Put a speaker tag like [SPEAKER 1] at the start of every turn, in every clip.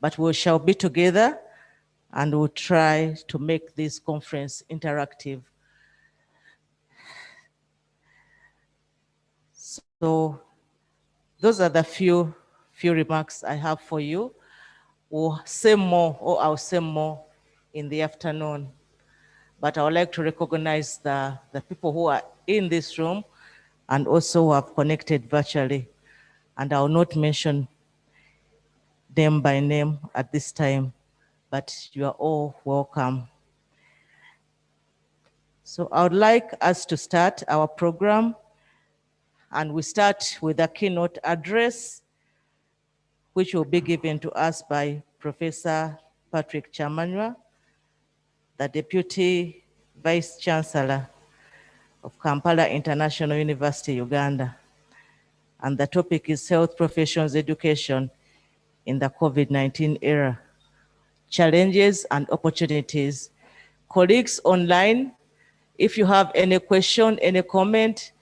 [SPEAKER 1] But we shall be together and we'll try to make this conference interactive. So those are the few remarks I have for you. We'll say more, or I'll say more in the afternoon. But I would like to recognize the people who are in this room and also who have connected virtually. And I will not mention them by name at this time, but you are all welcome. So I would like us to start our program, and we start with a keynote address, which will be given to us by Professor Patrick Chamanywa, the Deputy Vice Chancellor of Kampala International University, Uganda. And the topic is Health Professions Education in the COVID-19 era, Challenges and Opportunities. Colleagues online, if you have any question, any comment,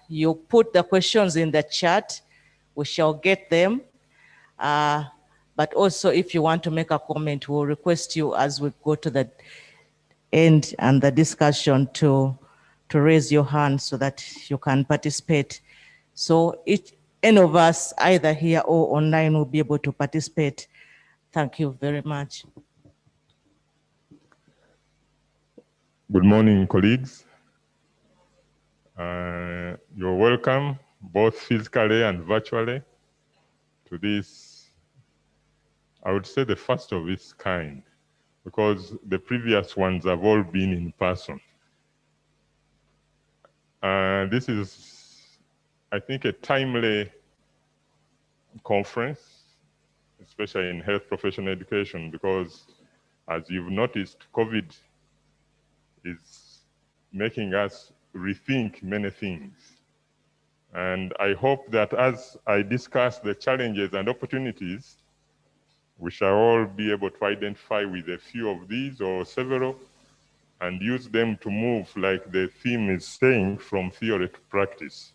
[SPEAKER 1] you put the questions in the chat, we shall get them. But also if you want to make a comment, we'll request you as we go to the end and the discussion to raise your hand so that you can participate. So any of us, either here or online, will be able to participate. Thank you very much.
[SPEAKER 2] Good morning, colleagues. You're welcome, both physically and virtually, to this, I would say, the first of its kind, because the previous ones have all been in person. This is, I think, a timely conference, especially in health professional education, because as you've noticed, COVID is making us rethink many things. And I hope that as I discuss the challenges and opportunities, we shall all be able to identify with a few of these or several and use them to move, like the theme is saying, from theory to practice.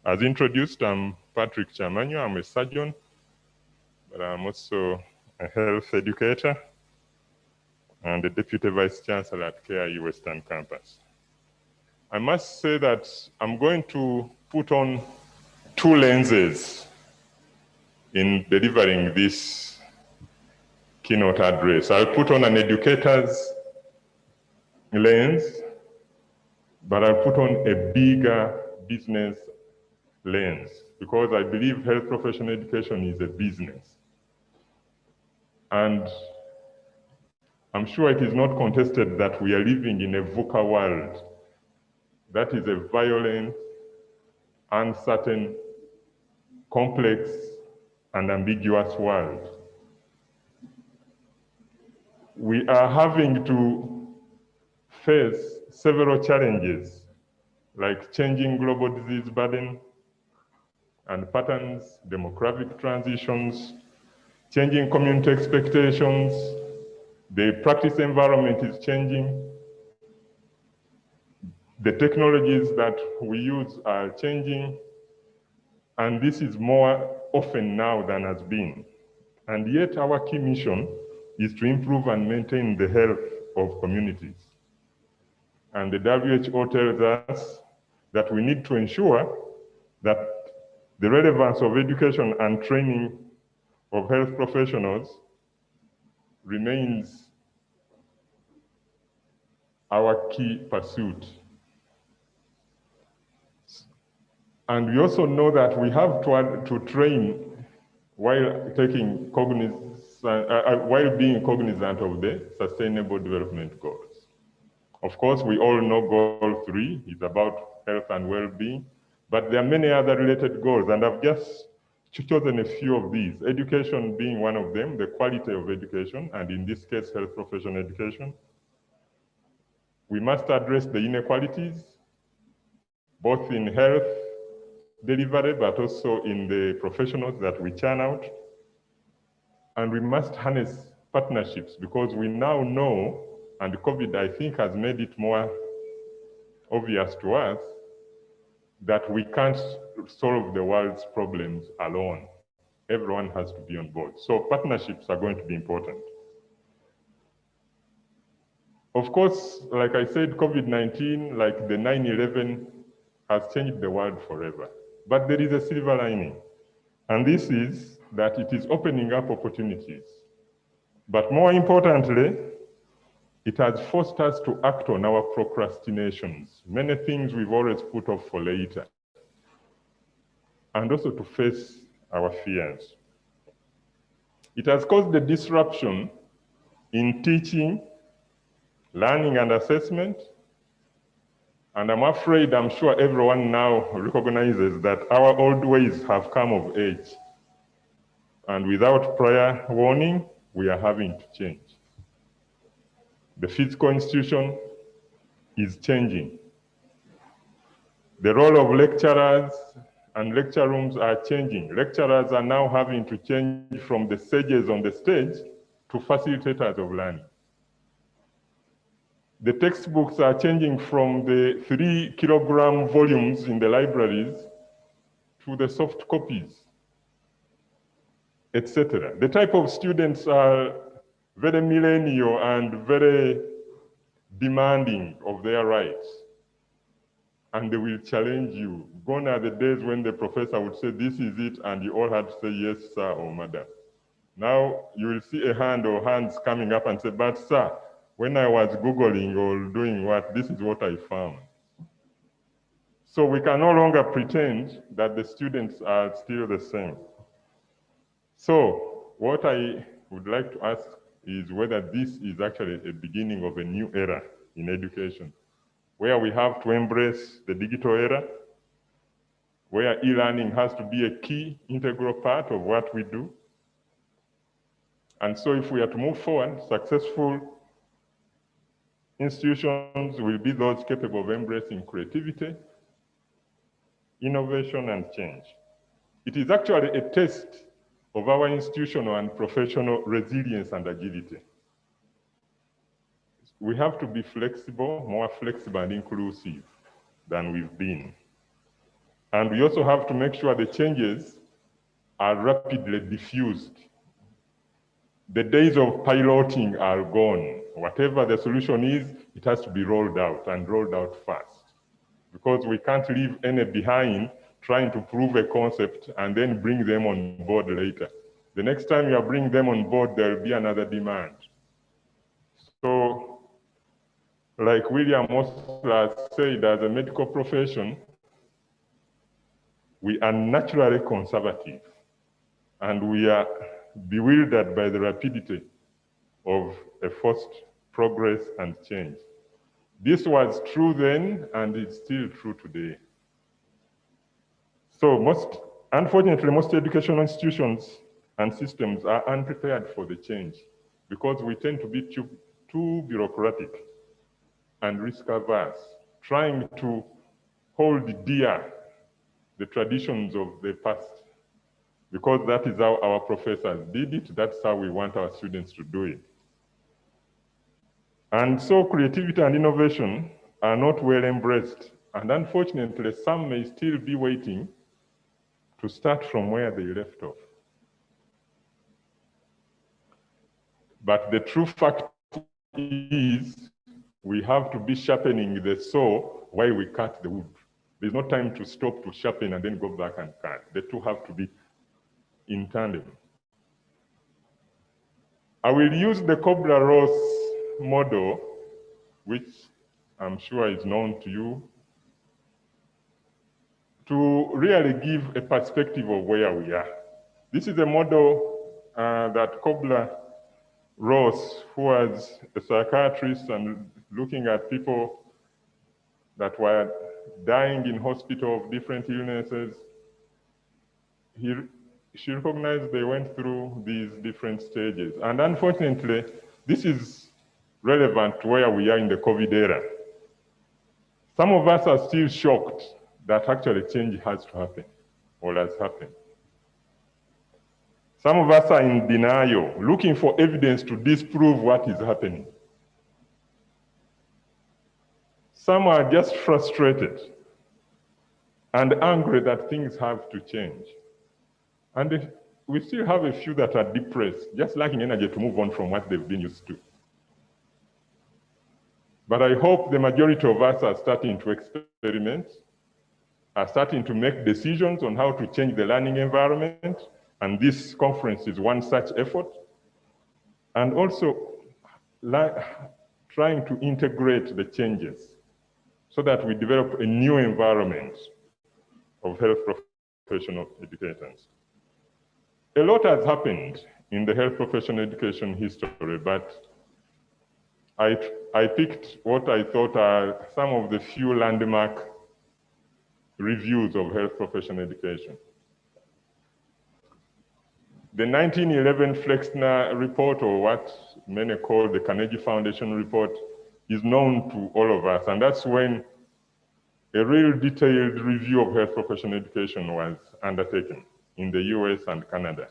[SPEAKER 2] As introduced, I'm Patrick Chamanywa. I'm a surgeon, but I'm also a health educator and the Deputy Vice Chancellor at KIU Western Campus. I must say that I'm going to put on two lenses in delivering this keynote address. I'll put on an educator's lens, but I'll put on a bigger business lens, because I believe health professional education is a business. And I'm sure it is not contested that we are living in a VUCA world. That is a violent, uncertain, complex, and ambiguous world. We are having to face several challenges, like changing global disease burden and patterns, demographic transitions, changing community expectations. The practice environment is changing. The technologies that we use are changing, and this is more often now than has been. And yet our key mission is to improve and maintain the health of communities. And the WHO tells us that we need to ensure that the relevance of education and training of health professionals remains our key pursuit. And we also know that we have to train while taking cognizance, while being cognizant of the Sustainable Development Goals. Of course, we all know Goal 3 is about health and well-being, but there are many other related goals, and I've just chosen a few of these, education being one of them, the quality of education, and in this case, health professional education. We must address the inequalities, both in health delivery, but also in the professionals that we churn out. And we must harness partnerships, because we now know, and COVID, I think, has made it more obvious to us, that we can't solve the world's problems alone. Everyone has to be on board. So partnerships are going to be important. Of course, like I said, COVID-19, like the 9/11, has changed the world forever. But there is a silver lining. And this is that it is opening up opportunities. But more importantly, it has forced us to act on our procrastinations, many things we've always put off for later, and also to face our fears. It has caused a disruption in teaching, learning, and assessment. And I'm sure everyone now recognizes that our old ways have come of age. And without prior warning, we are having to change. The physical institution is changing. The role of lecturers and lecture rooms are changing. Lecturers are now having to change from the sages on the stage to facilitators of learning. The textbooks are changing from the 3-kilogram volumes in the libraries to the soft copies, etc. The type of students are very millennial and very demanding of their rights. And they will challenge you. Gone are the days when the professor would say, this is it, and you all had to say, yes, sir, or madam. Now you will see a hand or hands coming up and say, but sir, when I was Googling or doing what, this is what I found. So we can no longer pretend that the students are still the same. So what I would like to ask is whether this is actually a beginning of a new era in education, where we have to embrace the digital era, where e-learning has to be a key integral part of what we do. And so if we are to move forward, successful institutions will be those capable of embracing creativity, innovation, and change. It is actually a test of our institutional and professional resilience and agility. We have to be flexible, more flexible and inclusive than we've been. And we also have to make sure the changes are rapidly diffused. The days of piloting are gone. Whatever the solution is, it has to be rolled out and rolled out fast. Because we can't leave any behind trying to prove a concept and then bring them on board later. The next time you are bringing them on board, there will be another demand. So, like William Osler said, as a medical profession, we are naturally conservative, and we are bewildered by the rapidity of a forced progress and change. This was true then, and it's still true today. So unfortunately, most educational institutions and systems are unprepared for the change because we tend to be too bureaucratic and risk-averse, trying to hold dear the traditions of the past, because that is how our professors did it, that's how we want our students to do it. And so creativity and innovation are not well embraced, and unfortunately, some may still be waiting to start from where they left off. But the true fact is, we have to be sharpening the saw while we cut the wood. There's no time to stop to sharpen and then go back and cut. The two have to be in tandem. I will use the Kubler-Ross model, which I'm sure is known to you, to really give a perspective of where we are. This is a model that Kubler-Ross, who was a psychiatrist and looking at people that were dying in hospital of different illnesses, she recognized they went through these different stages. And unfortunately, this is relevant to where we are in the COVID era. Some of us are still shocked that actually change has to happen or has happened. Some of us are in denial, looking for evidence to disprove what is happening. Some are just frustrated. and angry that things have to change. And we still have a few that are depressed, just lacking energy to move on from what they've been used to. But I hope the majority of us are starting to experiment, are starting to make decisions on how to change the learning environment, and this conference is one such effort. And also trying to integrate the changes so that we develop a new environment of health professional educators. A lot has happened in the health professional education history, but I picked what I thought are some of the few landmark reviews of health professional education. The 1911 Flexner report, or what many call the Carnegie Foundation report, is known to all of us, and that's when a real detailed review of health professional education was undertaken in the US and Canada.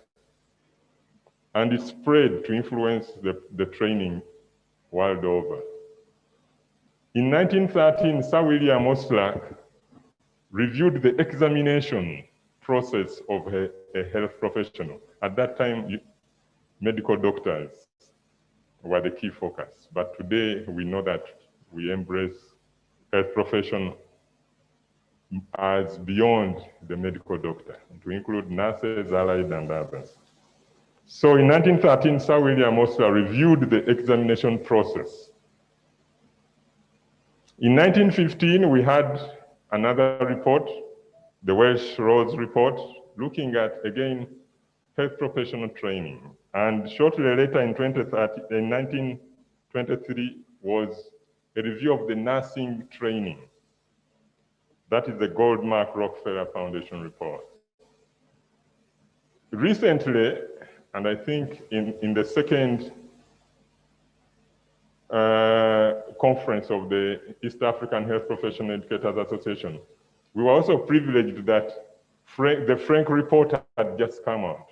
[SPEAKER 2] And it spread to influence the training world over. In 1913, Sir William Osler reviewed the examination process of a health professional. At that time, medical doctors were the key focus. But today, we know that we embrace health profession as beyond the medical doctor, to include nurses, allied, and others. So in 1913, Sir William Osler reviewed the examination process. In 1915, we had another report, the Welsh Rose report, looking at, again, health professional training. And shortly later in 1923 was a review of the nursing training. That is the Goldmark Rockefeller Foundation report. Recently, and I think in the second conference of the East African Health Professional Educators Association, we were also privileged that the Frank report had just come out.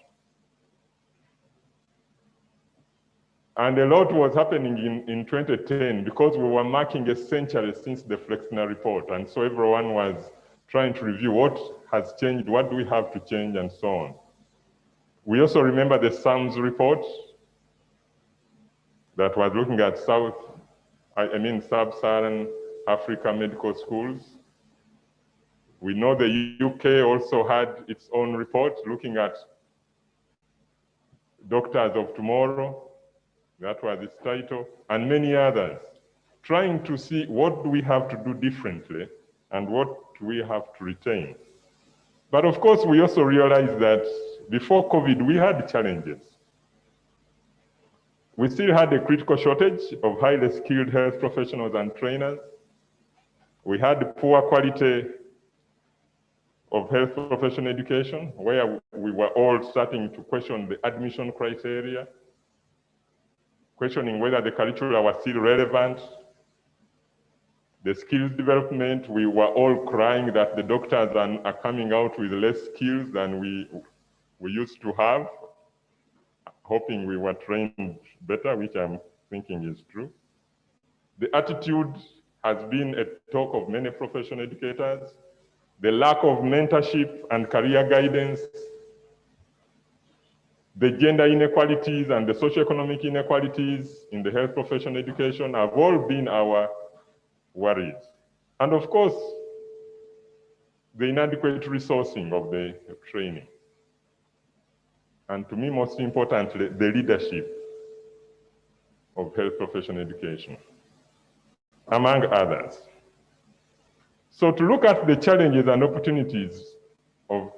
[SPEAKER 2] And a lot was happening in 2010 because we were marking a century since the Flexner report. And so everyone was trying to review what has changed, what do we have to change, and so on. We also remember the SAMS report that was looking at Sub-Saharan Africa medical schools. We know the UK also had its own report looking at doctors of tomorrow. That was its title, and many others, trying to see what do we have to do differently and what do we have to retain. But of course, we also realized that before COVID, we had challenges. We still had a critical shortage of highly skilled health professionals and trainers. We had poor quality of health professional education, where we were all starting to question the admission criteria, questioning whether the curricula was still relevant. The skills development, we were all crying that the doctors are coming out with less skills than we used to have, hoping we were trained better, which I'm thinking is true. The attitude has been a talk of many professional educators. The lack of mentorship and career guidance, the gender inequalities and the socioeconomic inequalities in the health professional education have all been our worries. And of course, the inadequate resourcing of the training. And to me, most importantly, the leadership of health professional education, among others. So to look at the challenges and opportunities of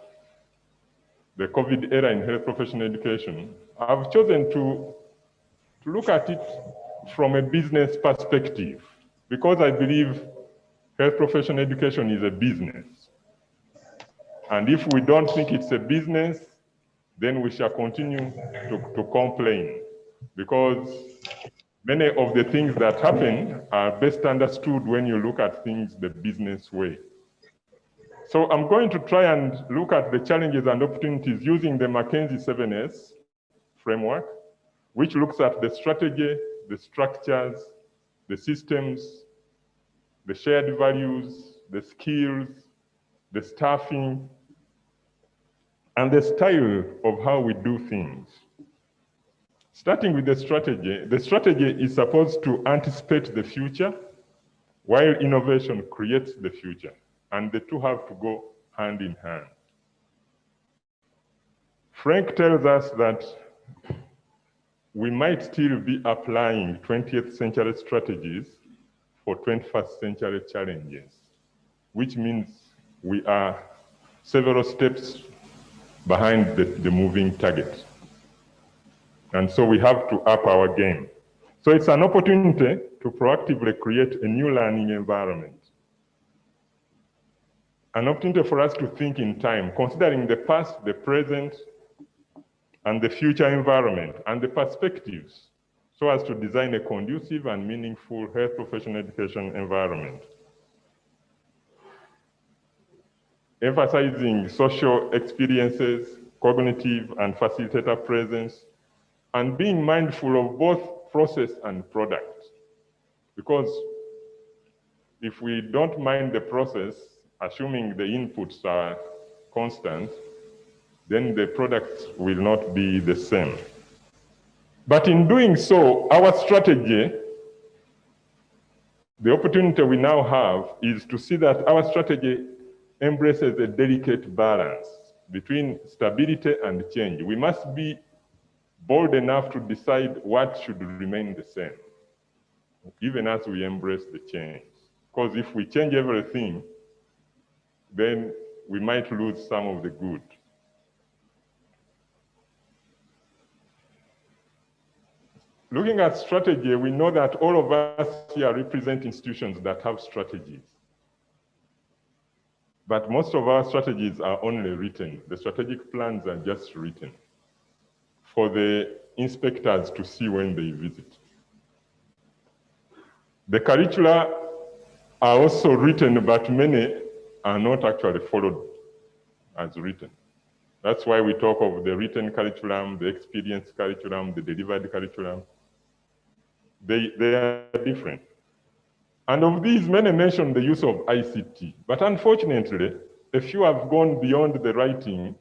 [SPEAKER 2] the COVID era in health professional education, I've chosen to look at it from a business perspective, because I believe health professional education is a business. And if we don't think it's a business, then we shall continue to complain, because many of the things that happen are best understood when you look at things the business way. So I'm going to try and look at the challenges and opportunities using the McKinsey 7S framework, which looks at the strategy, the structures, the systems, the shared values, the skills, the staffing, and the style of how we do things. Starting with the strategy is supposed to anticipate the future, while innovation creates the future, and the two have to go hand in hand. Frank tells us that we might still be applying 20th century strategies for 21st century challenges, which means we are several steps behind the moving target. And so we have to up our game. So it's an opportunity to proactively create a new learning environment. An opportunity for us to think in time, considering the past, the present, and the future environment, and the perspectives, so as to design a conducive and meaningful health professional education environment. Emphasizing social experiences, cognitive and facilitator presence, and being mindful of both process and product. Because if we don't mind the process, assuming the inputs are constant, then the products will not be the same. But in doing so, our strategy, the opportunity we now have is to see that our strategy embraces a delicate balance between stability and change. We must be bold enough to decide what should remain the same, even as we embrace the change. Because if we change everything, then we might lose some of the good. Looking at strategy, we know that all of us here represent institutions that have strategies. But most of our strategies are only written. The strategic plans are just written for the inspectors to see when they visit. The curricula are also written, but many are not actually followed as written. That's why we talk of the written curriculum, the experienced curriculum, the delivered curriculum. They are different. And of these, many mention the use of ICT. But unfortunately, a few have gone beyond the writing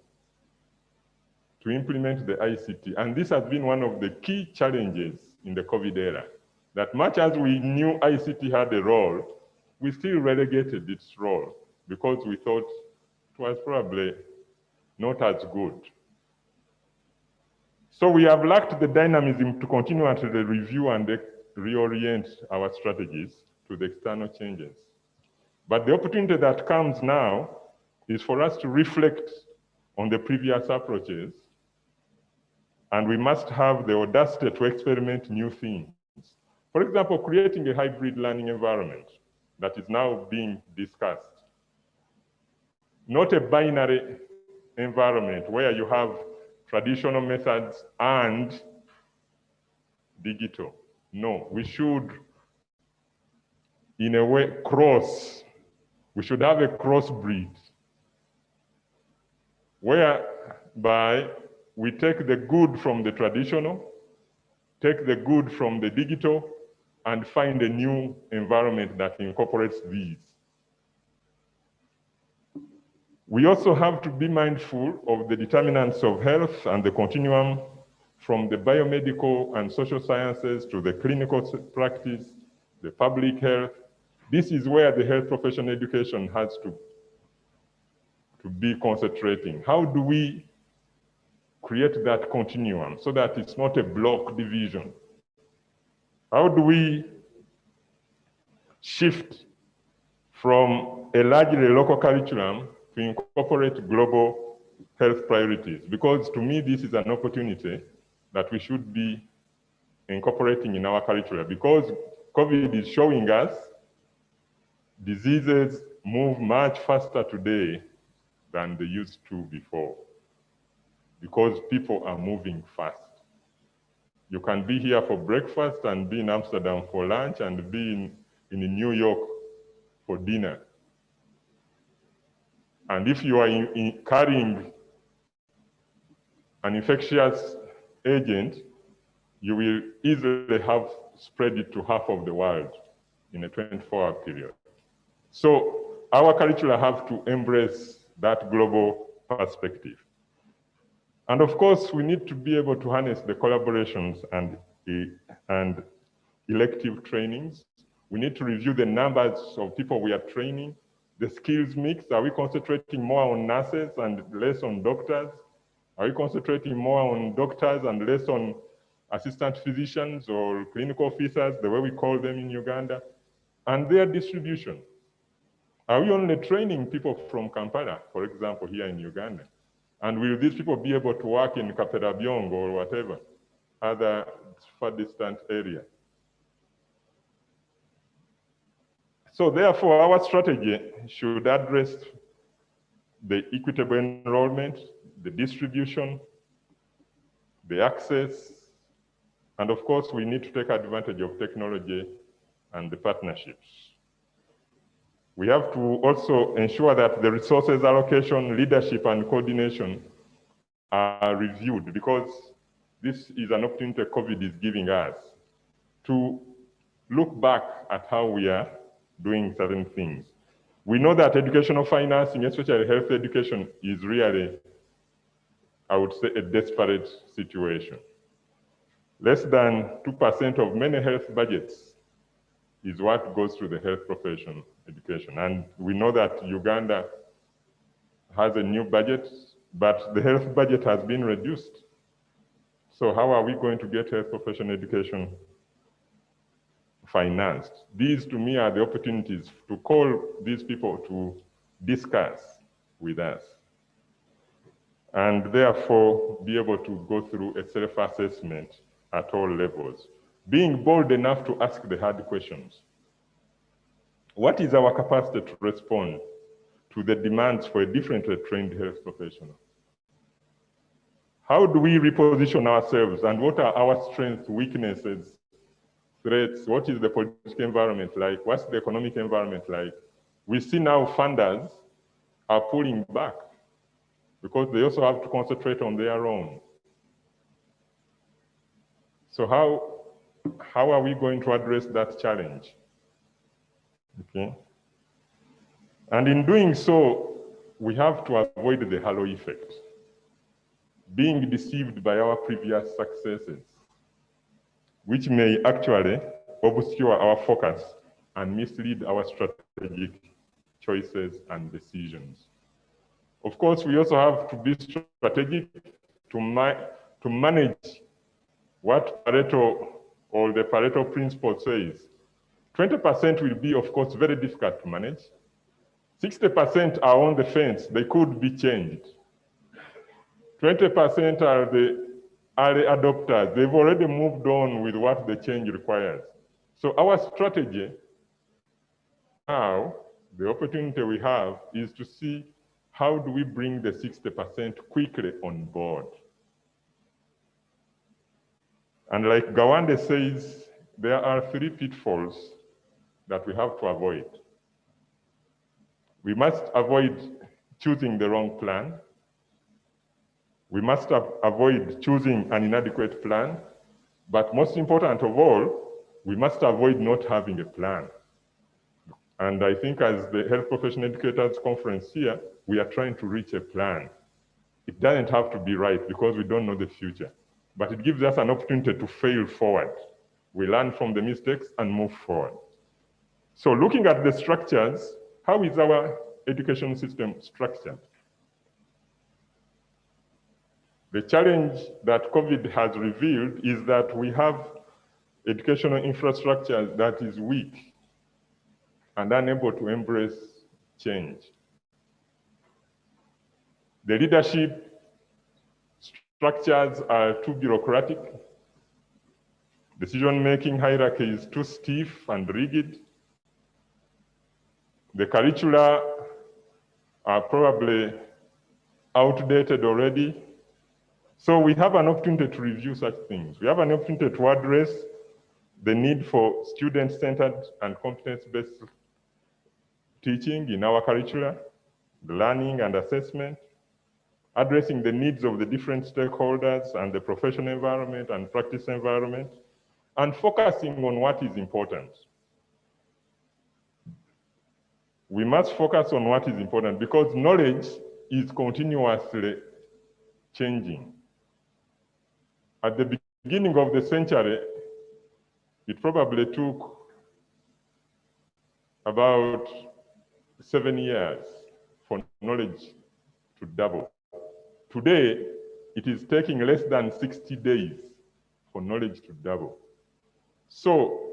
[SPEAKER 2] to implement the ICT. And this has been one of the key challenges in the COVID era, that much as we knew ICT had a role, we still relegated its role because we thought it was probably not as good. So we have lacked the dynamism to continually review and reorient our strategies to the external changes. But the opportunity that comes now is for us to reflect on the previous approaches, and we must have the audacity to experiment new things. For example, creating a hybrid learning environment that is now being discussed. Not a binary environment where you have traditional methods and digital. No, we should, in a way, we should have a crossbreed, whereby we take the good from the traditional, take the good from the digital, and find a new environment that incorporates these. We also have to be mindful of the determinants of health and the continuum from the biomedical and social sciences to the clinical practice, the public health. This is where the health professional education has to be concentrating. How do we create that continuum so that it's not a block division? How do we shift from a largely local curriculum to incorporate global health priorities? Because to me, this is an opportunity that we should be incorporating in our curricula, because COVID is showing us diseases move much faster today than they used to before, because people are moving fast. You can be here for breakfast and be in Amsterdam for lunch and be in New York for dinner. And if you are carrying an infectious agent, you will easily have spread it to half of the world in a 24-hour period. So our curricula have to embrace that global perspective. And of course, we need to be able to harness the collaborations and elective trainings. We need to review the numbers of people we are training, the skills mix. Are we concentrating more on nurses and less on doctors? Are we concentrating more on doctors and less on assistant physicians or clinical officers, the way we call them in Uganda? And their distribution. Are we only training people from Kampala, for example, here in Uganda? And will these people be able to work in Kaperabyong or whatever, other far distant area? So therefore, our strategy should address the equitable enrollment, the distribution, the access, and of course, we need to take advantage of technology and the partnerships. We have to also ensure that the resources allocation, leadership, and coordination are reviewed, because this is an opportunity COVID is giving us to look back at how we are doing certain things. We know that educational financing, especially health education, is really, I would say, a desperate situation. Less than 2% of many health budgets is what goes to the health profession education. And we know that Uganda has a new budget, but the health budget has been reduced. So how are we going to get health profession education financed? These, to me, are the opportunities to call these people to discuss with us, and therefore be able to go through a self-assessment at all levels, being bold enough to ask the hard questions. What is our capacity to respond to the demands for a differently trained health professional? How do we reposition ourselves, and what are our strengths, weaknesses, threats? What is the political environment like? What's the economic environment like? We see now funders are pulling back because they also have to concentrate on their own. So how are we going to address that challenge? Okay. And in doing so, we have to avoid the halo effect, being deceived by our previous successes, which may actually obscure our focus and mislead our strategic choices and decisions. Of course, we also have to be strategic to manage what Pareto, or the Pareto principle says. 20% will be, of course, very difficult to manage. 60% are on the fence, they could be changed. 20% are the early adopters. They've already moved on with what the change requires. So our strategy now, the opportunity we have is to see how do we bring the 60% quickly on board. And like Gawande says, there are 3 pitfalls that we have to avoid. We must avoid choosing the wrong plan. We must avoid choosing an inadequate plan. But most important of all, we must avoid not having a plan. And I think as the Health Profession Educators Conference here, we are trying to reach a plan. It doesn't have to be right because we don't know the future, but it gives us an opportunity to fail forward. We learn from the mistakes and move forward. So looking at the structures, how is our education system structured? The challenge that COVID has revealed is that we have educational infrastructure that is weak and unable to embrace change. The leadership structures are too bureaucratic. Decision-making hierarchy is too stiff and rigid. The curricula are probably outdated already. So we have an opportunity to review such things. We have an opportunity to address the need for student-centered and competence-based teaching in our curricula, the learning and assessment, addressing the needs of the different stakeholders and the professional environment and practice environment, and focusing on what is important. we must focus on what is important because knowledge is continuously changing. At the beginning of the century, it probably took about 7 years for knowledge to double. Today, it is taking less than 60 days for knowledge to double. So,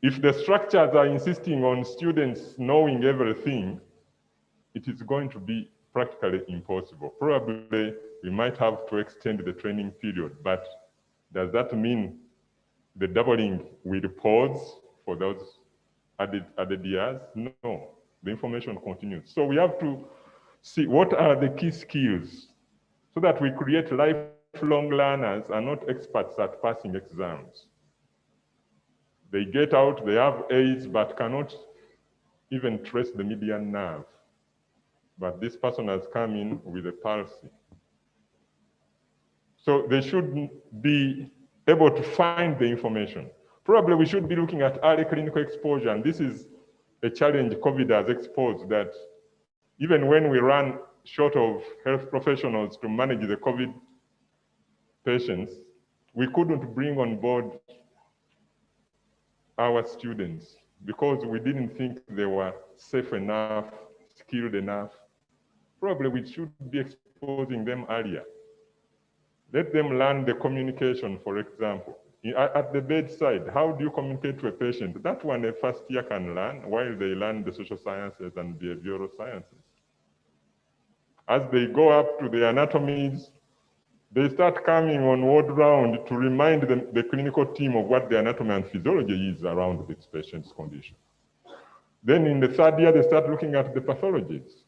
[SPEAKER 2] if the structures are insisting on students knowing everything, it is going to be practically impossible. Probably we might have to extend the training period, but does that mean the doubling will pause for those added years? No, the information continues. So we have to see what are the key skills so that we create lifelong learners and not experts at passing exams. They get out, they have A's, but cannot even trace the median nerve. But this person has come in with a palsy. So they should be able to find the information. Probably we should be looking at early clinical exposure, and this is a challenge COVID has exposed, that even when we run short of health professionals to manage the COVID patients, we couldn't bring on board our students because we didn't think they were safe enough, skilled enough. Probably we should be exposing them earlier. Let them learn the communication, for example. At the bedside, how do you communicate to a patient? That one a first year can learn while they learn the social sciences and behavioral sciences. As they go up to the anatomies, they start coming on ward round to remind the clinical team of what the anatomy and physiology is around this patient's condition. Then in the third year, they start looking at the pathologies,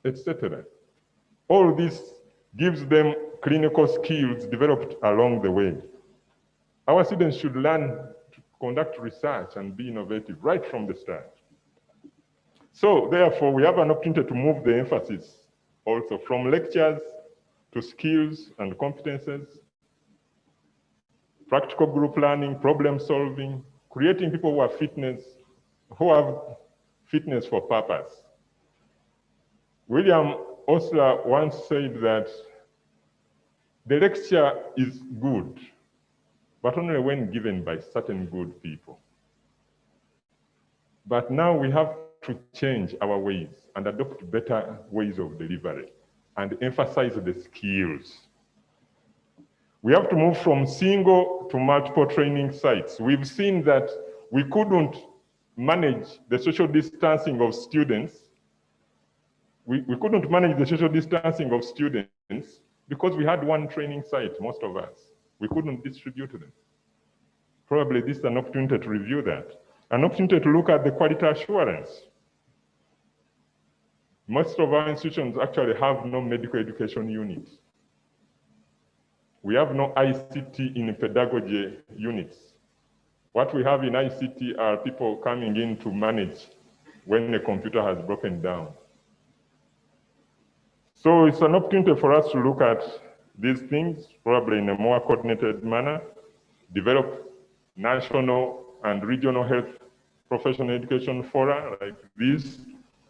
[SPEAKER 2] etc. All this gives them clinical skills developed along the way. Our students should learn to conduct research and be innovative right from the start. So therefore, we have an opportunity to move the emphasis also from lectures to skills and competences, practical group learning, problem solving, creating people who have fitness for purpose. William Osler once said that the lecture is good, but only when given by certain good people. But now we have to change our ways and adopt better ways of delivery and emphasize the skills. We have to move from single to multiple training sites. We've seen that we couldn't manage the social distancing of students. We couldn't manage the social distancing of students because we had one training site, most of us. We couldn't distribute them. Probably this is an opportunity to review that. An opportunity to look at the quality assurance. Most of our institutions actually have no medical education units. We have no ICT in pedagogy units. What we have in ICT are people coming in to manage when a computer has broken down. So it's an opportunity for us to look at these things, probably in a more coordinated manner, develop national and regional health professional education fora like this,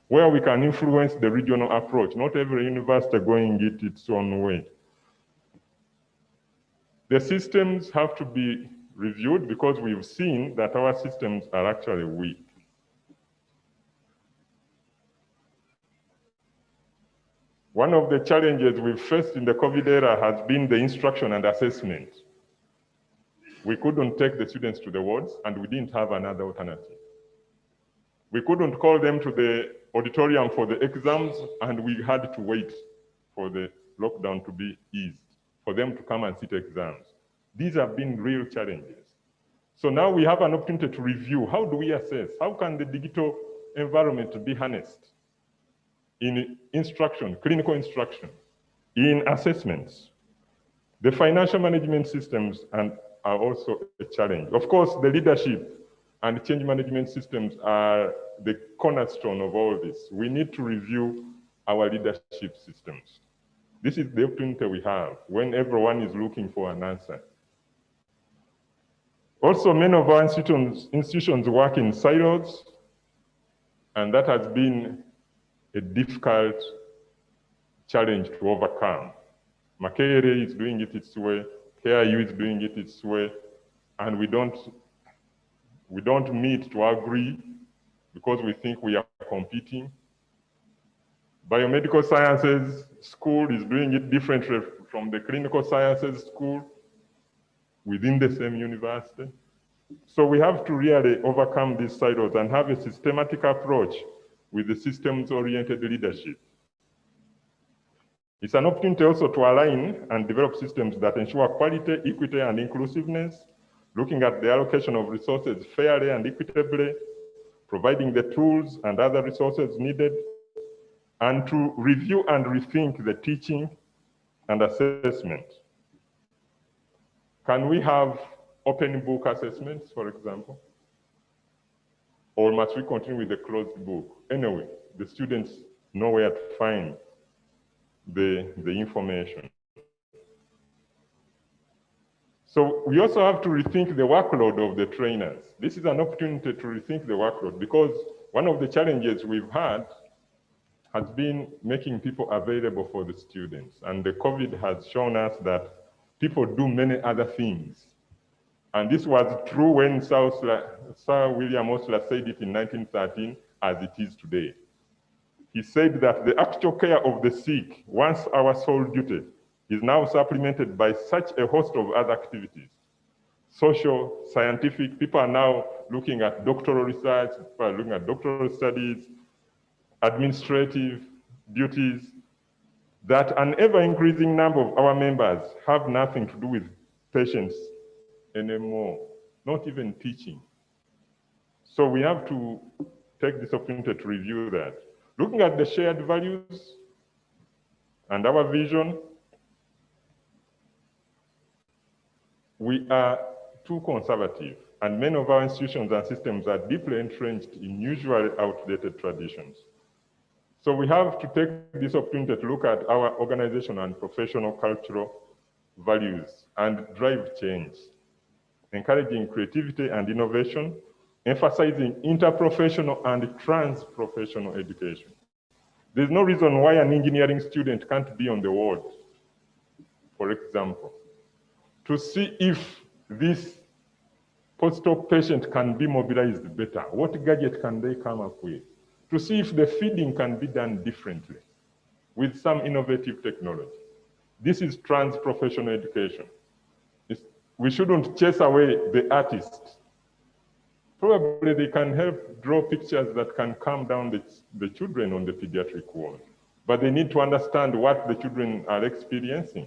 [SPEAKER 2] where we can influence the regional approach. Not every university going it its own way. The systems have to be reviewed because we've seen that our systems are actually weak. One of the challenges we've faced in the COVID era has been the instruction and assessment. We couldn't take the students to the wards and we didn't have another alternative. We couldn't call them to the auditorium for the exams and we had to wait for the lockdown to be eased, for them to come and sit exams. These have been real challenges. So now we have an opportunity to review, how do we assess? How can the digital environment be harnessed in instruction, clinical instruction, in assessments? The financial management systems are also a challenge. Of course, the leadership and change management systems are the cornerstone of all this. We need to review our leadership systems. This is the opportunity we have when everyone is looking for an answer. Also, many of our institutions work in silos. And that has been a difficult challenge to overcome. Makere is doing it its way, KIU is doing it its way, and we don't meet to agree because we think we are competing. Biomedical sciences school is doing it differently from the clinical sciences school within the same university. So we have to really overcome these silos and have a systematic approach with the systems-oriented leadership. It's an opportunity also to align and develop systems that ensure quality, equity, and inclusiveness, looking at the allocation of resources fairly and equitably, providing the tools and other resources needed, and to review and rethink the teaching and assessment. Can we have open book assessments, for example? Or must we continue with the closed book? Anyway, the students know where to find the information. So we also have to rethink the workload of the trainers. This is an opportunity to rethink the workload because one of the challenges we've had has been making people available for the students. And the COVID has shown us that people do many other things. And this was true when Sir William Osler said it in 1913, as it is today. He said that the actual care of the sick, once our sole duty, is now supplemented by such a host of other activities. Social, scientific, people are now looking at doctoral research, people are looking at doctoral studies, administrative duties, that an ever-increasing number of our members have nothing to do with patients anymore, not even teaching. So we have to take this opportunity to review that. Looking at the shared values and our vision, we are too conservative, and many of our institutions and systems are deeply entrenched in usually outdated traditions. So we have to take this opportunity to look at our organizational and professional cultural values and drive change, encouraging creativity and innovation, emphasizing interprofessional and trans-professional education. There's no reason why an engineering student can't be on the ward, for example, to see if this post-op patient can be mobilized better. What gadget can they come up with? To see if the feeding can be done differently with some innovative technology. This is trans-professional education. We shouldn't chase away the artists. Probably they can help draw pictures that can calm down the children on the pediatric ward, but they need to understand what the children are experiencing.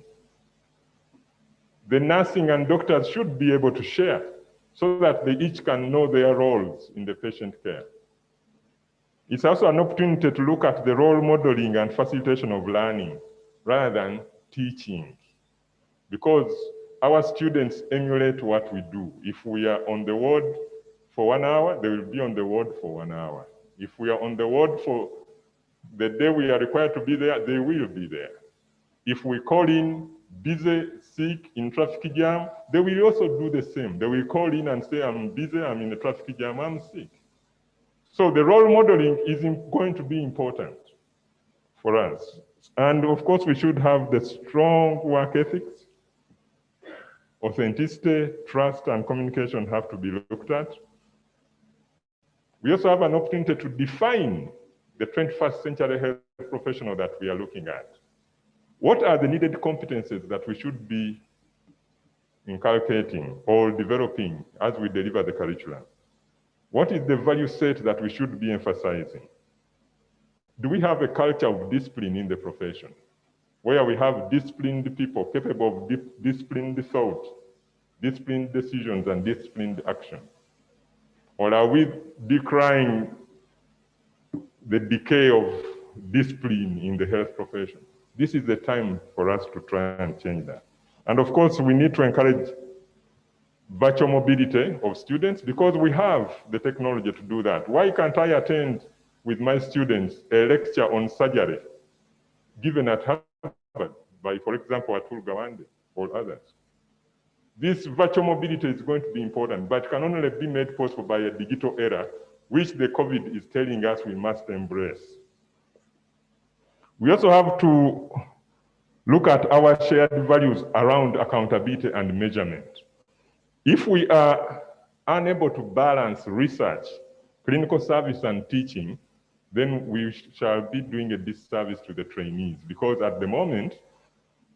[SPEAKER 2] The nursing and doctors should be able to share so that they each can know their roles in the patient care. It's also an opportunity to look at the role modeling and facilitation of learning rather than teaching, because our students emulate what we do. If we are on the ward for 1 hour, they will be on the ward for 1 hour. If we are on the ward for the day we are required to be there, they will be there. If we call in busy, sick, in traffic jam, they will also do the same. They will call in and say, I'm busy, I'm in a traffic jam, I'm sick. So the role modeling is going to be important for us. And of course, we should have the strong work ethics. Authenticity, trust, and communication have to be looked at. We also have an opportunity to define the 21st century health professional that we are looking at. What are the needed competencies that we should be inculcating or developing as we deliver the curriculum? What is the value set that we should be emphasizing? Do we have a culture of discipline in the profession, where we have disciplined people capable of disciplined thought, disciplined decisions, and disciplined action? Or are we decrying the decay of discipline in the health profession? This is the time for us to try and change that. And of course, we need to encourage virtual mobility of students because we have the technology to do that. Why can't I attend with my students a lecture on surgery given at Harvard by, for example, Atul Gawande or others? This virtual mobility is going to be important, but can only be made possible by a digital era which the COVID is telling us we must embrace. We also have to look at our shared values around accountability and measurement. If we are unable to balance research, clinical service, and teaching, then we shall be doing a disservice to the trainees, because at the moment,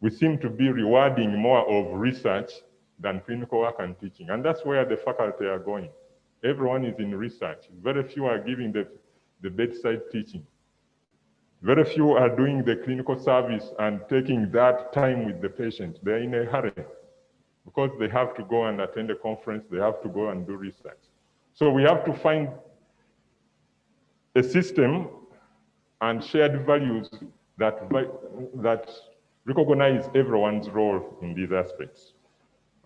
[SPEAKER 2] we seem to be rewarding more of research than clinical work and teaching. And that's where the faculty are going. Everyone is in research. Very few are giving the bedside teaching. Very few are doing the clinical service and taking that time with the patient. They're in a hurry because they have to go and attend a conference, they have to go and do research. So we have to find a system and shared values that recognize everyone's role in these aspects.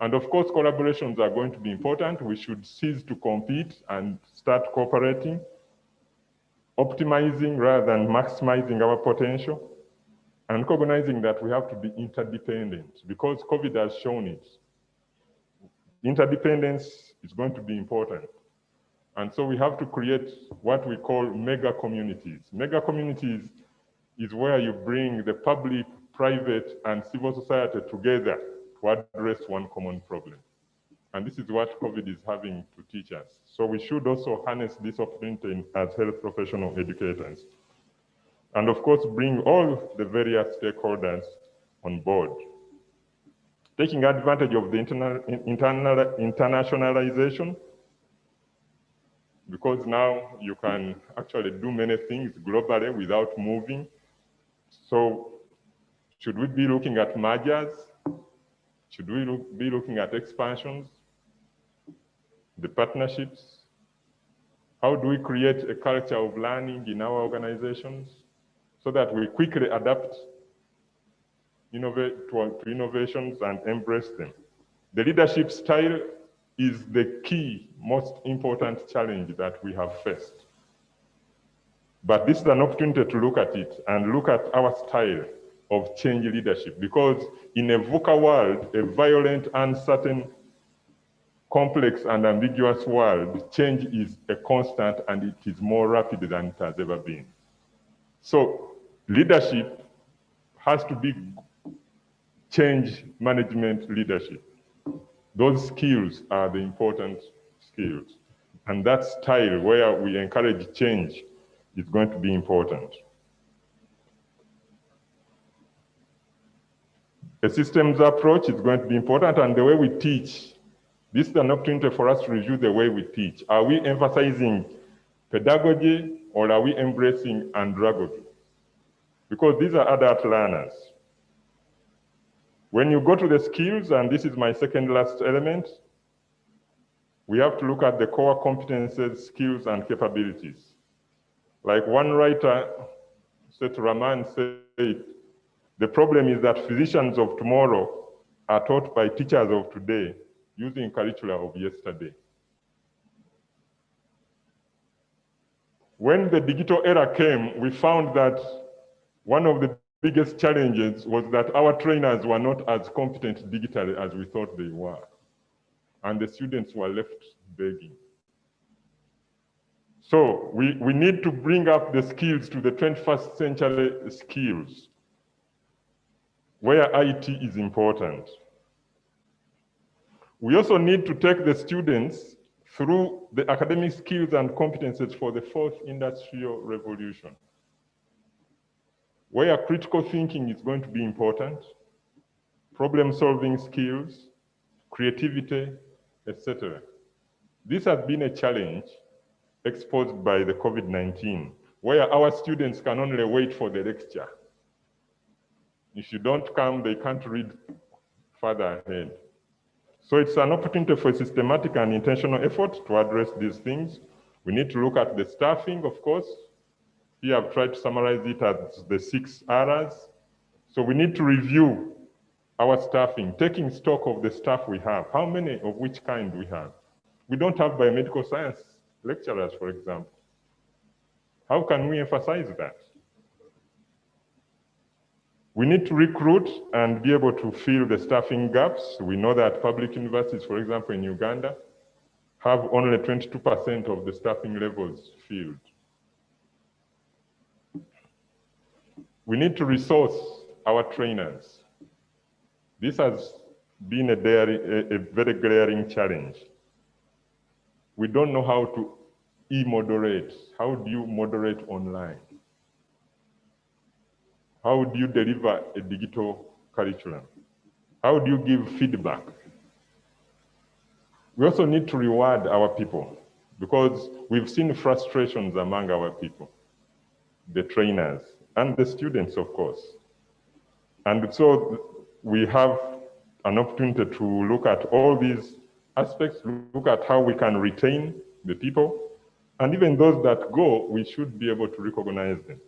[SPEAKER 2] And of course, collaborations are going to be important. We should cease to compete and start cooperating, optimizing rather than maximizing our potential, and recognizing that we have to be interdependent, because COVID has shown it. Interdependence is going to be important. And so we have to create what we call mega communities. Mega communities is where you bring the public, private, and civil society together to address one common problem. And this is what COVID is having to teach us. So we should also harness this opportunity as health professional educators. And of course, bring all the various stakeholders on board. Taking advantage of the internationalization, because now you can actually do many things globally without moving. So should we be looking at mergers? Should we be looking at expansions? The partnerships? How do we create a culture of learning in our organizations so that we quickly adapt to innovations and embrace them? The leadership style is the key, most important challenge that we have faced. But this is an opportunity to look at it and look at our style of change leadership, because in a VUCA world, a violent, uncertain, complex, and ambiguous world, change is a constant and it is more rapid than it has ever been. So leadership has to be change management leadership. Those skills are the important skills. And that style where we encourage change is going to be important. A systems approach is going to be important, and the way we teach. This is an opportunity for us to review the way we teach. Are we emphasizing pedagogy or are we embracing andragogy? Because these are adult learners. When you go to the skills, and this is my second last element, we have to look at the core competences, skills, and capabilities. Like one writer, Seth Raman, said, the problem is that physicians of tomorrow are taught by teachers of today using curricula of yesterday. When the digital era came, we found that one of the biggest challenges was that our trainers were not as competent digitally as we thought they were. And the students were left begging. So we need to bring up the skills to the 21st century skills, where IT is important. We also need to take the students through the academic skills and competences for the fourth industrial revolution, where critical thinking is going to be important, problem-solving skills, creativity, etc. This has been a challenge exposed by the COVID-19, where our students can only wait for the lecture. If you don't come, they can't read further ahead. So it's an opportunity for systematic and intentional effort to address these things. We need to look at the staffing, of course. Here I've tried to summarize it as the 6 R's. So we need to review our staffing, taking stock of the staff we have. How many of which kind we have? We don't have biomedical science lecturers, for example. How can we emphasize that? We need to recruit and be able to fill the staffing gaps. We know that public universities, for example, in Uganda, have only 22% of the staffing levels filled. We need to resource our trainers. This has been a very glaring challenge. We don't know how to e-moderate. How do you moderate online? How do you deliver a digital curriculum? How do you give feedback? We also need to reward our people because we've seen frustrations among our people, the trainers and the students, of course. And so we have an opportunity to look at all these aspects, look at how we can retain the people, and even those that go, we should be able to recognize them.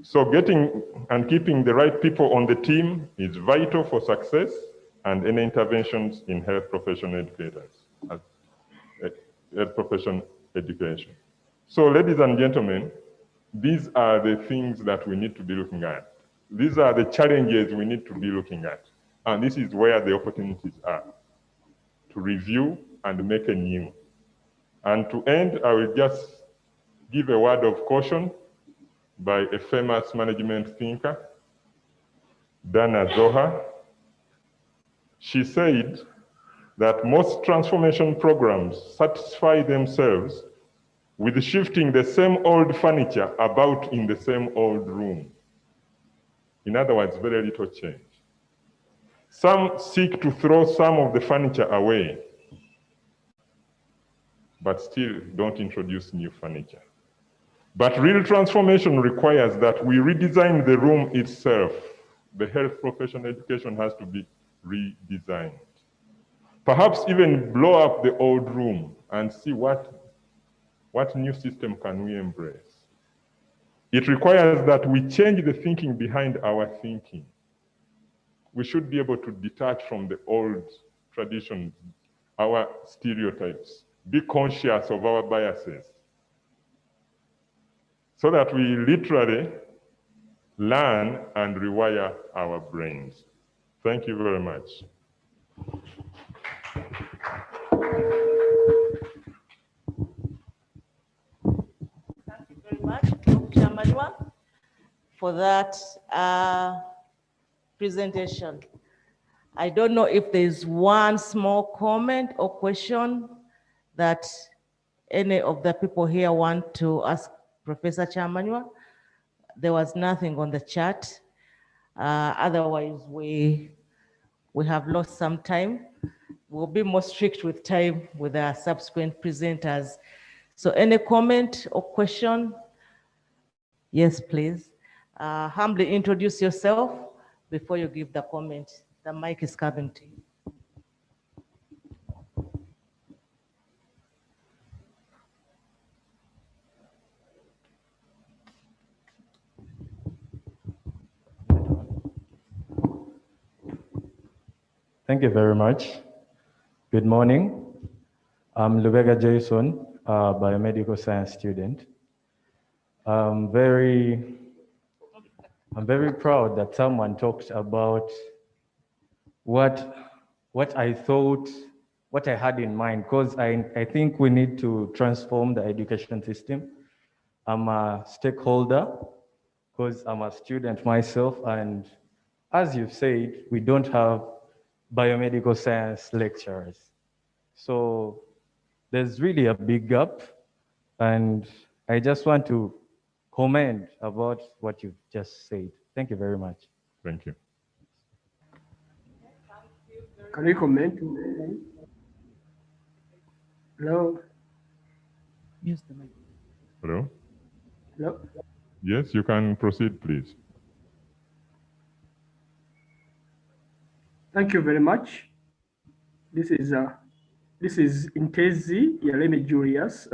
[SPEAKER 2] So getting and keeping the right people on the team is vital for success and any interventions in health profession educators, health profession education. So ladies and gentlemen, these are the things that we need to be looking at. These are the challenges we need to be looking at. And this is where the opportunities are, to review and make a new. And to end, I will just give a word of caution by a famous management thinker, Dana Zohar. She said that most transformation programs satisfy themselves with shifting the same old furniture about in the same old room. In other words, very little change. Some seek to throw some of the furniture away, but still don't introduce new furniture. But real transformation requires that we redesign the room itself. The health profession education has to be redesigned. Perhaps even blow up the old room and see what new system can we embrace. It requires that we change the thinking behind our thinking. We should be able to detach from the old traditions, our stereotypes, be conscious of our biases, so that we literally learn and rewire our brains. Thank you very much.
[SPEAKER 1] Thank you very much, Dr. Manua, for that presentation. I don't know if there's one small comment or question that any of the people here want to ask Professor Chamanua. There was nothing on the chat. Otherwise, we have lost some time. We'll be more strict with time with our subsequent presenters. So any comment or question? Yes, please. Humbly introduce yourself before you give the comment. The mic is coming to you.
[SPEAKER 3] Thank you very much. Good morning. I'm Lubega Jason, a biomedical science student. I'm very proud that someone talked about what I thought, what I had in mind, because I think we need to transform the education system. I'm a stakeholder because I'm a student myself, and as you've said, we don't have biomedical science lecturers. So there's really a big gap, and I just want to comment about what you've just said. Thank you very much.
[SPEAKER 2] Thank you.
[SPEAKER 4] Can we comment? Hello?
[SPEAKER 1] Use the mic.
[SPEAKER 2] Hello?
[SPEAKER 4] Hello?
[SPEAKER 2] Yes, you can proceed, please.
[SPEAKER 4] Thank you very much. This is Intezi Yaleme Julius.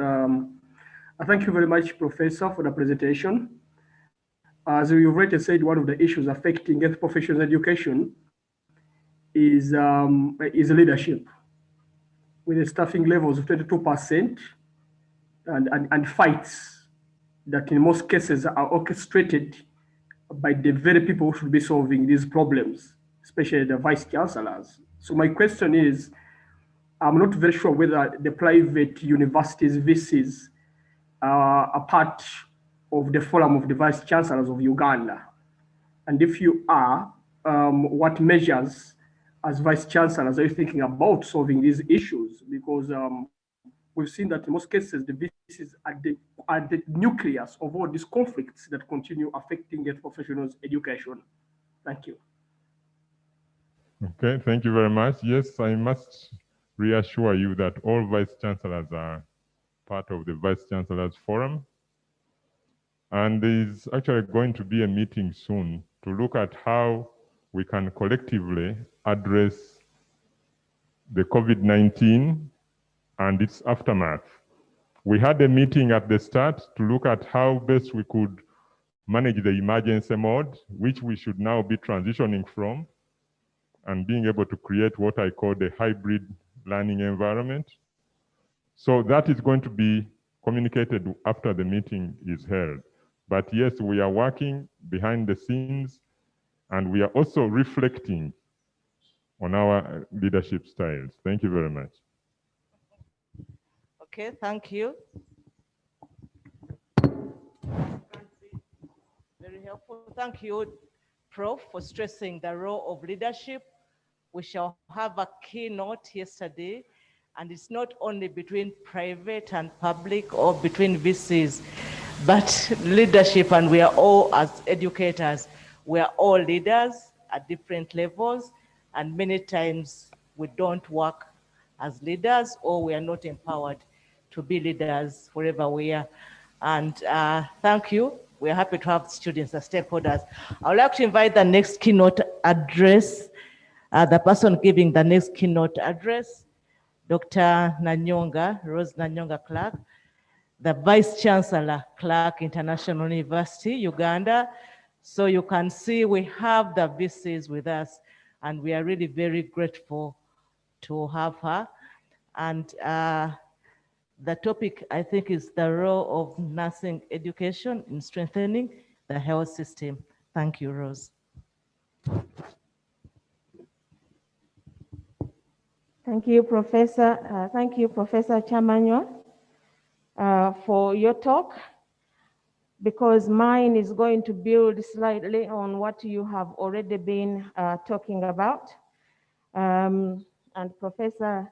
[SPEAKER 4] Thank you very much, Professor, for the presentation. As you've already said, one of the issues affecting health professional education is leadership, with the staffing levels of 22% and fights that in most cases are orchestrated by the very people who should be solving these problems, especially the vice chancellors. So my question is, I'm not very sure whether the private universities VCs are part of the Forum of the Vice Chancellors of Uganda. And if you are, what measures as Vice Chancellors are you thinking about solving these issues? Because we've seen that in most cases, the VCs are the nucleus of all these conflicts that continue affecting the professionals' education. Thank you.
[SPEAKER 2] Okay, thank you very much. Yes, I must reassure you that all Vice Chancellors are part of the Vice Chancellors Forum. And there's actually going to be a meeting soon to look at how we can collectively address the COVID-19 and its aftermath. We had a meeting at the start to look at how best we could manage the emergency mode, which we should now be transitioning from, and being able to create what I call the hybrid learning environment. So that is going to be communicated after the meeting is held. But yes, we are working behind the scenes, and we are also reflecting on our leadership styles. Thank you very much.
[SPEAKER 1] Okay, thank you. Very helpful. Thank you, Prof, for stressing the role of leadership. We shall have a keynote yesterday, and it's not only between private and public or between VCs, but leadership, and we are all, as educators, we are all leaders at different levels, and many times we don't work as leaders, or we are not empowered to be leaders wherever we are. And thank you. We're happy to have students as stakeholders. I would like to invite the next keynote address, the person giving the next keynote address, Dr. Nanyonga, Rose Nanyonga Clark, the Vice Chancellor, Clark International University, Uganda. So you can see we have the VCs with us, and we are really very grateful to have her. And the topic, I think, is the role of nursing education in strengthening the health system. Thank you, Rose.
[SPEAKER 5] Thank you, Professor. Thank you, Professor Chamanywa, for your talk, because mine is going to build slightly on what you have already been talking about. And Professor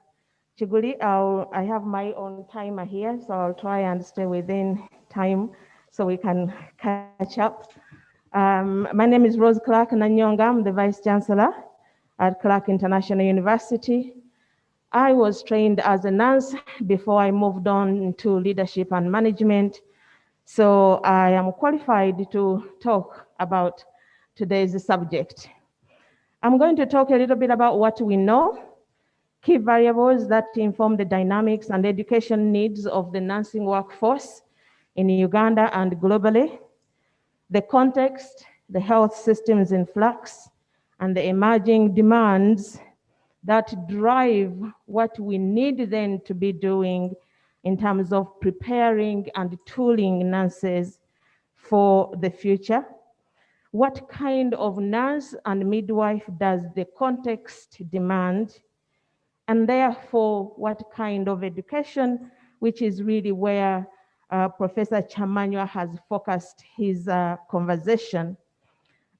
[SPEAKER 5] Chiguli, I have my own timer here, so I'll try and stay within time so we can catch up. My name is Rose Clark Nanyonga. I'm the Vice Chancellor at Clark International University. I was trained as a nurse before I moved on to leadership and management. So I am qualified to talk about today's subject. I'm going to talk a little bit about what we know, key variables that inform the dynamics and education needs of the nursing workforce in Uganda and globally, the context, the health systems in flux, and the emerging demands that drive what we need then to be doing in terms of preparing and tooling nurses for the future. What kind of nurse and midwife does the context demand? And therefore, what kind of education, which is really where Professor Chamanywa has focused his conversation,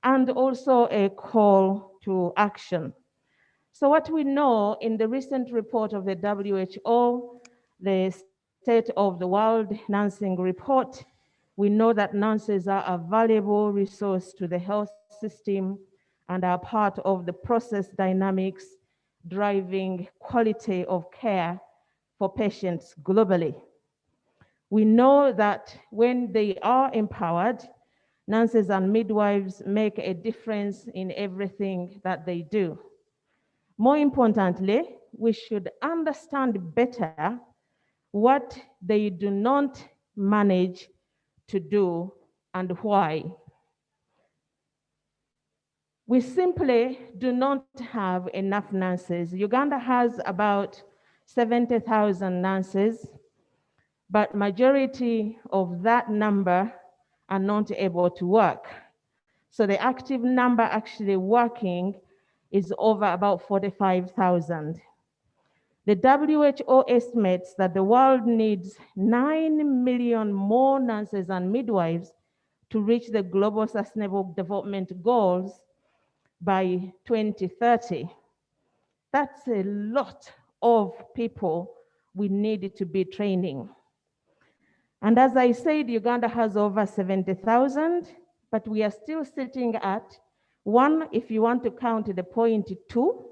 [SPEAKER 5] and also a call to action. So what we know in the recent report of the WHO, the State of the World Nursing Report, we know that nurses are a valuable resource to the health system and are part of the process dynamics driving quality of care for patients globally. We know that when they are empowered, nurses and midwives make a difference in everything that they do. More importantly, we should understand better what they do not manage to do and why. We simply do not have enough nurses. Uganda has about 70,000 nurses, but majority of that number are not able to work. So the active number actually working is over about 45,000. The WHO estimates that the world needs 9 million more nurses and midwives to reach the Global Sustainable Development Goals by 2030. That's a lot of people we need to be training. And as I said, Uganda has over 70,000, but we are still sitting at one, if you want to count the 0.2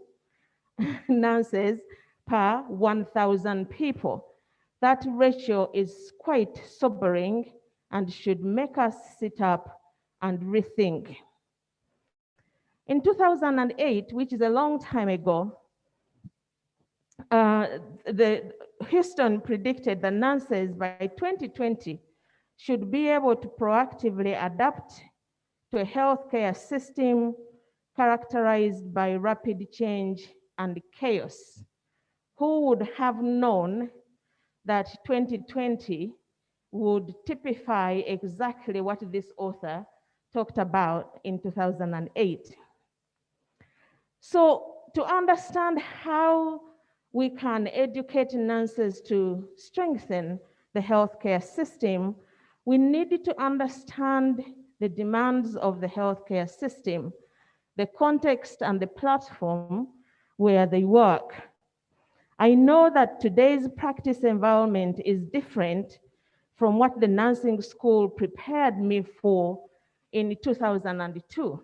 [SPEAKER 5] nurses per 1,000 people. That ratio is quite sobering and should make us sit up and rethink. In 2008, which is a long time ago, Houston predicted that nurses by 2020 should be able to proactively adapt to a healthcare system characterized by rapid change and chaos. Who would have known that 2020 would typify exactly what this author talked about in 2008? So to understand how we can educate nurses to strengthen the healthcare system, we need to understand the demands of the healthcare system, the context and the platform where they work. I know that today's practice environment is different from what the nursing school prepared me for in 2002.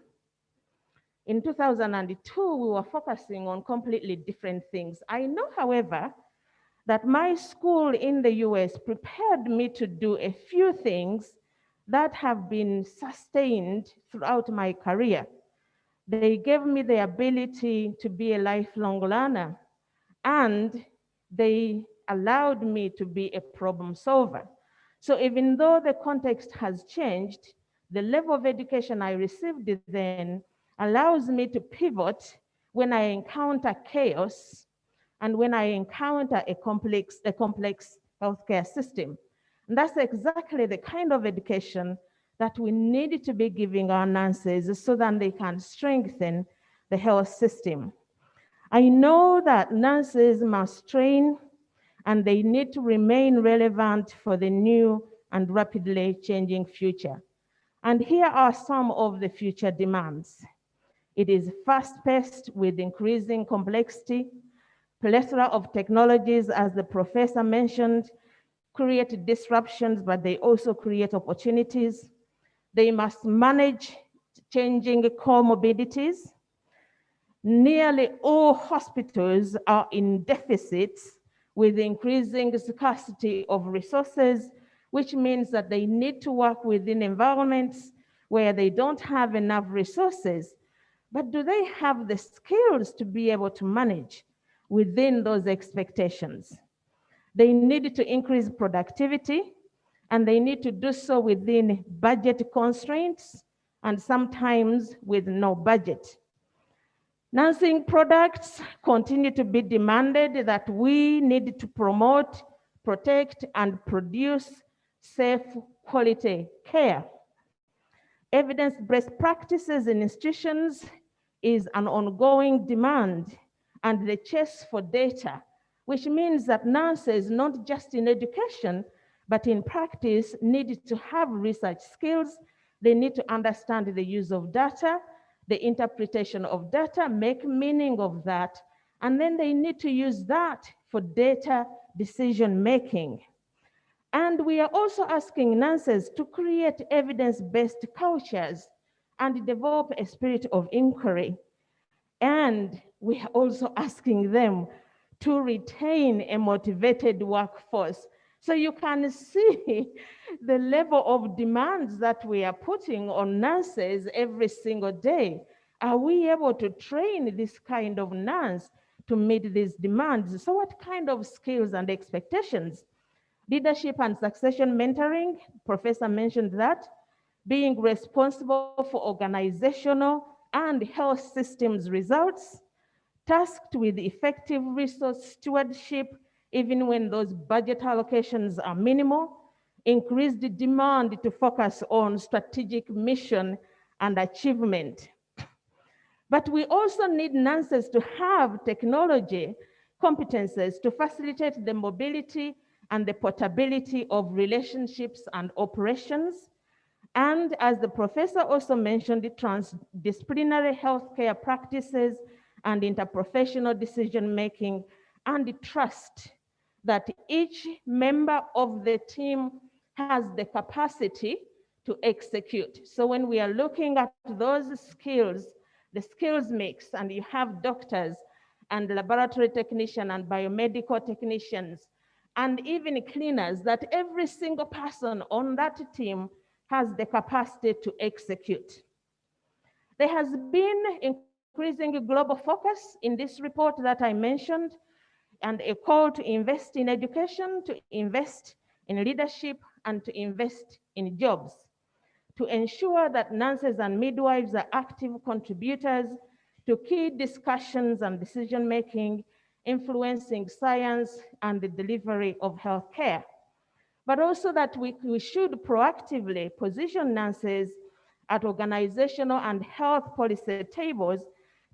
[SPEAKER 5] In 2002, we were focusing on completely different things. I know, however, that my school in the US prepared me to do a few things that have been sustained throughout my career. They gave me the ability to be a lifelong learner, and they allowed me to be a problem solver. So even though the context has changed, the level of education I received then allows me to pivot when I encounter chaos and when I encounter a complex healthcare system. And that's exactly the kind of education that we need to be giving our nurses so that they can strengthen the health system. I know that nurses must train and they need to remain relevant for the new and rapidly changing future. And here are some of the future demands. It is fast-paced with increasing complexity, plethora of technologies, as the professor mentioned, create disruptions, but they also create opportunities. They must manage changing comorbidities. Nearly all hospitals are in deficits with increasing scarcity of resources, which means that they need to work within environments where they don't have enough resources. But do they have the skills to be able to manage within those expectations? They need to increase productivity, and they need to do so within budget constraints and sometimes with no budget. Nursing products continue to be demanded that we need to promote, protect, and produce safe quality care. Evidence-based practices in institutions is an ongoing demand, and the chase for data, which means that nurses, not just in education, but in practice, need to have research skills. They need to understand the use of data, the interpretation of data, make meaning of that, and then they need to use that for data decision making. And we are also asking nurses to create evidence-based cultures and develop a spirit of inquiry. And we are also asking them to retain a motivated workforce. So you can see the level of demands that we are putting on nurses every single day. Are we able to train this kind of nurse to meet these demands? So what kind of skills and expectations? Leadership and succession mentoring, Professor mentioned that. Being responsible for organizational and health systems results, tasked with effective resource stewardship, even when those budget allocations are minimal, increased demand to focus on strategic mission and achievement. But we also need nurses to have technology competences to facilitate the mobility and the portability of relationships and operations. And as the professor also mentioned, the transdisciplinary healthcare practices and interprofessional decision-making, and the trust that each member of the team has the capacity to execute. So when we are looking at those skills, the skills mix, and you have doctors and laboratory technicians and biomedical technicians, and even cleaners, that every single person on that team has the capacity to execute. There has been increasing global focus in this report that I mentioned, and a call to invest in education, to invest in leadership, and to invest in jobs, to ensure that nurses and midwives are active contributors to key discussions and decision-making, influencing science and the delivery of healthcare. But also that we should proactively position nurses at organizational and health policy tables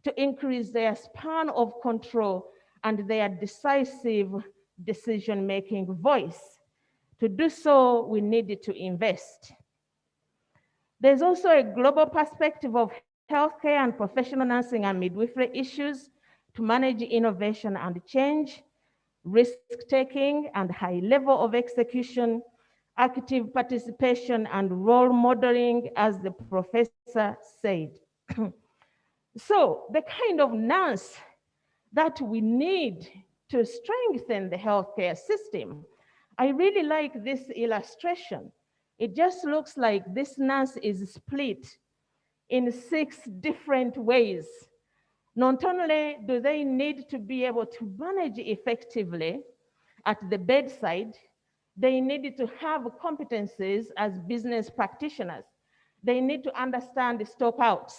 [SPEAKER 5] to increase their span of control and their decisive decision-making voice. To do so, we needed to invest. There's also a global perspective of healthcare and professional nursing and midwifery issues to manage innovation and change, risk-taking and high level of execution, active participation and role modeling, as the professor said. So the kind of nurse that we need to strengthen the healthcare system, I really like this illustration. It just looks like this nurse is split in 6 different ways. Not only do they need to be able to manage effectively at the bedside, they need to have competencies as business practitioners. They need to understand the stockouts.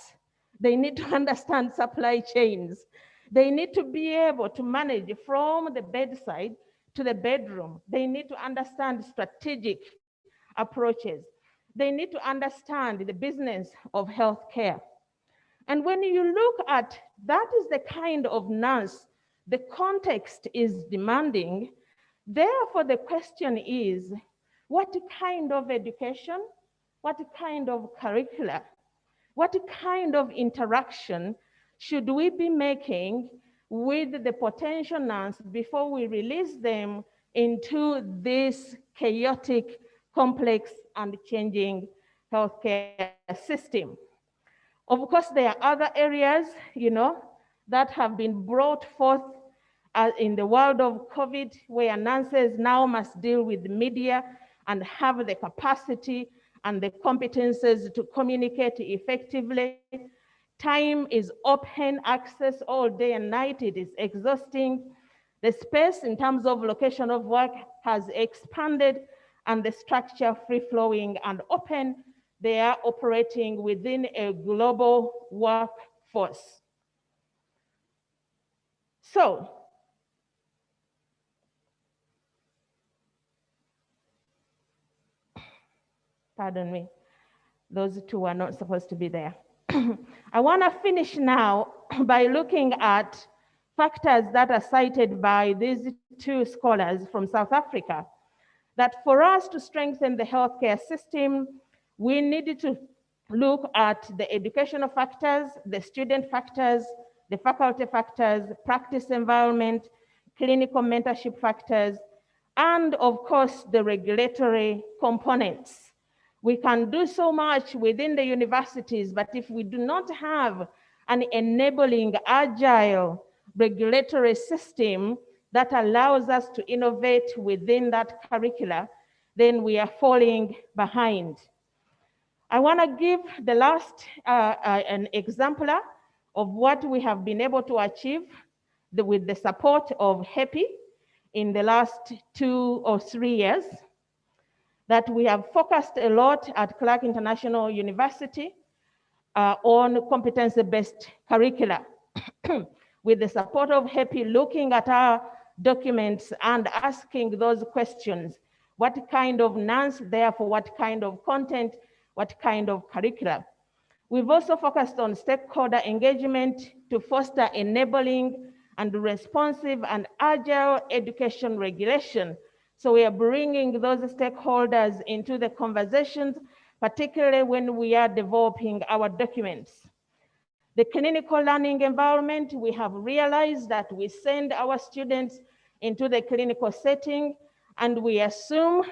[SPEAKER 5] They need to understand supply chains. They need to be able to manage from the bedside to the bedroom. They need to understand strategic approaches. They need to understand the business of healthcare. And when you look at that, is the kind of nurse the context is demanding. Therefore, the question is, what kind of education, what kind of curricula, what kind of interaction should we be making with the potential nurse before we release them into this chaotic, complex, and changing healthcare system? Of course, there are other areas, that have been brought forth in the world of COVID, where nurses now must deal with the media and have the capacity and the competences to communicate effectively. Time is open access all day and night. It is exhausting. The space in terms of location of work has expanded, and the structure free-flowing and open. They are operating within a global workforce. So, pardon me, those 2 are not supposed to be there. I want to finish now by looking at factors that are cited by these 2 scholars from South Africa, that for us to strengthen the healthcare system, we needed to look at the educational factors, the student factors, the faculty factors, practice environment, clinical mentorship factors, and of course, the regulatory components. We can do so much within the universities, but if we do not have an enabling, agile regulatory system that allows us to innovate within that curricula, then we are falling behind. I want to give the last an exemplar of what we have been able to achieve with the support of HEPI in the last 2 or 3 years, that we have focused a lot at Clark International University on competency-based curricula. With the support of HEPI, looking at our documents and asking those questions: what kind of nurse, therefore what kind of content, what kind of curricula? We've also focused on stakeholder engagement to foster enabling and responsive and agile education regulation. So we are bringing those stakeholders into the conversations, particularly when we are developing our documents. The clinical learning environment, we have realized that we send our students into the clinical setting and we assume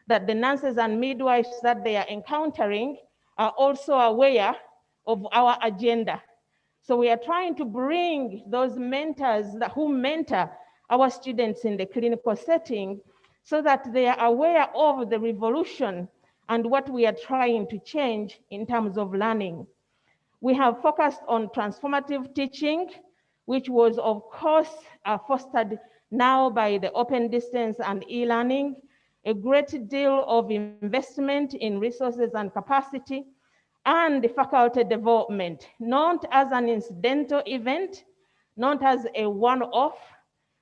[SPEAKER 5] that the nurses and midwives that they are encountering are also aware of our agenda. So we are trying to bring those mentors who mentor our students in the clinical setting so that they are aware of the revolution and what we are trying to change in terms of learning. We have focused on transformative teaching, which was of course fostered now by the open distance and e-learning, a great deal of investment in resources and capacity, and faculty development, not as an incidental event, not as a one-off,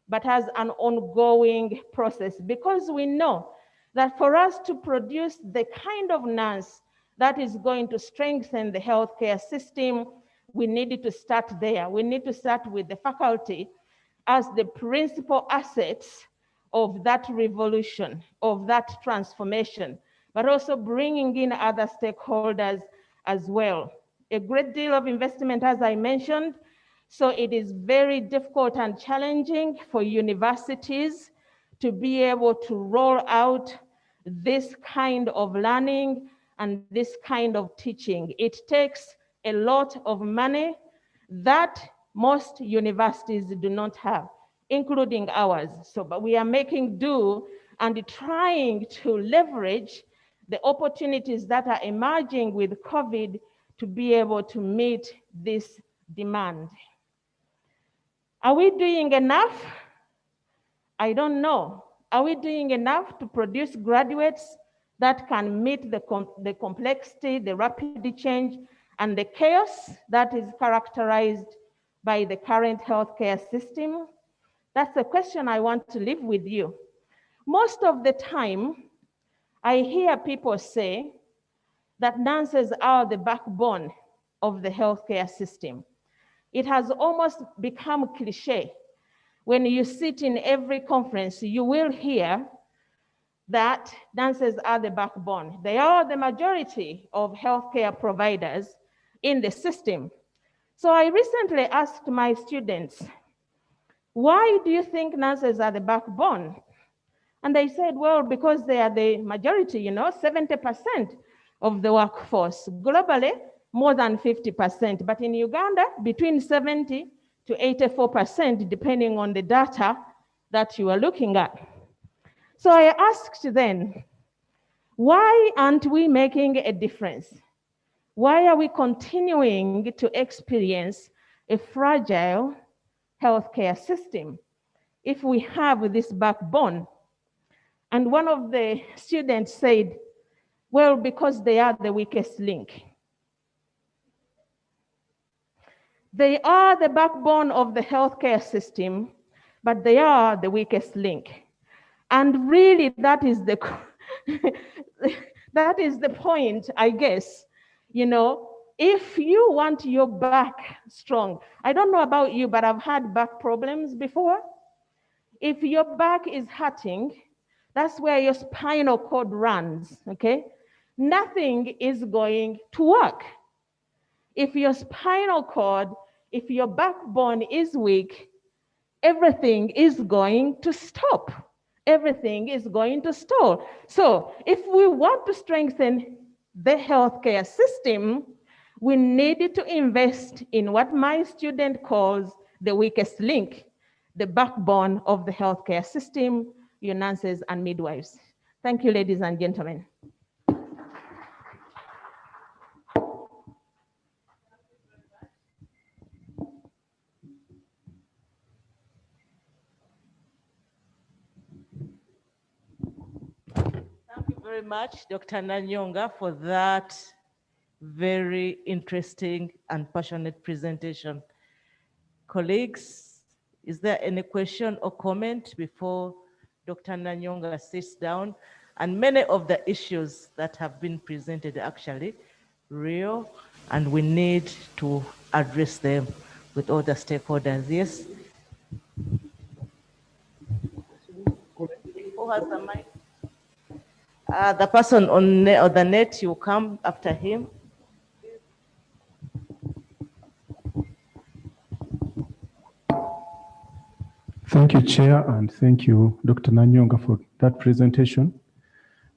[SPEAKER 5] but as an ongoing process, because we know that for us to produce the kind of nurse that is going to strengthen the healthcare system, we need to start there. We need to start with the faculty as the principal assets of that revolution, of that transformation, but also bringing in other stakeholders as well. A great deal of investment, as I mentioned, so it is very difficult and challenging for universities to be able to roll out this kind of learning and this kind of teaching. It takes a lot of money that most universities do not have, including ours. So, but we are making do and trying to leverage the opportunities that are emerging with COVID to be able to meet this demand. Are we doing enough? I don't know. Are we doing enough to produce graduates that can meet the complexity, the rapid change, and the chaos that is characterized by the current healthcare system? That's a question I want to leave with you. Most of the time, I hear people say that nurses are the backbone of the healthcare system. It has almost become cliche. When you sit in every conference, you will hear that nurses are the backbone. They are the majority of healthcare providers in the system. So I recently asked my students, why do you think nurses are the backbone? And they said, well, because they are the majority, 70% of the workforce. Globally, more than 50%. But in Uganda, between 70 to 84%, depending on the data that you are looking at. So I asked then, why aren't we making a difference? Why are we continuing to experience a fragile healthcare system if we have this backbone? And one of the students said, well, because they are the weakest link. They are the backbone of the healthcare system, but they are the weakest link. And really, that is the that is the point, I guess. If you want your back strong, I don't know about you, but I've had back problems before. If your back is hurting, that's where your spinal cord runs, okay? Nothing is going to work. If your spinal cord, if your backbone is weak, everything is going to stop. Everything is going to stall. So if we want to strengthen the healthcare system, we need to invest in what my student calls the weakest link, the backbone of the healthcare system, your nurses and midwives. Thank you, ladies and gentlemen.
[SPEAKER 1] Thank you very much, Dr. Nanyonga, for that very interesting and passionate presentation. Colleagues, is there any question or comment before Dr. Nanyonga sits down? And many of the issues that have been presented are actually real, and we need to address them with all the stakeholders. Yes? Who has the mic? The person on the net, you come after him.
[SPEAKER 6] Thank you, Chair, and thank you, Dr. Nanyonga, for that presentation.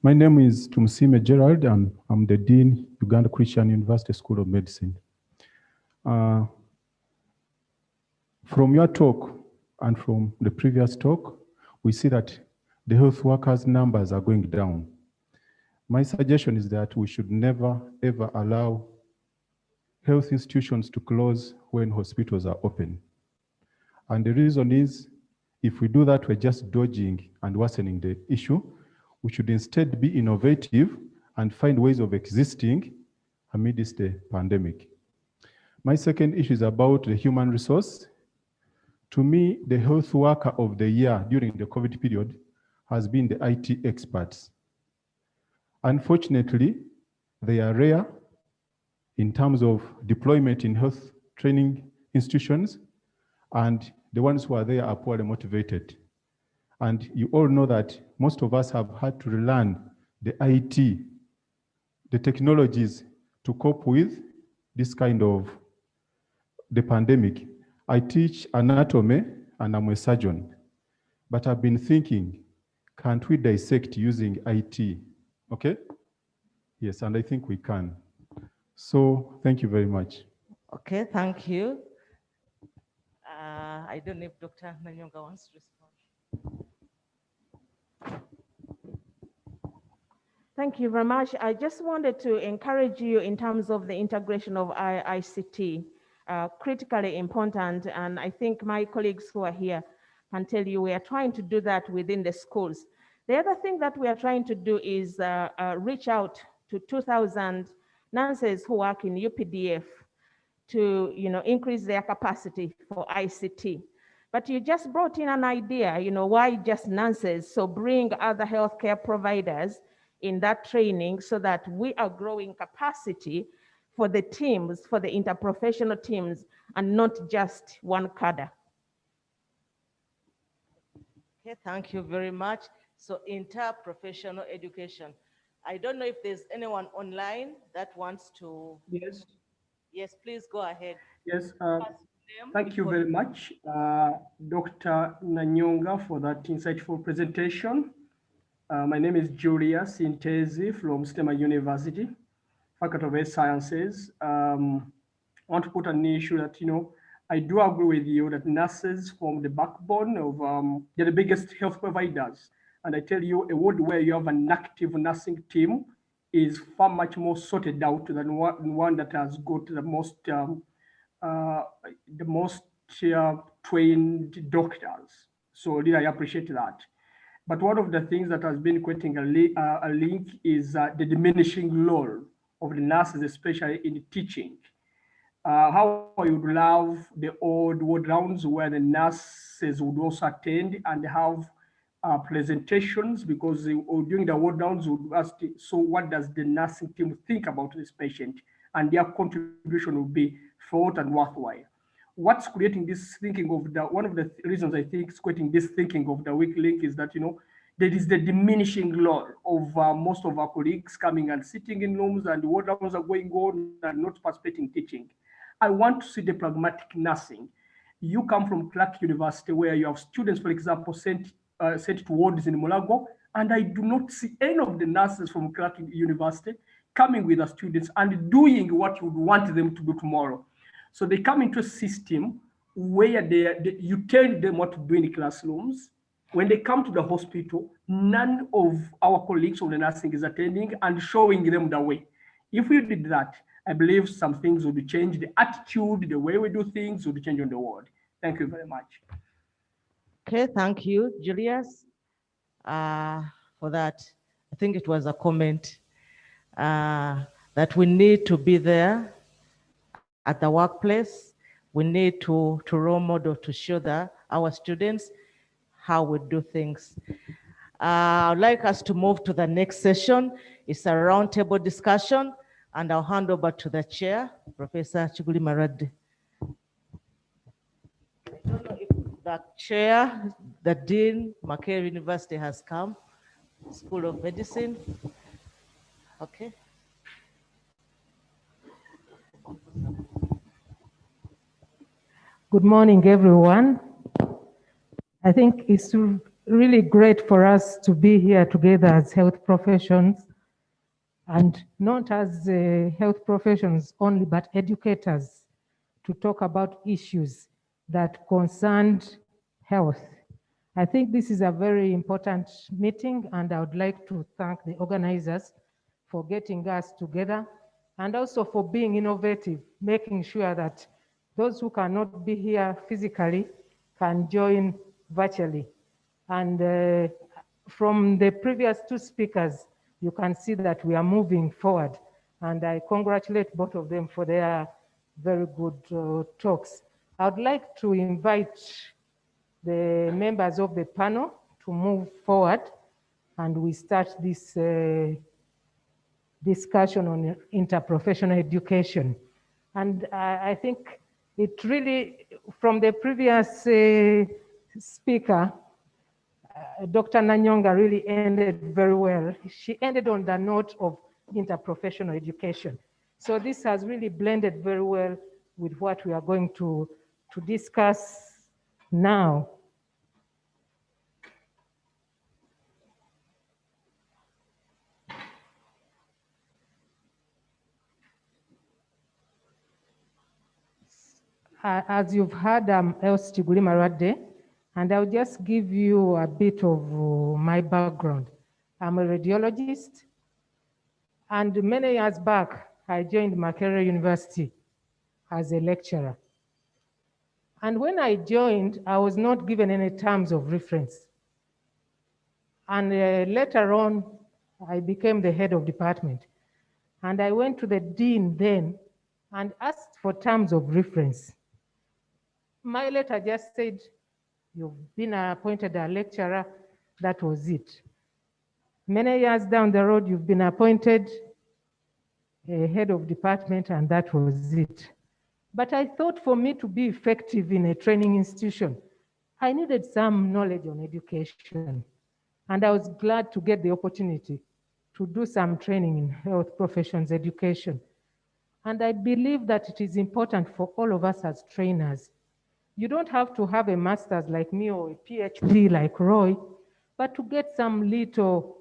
[SPEAKER 6] My name is Tumsime Gerald, and I'm the Dean, Uganda Christian University School of Medicine. From your talk and from the previous talk, we see that the health workers' numbers are going down. My suggestion is that we should never, ever allow health institutions to close when hospitals are open. And the reason is, if we do that, we're just dodging and worsening the issue. We should instead be innovative and find ways of existing amidst the pandemic. My second issue is about the human resource. To me, the health worker of the year during the COVID period has been the IT experts. Unfortunately, they are rare in terms of deployment in health training institutions, and the ones who are there are poorly motivated. And you all know that most of us have had to relearn the IT, the technologies to cope with this kind of the pandemic. I teach anatomy and I'm a surgeon, but I've been thinking, can't we dissect using IT? Okay? Yes, and I think we can. So thank you very much.
[SPEAKER 1] Okay, thank you. I don't know if Dr. Nanyonga wants to respond.
[SPEAKER 5] Thank you very much. I just wanted to encourage you in terms of the integration of ICT, critically important. And I think my colleagues who are here can tell you we are trying to do that within the schools. The other thing that we are trying to do is reach out to 2,000 nurses who work in UPDF to increase their capacity for ICT. But you just brought in an idea, why just nurses? So bring other healthcare providers in that training so that we are growing capacity for the teams, for the interprofessional teams, and not just one cadre.
[SPEAKER 1] Okay, thank you very much. So interprofessional education. I don't know if there's anyone online that wants to.
[SPEAKER 4] Yes.
[SPEAKER 1] Yes, please go ahead.
[SPEAKER 4] Yes. Thank you very much, Dr. Nanyonga, for that insightful presentation. My name is Julius Sintezi from STEMA University, Faculty of Health Sciences. I want to put an issue that, I do agree with you that nurses form the backbone of, they're the biggest health providers. And I tell you, a world where you have an active nursing team is far much more sorted out than one that has got the most trained doctors. So really, I appreciate that. But one of the things that has been creating a link is the diminishing role of the nurses, especially in teaching. How I would love the old ward rounds where the nurses would also attend and have presentations, because during the ward rounds would ask, so what does the nursing team think about this patient? And their contribution will be thought and worthwhile. What's creating this thinking of one of the reasons I think is creating this thinking of the weak link is that, there is the diminishing role of most of our colleagues coming and sitting in rooms and ward rounds are going on and not participating in teaching. I want to see the pragmatic nursing. You come from Clark University where you have students, for example, sent to wards in Mulago, and I do not see any of the nurses from Clark University coming with the students and doing what you would want them to do tomorrow. So they come into a system where you tell them what to do in the classrooms. When they come to the hospital, none of our colleagues from the nursing is attending and showing them the way. If we did that, I believe some things would change. The attitude, the way we do things would change on the world. Thank you very much.
[SPEAKER 1] Okay, thank you, Julius, for that. I think it was a comment that we need to be there at the workplace. We need to role model to show our students how we do things. I'd like us to move to the next session. It's a roundtable discussion, and I'll hand over to the chair, Professor Chiguli Maradi. I don't know if the chair, the Dean, Makerere University has come. School of Medicine. Okay.
[SPEAKER 7] Good morning, everyone. I think it's really great for us to be here together as health professions, and not as health professions only, but educators, to talk about issues that concerned health. I think this is a very important meeting, and I would like to thank the organizers for getting us together, and also for being innovative, making sure that those who cannot be here physically can join virtually. And from the previous two speakers, you can see that we are moving forward. And I congratulate both of them for their very good talks. I would like to invite the members of the panel to move forward, and we start this discussion on interprofessional education. And I think it really, from the previous speaker, Dr. Nanyonga really ended very well. She ended on the note of interprofessional education. So this has really blended very well with what we are going to discuss now. As you've heard, I'm Else Chiguli, and I'll just give you a bit of my background. I'm a radiologist, and many years back, I joined Makerere University as a lecturer. And when I joined, I was not given any terms of reference. And later on, I became the head of department. And I went to the dean then and asked for terms of reference. My letter just said, "You've been appointed a lecturer." That was it. Many years down the road, you've been appointed a head of department, and that was it. But I thought for me to be effective in a training institution, I needed some knowledge on education. And I was glad to get the opportunity to do some training in health professions education. And I believe that it is important for all of us as trainers. You don't have to have a master's like me or a PhD like Roy, but to get some little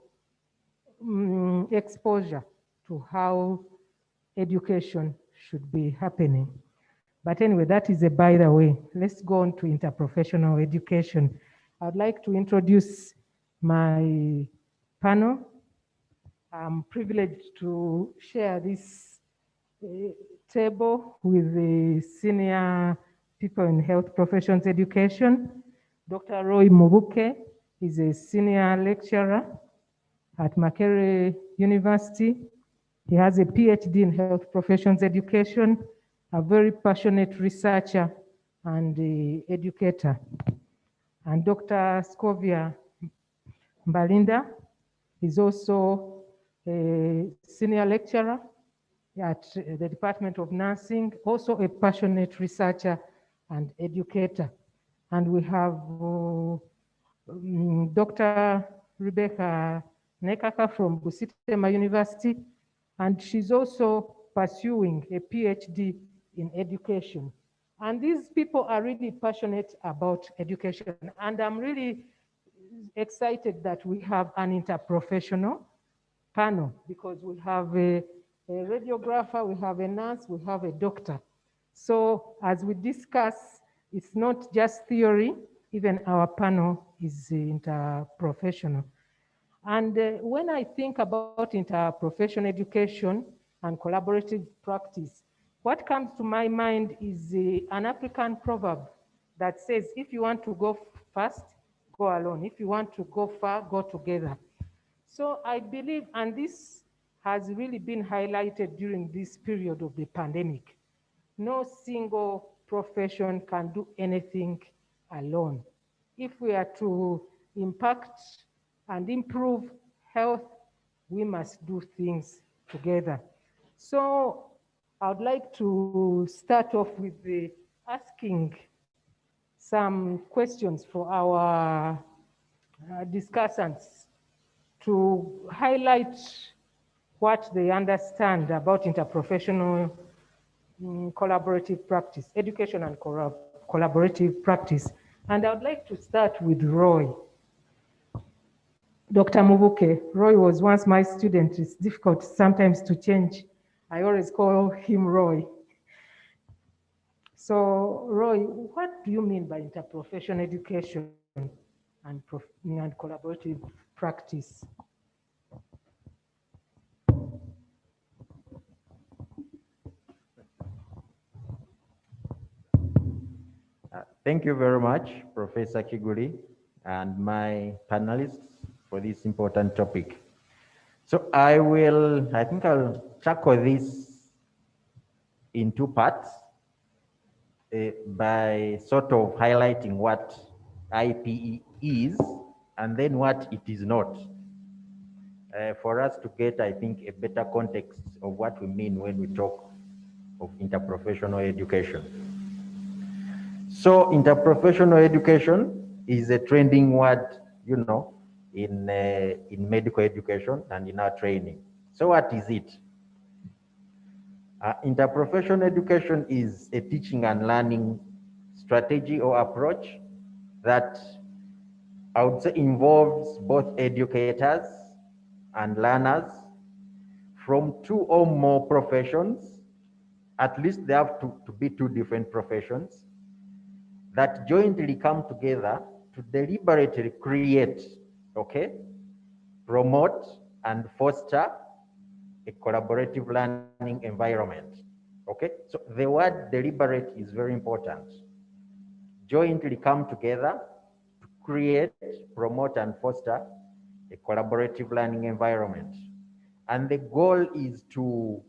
[SPEAKER 7] exposure to how education should be happening. But anyway, that is a by the way. Let's go on to interprofessional education. I'd like to introduce my panel. I'm privileged to share this table with the senior people in health professions education. Dr. Roy Mubuke is a senior lecturer at Makerere University. He has a PhD in health professions education, a very passionate researcher and educator. And Dr. Scovia Mbalinda is also a senior lecturer at the Department of Nursing, also a passionate researcher and educator. And we have Dr. Rebecca Nekaka from Busitema University, and she's also pursuing a PhD in education. And these people are really passionate about education, and I'm really excited that we have an interprofessional panel because we have a radiographer, we have a nurse, we have a doctor. So as we discuss, it's not just theory, even our panel is interprofessional. And when I think about interprofessional education and collaborative practice, what comes to my mind is an African proverb that says, if you want to go fast, go alone. If you want to go far, go together. So I believe, and this has really been highlighted during this period of the pandemic, no single profession can do anything alone. If we are to impact and improve health, we must do things together. So I'd like to start off with asking some questions for our discussants. to highlight what they understand about interprofessional collaborative practice, education and collaborative practice. And I would like to start with Roy. Dr. Mubuke, Roy was once my student. It's difficult sometimes to change. I always call him Roy. So, Roy, what do you mean by interprofessional education and collaborative practice?
[SPEAKER 8] Thank you very much, Professor Kiguli, and my panelists for this important topic. So I think I'll tackle this in two parts by sort of highlighting what IPE is and then what it is not. For us to get, I think, a better context of what we mean when we talk of interprofessional education. So interprofessional education is a trending word, you know, in medical education and in our training. So what is it? Interprofessional education is a teaching and learning strategy or approach that I would say involves both educators and learners from two or more professions. At least they have to be two different professions that jointly come together to deliberately create, okay, promote and foster a collaborative learning environment, okay? So the word deliberate is very important. Jointly come together to create, promote and foster a collaborative learning environment. And the goal is to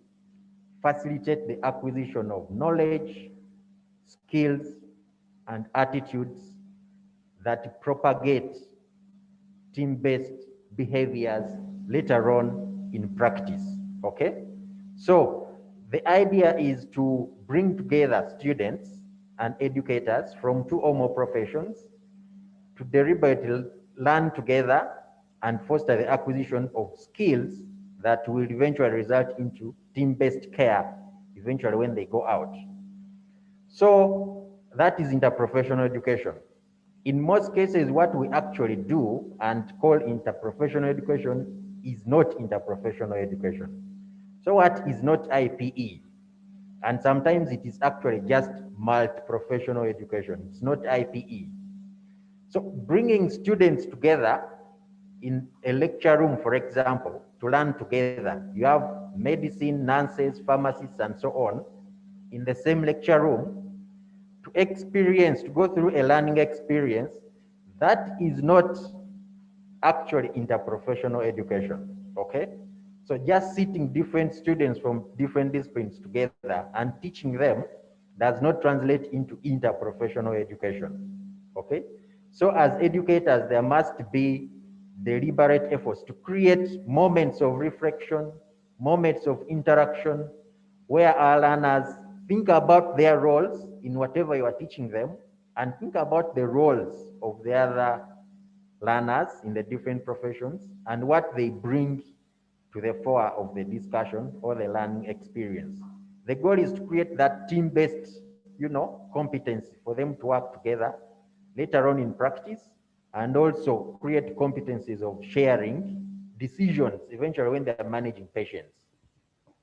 [SPEAKER 8] facilitate the acquisition of knowledge, skills, and attitudes that propagate team-based behaviors later on in practice, okay? So the idea is to bring together students and educators from two or more professions to deliberately learn together and foster the acquisition of skills that will eventually result into team-based care eventually when they go out. So that is interprofessional education. In most cases, what we actually do and call interprofessional education is not interprofessional education. So what is not IPE? And sometimes it is actually just multi-professional education. It's not IPE. So bringing students together in a lecture room, for example, to learn together. You have medicine, nurses, pharmacists, and so on in the same lecture room to experience, to go through a learning experience. That is not actually interprofessional education, okay? So just sitting different students from different disciplines together and teaching them does not translate into interprofessional education, okay? So as educators, there must be deliberate efforts to create moments of reflection, moments of interaction, where our learners think about their roles in whatever you are teaching them and think about the roles of the other learners in the different professions and what they bring to the fore of the discussion or the learning experience. The goal is to create that team-based, competency for them to work together later on in practice, and also create competencies of sharing decisions eventually when they're managing patients,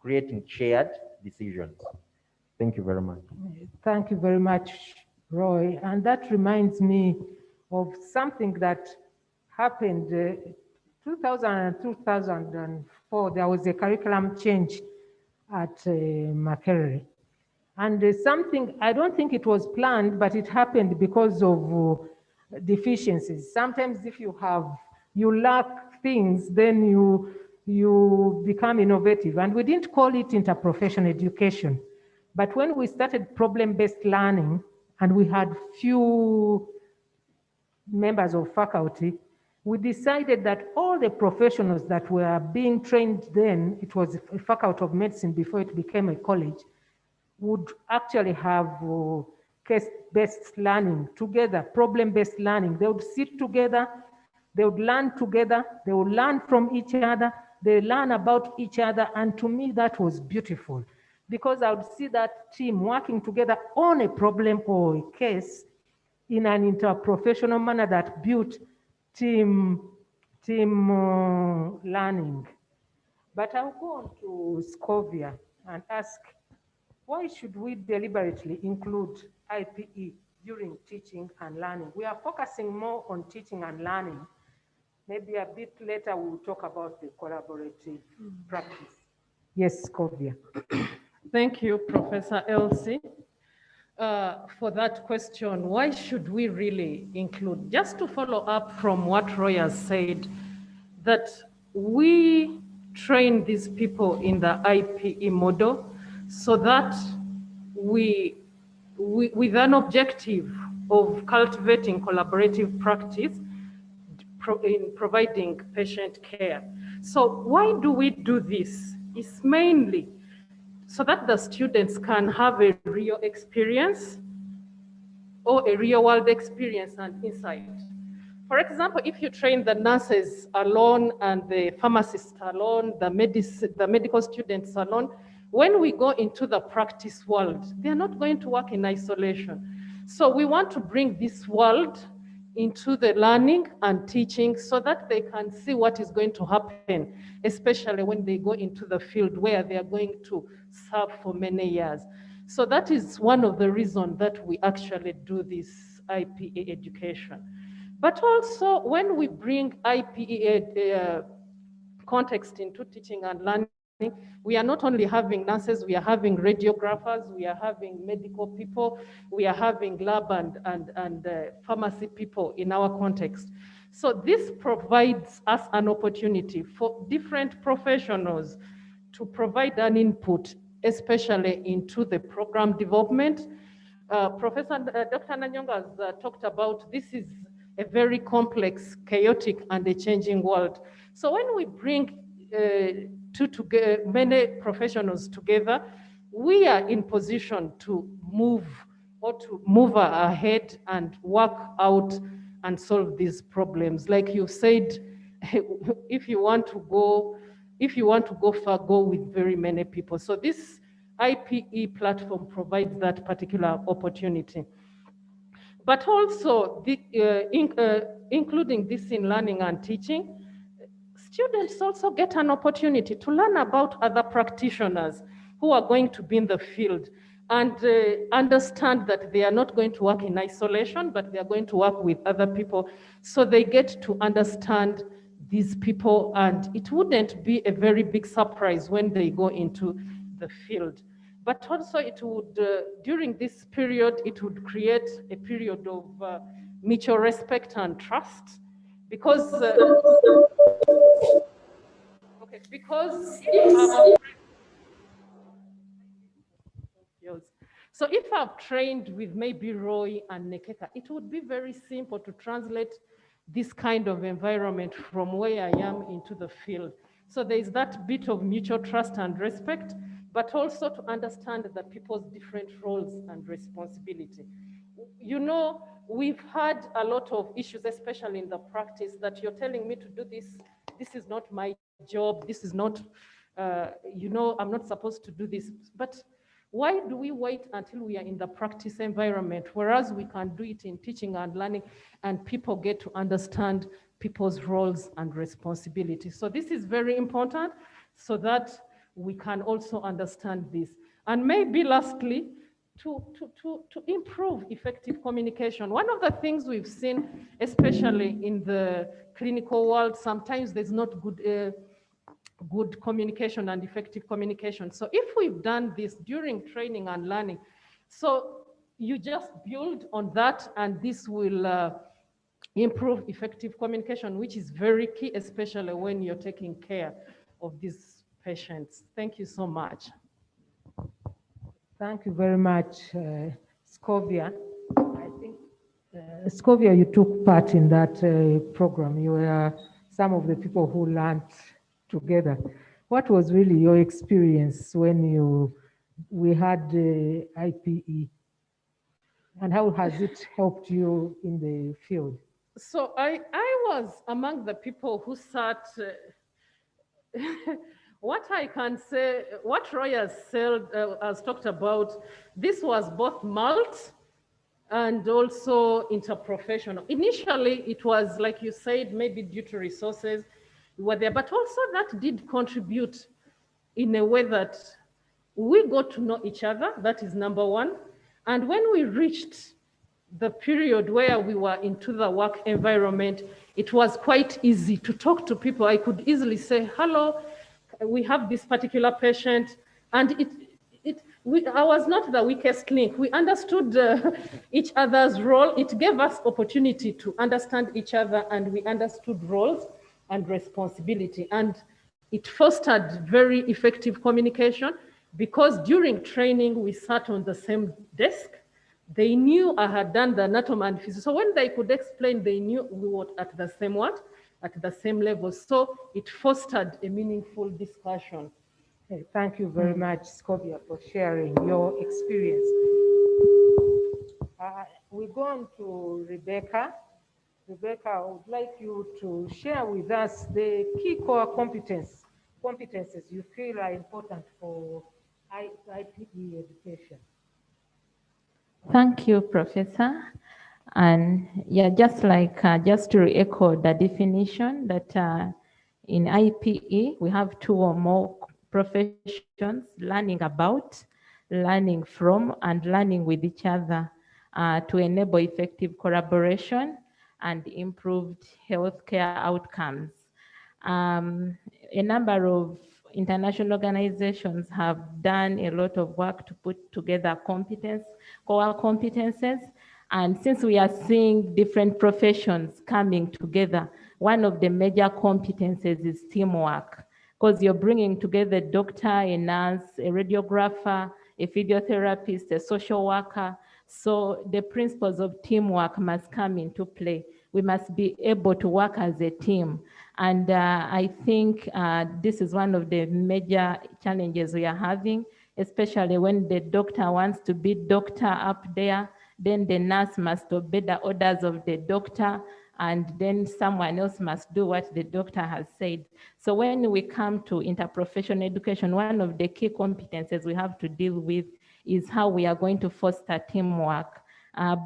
[SPEAKER 8] creating shared decisions. Thank you very much.
[SPEAKER 7] Thank you very much, Roy. And that reminds me of something that happened 2000 and 2004. There was a curriculum change at Makerere. And something, I don't think it was planned, but it happened because of deficiencies. Sometimes if you lack things, then you become innovative. And we didn't call it interprofessional education. But when we started problem-based learning, and we had few members of faculty, we decided that all the professionals that were being trained then, it was a faculty of medicine before it became a college, would actually have case-based learning together, problem-based learning. They would sit together, They would learn together, they would learn from each other, they learn about each other, and to me that was beautiful because I would see that team working together on a problem or a case in an interprofessional manner that built team learning. But I'll go on to Scovia and ask, why should we deliberately include IPE during teaching and learning? We are focusing more on teaching and learning. Maybe a bit later we'll talk about the collaborative practice. Yes, Scovia.
[SPEAKER 9] Thank you, Professor Elsie, for that question. Why should we really include? Just to follow up from what Roy has said, that we train these people in the IPE model so that we with an objective of cultivating collaborative practice in providing patient care. So why do we do this? It's mainly so that the students can have a real experience or a real world experience and insight. For example, if you train the nurses alone and the pharmacists alone, the medical students alone, when we go into the practice world, they're not going to work in isolation. So we want to bring this world into the learning and teaching so that they can see what is going to happen, especially when they go into the field where they are going to serve for many years. So that is one of the reasons that we actually do this IPE education. But also when we bring IPE context into teaching and learning, we are not only having nurses, we are having radiographers, we are having medical people, we are having lab and pharmacy people in our context. So this provides us an opportunity for different professionals to provide an input, especially into the program development. Professor Dr. Nanyonga has talked about this is a very complex, chaotic, and a changing world. So when we bring many professionals together, we are in position to move ahead and work out and solve these problems. Like you said, if you want to go far, go with very many people. So this IPE platform provides that particular opportunity. But also, including this in learning and teaching, students also get an opportunity to learn about other practitioners who are going to be in the field and understand that they are not going to work in isolation, but they are going to work with other people. So they get to understand these people, and it wouldn't be a very big surprise when they go into the field. But also it would, during this period, it would create a period of mutual respect and trust because so if I've trained with maybe Roy and Nekeka, it would be very simple to translate this kind of environment from where I am into the field. So there is that bit of mutual trust and respect, but also to understand the people's different roles and responsibility. You know, we've had a lot of issues, especially in the practice, that you're telling me to do this. This is not my job. This is not, I'm not supposed to do this. But why do we wait until we are in the practice environment, whereas we can do it in teaching and learning, and people get to understand people's roles and responsibilities? So this is very important so that we can also understand this. And maybe lastly, to improve effective communication. One of the things we've seen, especially in the clinical world, sometimes there's not good communication and effective communication. So if we've done this during training and learning, so you just build on that, and this will improve effective communication, which is very key, especially when you're taking care of these patients. Thank you so much.
[SPEAKER 7] Thank you very much, Scovia. I think, Scovia, you took part in that program. You were some of the people who learned together. What was really your experience when we had IPE, and how has it helped you in the field?
[SPEAKER 9] So I was among the people who sat. What I can say, what Roy has talked about, this was both malt and also interprofessional. Initially, it was, like you said, maybe due to resources were there, but also that did contribute in a way that we got to know each other. That is number one. And when we reached the period where we were into the work environment, it was quite easy to talk to people. I could easily say, hello, we have this particular patient, and I was not the weakest link. We understood each other's role. It gave us opportunity to understand each other, and we understood roles and responsibility. And it fostered very effective communication because during training, we sat on the same desk. They knew I had done the anatomy and physics. So when they could explain, they knew we were at the same what? At the same level. So it fostered a meaningful discussion.
[SPEAKER 7] Okay, thank you very much, Scobia, for sharing your experience. We go on to Rebecca. Rebecca, I would like you to share with us the key core competences you feel are important for IPE education.
[SPEAKER 10] Thank you, Professor. And yeah, just to echo the definition that in IPE, we have two or more professions: learning about, learning from, and learning with each other to enable effective collaboration and improved healthcare outcomes. A number of international organizations have done a lot of work to put together core competences. And since we are seeing different professions coming together, one of the major competences is teamwork, because you're bringing together a doctor, a nurse, a radiographer, a physiotherapist, a social worker. So the principles of teamwork must come into play. We must be able to work as a team. And I think this is one of the major challenges we are having, especially when the doctor wants to be doctor up there, then the nurse must obey the orders of the doctor, and then someone else must do what the doctor has said. So when we come to interprofessional education, one of the key competences we have to deal with is how we are going to foster teamwork,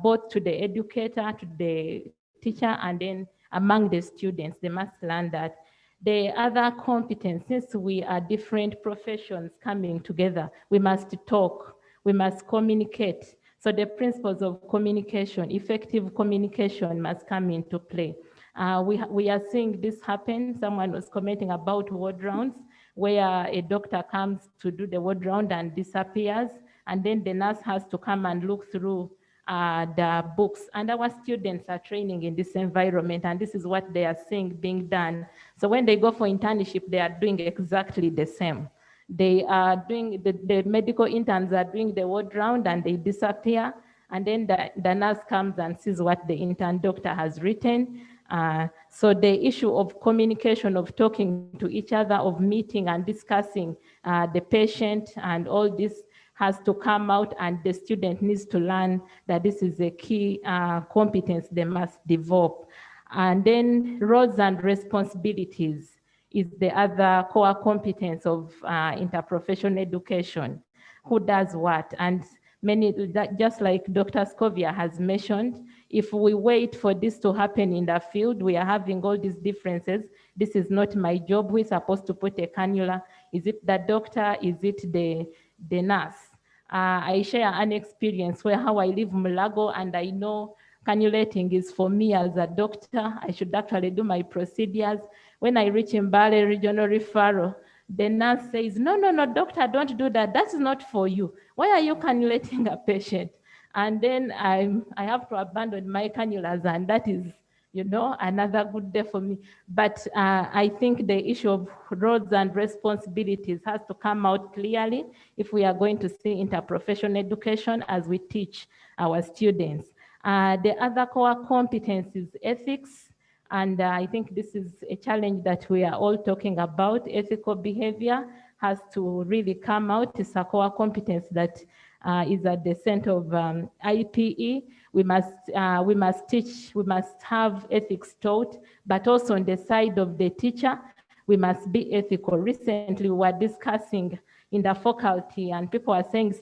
[SPEAKER 10] both to the educator, to the teacher, and then among the students. They must learn that. The other competence, since we are different professions coming together, we must talk, we must communicate. So the principles of communication, effective communication must come into play. We are seeing this happen. Someone was commenting about ward rounds, where a doctor comes to do the ward round and disappears, and then the nurse has to come and look through the books. And our students are training in this environment, and this is what they are seeing being done. So when they go for internship, they are doing exactly the same. They are doing, the medical interns are doing the ward round and they disappear. And then the nurse comes and sees what the intern doctor has written. So the issue of communication, of talking to each other, of meeting and discussing the patient and all this has to come out, and the student needs to learn that this is a key competence they must develop. And then roles and responsibilities is the other core competence of interprofessional education. Who does what? And just like Dr. Scovia has mentioned, if we wait for this to happen in the field, we are having all these differences. This is not my job. We're supposed to put a cannula. Is it the doctor? Is it the nurse? I share an experience where how I live Mulago, and I know cannulating is for me as a doctor. I should actually do my procedures. When I reach Mbale Regional Referral, the nurse says, no, doctor, don't do that. That's not for you. Why are you cannulating a patient? And then I have to abandon my cannulas, and that is, another good day for me. But I think the issue of roles and responsibilities has to come out clearly if we are going to see interprofessional education as we teach our students. The other core competence is ethics. And I think this is a challenge that we are all talking about. Ethical behavior has to really come out. It's a core competence that is at the center of IPE. We must teach, we must have ethics taught, but also on the side of the teacher, we must be ethical. Recently, we were discussing in the faculty, and people are saying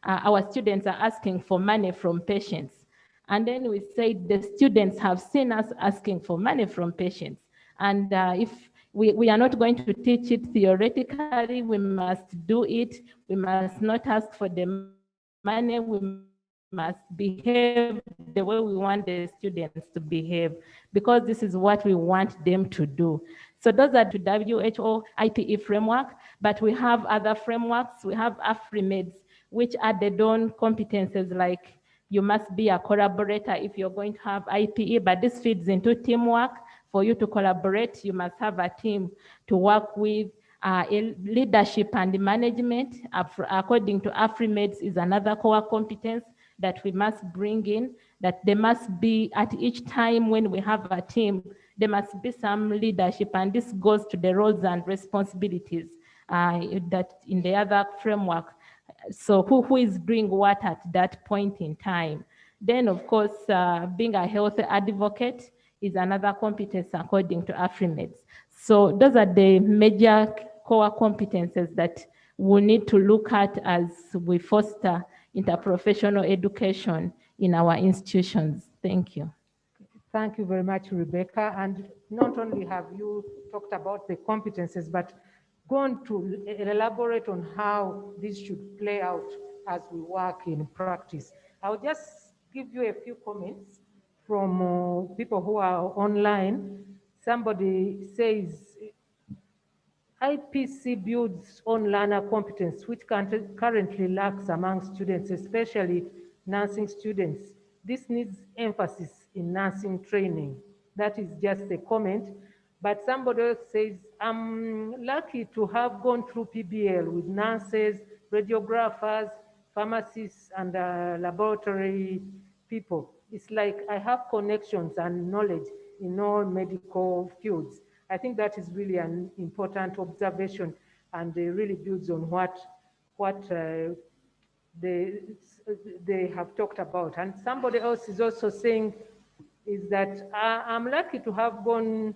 [SPEAKER 10] our students are asking for money from patients. And then we said the students have seen us asking for money from patients. And if we are not going to teach it theoretically, we must do it. We must not ask for the money. We must behave the way we want the students to behave, because this is what we want them to do. So those are the WHO IPE framework, but we have other frameworks. We have AfriMeds, which added on competences like you must be a collaborator if you're going to have IPE, but this feeds into teamwork. For you to collaborate, you must have a team to work with. Leadership and management, according to AfriMeds, is another core competence that we must bring in, that there must be at each time when we have a team, there must be some leadership, and this goes to the roles and responsibilities that in the other framework. So who is doing what at that point in time? Then, of course, being a health advocate is another competence according to AfriMeds. So those are the major core competences that we need to look at as we foster interprofessional education in our institutions. Thank you.
[SPEAKER 7] Thank you very much, Rebecca. And not only have you talked about the competences, but gone to elaborate on how this should play out as we work in practice. I'll just give you a few comments from people who are online. Somebody says, IPC builds on learner competence, which currently lacks among students, especially nursing students. This needs emphasis in nursing training. That is just a comment. But somebody else says, I'm lucky to have gone through PBL with nurses, radiographers, pharmacists, and laboratory people. It's like I have connections and knowledge in all medical fields. I think that is really an important observation, and it really builds on what they have talked about. And somebody else is also saying is that I'm lucky to have gone,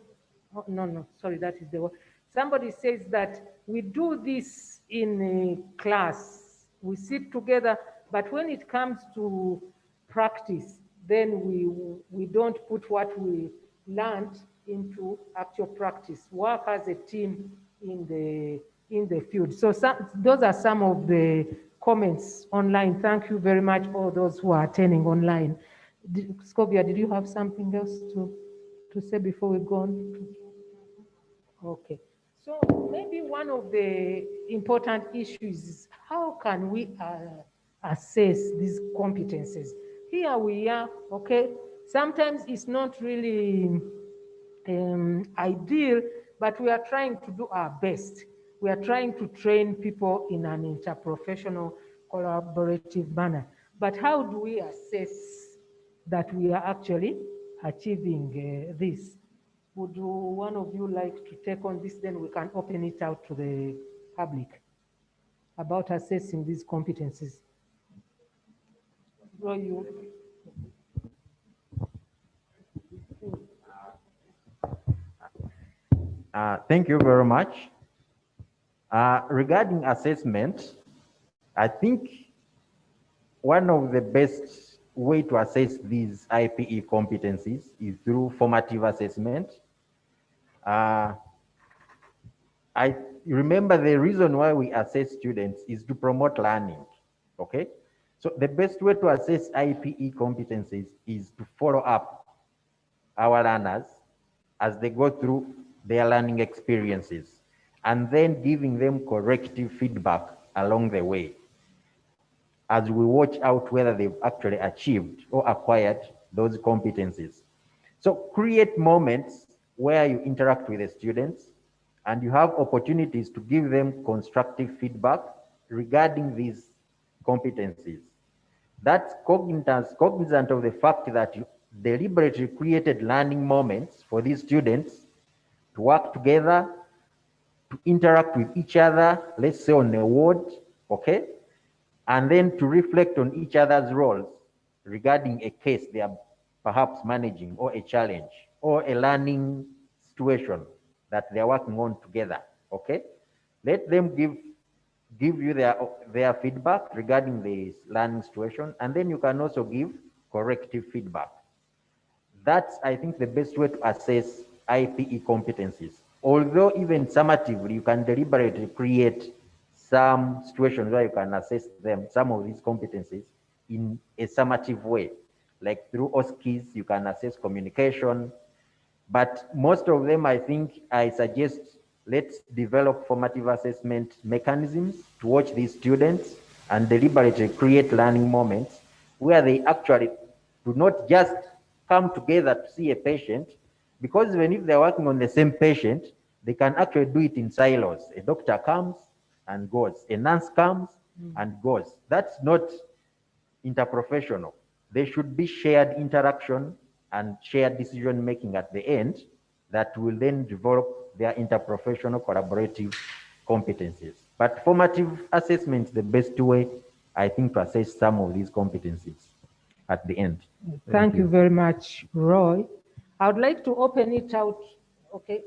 [SPEAKER 7] oh, no, sorry, that is the word. Somebody says that we do this in a class, we sit together, but when it comes to practice, then we don't put what we learned into actual practice, work as a team in the field. So those are some of the comments online. Thank you very much for those who are attending online. Scobia, did you have something else to say before we go on? Okay. So maybe one of the important issues is how can we assess these competences? Here we are, okay? Sometimes it's not really ideal, but we are trying to do our best. We are trying to train people in an interprofessional collaborative manner. But how do we assess that we are actually achieving this? Would one of you like to take on this? Then we can open it out to the public about assessing these competencies.
[SPEAKER 8] Thank you very much. Regarding assessment, I think one of the best way to assess these IPE competencies is through formative assessment. I remember the reason why we assess students is to promote learning, okay? So the best way to assess IPE competencies is to follow up our learners as they go through their learning experiences, and then giving them corrective feedback along the way as we watch out whether they've actually achieved or acquired those competencies. So create moments where you interact with the students and you have opportunities to give them constructive feedback regarding these competencies. That's cognizant of the fact that you deliberately created learning moments for these students to work together, to interact with each other, let's say on a ward, okay? and then to reflect on each other's roles regarding a case they are perhaps managing, or a challenge, or a learning situation that they are working on together. Okay, let them give you their feedback regarding this learning situation, and then you can also give corrective feedback. That's, I think, the best way to assess IPE competencies. Although even summatively, you can deliberately create some situations where you can assess them, some of these competencies, in a summative way. Like through OSCEs, you can assess communication. But most of them, I think, I suggest let's develop formative assessment mechanisms to watch these students and deliberately create learning moments where they actually do not just come together to see a patient, because even if they're working on the same patient, they can actually do it in silos. A doctor comes and goes, a nurse comes and goes. That's not interprofessional. There should be shared interaction and shared decision making at the end that will then develop their interprofessional collaborative competencies. But formative assessment is the best way, I think, to assess some of these competencies at the end.
[SPEAKER 7] Thank you very much, Roy. I would like to open it out. Okay,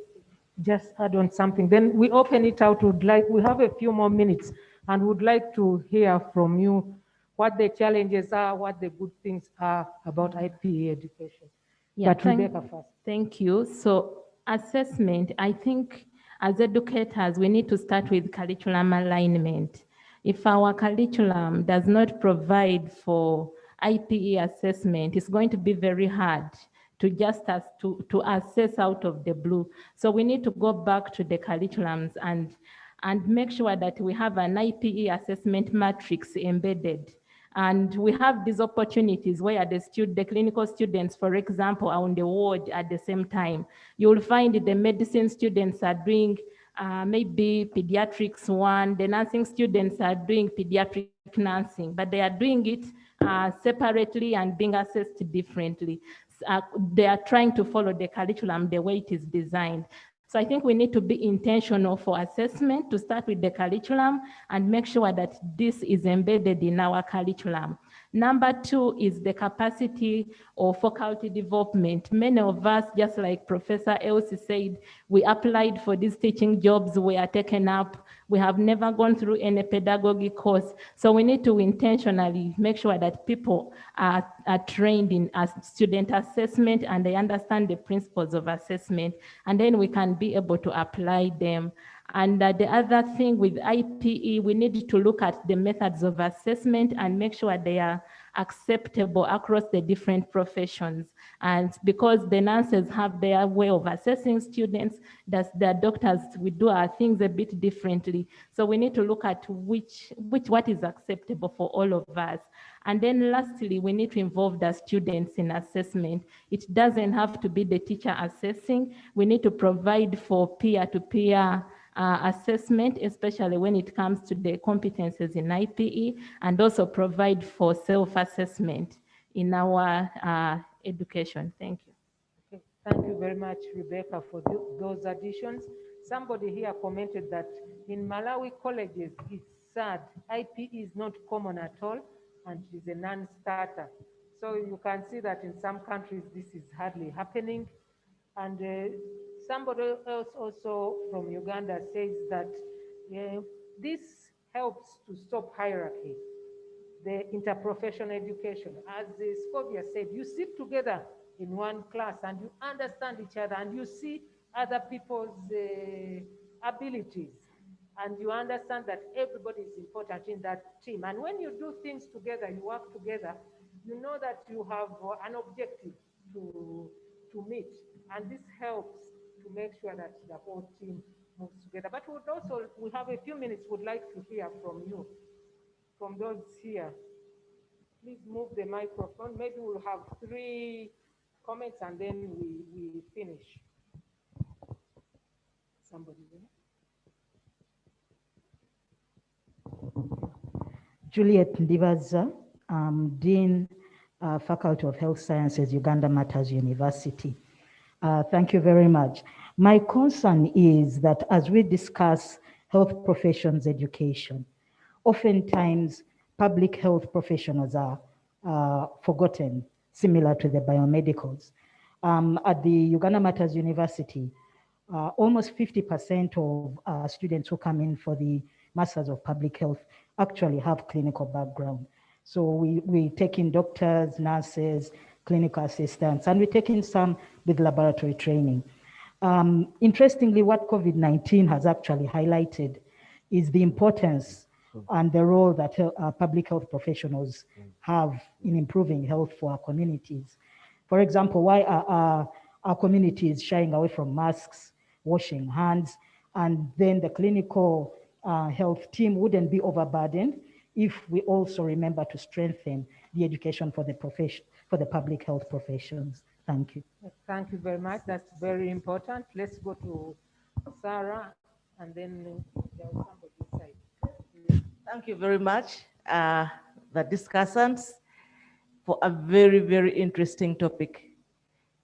[SPEAKER 7] just add on something. Then we open it out. We have a few more minutes and would like to hear from you what the challenges are, what the good things are about IPE education.
[SPEAKER 10] Yeah,
[SPEAKER 7] But Rebecca first.
[SPEAKER 10] Thank you. So assessment, I think as educators, we need to start with curriculum alignment. If our curriculum does not provide for IPE assessment, it's going to be very hard to just to assess out of the blue. So we need to go back to the curriculums and make sure that we have an IPE assessment matrix embedded. And we have these opportunities where the clinical students, for example, are on the ward at the same time. You'll find the medicine students are doing maybe pediatrics one, the nursing students are doing pediatric nursing, but they are doing it separately and being assessed differently. They are trying to follow the curriculum the way it is designed. So I think we need to be intentional for assessment, to start with the curriculum and make sure that this is embedded in our curriculum. Number two is the capacity or faculty development. Many of us, just like Professor Elsie said, we applied for these teaching jobs, we are taken up. We have never gone through any pedagogy course. So we need to intentionally make sure that people are trained in student assessment and they understand the principles of assessment, and then we can be able to apply them. And the other thing with IPE, we need to look at the methods of assessment and make sure they are acceptable across the different professions. And because the nurses have their way of assessing students, that the doctors, we do our things a bit differently. So we need to look at what is acceptable for all of us. And then lastly, we need to involve the students in assessment. It doesn't have to be the teacher assessing. We need to provide for peer-to-peer assessment, especially when it comes to the competences in IPE, and also provide for self-assessment in our education. Thank you.
[SPEAKER 7] Okay. Thank you very much, Rebecca, for those additions. Somebody here commented that in Malawi colleges, it's sad. IPE is not common at all, and it is a non-starter. So you can see that in some countries, this is hardly happening. And somebody else also from Uganda says that this helps to stop hierarchy, the interprofessional education. As Scovia said, you sit together in one class and you understand each other and you see other people's abilities, and you understand that everybody is important in that team. And when you do things together, you work together, you know that you have an objective to meet. And this helps to make sure that the whole team moves together. But we have a few minutes, would like to hear from you, from those here. Please move the microphone. Maybe we'll have 3 comments and then we finish. Somebody there?
[SPEAKER 11] Juliet Ndibaza, Dean, Faculty of Health Sciences, Uganda Matters University. Thank you very much. My concern is that as we discuss health professions education, oftentimes public health professionals are forgotten, similar to the biomedicals. At the Uganda Matters University, almost 50% of students who come in for the Masters of Public Health actually have clinical background. So we take in doctors, nurses, clinical assistants, and we take in some with laboratory training. Interestingly, what COVID-19 has actually highlighted is the importance and the role that public health professionals have in improving health for our communities. For example, why are our communities shying away from masks, washing hands, and then the clinical health team wouldn't be overburdened if we also remember to strengthen the education for the profession, for the public health professions. Thank you.
[SPEAKER 7] Thank you very much. That's very important. Let's go to Sarah, and then there's somebody inside.
[SPEAKER 1] Thank you very much, the discussants, for a very, very interesting topic.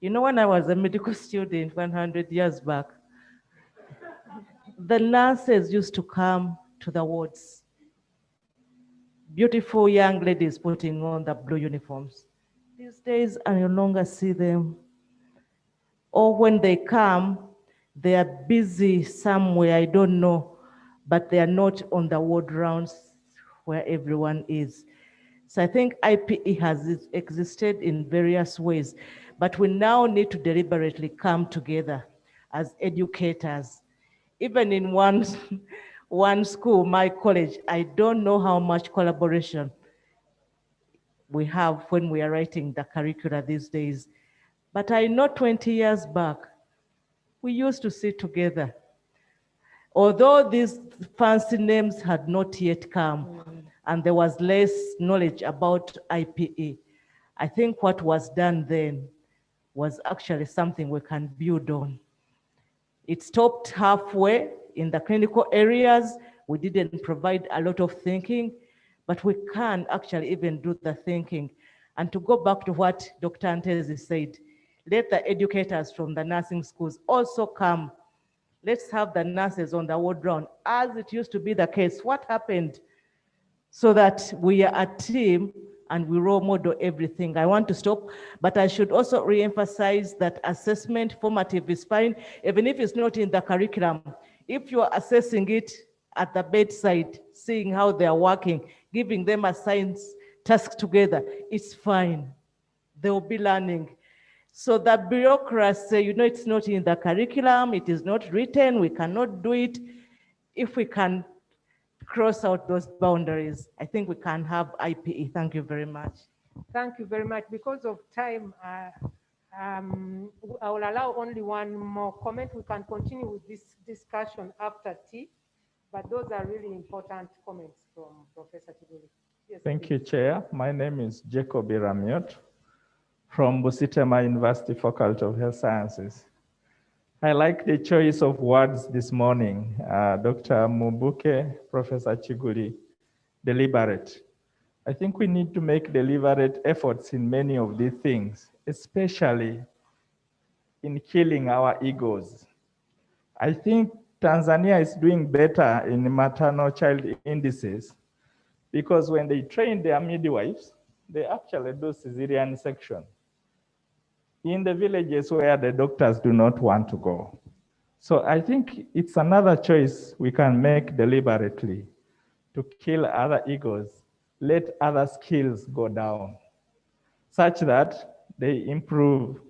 [SPEAKER 1] You know, when I was a medical student 100 years back, the nurses used to come to the wards. Beautiful young ladies putting on the blue uniforms. These days, I no longer see them. Or when they come, they are busy somewhere, I don't know, but they are not on the ward rounds where everyone is. So I think IPE has existed in various ways, but we now need to deliberately come together as educators. Even in one school, my college, I don't know how much collaboration we have when we are writing the curricula these days. But I know 20 years back, we used to sit together. Although these fancy names had not yet come, and there was less knowledge about IPE, I think what was done then was actually something we can build on. It stopped halfway in the clinical areas. We didn't provide a lot of thinking, but we can actually even do the thinking. And to go back to what Dr. Antezi said, let the educators from the nursing schools also come. Let's have the nurses on the ward round, as it used to be the case. What happened? So that we are a team and we role model everything. I want to stop, but I should also re-emphasize that assessment formative is fine, even if it's not in the curriculum. If you're assessing it at the bedside, seeing how they're working, giving them a science task together, it's fine. They will be learning. So the bureaucracy, you know, it's not in the curriculum, it is not written, we cannot do it. If we can cross out those boundaries, I think we can have IPE. Thank you very much.
[SPEAKER 7] Thank you very much. Because of time, I will allow only one more comment. We can continue with this discussion after tea, but those are really important comments from Professor Chibuli. Yes,
[SPEAKER 12] Thank
[SPEAKER 7] please.
[SPEAKER 12] you, Chair. My name is Jacob Iramiot from Busitema University Faculty of Health Sciences. I like the choice of words this morning. Dr. Mubuke, Professor Chiguli, deliberate. I think we need to make deliberate efforts in many of these things, especially in killing our egos. I think Tanzania is doing better in maternal child indices because when they train their midwives, they actually do cesarean section in the villages where the doctors do not want to go. So I think it's another choice we can make deliberately to kill other egos, let other skills go down, such that they improve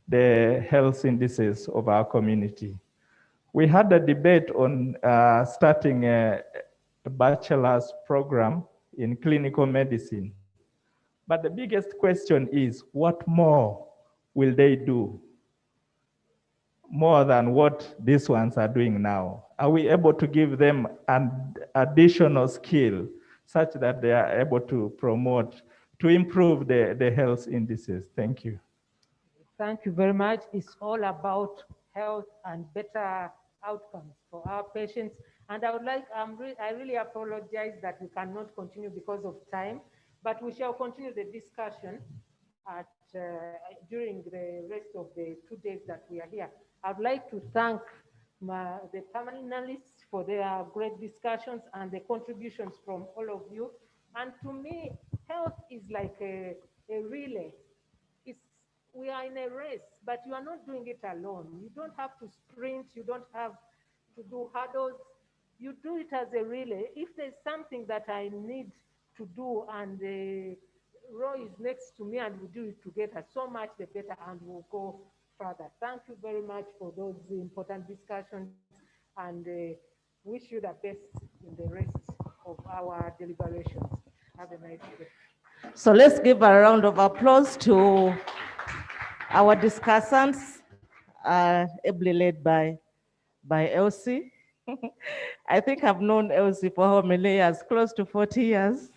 [SPEAKER 12] the health indices of our community. We had a debate on starting a bachelor's program in clinical medicine. But the biggest question is, what more will they do more than what these ones are doing now? Are we able to give them an additional skill such that they are able to promote, to improve the health indices? Thank you.
[SPEAKER 7] Thank you very much. It's all about health and better outcomes for our patients. And I would like, I really apologize that we cannot continue because of time, but we shall continue the discussion at, during the rest of the 2 days that we are here. I'd like to thank the panelists for their great discussions and the contributions from all of you. And to me, health is like a relay. We are in a race, but you are not doing it alone. You don't have to sprint, you don't have to do hurdles. You do it as a relay. If there's something that I need to do and Roy is next to me and we do it together, so much the better, and we'll go further. Thank you very much for those important discussions, and wish you the best in the rest of our deliberations. Have a nice day.
[SPEAKER 1] So let's give a round of applause to our discussants, ably led by Elsie. I think I've known Elsie for how many years? Close to 40 years.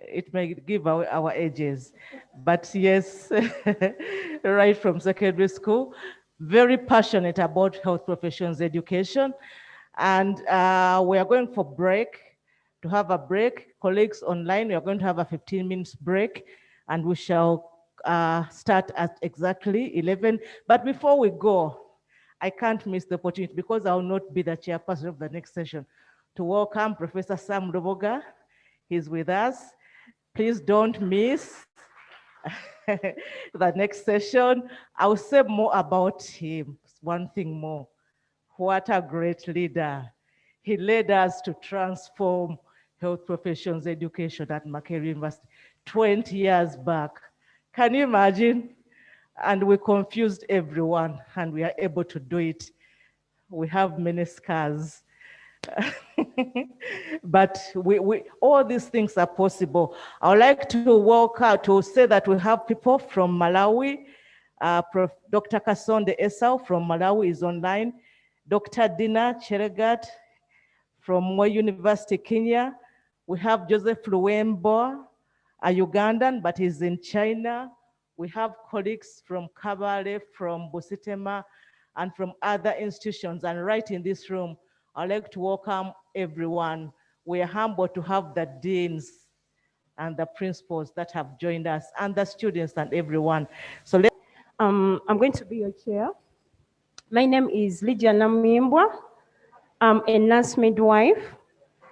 [SPEAKER 1] It may give our ages, but yes, right from secondary school, very passionate about health professions education. And we are going for break, to have a break. Colleagues online, we are going to have a 15 minutes break, and we shall start at exactly 11. But before we go, I can't miss the opportunity, because I will not be the chairperson of the next session, to welcome Professor Sam Luboga. He's with us. Please don't miss the next session. I'll say more about him. One thing more. What a great leader. He led us to transform health professions education at Makerere University 20 years back. Can you imagine? And we confused everyone, and we are able to do it. We have many scars. But all these things are possible. I would like to walk out to say that we have people from Malawi. Dr. Kasonde Esau from Malawi is online. Dr. Dina Cheregat from Moi University, Kenya. We have Joseph Luwembo, a Ugandan, but he's in China. We have colleagues from Kabale, from Busitema, and from other institutions. And right in this room, I'd like to welcome everyone. We are humbled to have the deans and the principals that have joined us, and the students and everyone. So
[SPEAKER 13] I'm going to be your chair. My name is Lydia Namimbwa. I'm a nurse midwife.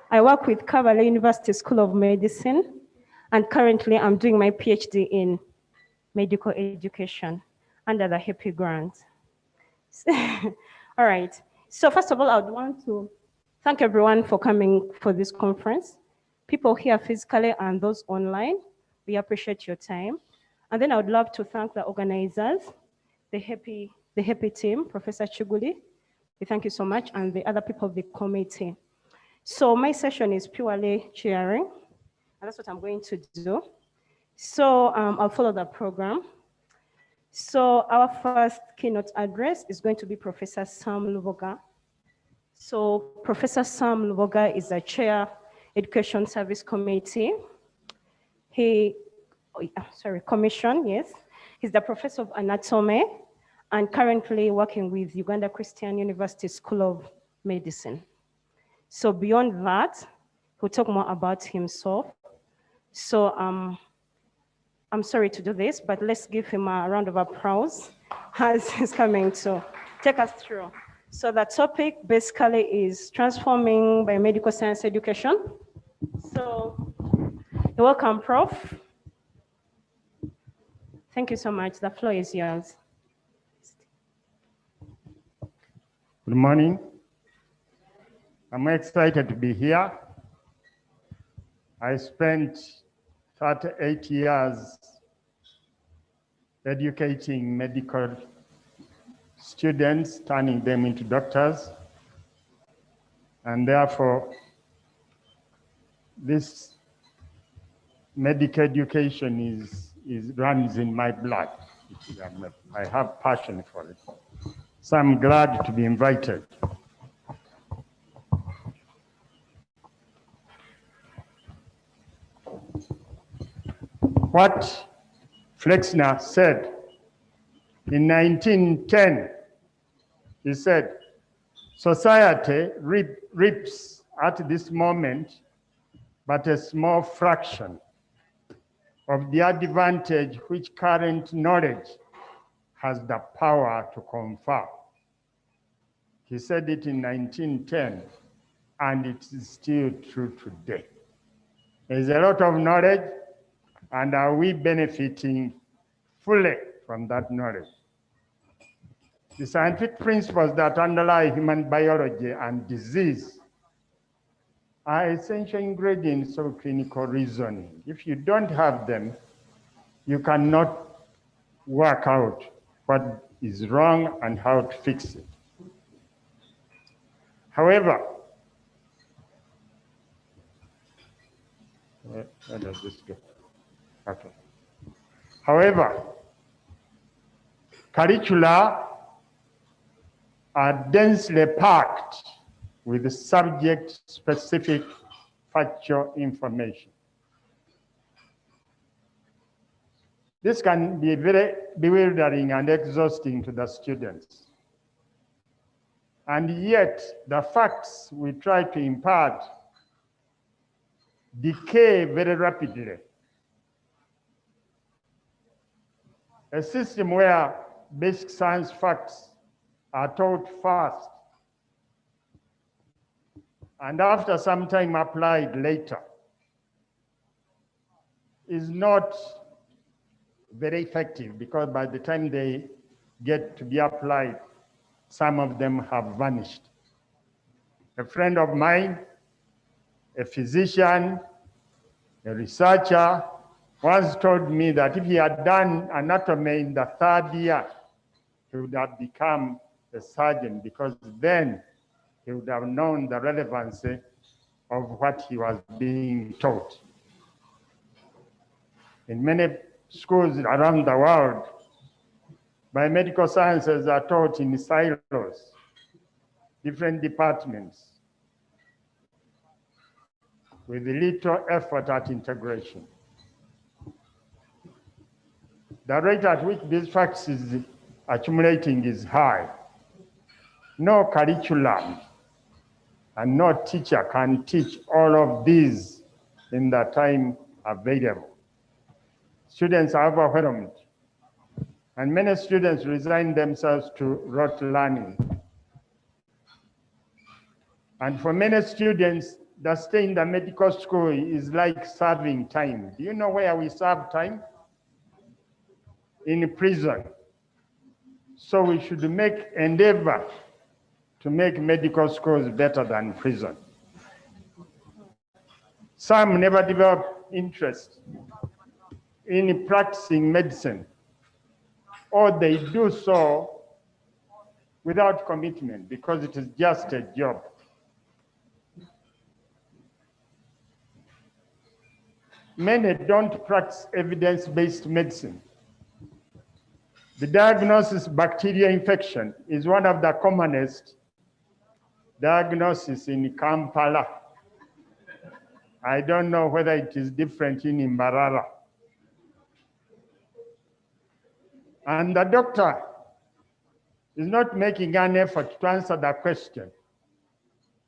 [SPEAKER 13] I work with Kabale University School of Medicine, and currently I'm doing my PhD in medical education under the HEPI grant. All right. So first of all, I would want to thank everyone for coming for this conference. People here physically and those online, we appreciate your time. And then I would love to thank the organizers, the HEPI team, Professor Chuguli. We thank you so much, and the other people of the committee. So my session is purely chairing, and that's what I'm going to do. So I'll follow the program. So our first keynote address is going to be Professor Sam Luboga. So Professor Sam Luboga is the chair, Education Service Committee. Commission, yes. He's the professor of anatomy and currently working with Uganda Christian University School of Medicine. So beyond that, he'll talk more about himself. So I'm sorry to do this, but let's give him a round of applause as he's coming to take us through. So the topic basically is transforming biomedical science education. So you're welcome, Prof. Thank you so much. The floor is yours.
[SPEAKER 14] Good morning. I'm excited to be here. I spent 38 years educating medical students, turning them into doctors. And therefore, this medical education runs in my blood. I have passion for it. So I'm glad to be invited. What Flexner said in 1910, he said, society reaps at this moment but a small fraction of the advantage which current knowledge has the power to confer. He said it in 1910. and it is still true today. There's a lot of knowledge, and are we benefiting fully from that knowledge? The scientific principles that underlie human biology and disease are essential ingredients of clinical reasoning. If you don't have them, you cannot work out what is wrong and how to fix it. However, where does this go? Okay. However, curricula are densely packed with subject-specific factual information. This can be very bewildering and exhausting to the students. And yet, the facts we try to impart decay very rapidly. A system where basic science facts are taught first and after some time applied later is not very effective, because by the time they get to be applied, some of them have vanished. A friend of mine, a physician, a researcher, once told me that if he had done anatomy in the 3rd year, he would have become a surgeon, because then he would have known the relevancy of what he was being taught. In many schools around the world, biomedical sciences are taught in silos, different departments, with little effort at integration. The rate at which these facts is accumulating is high. No curriculum and no teacher can teach all of these in the time available. Students are overwhelmed, and many students resign themselves to rote learning. And for many students, the stay in the medical school is like serving time. Do you know where we serve time? In prison. So we should make endeavor to make medical schools better than prison. Some never develop interest in practicing medicine, or they do so without commitment because it is just a job. Many don't practice evidence-based medicine. The diagnosis bacterial infection is one of the commonest diagnoses in Kampala. I don't know whether it is different in Mbarara. And the doctor is not making an effort to answer the question,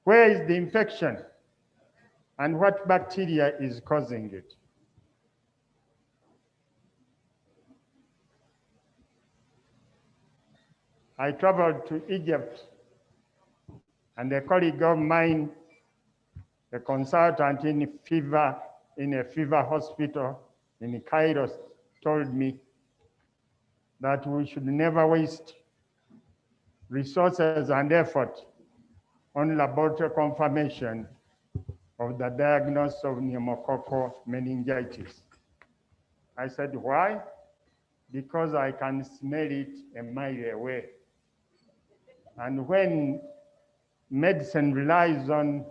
[SPEAKER 14] where is the infection and what bacteria is causing it? I traveled to Egypt, and a colleague of mine, a consultant in a fever hospital in Cairo, told me that we should never waste resources and effort on laboratory confirmation of the diagnosis of pneumococcal meningitis. I said, why? Because I can smell it a mile away. And when medicine relies on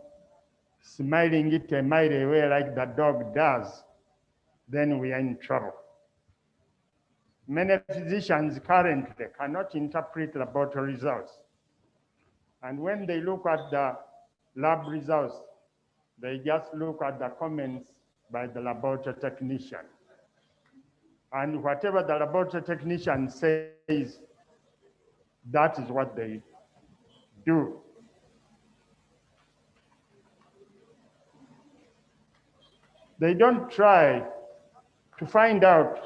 [SPEAKER 14] smelling it a mile away like the dog does, then we are in trouble. Many physicians currently cannot interpret laboratory results. And when they look at the lab results, they just look at the comments by the laboratory technician. And whatever the laboratory technician says, that is what they do. They don't try to find out,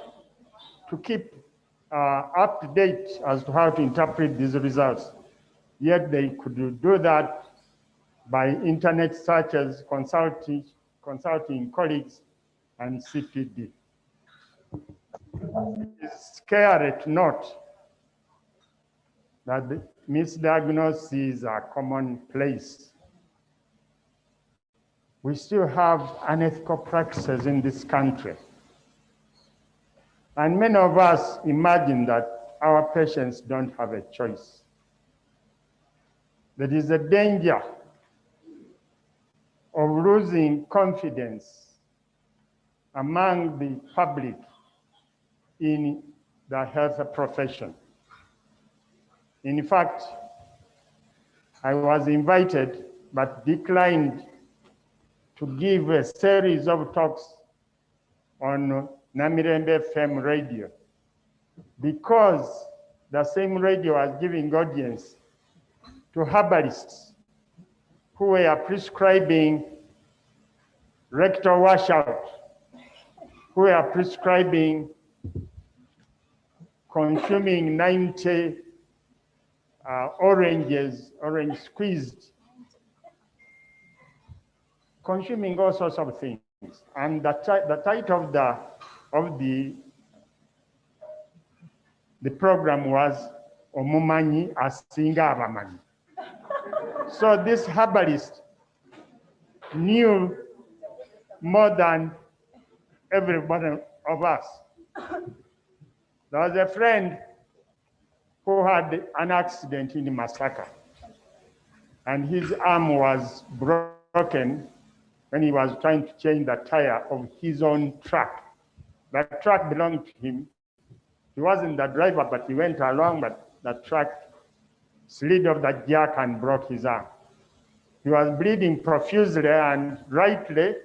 [SPEAKER 14] to keep up to date as to how to interpret these results. Yet they could do that by internet searches, consulting colleagues, and CPD. It's scary to note that the misdiagnoses are commonplace. We still have unethical practices in this country. And many of us imagine that our patients don't have a choice. There is a danger of losing confidence among the public in the health profession. In fact, I was invited but declined to give a series of talks on Namirembe FM radio because the same radio was giving audience to herbalists who were prescribing rectal washout, who were prescribing consuming 90 orange squeezed, consuming all sorts of things. And the title of the program was Omumanyi Asinga Abamanyi. So this herbalist knew more than everybody of us. There was a friend who had an accident in Masaka, and his arm was broken when he was trying to change the tire of his own truck. That truck belonged to him. He wasn't the driver, but he went along, but the truck slid off the jack and broke his arm. He was bleeding profusely, and rightly,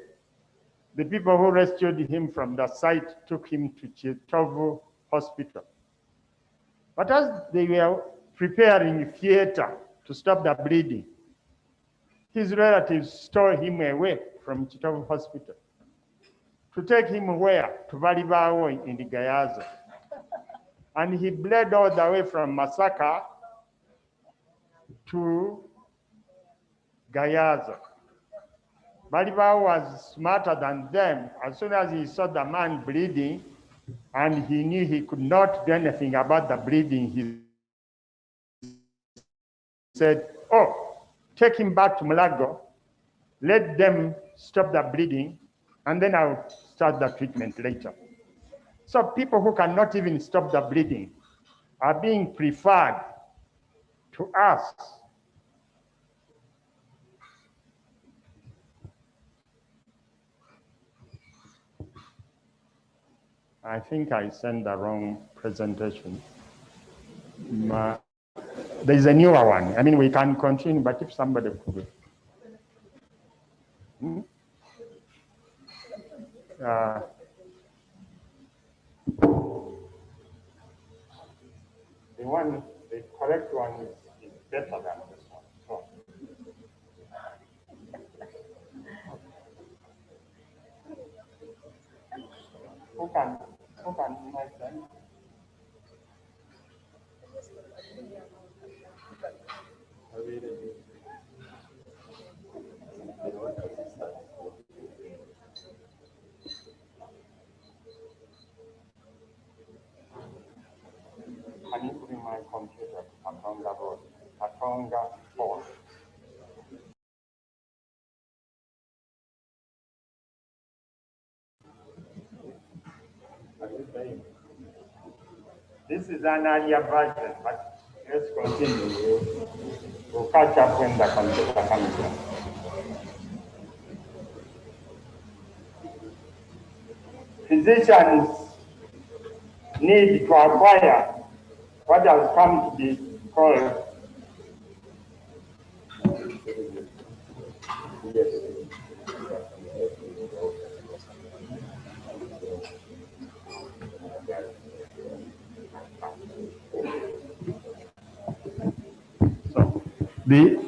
[SPEAKER 14] the people who rescued him from the site took him to Chitovu Hospital. But as they were preparing theater to stop the bleeding, his relatives stole him away from Chitovu Hospital to take him where? To Valibawo in the Gayaza. And he bled all the way from Masaka to Gayaza. Valibawo was smarter than them. As soon as he saw the man bleeding, and he knew he could not do anything about the bleeding, he said, oh, take him back to Mulago, let them stop the bleeding, and then I'll start the treatment later. So people who cannot even stop the bleeding are being preferred to us. I think I sent the wrong presentation. There's a newer one. I mean, we can continue, but if somebody could. The correct one is better than this one. So. Who can make them? Can you bring my computer to Katonga Road, Katonga 4? This is an earlier version, but let's continue. We'll catch up when the computer comes in. Physicians need to acquire what has come to be called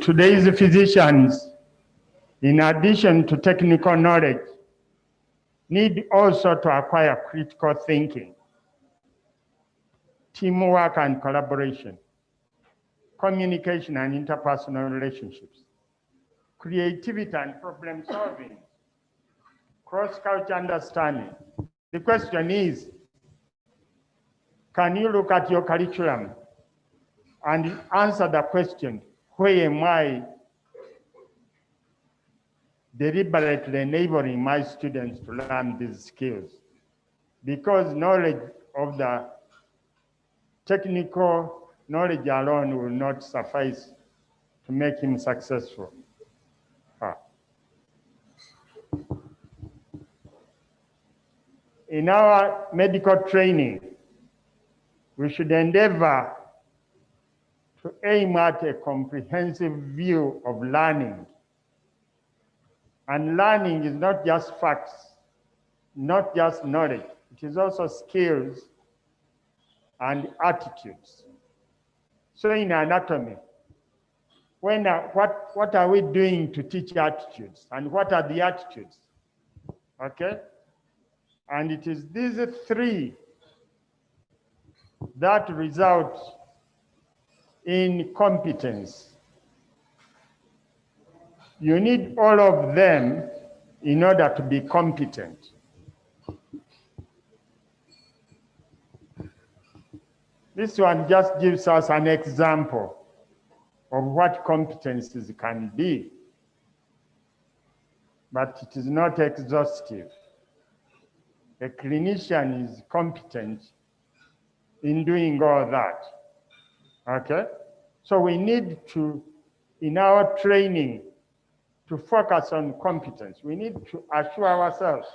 [SPEAKER 14] today's physicians, in addition to technical knowledge, need also to acquire critical thinking, teamwork and collaboration, communication and interpersonal relationships, creativity and problem solving, cross-cultural understanding. The question is, can you look at your curriculum and answer the question, where am I deliberately enabling my students to learn these skills? Because knowledge of the technical knowledge alone will not suffice to make him successful. In our medical training, we should endeavor to aim at a comprehensive view of learning. And learning is not just facts, not just knowledge, it is also skills and attitudes. So in anatomy, what are we doing to teach attitudes, and what are the attitudes? Okay? And it is these three that result in competence. You need all of them in order to be competent. This one just gives us an example of what competencies can be, but it is not exhaustive. A clinician is competent in doing all that, okay? So we need to, in our training, to focus on competence. We need to assure ourselves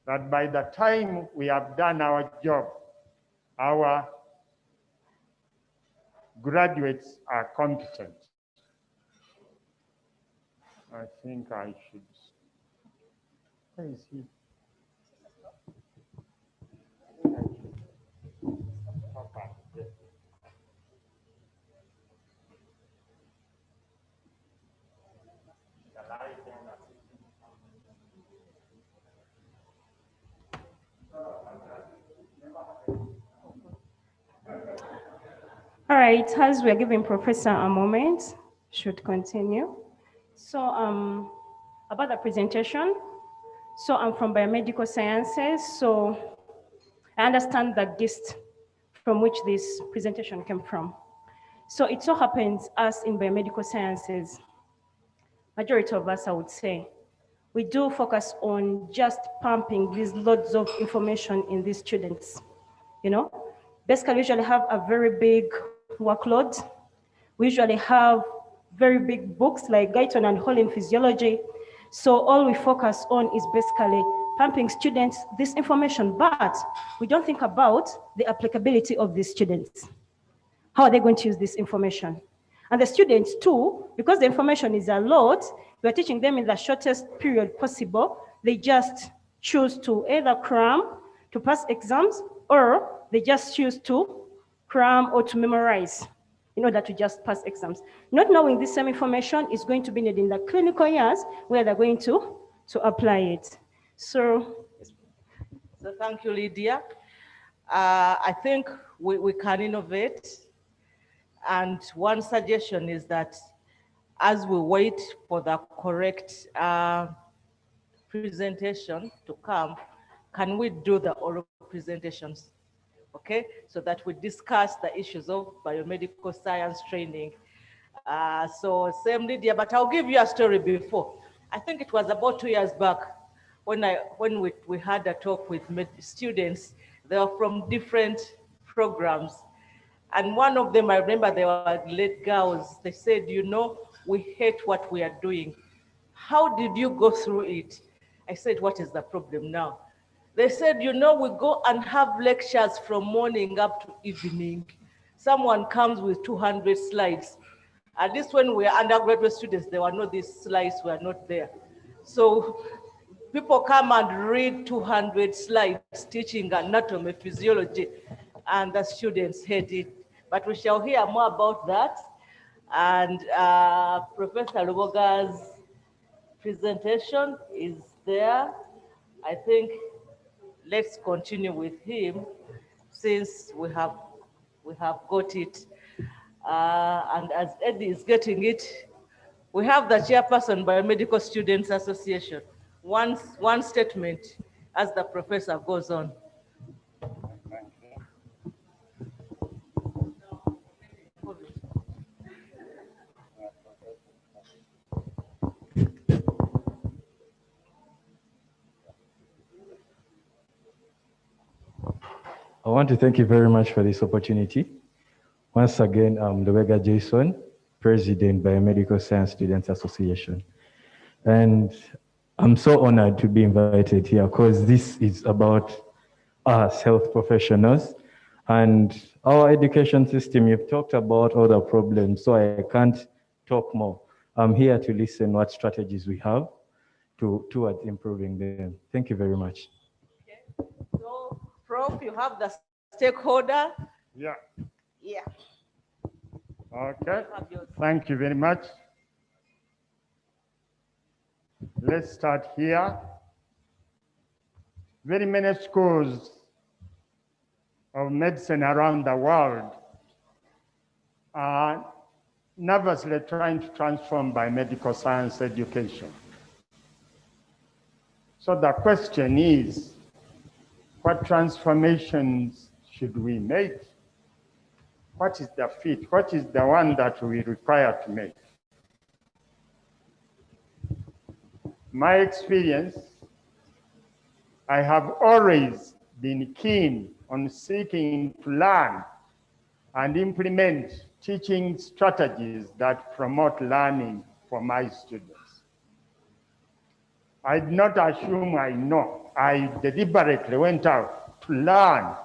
[SPEAKER 14] that by the time we have done our job, our graduates are competent. I think I should. Where is he?
[SPEAKER 13] All right, as we are giving Professor a moment, should continue. So about the presentation, so I'm from biomedical sciences, so I understand the gist from which this presentation came from. So it so happens us in biomedical sciences, majority of us, I would say, we do focus on just pumping these loads of information in these students. You know, basically we usually have a very big workload. We usually have very big books like Guyton and Hall in physiology. So all we focus on is basically pumping students this information, but we don't think about the applicability of these students. How are they going to use this information? And the students too, because the information is a lot, we are teaching them in the shortest period possible. They just choose to either cram to pass exams, or they just choose to cram or to memorize in order to just pass exams. Not knowing this same information is going to be needed in the clinical years where they're going to apply it. So
[SPEAKER 1] thank you, Lydia. I think we can innovate. And one suggestion is that as we wait for the correct presentation to come, can we do the oral presentations? Okay, so that we discuss the issues of biomedical science training. So same Lydia, but I'll give you a story before. I think it was about 2 years back when we had a talk with students. They were from different programs. And one of them, I remember they were late girls. They said, you know, we hate what we are doing. How did you go through it? I said, what is the problem now? They said, you know, we go and have lectures from morning up to evening. Someone comes with 200 slides. At least when we were undergraduate students, there were not these slides were not there. So people come and read 200 slides teaching anatomy, physiology, and the students hate it. But we shall hear more about that. And Professor Luboga's presentation is there. I think let's continue with him since we have got it. And as Eddie is getting it, We have the chairperson Biomedical Students Association. One statement as the professor goes on.
[SPEAKER 3] I want to thank you very much for this opportunity. Once again, I'm Lubega Jason, President, Biomedical Science Students Association. And I'm so honored to be invited here because this is about us health professionals and our education system. You've talked about all the problems, so I can't talk more. I'm here to listen what strategies we have towards improving them. Thank you very much.
[SPEAKER 1] Okay. So, Prof, you have the stakeholder.
[SPEAKER 14] Yeah.
[SPEAKER 1] Yeah.
[SPEAKER 14] Okay. Thank you very much. Let's start here. Very many schools of medicine around the world are nervously trying to transform biomedical science education. So the question is, what transformations should we make? What is the fit? What is the one that we require to make? My experience, I have always been keen on seeking to learn and implement teaching strategies that promote learning for my students. I did not assume I know. I deliberately went out to learn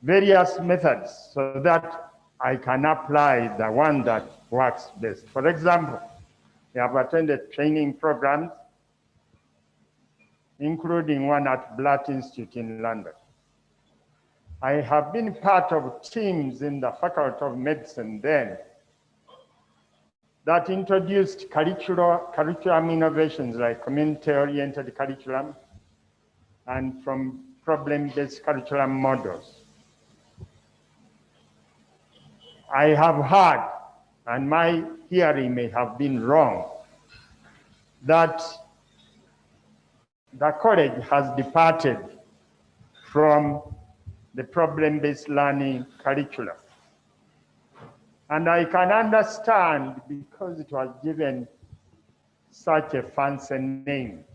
[SPEAKER 14] various methods so that I can apply the one that works best. For example, I have attended training programs, including one at Blatt Institute in London. I have been part of teams in the Faculty of Medicine then that introduced curriculum innovations like community-oriented curriculum and from problem-based curriculum models. I have heard, and my hearing may have been wrong, that the college has departed from the problem-based learning curriculum. And I can understand because it was given such a fancy name.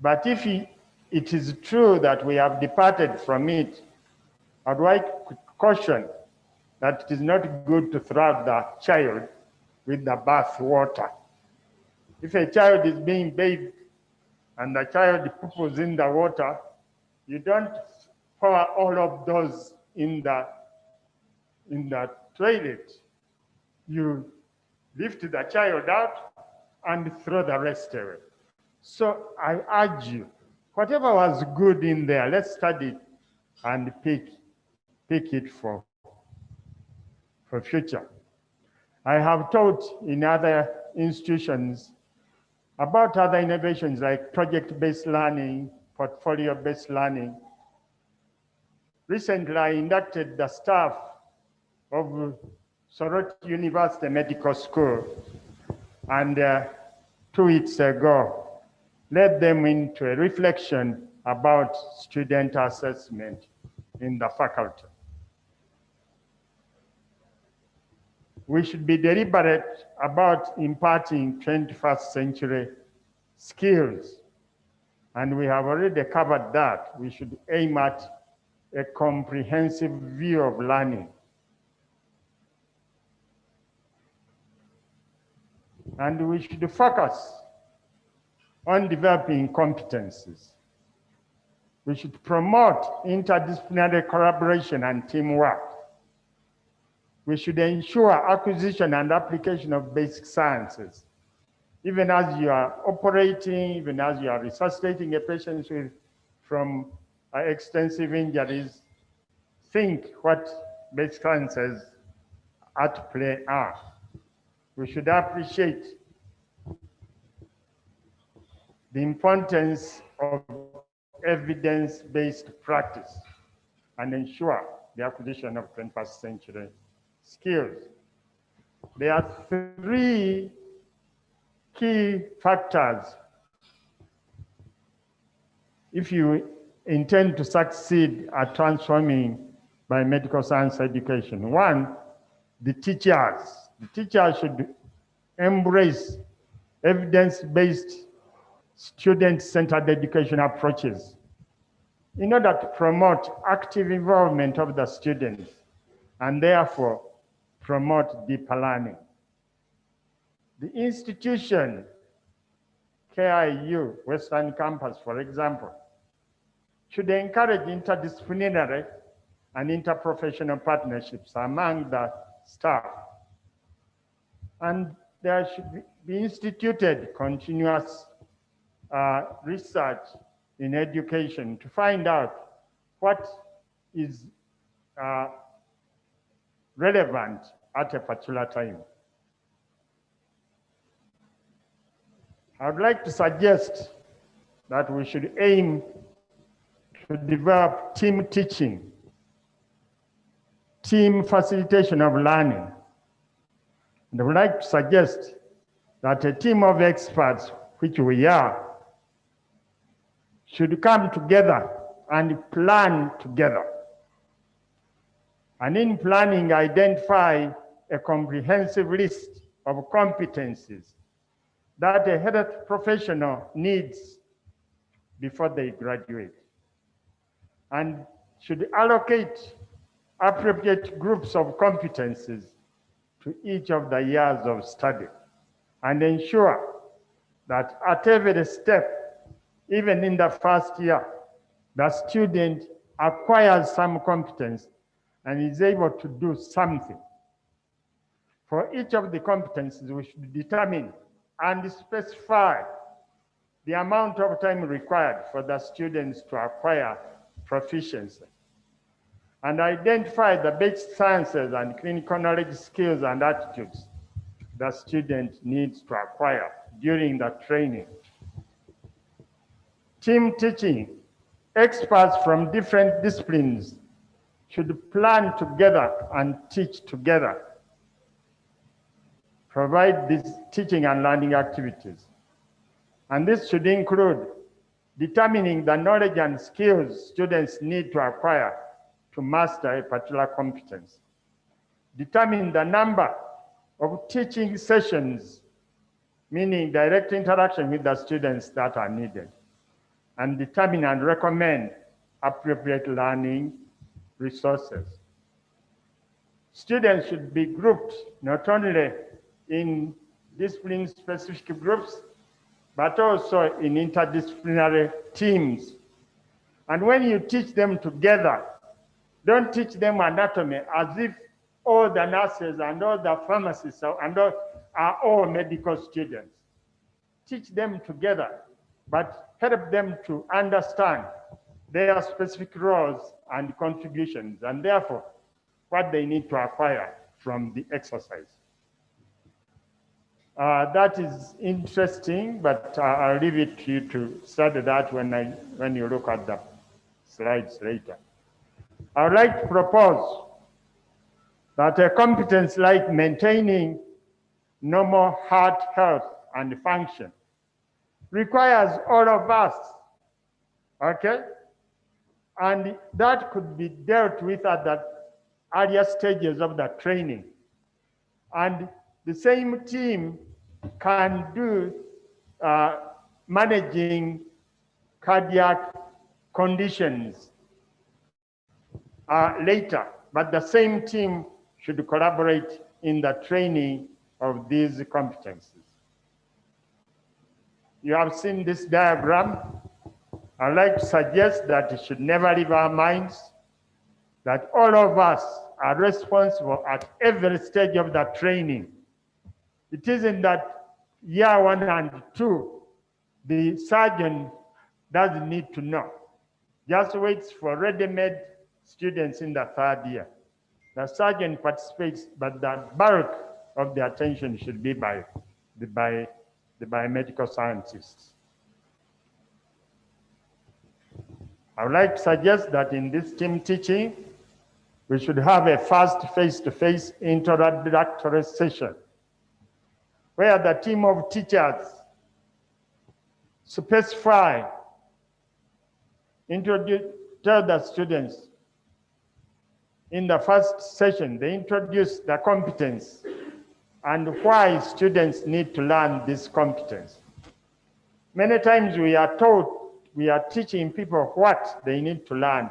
[SPEAKER 14] But if it is true that we have departed from it, I'd like to caution that it is not good to throw out the child with the bath water. If a child is being bathed and the child poos in the water, you don't pour all of those in the toilet. You lift the child out and throw the rest away. So I urge you, whatever was good in there, let's study it and pick it for future. I have taught in other institutions about other innovations like project-based learning, portfolio-based learning. Recently, I inducted the staff of Soroti University Medical School, and 2 weeks ago, led them into a reflection about student assessment in the faculty. We should be deliberate about imparting 21st century skills, and we have already covered that. We should aim at a comprehensive view of learning. And we should focus on developing competencies. We should promote interdisciplinary collaboration and teamwork. We should ensure acquisition and application of basic sciences. Even as you are operating, even as you are resuscitating a patient from extensive injuries, think what basic sciences at play are. We should appreciate the importance of evidence-based practice and ensure the acquisition of 21st century skills. There are three key factors if you intend to succeed at transforming biomedical science education. One, the teachers. The teachers should embrace evidence-based, student-centered education approaches in order to promote active involvement of the students and therefore promote deeper learning. The institution, KIU, Western Campus, for example, should encourage interdisciplinary and interprofessional partnerships among the staff. And there should be instituted continuous research in education to find out what is relevant at a particular time. I would like to suggest that we should aim to develop team teaching, team facilitation of learning. And I would like to suggest that a team of experts, which we are, should come together and plan together. And in planning, identify a comprehensive list of competencies that a health professional needs before they graduate, and should allocate appropriate groups of competencies to each of the years of study, and ensure that at every step, even in the first year, the student acquires some competence and is able to do something. For each of the competencies, we should determine and specify the amount of time required for the students to acquire proficiency, and identify the basic sciences and clinical knowledge, skills, and attitudes the student needs to acquire during the training. Team teaching. Experts from different disciplines should plan together and teach together. Provide these teaching and learning activities. And this should include determining the knowledge and skills students need to acquire to master a particular competence. Determine the number of teaching sessions, meaning direct interaction with the students that are needed. And determine and recommend appropriate learning resources. Students should be grouped not only in discipline-specific groups, but also in interdisciplinary teams. And when you teach them together, don't teach them anatomy as if all the nurses and all the pharmacists are all medical students. Teach them together, but help them to understand their specific roles and contributions, and therefore what they need to acquire from the exercise. That is interesting, but I'll leave it to you to study that when you look at the slides later. I would like to propose that a competence like maintaining normal heart health and function requires all of us, okay? And that could be dealt with at the earlier stages of the training. And the same team can do managing cardiac conditions later, but the same team should collaborate in the training of these competencies. You have seen this diagram. I'd like to suggest that it should never leave our minds that all of us are responsible at every stage of the training. It isn't that year 1 and 2, the surgeon doesn't need to know. Just waits for ready-made students in the 3rd year. The surgeon participates, but the bulk of the attention should be by the biomedical scientists. I would like to suggest that in this team teaching, we should have a first face-to-face introductory session where the team of teachers specify, tell the students in the first session, they introduce the competence and why students need to learn this competence. Many times we are taught, we are teaching people what they need to learn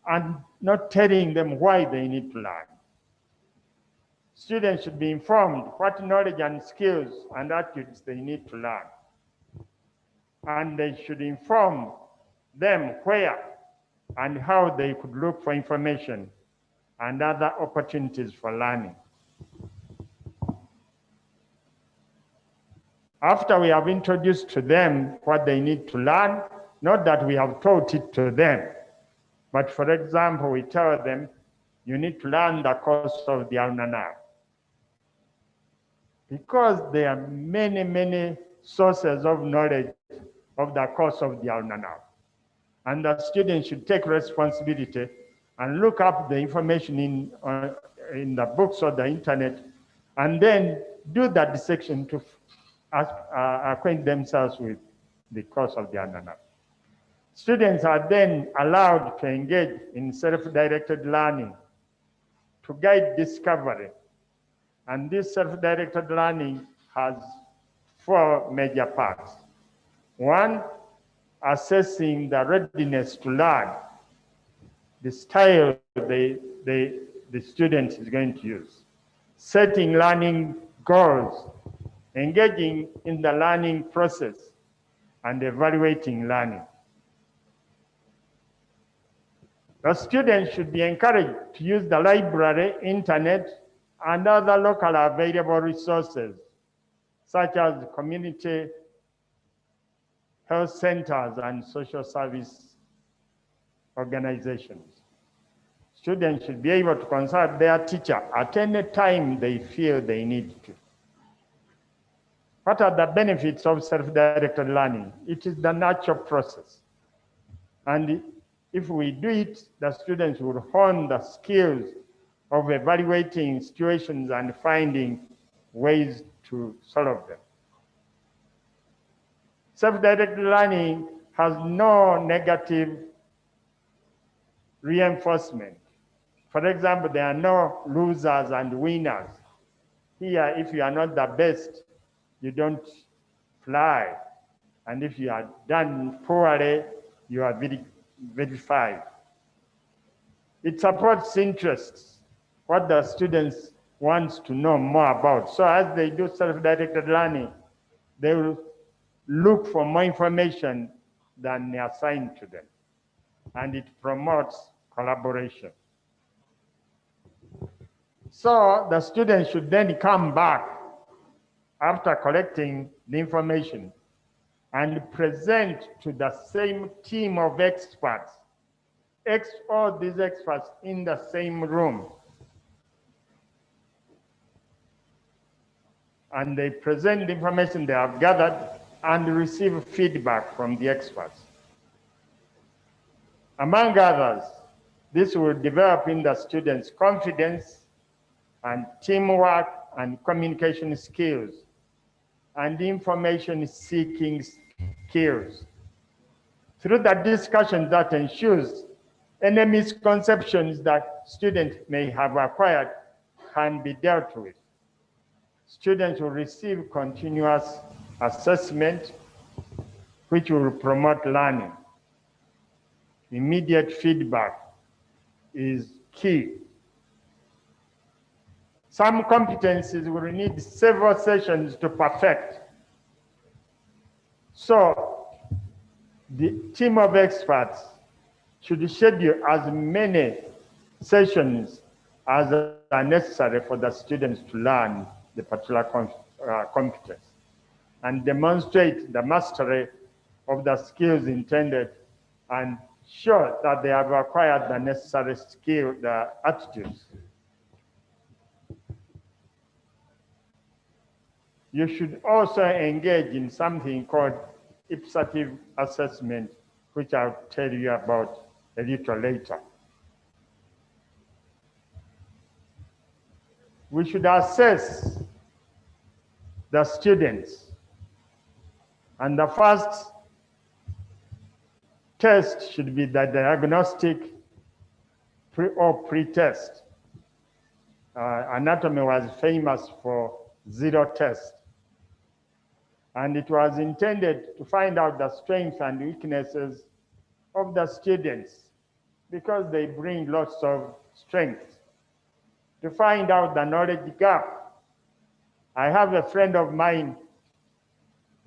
[SPEAKER 14] and not telling them why they need to learn. Students should be informed what knowledge and skills and attitudes they need to learn. And they should inform them where and how they could look for information and other opportunities for learning. After we have introduced to them what they need to learn, not that we have taught it to them, but for example, we tell them, you need to learn the course of the almanac. Because there are many, many sources of knowledge of the course of the almanac. And the students should take responsibility and look up the information in the books or the internet, and then do that dissection to acquaint themselves with the course of the almanac. Students are then allowed to engage in self-directed learning to guide discovery. And this self-directed learning has 4 major parts. 1, assessing the readiness to learn, the style the student is going to use. Setting learning goals, engaging in the learning process, and evaluating learning. The students should be encouraged to use the library, internet, and other local available resources, such as community health centers and social service organizations. Students should be able to consult their teacher at any time they feel they need to. What are the benefits of self-directed learning? It is the natural process. And if we do it, the students will hone the skills of evaluating situations and finding ways to solve them. Self-directed learning has no negative reinforcement. For example, there are no losers and winners. Here, if you are not the best, you don't fly. And if you are done poorly, you are verified. It supports interests, what the students want to know more about. So as they do self-directed learning, they will look for more information than assigned to them. And it promotes collaboration. So the students should then come back after collecting the information and present to the same team of experts, all these experts in the same room. And they present the information they have gathered and receive feedback from the experts. Among others, this will develop in the students' confidence and teamwork and communication skills and information seeking skills. Through the discussion that ensures any misconceptions that students may have acquired can be dealt with. Students will receive continuous assessment, which will promote learning. Immediate feedback is key. Some competencies will need several sessions to perfect. So the team of experts should schedule as many sessions as are necessary for the students to learn the particular competence and demonstrate the mastery of the skills intended and show that they have acquired the necessary skill, the attitudes. You should also engage in something called ipsative assessment, which I'll tell you about a little later. we should assess the students. And the first test should be the diagnostic pre-test. Anatomy was famous for zero test. And it was intended to find out the strengths and weaknesses of the students because they bring lots of strengths. To find out the knowledge gap. I have a friend of mine,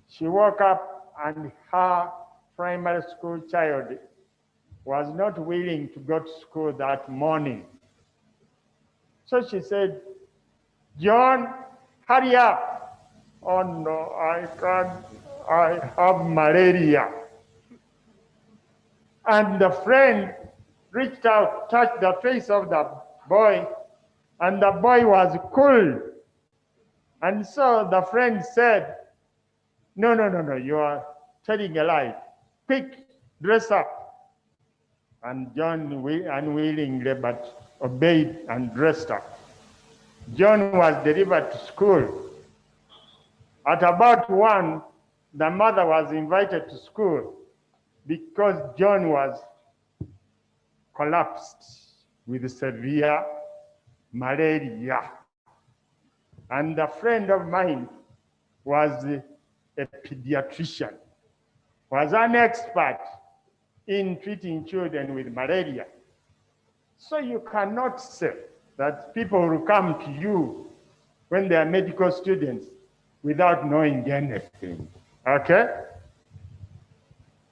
[SPEAKER 14] she woke up and her primary school child was not willing to go to school that morning. So she said, John, hurry up. Oh no, I can't, I have malaria. And the friend reached out, touched the face of the boy, and the boy was cool. And so the friend said, no, you are telling a lie. Quick, dress up. And John unwillingly but obeyed and dressed up. John was delivered to school. At about 1, the mother was invited to school because John was collapsed with severe malaria. And a friend of mine was a pediatrician, was an expert in treating children with malaria. So you cannot say that people will come to you when they are medical students without knowing anything, okay?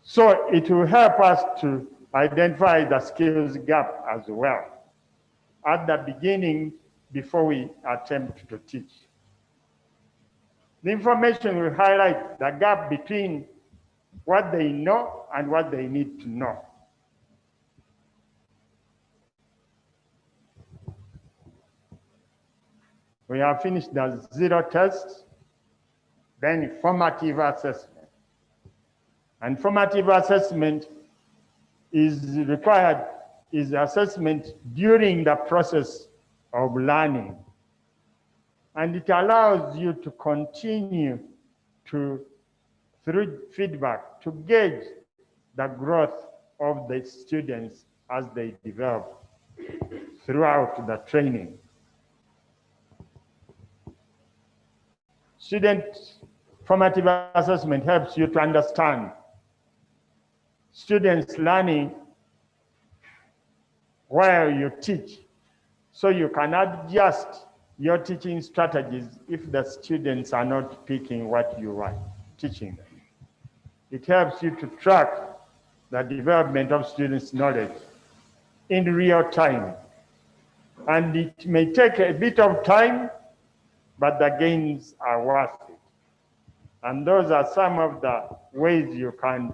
[SPEAKER 14] So it will help us to identify the skills gap as well at the beginning before we attempt to teach. The information will highlight the gap between what they know and what they need to know. We have finished the zero test, then formative assessment. And formative assessment is required, is assessment during the process of learning. And it allows you to continue to, through feedback, to gauge the growth of the students as they develop throughout the training. Student formative assessment helps you to understand students learning while you teach, so you can adjust your teaching strategies if the students are not picking what you are teaching them. It helps you to track the development of students' knowledge in real time. And it may take a bit of time, but the gains are worth it. And those are some of the ways you can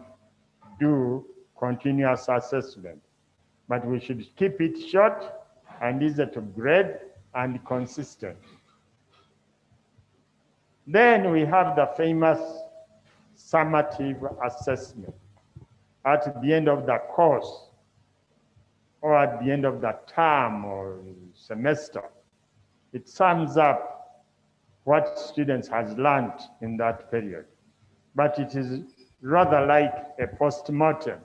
[SPEAKER 14] do continuous assessment. But we should keep it short and easy to grade and consistent. Then we have the famous summative assessment at the end of the course or at the end of the term or semester. It sums up what students has learned in that period. But it is rather like a postmortem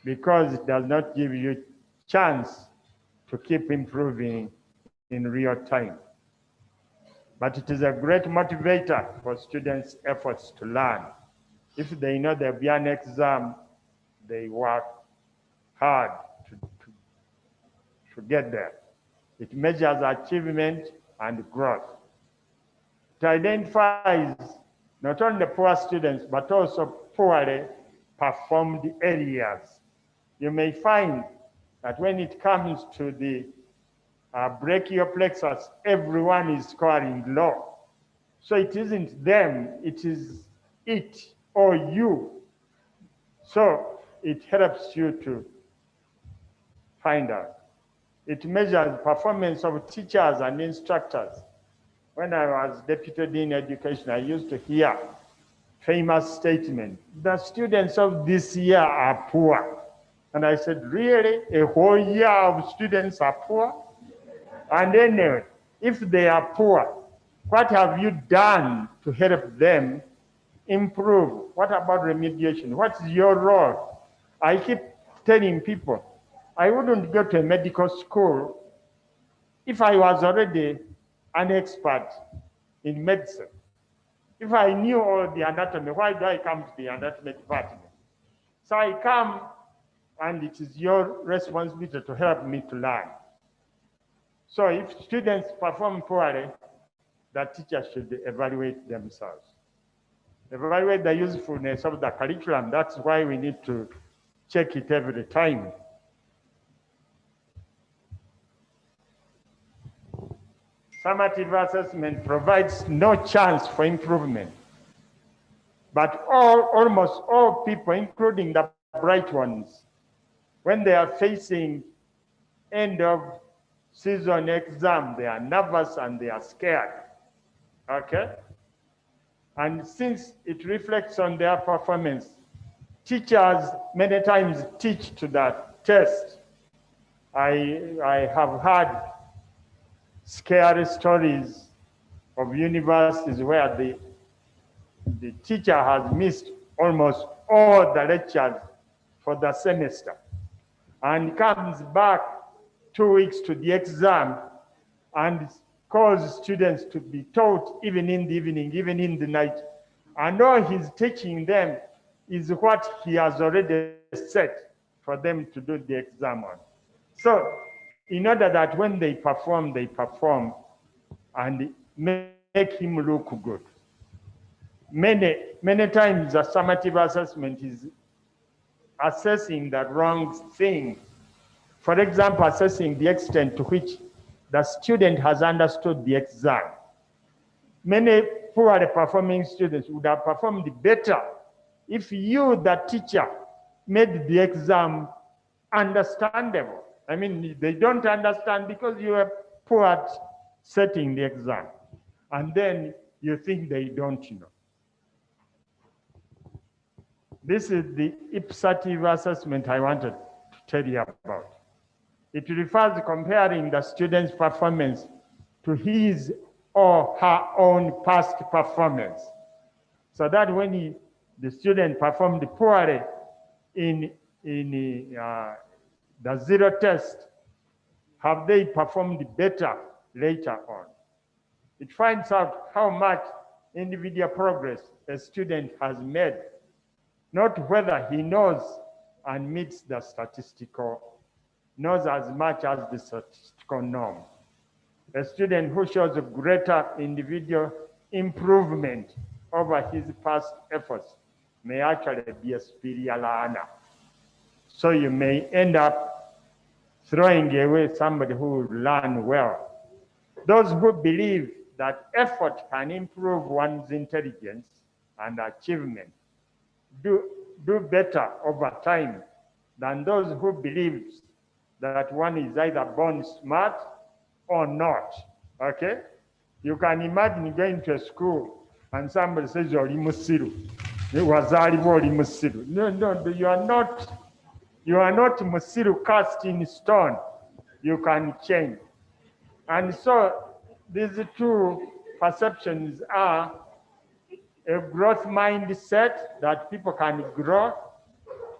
[SPEAKER 14] because it does not give you chance to keep improving in real time. But it is a great motivator for students' efforts to learn. If they know there'll be an exam, they work hard to get there. It measures achievement and growth. It identifies not only poor students, but also poorly performed areas. You may find that when it comes to the brachial plexus, everyone is scoring low. So it isn't them, it is it or you. So it helps you to find out. It measures performance of teachers and instructors. When I was Deputy Dean Education, I used to hear famous statement, the students of this year are poor. And I said, really? A whole year of students are poor? And anyway, If they are poor, what have you done to help them improve? What about remediation? What's your role? I keep telling people, I wouldn't go to a medical school if I was already an expert in medicine. If I knew all the anatomy, why do I come to the anatomy department? So I come, and it is your responsibility to help me to learn. So if students perform poorly, the teacher should evaluate themselves. Evaluate the usefulness of the curriculum. That's why we need to check it every time. Summative assessment provides no chance for improvement. But almost all people, including the bright ones, when they are facing end of season exam, they are nervous and they are scared. Okay? And since it reflects on their performance, teachers many times teach to that test. I have heard scary stories of universities where the teacher has missed almost all the lectures for the semester and comes back 2 weeks to the exam and calls students to be taught even in the evening, even in the night. And all he's teaching them is what he has already set for them to do the exam on. So in order that when they perform and make him look good. Many times the summative assessment is assessing the wrong thing. For example, assessing the extent to which the student has understood the exam. Many poorly performing students would have performed better if you, the teacher, made the exam understandable. I mean, they don't understand because you are poor at setting the exam. And then you think they don't know. This is the ipsative assessment I wanted to tell you about. It refers to comparing the student's performance to his or her own past performance. So that when the student performed poorly in the zero test, have they performed better later on? It finds out how much individual progress a student has made, not whether he knows and meets the knows as much as the statistical norm. A student who shows a greater individual improvement over his past efforts may actually be a superior learner. So you may end up throwing away somebody who will learn well. Those who believe that effort can improve one's intelligence and achievement do better over time than those who believe that one is either born smart or not, okay? You can imagine going to a school and somebody says, you're musiru. No, you are not musiru cast in stone. You can change. And so these two perceptions are a growth mindset that people can grow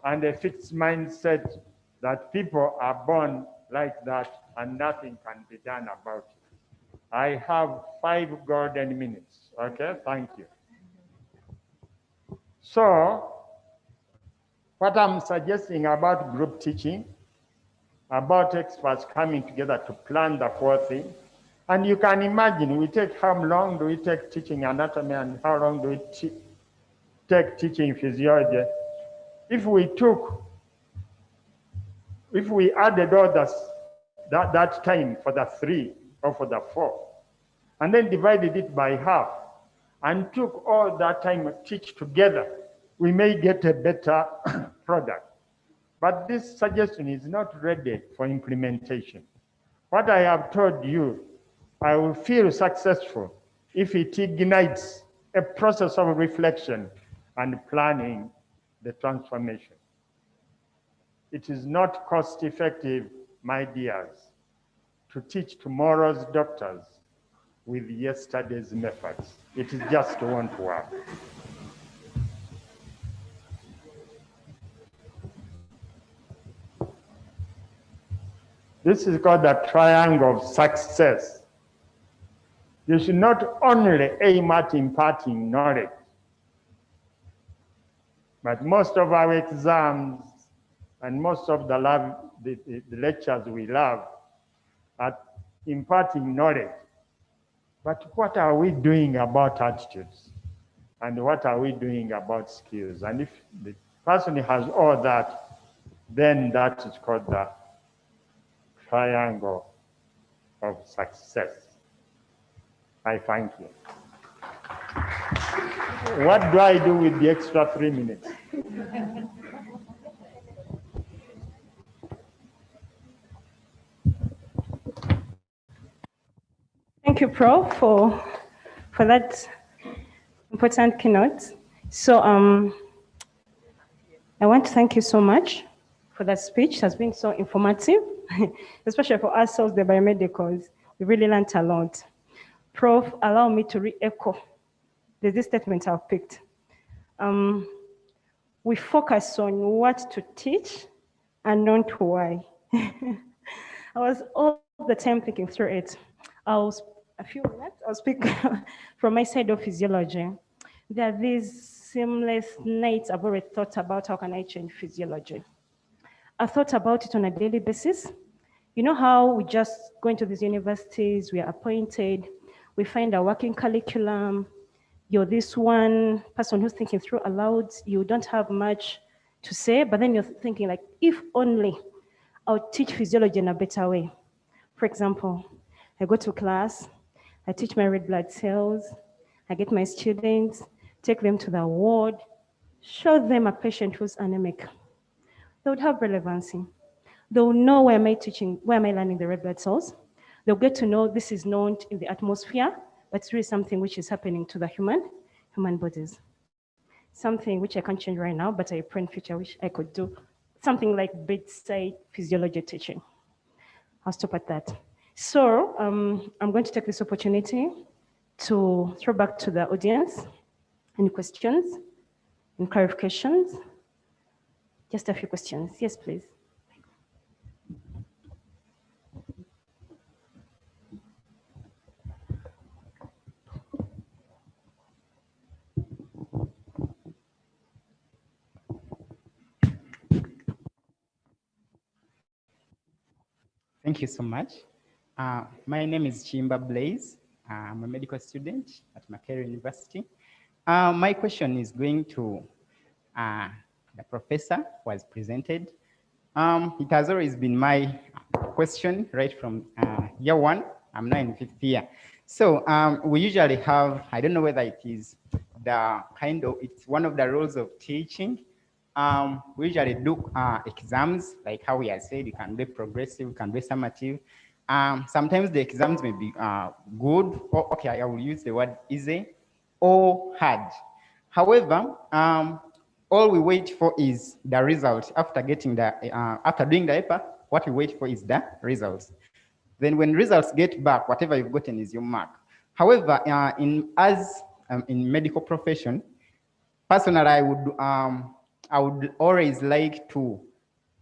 [SPEAKER 14] and a fixed mindset that people are born like that and nothing can be done about it. I have 5 golden minutes, okay? Thank you. So, what I'm suggesting about group teaching, about experts coming together to plan the whole thing, and you can imagine, how long do we take teaching anatomy and how long do we take teaching physiology? If we added all that time for the 3 or for the 4, and then divided it by half, and took all that time to teach together, we may get a better product. But this suggestion is not ready for implementation. What I have told you, I will feel successful if it ignites a process of reflection and planning the transformation. It is not cost effective, my dears, to teach tomorrow's doctors with yesterday's methods. It just won't work. This is called the triangle of success. You should not only aim at imparting knowledge, but most of our exams and most of the lectures we love are imparting knowledge. But what are we doing about attitudes? And what are we doing about skills? And if the person has all that, then that is called the triangle of success. I thank you. What do I do with the extra 3 minutes?
[SPEAKER 13] Thank you, Prof, for that important keynote. So I want to thank you so much for that speech. It has been so informative, especially for ourselves, the biomedicals. We really learned a lot. Prof, allow me to re-echo this statement I've picked. We focus on what to teach and not why. I was all the time thinking through it. I'll speak from my side of physiology. There are these seamless nights I've already thought about how can I change physiology. I thought about it on a daily basis. You know how we just go into these universities, we are appointed, we find a working curriculum, you're this one person who's thinking through aloud, you don't have much to say, but then you're thinking like, if only I'll teach physiology in a better way. For example, I go to class, I teach my red blood cells, I get my students, take them to the ward, show them a patient who's anemic. They would have relevancy. They'll know where am I teaching, where am I learning the red blood cells. They'll get to know this is known in the atmosphere, but it's really something which is happening to the human bodies. Something which I can't change right now, but I pray in future wish I could do. Something like bedside physiology teaching. I'll stop at that. So I'm going to take this opportunity to throw back to the audience. Any questions? Any clarifications? Just a few questions. Yes, please.
[SPEAKER 15] Thank you so much. My name is Chimba Blaze. I'm a medical student at Makerere University. My question is going to the professor who has presented. It has always been my question right from year one. I'm now in 5th year. So we usually have, I don't know whether it is it's one of the roles of teaching. We usually do exams, like how we have said, you can be progressive, you can be summative. Sometimes the exams may be good, or okay, I will use the word easy, or hard. However, all we wait for is the result. After getting the, after doing the paper, what we wait for is the results. Then when results get back, whatever you've gotten is your mark. However, in medical profession, personally, I would always like to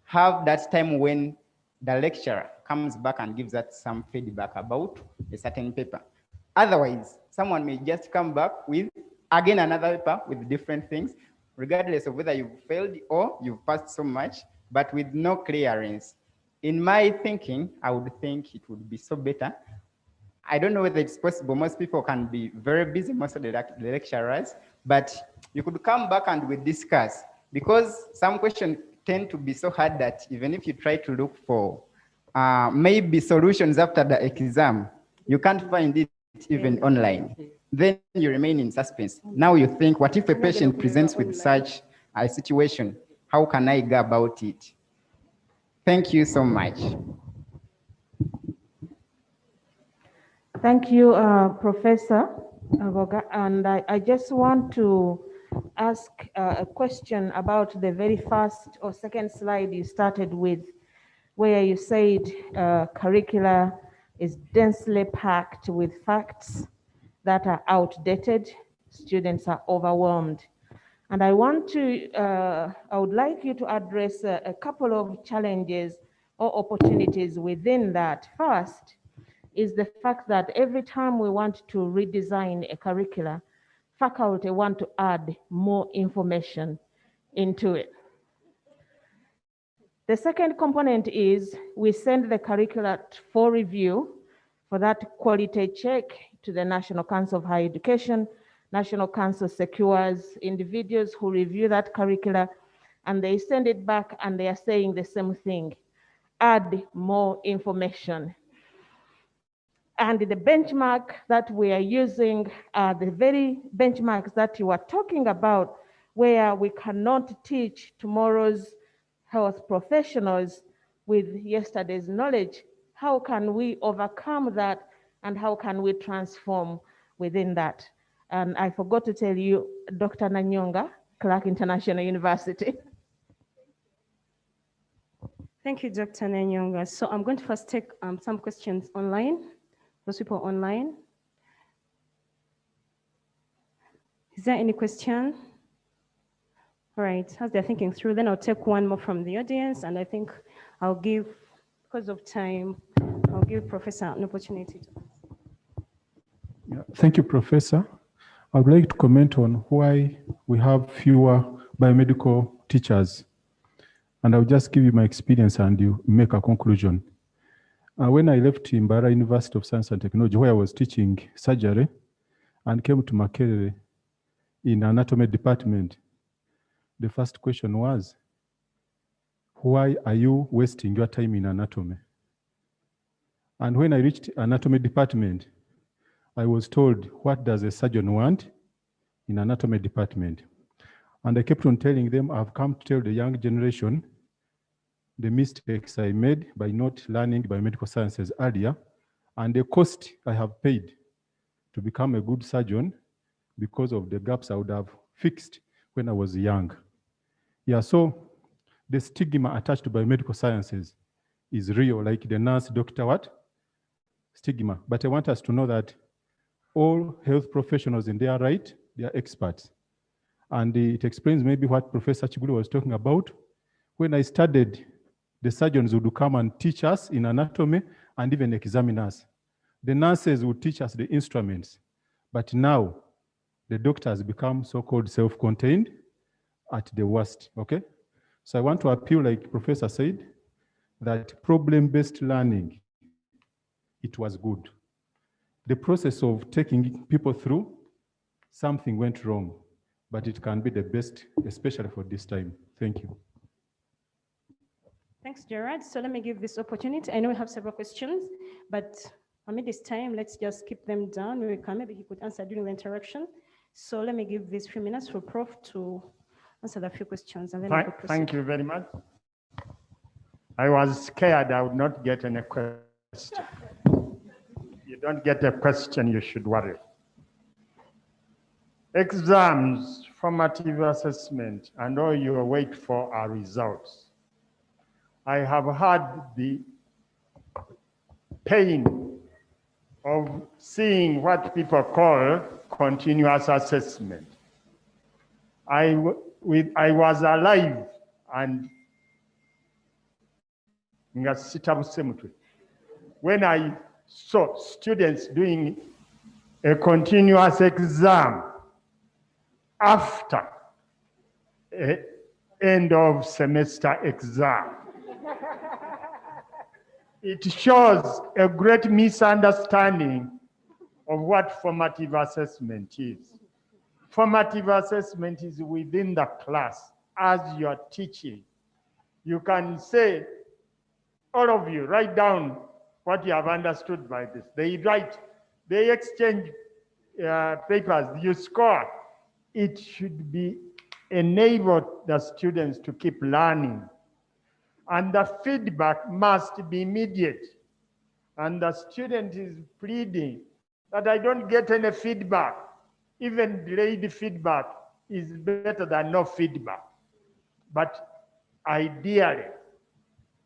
[SPEAKER 15] have that time when the lecturer comes back and gives us some feedback about a certain paper. Otherwise, someone may just come back with, again, another paper with different things, regardless of whether you've failed or you've passed so much, but with no clearance. In my thinking, I would think it would be so better. I don't know whether it's possible. Most people can be very busy, most of the lecturers, but you could come back and we discuss, because some questions tend to be so hard that even if you try to look for maybe solutions after the exam, you can't find it even online. Then you remain in suspense. Now you think, what if a patient presents with such a situation? How can I go about it? Thank you so much.
[SPEAKER 5] Thank you, Professor Avoga. And I just want to ask a question about the very first or second slide you started with, where you said curricular is densely packed with facts that are outdated. Students are overwhelmed. And I would like you to address a couple of challenges or opportunities within that. First is the fact that every time we want to redesign a curricula, faculty want to add more information into it. The second component is we send the curricula for review for that quality check to the National Council of Higher Education. National Council secures individuals who review that curricula, and they send it back and they are saying the same thing: add more information. And the benchmark that we are using are the very benchmarks that you are talking about, where we cannot teach tomorrow's health professionals with yesterday's knowledge. How can we overcome that, and how can we transform within that? And I forgot to tell you, Dr. Nanyonga, Clark International University.
[SPEAKER 13] Thank you, Dr. Nanyonga. So I'm going to first take some questions online, those people online. Is there any question? All right, as they're thinking through, then I'll take one more from the audience, and I think I'll give, because of time, I'll give Professor an opportunity to answer.
[SPEAKER 6] Thank you, Professor. I would like to comment on why we have fewer biomedical teachers. And I'll just give you my experience and you make a conclusion. When I left Imbara University of Science and Technology, where I was teaching surgery, and came to Makerere in anatomy department, the first question was, why are you wasting your time in anatomy? And when I reached anatomy department, I was told, what does a surgeon want in anatomy department? And I kept on telling them, I've come to tell the young generation the mistakes I made by not learning biomedical sciences earlier, and the cost I have paid to become a good surgeon because of the gaps I would have fixed when I was young. Yeah, so the stigma attached to biomedical sciences is real, like the nurse, doctor, what? Stigma. But I want us to know that all health professionals in their right, they are experts. And it explains maybe what Professor Chigulu was talking about. When I studied, the surgeons would come and teach us in anatomy and even examine us. The nurses would teach us the instruments. But now, the doctors become so-called self-contained at the worst, okay? So I want to appeal, like Professor said, that problem-based learning, it was good. The process of taking people through, something went wrong, but it can be the best, especially for this time. Thank you.
[SPEAKER 13] Thanks, Gerard. So let me give this opportunity. I know we have several questions, but amid this time, let's just keep them down. Maybe he could answer during the interaction. So let me give these few minutes for Prof to answer the few questions. And then
[SPEAKER 14] Thank you very much. I was scared I would not get any question. You don't get a question, you should worry. Exams, formative assessment, and all you wait for are results. I have had the pain of seeing what people call continuous assessment. I was alive and when I saw students doing a continuous exam after end of semester exam. It shows a great misunderstanding of what formative assessment is. Formative assessment is within the class as you're teaching. You can say, all of you, write down what you have understood by this. They write, they exchange papers, you score. It should be enabled the students to keep learning. And the feedback must be immediate. And the student is pleading that I don't get any feedback. Even delayed feedback is better than no feedback. But ideally,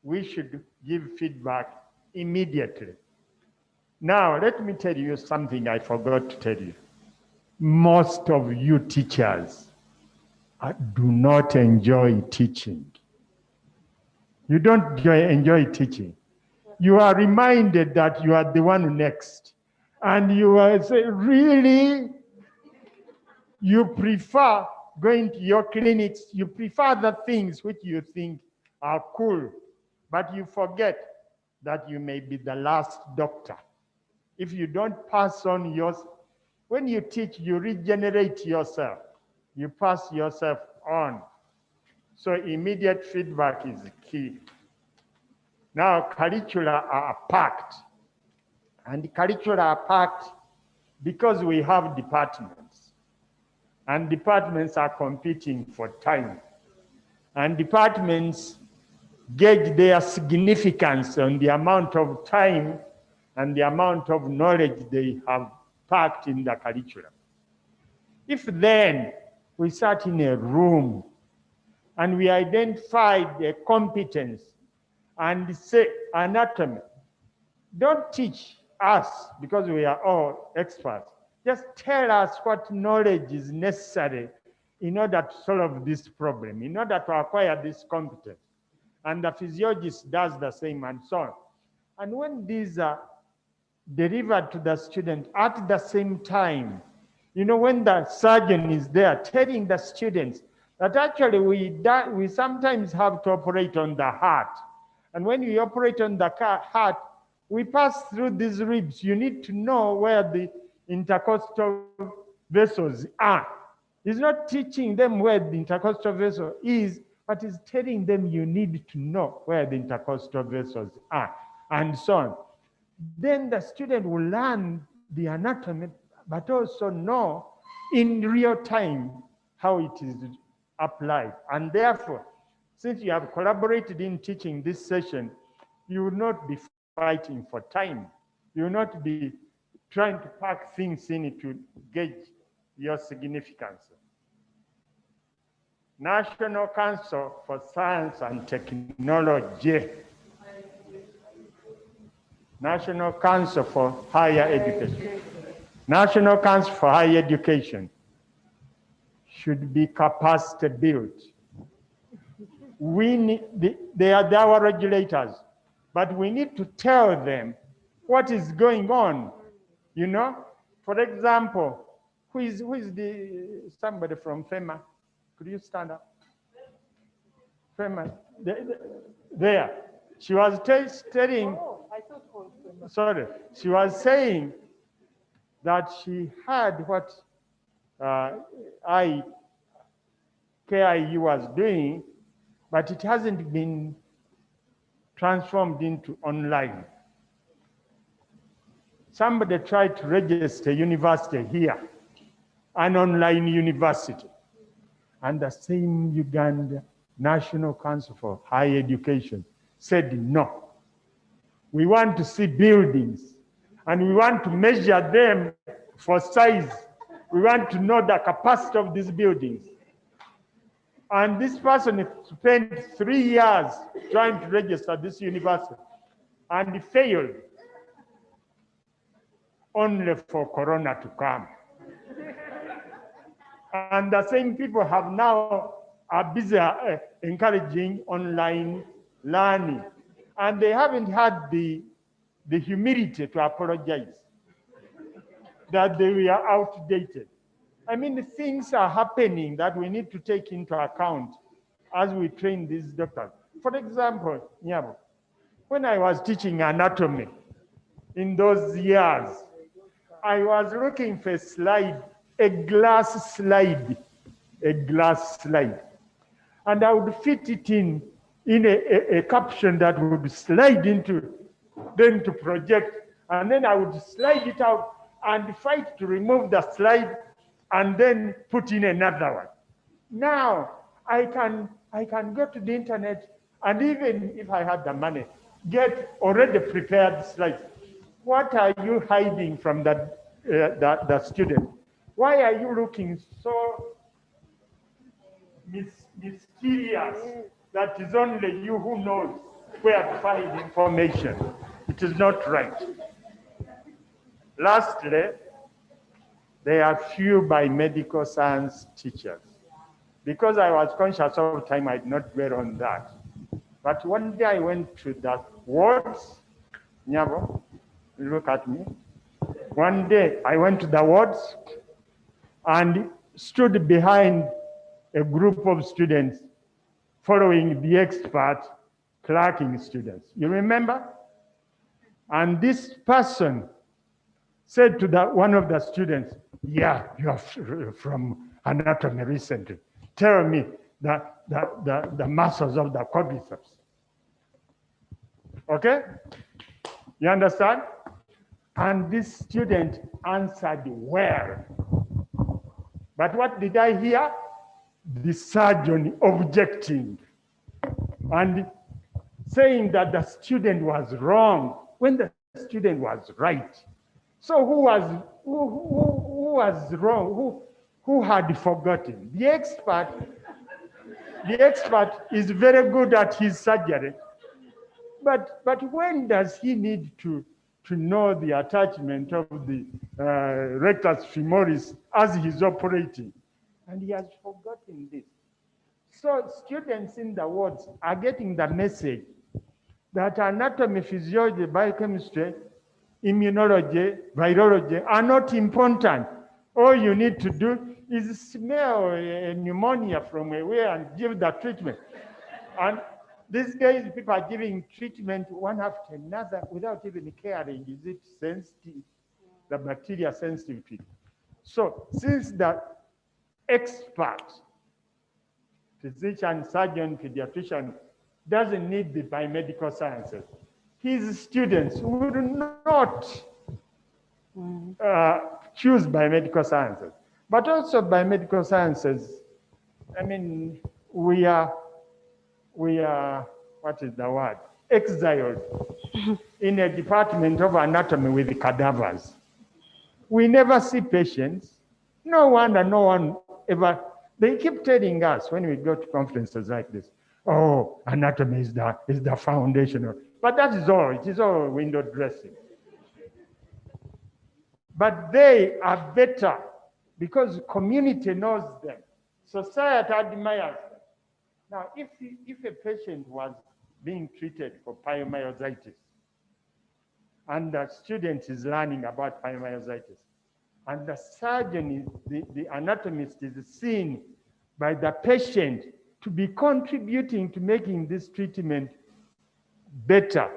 [SPEAKER 14] we should give feedback immediately. Now, let me tell you something I forgot to tell you. Most of you teachers do not enjoy teaching. You don't enjoy teaching. You are reminded that you are the one next. And you are say, really? You prefer going to your clinics, you prefer the things which you think are cool, but you forget that you may be the last doctor. If you don't pass on yours, when you teach, you regenerate yourself. You pass yourself on. So immediate feedback is key. Now, curricula are packed. And the curricula are packed because we have departments. And departments are competing for time. And departments gauge their significance on the amount of time and the amount of knowledge they have packed in the curriculum. If then we sat in a room and we identified a competence and say anatomy, don't teach us because we are all experts. Just tell us what knowledge is necessary in order to solve this problem, in order to acquire this competence. And the physiologist does the same and so on. And when these are delivered to the student at the same time, you know, when the surgeon is there telling the students that actually we sometimes have to operate on the heart. And when we operate on the heart, we pass through these ribs. You need to know where the intercostal vessels are. He's not teaching them where the intercostal vessel is, but he's telling them you need to know where the intercostal vessels are, and so on. Then the student will learn the anatomy, but also know in real time how it is applied. And therefore, since you have collaborated in teaching this session, you will not be fighting for time. You will not be trying to pack things in it to gauge your significance. National Council for Science and Technology. National Council for Higher Education. National Council for Higher Education should be capacity built. They are our regulators, but we need to tell them what is going on. You know, for example, who is somebody from FEMA? Could you stand up? FEMA, there. She was telling, she was saying that she had what KIU was doing, but it hasn't been transformed into online. Somebody tried to register university here, an online university, and the same Uganda National Council for Higher Education said no. We want to see buildings, and we want to measure them for size. We want to know the capacity of these buildings. And this person spent 3 years trying to register this university and failed, only for Corona to come. And the same people have now are busy encouraging online learning. And they haven't had the humility to apologize that they were outdated. I mean, things are happening that we need to take into account as we train these doctors. For example, Nyabo, when I was teaching anatomy in those years, I was looking for a slide, a glass slide. And I would fit it in a caption that would slide into, then to project, and then I would slide it out and fight to remove the slide and then put in another one. Now, I can go to the internet, and even if I had the money, get already prepared slides. What are you hiding from the student? Why are you looking so mysterious that is only you who knows where to find information? It is not right. Lastly, there are few biomedical science teachers. Because I was conscious of time, I did not dwell on that. But one day I went to the wards, Nyabo, look at me. One day I went to the wards and stood behind a group of students following the expert clerking students. You remember? And this person said to one of the students, yeah, you are from anatomy recently. Tell me the muscles of the quadriceps. Okay? You understand? And this student answered well. But what did I hear? The surgeon objecting and saying that the student was wrong when the student was right. So who was wrong? Who had forgotten? The expert is very good at his surgery, but when does he need to know the attachment of the rectus femoris as he's operating? And he has forgotten this. So students in the wards are getting the message that anatomy, physiology, biochemistry, immunology, virology are not important. All you need to do is smell a pneumonia from away and give the treatment. And these days, people are giving treatment one after another without even caring, is it sensitive, the bacteria sensitive to it. So since the expert, physician, surgeon, pediatrician, doesn't need the biomedical sciences, his students would not choose biomedical sciences. But also biomedical sciences, I mean, we are, what is the word? Exiled in a department of anatomy with cadavers. We never see patients. No one ever, they keep telling us when we go to conferences like this, oh, anatomy is the foundation. But that is all, it is all window dressing. But they are better because community knows them. Society admires them. Now, if a patient was being treated for pyomyositis, and the student is learning about pyomyositis, and the surgeon, the anatomist is seen by the patient to be contributing to making this treatment better,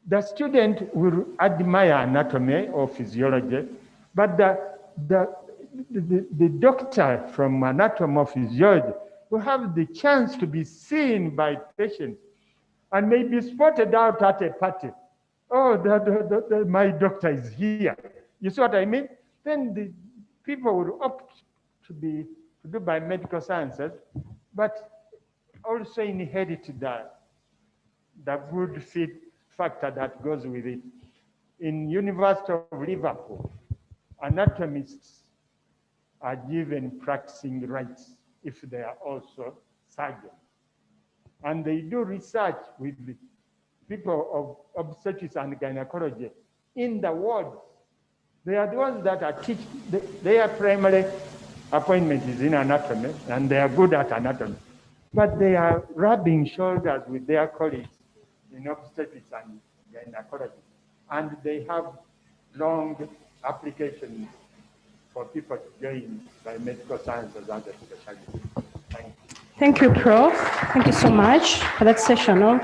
[SPEAKER 14] the student will admire anatomy or physiology, but the doctor from anatomy or physiology will have the chance to be seen by patients and may be spotted out at a party. Oh, my doctor is here. You see what I mean? Then the people will opt to do biomedical sciences, but also inherit the good fit factor that goes with it. In University of Liverpool, anatomists are given practicing rights if they are also surgeons. And they do research with the people of obstetrics and gynecology in the wards. They are the ones that are teaching. Their primary appointment is in anatomy, and they are good at anatomy. But they are rubbing shoulders with their colleagues in obstetrics and gynecology. And they have long applications for people to join biomedical sciences as a specialty. Thank you.
[SPEAKER 13] Thank you, Prof. Thank you so much for that session of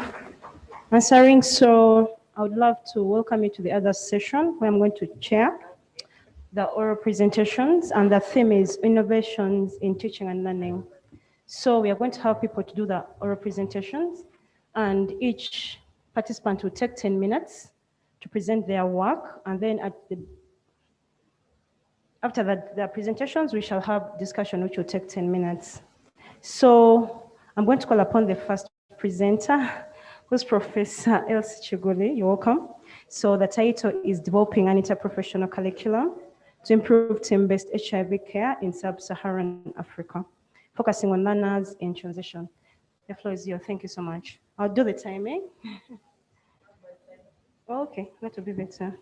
[SPEAKER 13] answering. So I would love to welcome you to the other session where I'm going to chair the oral presentations, and the theme is innovations in teaching and learning. So we are going to have people to do the oral presentations, and each participant will take 10 minutes to present their work, and then after the presentations, we shall have discussion which will take 10 minutes. So I'm going to call upon the first presenter, who's Professor Elsie Chiguli. You're welcome. So the title is Developing an Interprofessional Curriculum to Improve Team-Based HIV Care in Sub-Saharan Africa, focusing on learners in transition. The floor is yours. Thank you so much. I'll do the timing. Okay, that will be better.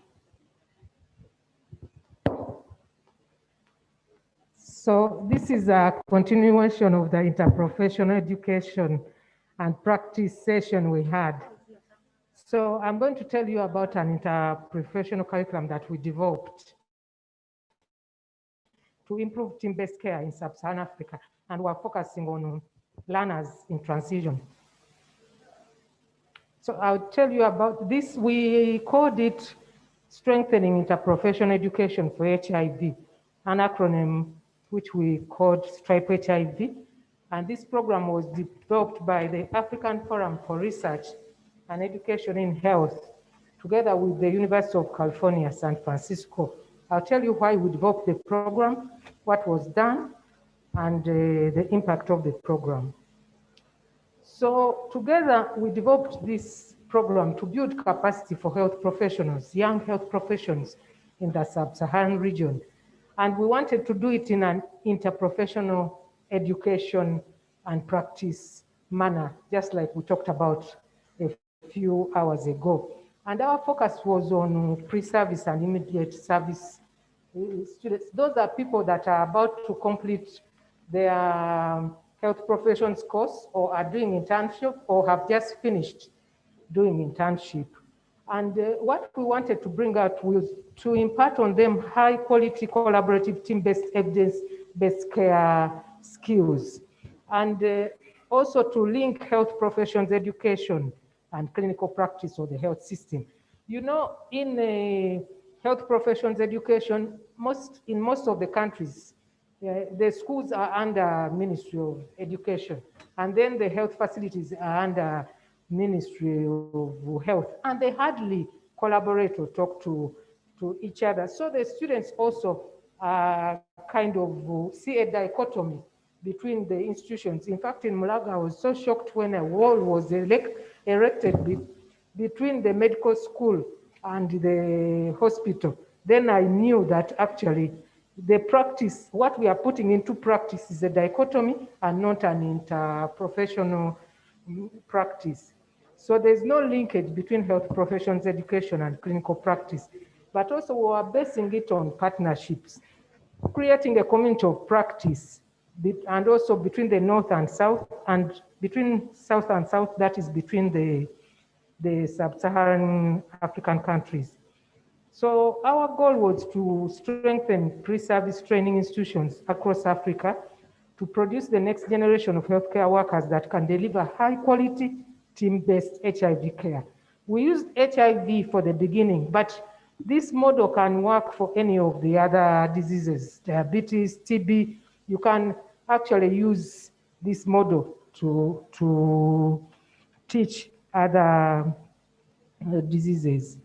[SPEAKER 7] So this is a continuation of the interprofessional education and practice session we had. So I'm going to tell you about an interprofessional curriculum that we developed to improve team-based care in sub-Saharan Africa, and we're focusing on learners in transition. So I'll tell you about this. We called it Strengthening Interprofessional Education for HIV, an acronym which we called STRIPE HIV. And this program was developed by the African Forum for Research and Education in Health, together with the University of California, San Francisco. I'll tell you why we developed the program, what was done, and the impact of the program. So together we developed this program to build capacity for health professionals, young health professionals in the sub-Saharan region. And we wanted to do it in an interprofessional education and practice manner, just like we talked about a few hours ago. And our focus was on pre-service and immediate service students. Those are people that are about to complete their health professions course or are doing internship or have just finished doing internship. And what we wanted to bring out was to impart on them high quality collaborative team-based evidence-based care skills. And also to link health professions education and clinical practice of the health system. You know, in health professions education, in most of the countries, the schools are under Ministry of Education, and then the health facilities are under Ministry of Health, and they hardly collaborate or talk to each other. So the students also kind of see a dichotomy between the institutions. In fact, in Mulaga, I was so shocked when a wall was erected between the medical school and the hospital. Then I knew that actually the practice, what we are putting into practice is a dichotomy and not an interprofessional practice. So there's no linkage between health professions education and clinical practice, but also we are basing it on partnerships, creating a community of practice, and also between the North and South, and between South and South, that is between the sub-Saharan African countries. So our goal was to strengthen pre-service training institutions across Africa to produce the next generation of healthcare workers that can deliver high quality team-based HIV care. We used HIV for the beginning, but this model can work for any of the other diseases, diabetes, TB. You can actually use this model to teach other diseases.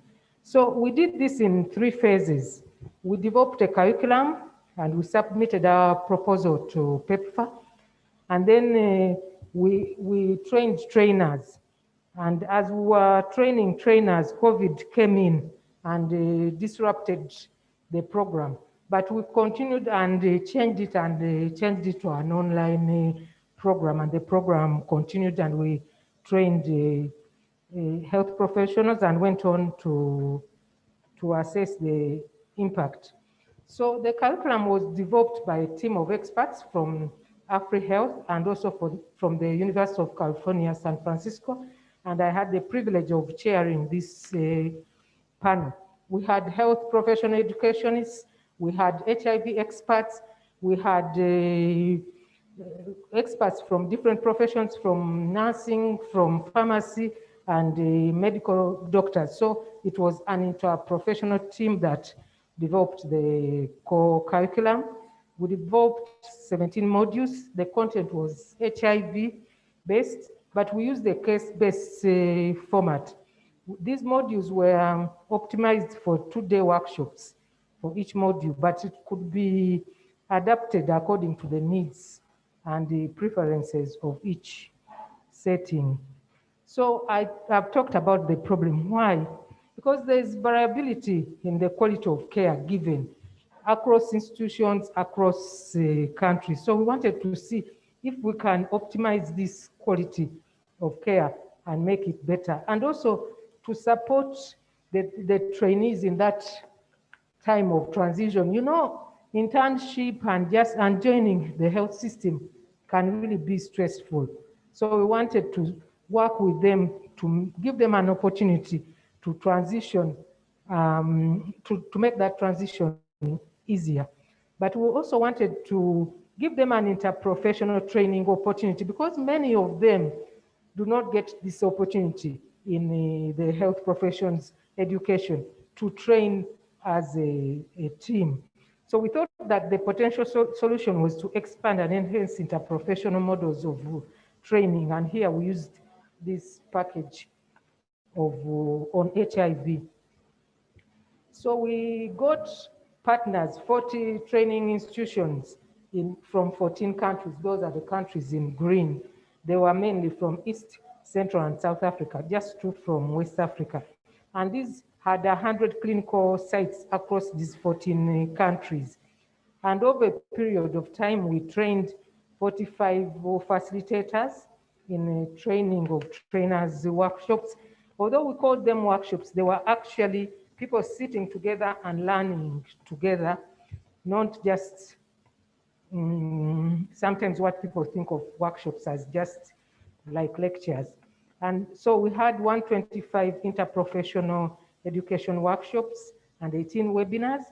[SPEAKER 7] So we did this in 3 phases. We developed a curriculum and we submitted our proposal to PEPFAR. And then we trained trainers. And as we were training trainers, COVID came in and disrupted the program. But we continued and changed it to an online program. And the program continued and we trained health professionals and went on to assess the impact. So the curriculum was developed by a team of experts from AfriHealth and also from the University of California, San Francisco. And I had the privilege of chairing this panel. We had health professional educationists, we had HIV experts, we had experts from different professions, from nursing, from pharmacy, and medical doctors. So it was an interprofessional team that developed the core curriculum. We developed 17 modules. The content was HIV-based, but we used the case-based format. These modules were optimized for 2-day workshops for each module, but it could be adapted according to the needs and the preferences of each setting. So I've talked about the problem. Why? Because there's variability in the quality of care given across institutions, across countries. So we wanted to see if we can optimize this quality of care and make it better. And also to support the trainees in that time of transition. You know, internship and joining the health system can really be stressful. So we wanted to work with them to give them an opportunity to transition, to make that transition easier. But we also wanted to give them an interprofessional training opportunity because many of them do not get this opportunity in the health professions education to train as a team. So we thought that the potential solution was to expand and enhance interprofessional models of training. And here we used this package of on HIV. So we got partners, 40 training institutions from 14 countries. Those are the countries in green. They were mainly from East, Central, and South Africa, just 2 from West Africa. And these had 100 clinical sites across these 14 countries. And over a period of time, we trained 45 facilitators in training of trainers workshops. Although we called them workshops, they were actually people sitting together and learning together, not just sometimes what people think of workshops as just like lectures. And so we had 125 interprofessional education workshops and 18 webinars.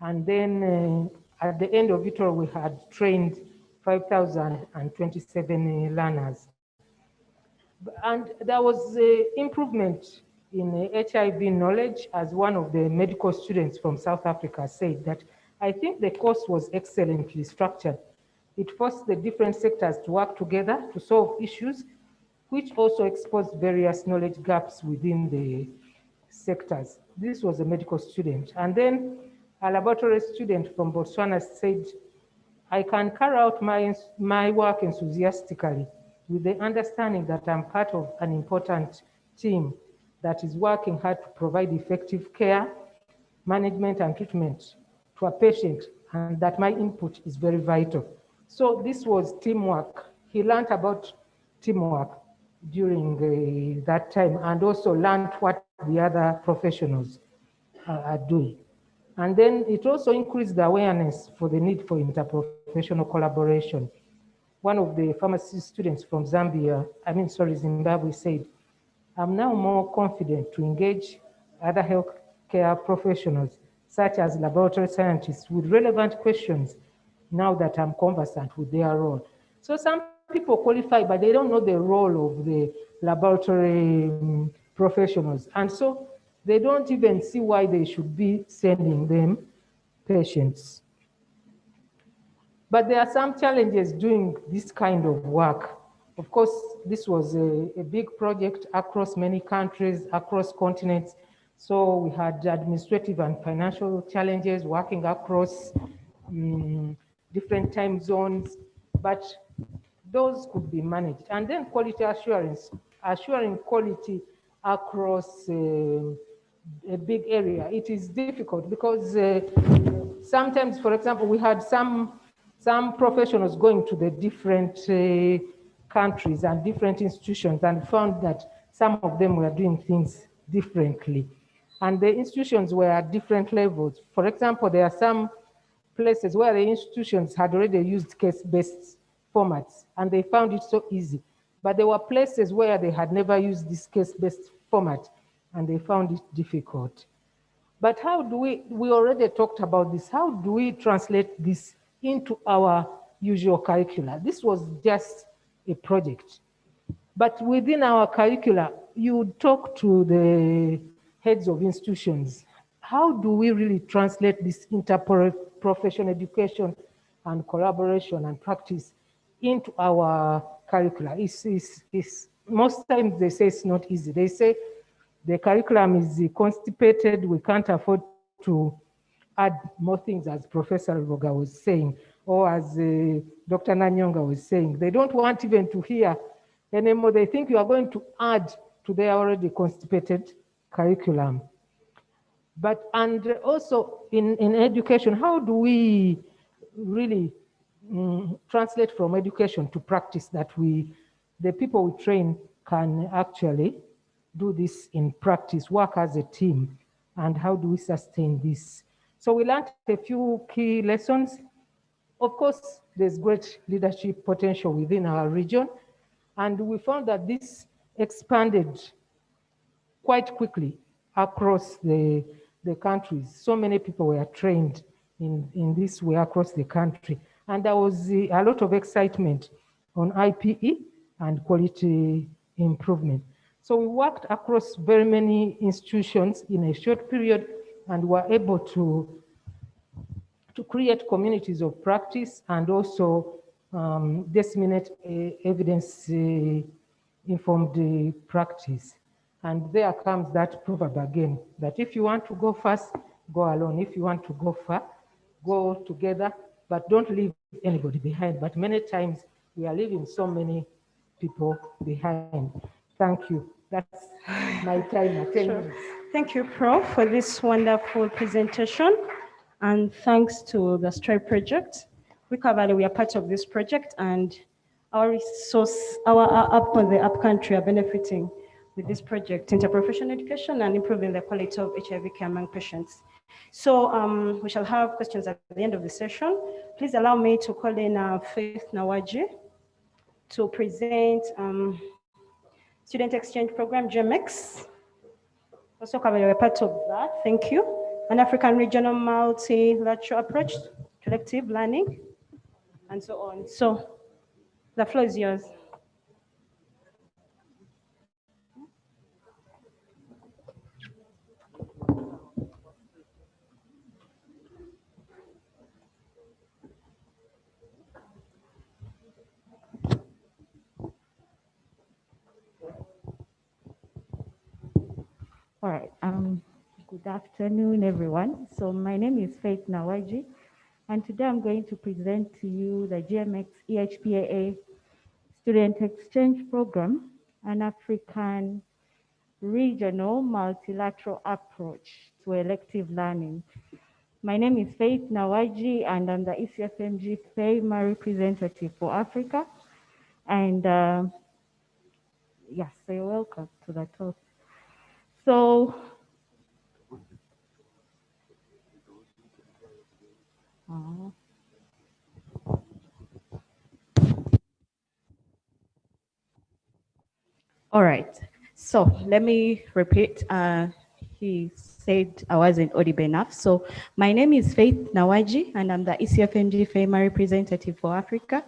[SPEAKER 7] And then at the end of it all, we had trained 5,027 learners. And there was improvement in HIV knowledge, as one of the medical students from South Africa said, that I think the course was excellently structured. It forced the different sectors to work together to solve issues, which also exposed various knowledge gaps within the sectors. This was a medical student. And then a laboratory student from Botswana said, I can carry out my work enthusiastically with the understanding that I'm part of an important team that is working hard to provide effective care, management, and treatment to a patient, and that my input is very vital. So this was teamwork. He learned about teamwork during that time and also learned what the other professionals are doing. And then it also increased the awareness for the need for interprofessional collaboration. One of the pharmacy students from Zimbabwe said, I'm now more confident to engage other healthcare professionals, such as laboratory scientists, with relevant questions now that I'm conversant with their role. So some people qualify, but they don't know the role of the laboratory professionals. And so they don't even see why they should be sending them patients. But there are some challenges doing this kind of work. Of course, this was a big project across many countries, across continents. So we had administrative and financial challenges working across different time zones, but those could be managed. And then quality assurance, assuring quality across a big area. It is difficult because sometimes, for example, we had some professionals going to the different countries and different institutions and found that some of them were doing things differently. And the institutions were at different levels. For example, there are some places where the institutions had already used case-based formats and they found it so easy. But there were places where they had never used this case-based format and they found it difficult. But how do we already talked about this, how do we translate this into our usual curricula? This was just a project. But within our curricula, you talk to the heads of institutions. How do we really translate this interprofessional education and collaboration and practice into our curricula? Most times they say it's not easy. They say the curriculum is constipated, we can't afford to add more things, as Professor Roga was saying, or as Dr. Nanyonga was saying. They don't want even to hear anymore. They think you are going to add to their already constipated curriculum. And also in education, how do we really translate from education to practice that the people we train can actually do this in practice, work as a team, and how do we sustain this? So we learned a few key lessons. Of course, there's great leadership potential within our region, and we found that this expanded quite quickly across the countries. So many people were trained in this way across the country. And there was a lot of excitement on IPE and quality improvement. So we worked across very many institutions in a short period and were able to create communities of practice and also disseminate evidence-informed practice. And there comes that proverb again, that if you want to go fast, go alone. If you want to go far, go together, but don't leave anybody behind. But many times we are leaving so many people behind. Thank you. That's my time at 10 minutes.
[SPEAKER 13] Thank you, Prof, for this wonderful presentation. And thanks to the STRIVE project. Wika Valley, we are part of this project, and our up on the upcountry are benefiting with this project, interprofessional education and improving the quality of HIV care among patients. So we shall have questions at the end of the session. Please allow me to call in Faith Nawaji to present Student Exchange Program, GMX. Also, we're part of that. Thank you. An African regional multilateral approach, collective learning, and so on. So the floor is yours.
[SPEAKER 16] All right. Good afternoon, everyone. So my name is Faith Nawaji, and today I'm going to present to you the GMX EHPAA Student Exchange Program, an African regional multilateral approach to elective learning. My name is Faith Nawaji, and I'm the ECFMG FEMA representative for Africa. And yes, so you're welcome to the talk. So,
[SPEAKER 17] all right, so let me repeat. He said I wasn't audible enough. So my name is Faith Nawaji, and I'm the ECFMG FEMA representative for Africa.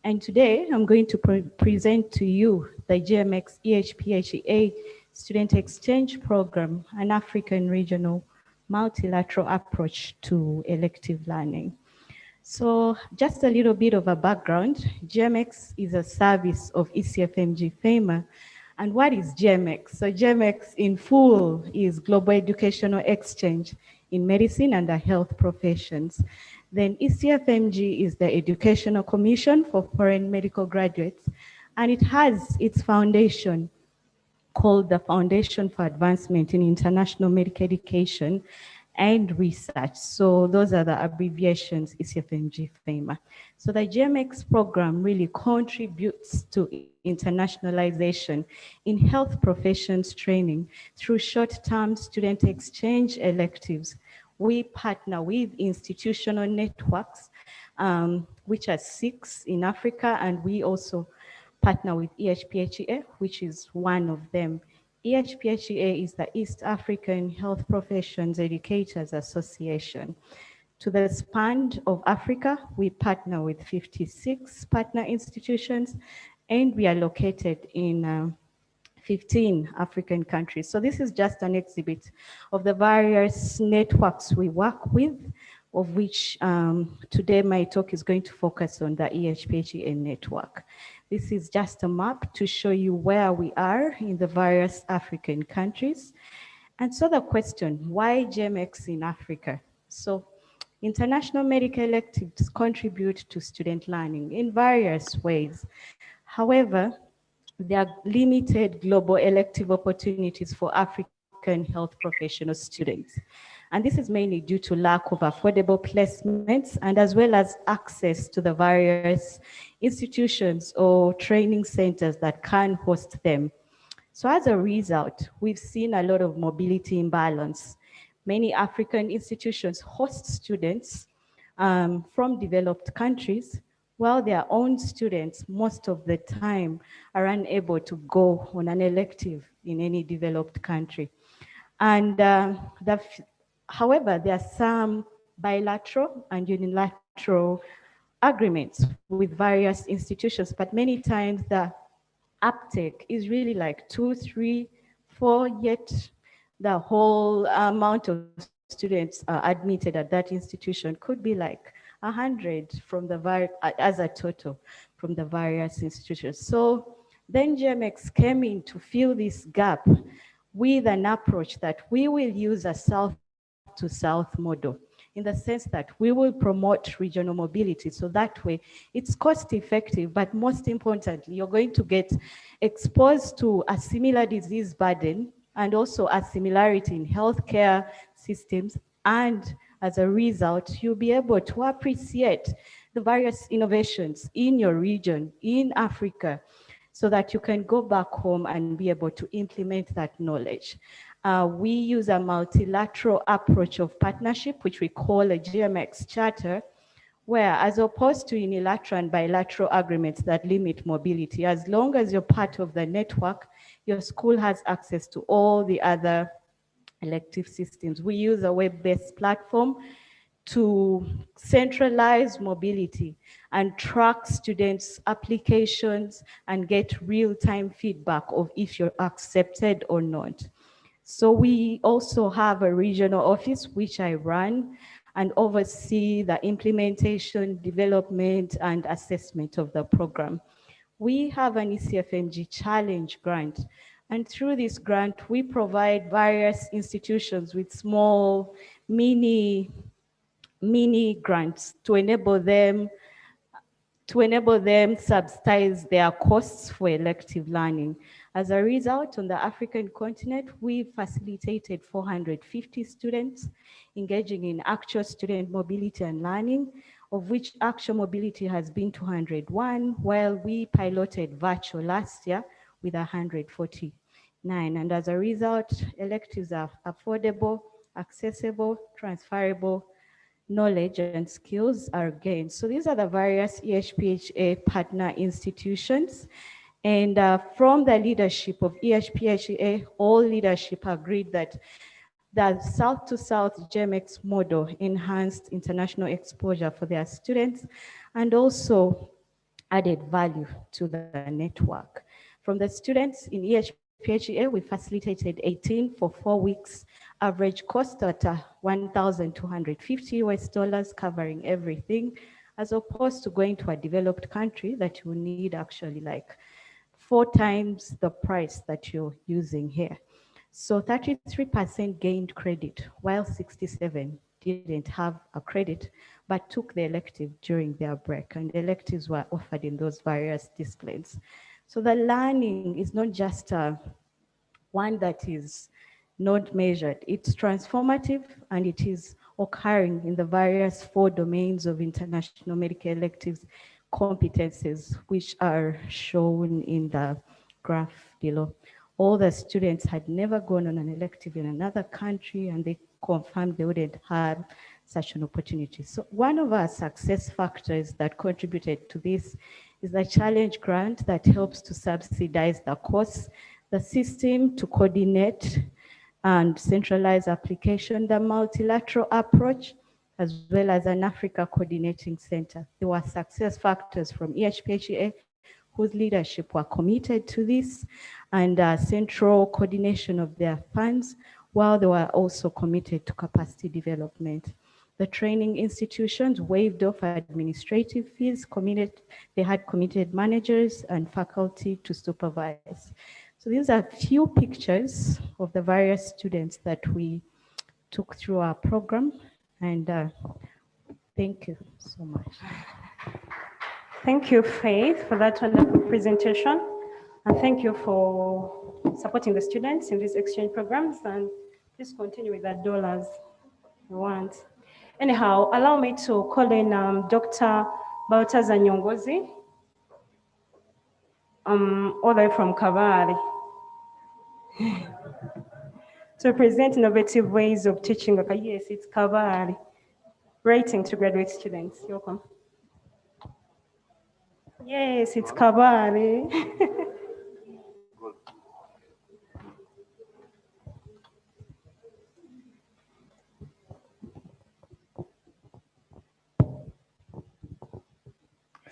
[SPEAKER 17] And today I'm going to present to you the GMX EHPHEA Student Exchange Program, an African regional multilateral approach to elective learning. So just a little bit of a background. GMX is a service of ECFMG FEMA. And what is GMX? So GMX in full is Global Educational Exchange in medicine and the health professions. Then ECFMG is the Educational Commission for Foreign Medical Graduates, and it has its foundation called the Foundation for Advancement in International Medical Education and Research. So those are the abbreviations, ECFMG FEMA. So the GMX program really contributes to internationalization in health professions training through short-term student exchange electives. We partner with institutional networks, which are 6 in Africa, and we also partner with EHPHEA, which is one of them. EHPHEA is the East African Health Professions Educators Association. To the span of Africa, we partner with 56 partner institutions, and we are located in 15 African countries. So this is just an exhibit of the various networks we work with, of which today my talk is going to focus on the EHPHEA network. This is just a map to show you where we are in the various African countries. And so the question, why GMX in Africa? So international medical electives contribute to student learning in various ways. However, there are limited global elective opportunities for African health professional students. And this is mainly due to lack of affordable placements and as well as access to the various institutions or training centers that can host them. So as a result, we've seen a lot of mobility imbalance many African institutions host students from developed countries, while their own students most of the time are unable to go on an elective in any developed country. And however, there are some bilateral and unilateral agreements with various institutions, but many times the uptake is really like 2, 3, 4, yet the whole amount of students admitted at that institution could be like 100 from the as a total from the various institutions. So then GMX came in to fill this gap with an approach that we will use a south-to-south model, in the sense that we will promote regional mobility. So that way it's cost effective, but most importantly, you're going to get exposed to a similar disease burden and also a similarity in healthcare systems. And as a result, you'll be able to appreciate the various innovations in your region, in Africa, so that you can go back home and be able to implement that knowledge. We use a multilateral approach of partnership, which we call a GMX charter, where as opposed to unilateral and bilateral agreements that limit mobility, as long as you're part of the network, your school has access to all the other elective systems. We use a web-based platform to centralize mobility and track students' applications and get real-time feedback of if you're accepted or not. So we also have a regional office, which I run, and oversee the implementation, development, and assessment of the program. We have an ECFMG Challenge grant, and through this grant, we provide various institutions with small mini grants to enable them subsidize their costs for elective learning. As a result, on the African continent, we facilitated 450 students engaging in actual student mobility and learning, of which actual mobility has been 201, while we piloted virtual last year with 149. And as a result, electives are affordable, accessible, transferable, knowledge and skills are gained. So these are the various EHPHA partner institutions. And from the leadership of EHPHA, all leadership agreed that the South-to-South GMX model enhanced international exposure for their students and also added value to the network. From the students in EHPHA, we facilitated 18 for 4 weeks, average cost at $1,250 covering everything, as opposed to going to a developed country that you need actually like 4 times the price that you're using here. So 33% gained credit, while 67 didn't have a credit, but took the elective during their break, and electives were offered in those various disciplines. So the learning is not just one that is not measured. It's transformative, and it is occurring in the various 4 domains of international medical electives competences, which are shown in the graph below. All the students had never gone on an elective in another country, and they confirmed they wouldn't have such an opportunity. So one of our success factors that contributed to this is the challenge grant that helps to subsidize the costs, the system to coordinate and centralize application, the multilateral approach, as well as an Africa Coordinating Center. There were success factors from EHPHA, whose leadership were committed to this, and central coordination of their funds, while they were also committed to capacity development. The training institutions waived off administrative fees, they had committed managers and faculty to supervise. So these are a few pictures of the various students that we took through our program, and thank you so much.
[SPEAKER 13] Thank you, Faith, for that wonderful presentation. And thank you for supporting the students in these exchange programs. And please continue with that dollars you want. Anyhow, allow me to call in Dr. Baltaza Nyongozi, all the way from Kabale. to present innovative ways of teaching. Okay, yes, it's Kabari. Writing to graduate students. You're welcome. Yes, it's Kabari.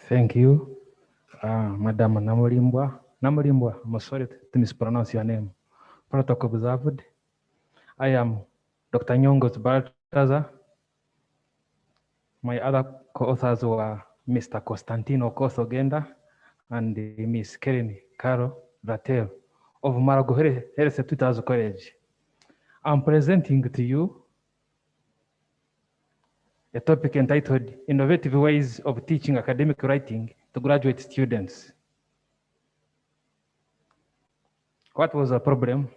[SPEAKER 18] Thank you, Madam Namulimbwa. Namulimbwa, I'm sorry to mispronounce your name. Protocol observed. I am Dr. Nyongos Baltazar. My other co-authors were Mr. Constantino Kosogenda and Miss Karen Caro Ratel of Marago Health Tutors College. I'm presenting to you a topic entitled Innovative Ways of Teaching Academic Writing to Graduate Students. What was the problem?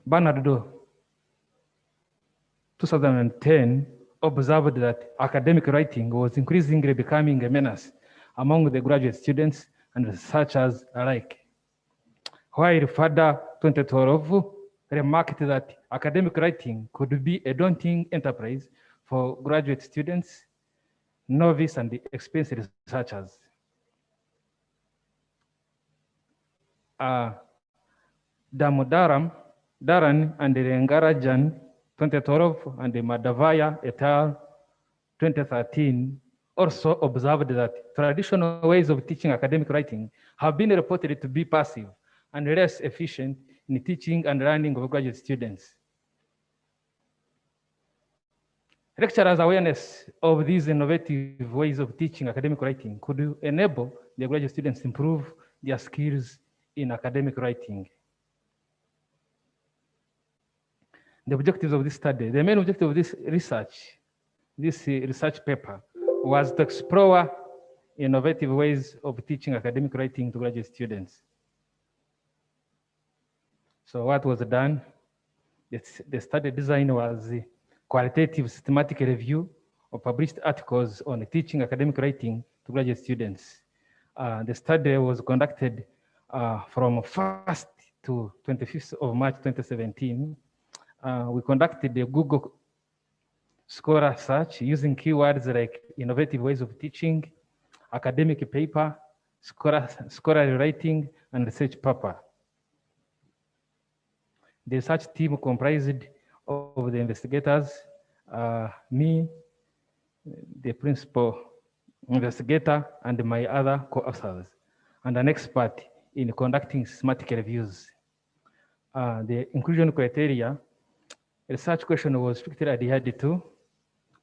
[SPEAKER 18] Bernardo, 2010, observed that academic writing was increasingly becoming a menace among the graduate students and researchers alike. While further 2012 remarked that academic writing could be a daunting enterprise for graduate students, novice and experienced researchers. Daran and Rengarajan 2012 and Madhavaya et al. 2013 also observed that traditional ways of teaching academic writing have been reported to be passive and less efficient in teaching and learning of graduate students. Lecturers' awareness of these innovative ways of teaching academic writing could enable the graduate students to improve their skills in academic writing. The objectives of this study, the main objective of this research paper was to explore innovative ways of teaching academic writing to graduate students. So what was done? The study design was a qualitative systematic review of published articles on teaching academic writing to graduate students. The study was conducted from 1st to 25th of March 2017. We conducted a Google Scholar search using keywords like innovative ways of teaching, academic paper, scholarly writing, and research paper. The research team comprised of the investigators, me, the principal investigator, and my other co-authors, and an expert in conducting systematic reviews. The inclusion criteria, research question was strictly adhered to.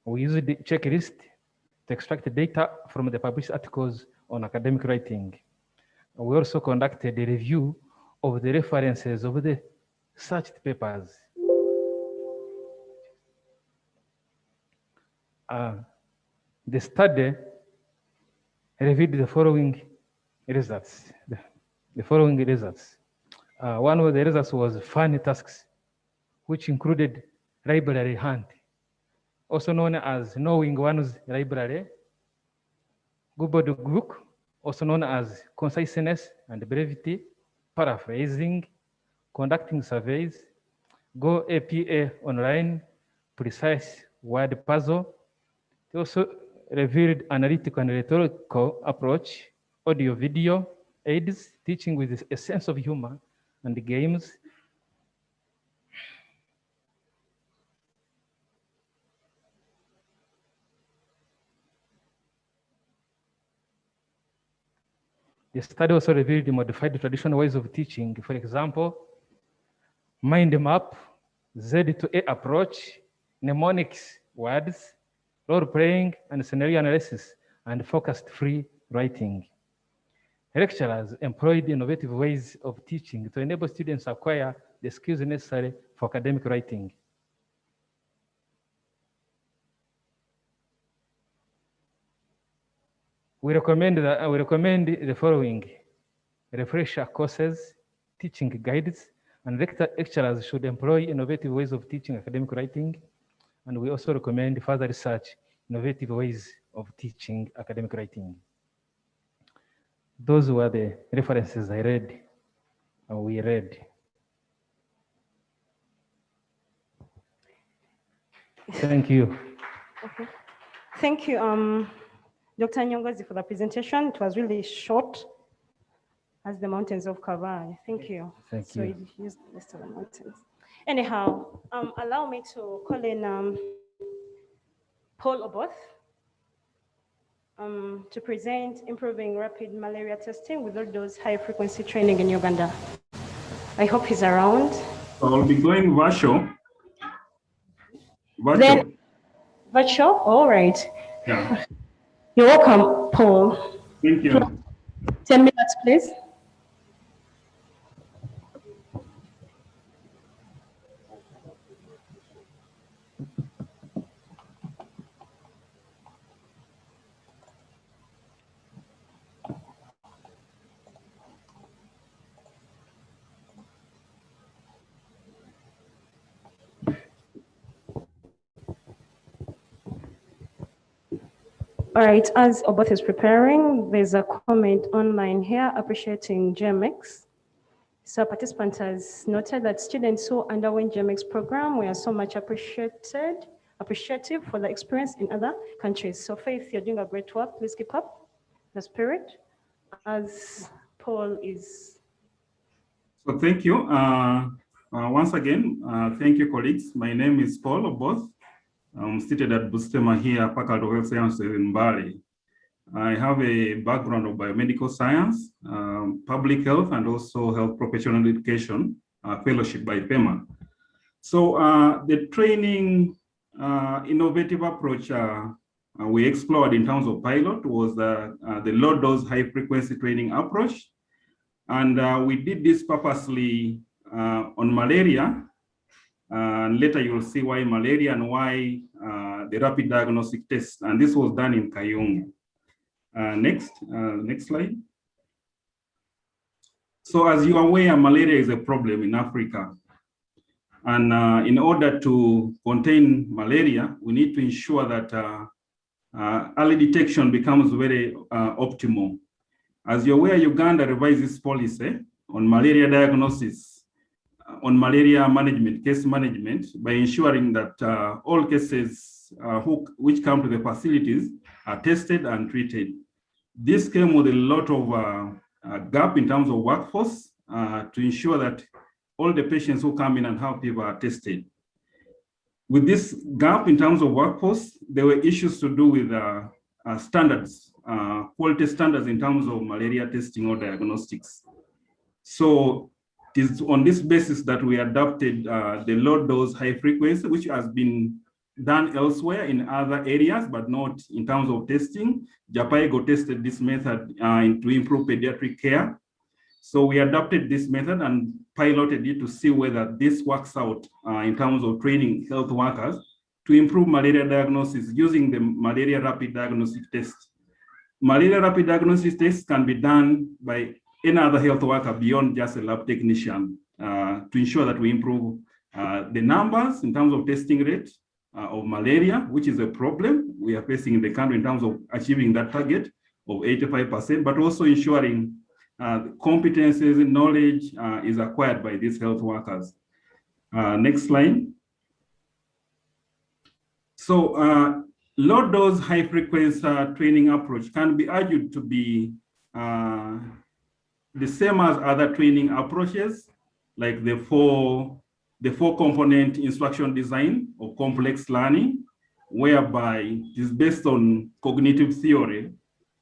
[SPEAKER 18] We used the checklist to extract the data from the published articles on academic writing. We also conducted a review of the references of the searched papers. The study revealed the following results. One of the results was fun tasks, which included library hunt, also known as knowing one's library, Google book, also known as conciseness and brevity, paraphrasing, conducting surveys, Go APA online, precise word puzzle. They also revealed analytical and rhetorical approach, audio video, aids, teaching with a sense of humor, and games. The study also revealed the modified traditional ways of teaching. For example, mind map, Z to A approach, mnemonics, words, role playing, and scenario analysis, and focused free writing. Lecturers employed innovative ways of teaching to enable students to acquire the skills necessary for academic writing. We recommend the following: refresher courses, teaching guides, and lecturers should employ innovative ways of teaching academic writing. And we also recommend further research, innovative ways of teaching academic writing. Those were the references I read we read. Thank you.
[SPEAKER 13] Okay. Thank you, Dr. Nyongozi, for the presentation. It was really short as the mountains of Kabai. Thank you.
[SPEAKER 18] Thank
[SPEAKER 13] so
[SPEAKER 18] you.
[SPEAKER 13] So you used the list of the mountains. Anyhow, allow me to call in Paul Oboth to present improving rapid malaria testing with all those high frequency training in Uganda. I hope he's around.
[SPEAKER 19] I'll be going virtual.
[SPEAKER 13] Then, virtual? All right.
[SPEAKER 19] Yeah.
[SPEAKER 13] You're welcome, Paul.
[SPEAKER 19] Thank you.
[SPEAKER 13] 10 minutes, please. All right, as Oboth is preparing, there's a comment online here appreciating GMX. So participant has noted that students who underwent GMX program were so much appreciative for the experience in other countries. So Faith, you're doing a great work. Please keep up the spirit as Paul is.
[SPEAKER 19] So thank you. Once again, thank you, colleagues. My name is Paul Oboth. I'm seated at Busitema here, Faculty of Health Sciences in Bali. I have a background of biomedical science, public health, and also health professional education fellowship by HEPI. So the training innovative approach we explored in terms of pilot was the low dose high frequency training approach. And we did this purposely on malaria. Later you'll see why malaria and why the rapid diagnostic test. And this was done in Kayungu. Next slide. So as you are aware, malaria is a problem in Africa. And in order to contain malaria, we need to ensure that early detection becomes very optimal. As you're aware, Uganda revised its policy on malaria diagnosis, on malaria management, case management, by ensuring that all cases which come to the facilities are tested and treated. This came with a lot of gap in terms of workforce to ensure that all the patients who come in and have fever are tested. With this gap in terms of workforce, there were issues to do with standards, quality standards in terms of malaria testing or diagnostics. So it is on this basis that we adopted the low dose high frequency, which has been done elsewhere in other areas, but not in terms of testing. Japaigo tested this method to improve pediatric care. So we adopted this method and piloted it to see whether this works out in terms of training health workers to improve malaria diagnosis using the malaria rapid diagnostic test. Malaria rapid diagnostic test can be done by any other health worker beyond just a lab technician to ensure that we improve the numbers in terms of testing rate of malaria, which is a problem we are facing in the country in terms of achieving that target of 85%, but also ensuring competencies and knowledge is acquired by these health workers. Next slide. So low dose high frequency training approach can be argued to be the same as other training approaches, like the four component instruction design of complex learning, whereby it is based on cognitive theory,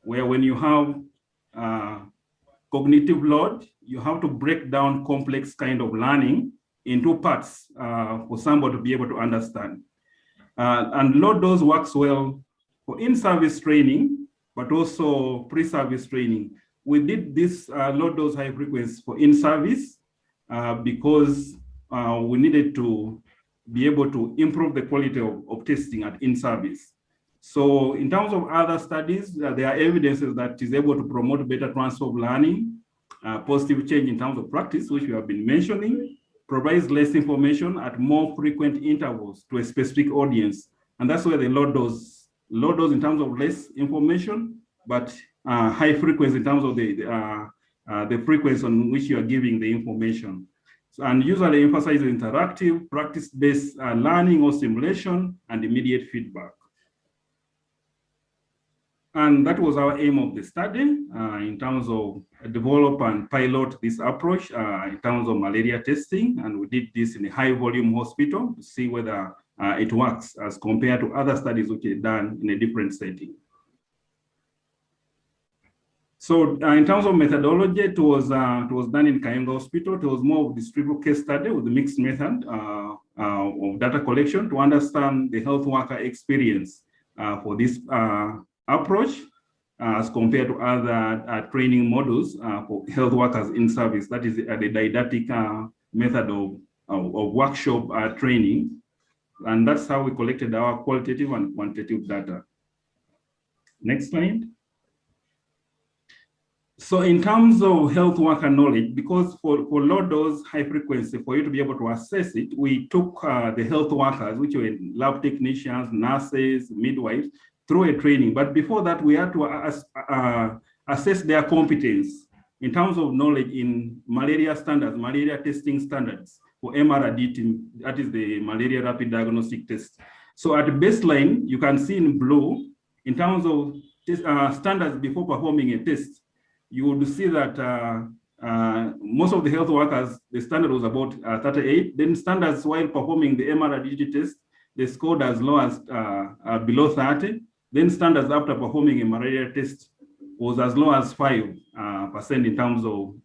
[SPEAKER 19] where when you have cognitive load, you have to break down complex kind of learning into parts for somebody to be able to understand. And low dose works well for in-service training, but also pre-service training. We did this low dose high frequency for in-service because we needed to be able to improve the quality of testing at in-service. So in terms of other studies, there are evidences that is able to promote better transfer of learning, positive change in terms of practice, which we have been mentioning, provides less information at more frequent intervals to a specific audience. And that's where the low dose in terms of less information, but high frequency in terms of the the frequency on which you are giving the information. So, and usually emphasizes interactive, practice-based learning or simulation, and immediate feedback. And that was our aim of the study in terms of develop and pilot this approach in terms of malaria testing. And we did this in a high volume hospital to see whether it works as compared to other studies which are done in a different setting. So in terms of methodology, it was done in Kayonga Hospital. It was more of a distributed case study with a mixed method of data collection to understand the health worker experience for this approach as compared to other training models for health workers in service. That is the didactic method of workshop training. And that's how we collected our qualitative and quantitative data. Next slide. So in terms of health worker knowledge, because for low dose, high frequency, for you to be able to assess it, we took the health workers, which were lab technicians, nurses, midwives, through a training. But before that, we had to assess their competence in terms of knowledge in malaria standards, malaria testing standards for MRD, that is the malaria rapid diagnostic test. So at baseline, you can see in blue, in terms of standards before performing a test, you would see that most of the health workers, the standard was about 38. Then standards while performing the MRD test, they scored as low as below 30. Then standards after performing a malaria test was as low as 5% in terms of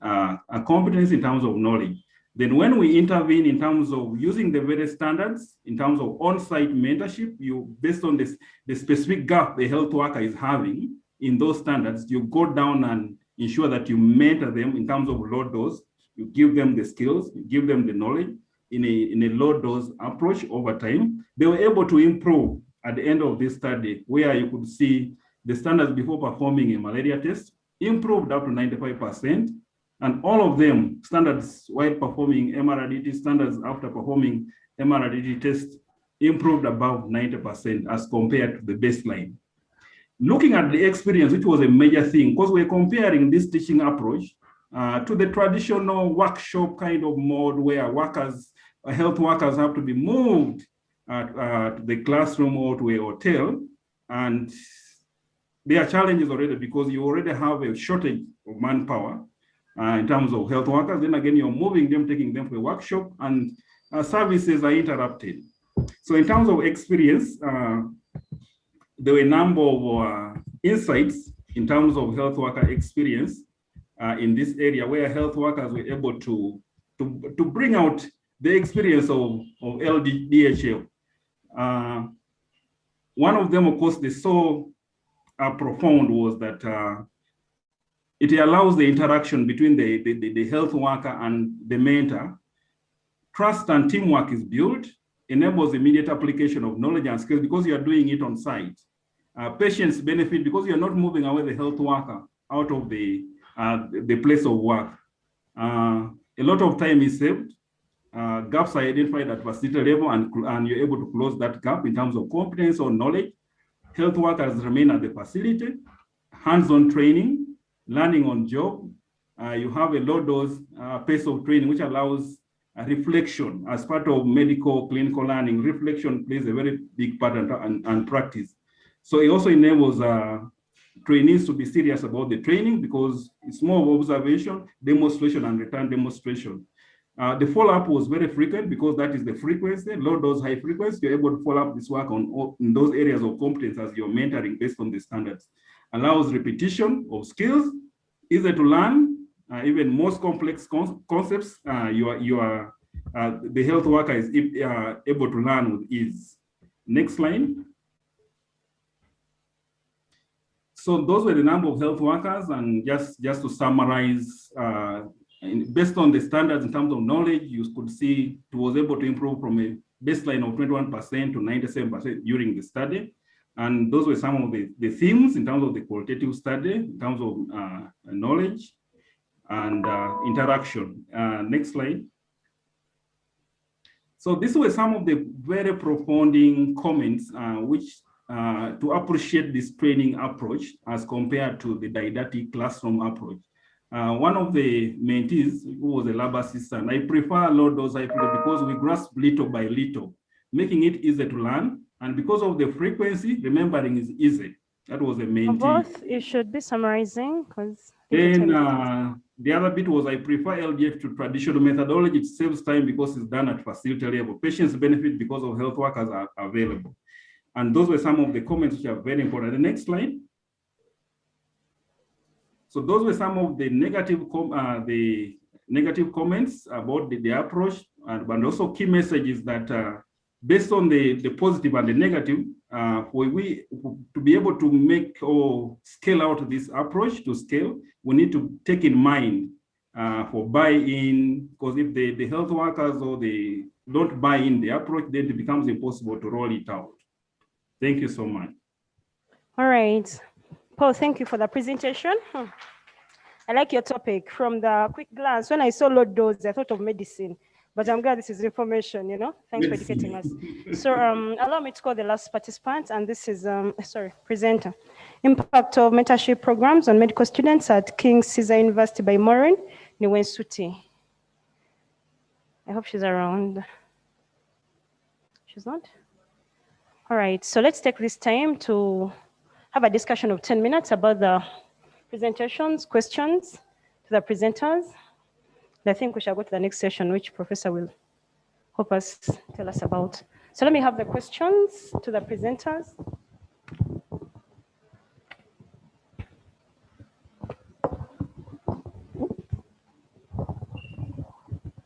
[SPEAKER 19] competence, in terms of knowledge. Then when we intervene in terms of using the various standards, in terms of on-site mentorship, you, based on this, the specific gap the health worker is having in those standards, you go down and ensure that you mentor them in terms of low dose, you give them the skills, you give them the knowledge in a low dose approach over time. They were able to improve at the end of this study, where you could see the standards before performing a malaria test improved up to 95%, and all of them standards while performing MRD standards after performing MRD test improved above 90% as compared to the baseline. Looking at the experience, which was a major thing, because we're comparing this teaching approach to the traditional workshop kind of mode where health workers have to be moved to the classroom or to a hotel. And there are challenges already because you already have a shortage of manpower in terms of health workers. Then again, you're moving them, taking them for a workshop, and services are interrupted. So in terms of experience, there were a number of insights in terms of health worker experience in this area where health workers were able to bring out the experience of LDHL. One of them, of course, they saw profound was that it allows the interaction between the health worker and the mentor. Trust and teamwork is built, enables immediate application of knowledge and skills because you are doing it on site. Patients benefit because you're not moving away the health worker out of the place of work. A lot of time is saved. Gaps are identified at facility level, and you're able to close that gap in terms of competence or knowledge. Health workers remain at the facility, hands-on training, learning on job. You have a low dose pace of training, which allows reflection as part of medical clinical learning. Reflection plays a very big part and practice. So it also enables trainees to be serious about the training because it's more of observation, demonstration, and return demonstration. The follow-up was very frequent because that is the frequency, low dose, high frequency. You're able to follow up this work in those areas of competence as you're mentoring based on the standards. Allows repetition of skills, easy to learn, even most complex concepts, the health worker is able to learn with ease. Next slide. So those were the number of health workers, and just to summarize, based on the standards in terms of knowledge, you could see it was able to improve from a baseline of 21% to 97% during the study. And those were some of the themes in terms of the qualitative study, in terms of knowledge and interaction. Next slide. So these were some of the very profounding comments which to appreciate this training approach as compared to the didactic classroom approach. one of the mentees who was a lab assistant, I prefer low-dose IPD because we grasp little by little, making it easy to learn. And because of the frequency, remembering is easy. That was a mentee.
[SPEAKER 13] Both, you should be summarizing because
[SPEAKER 19] Then the other bit was I prefer LDF to traditional methodology. It saves time because it's done at facility level. Patients benefit because of health workers are available. And those were some of the comments which are very important. The next slide. So those were some of the negative comments about the approach, and also key messages that based on the positive and the negative, to be able to make or scale out this approach to scale, we need to take in mind for buy-in, because if the health workers or they don't buy in the approach, then it becomes impossible to roll it out. Thank you so much.
[SPEAKER 13] All right. Paul, thank you for the presentation. I like your topic. From the quick glance, when I saw low dose, I thought of medicine, but I'm glad this is information, you know? Thanks for educating us. So allow me to call the last participant, and this is, presenter. Impact of mentorship programs on medical students at King Caesar University by Maureen Niwensuti. I hope she's around. She's not? All right, so let's take this time to have a discussion of 10 minutes about the presentations, questions to the presenters. And I think we shall go to the next session, which Professor will help us tell us about. So let me have the questions to the presenters.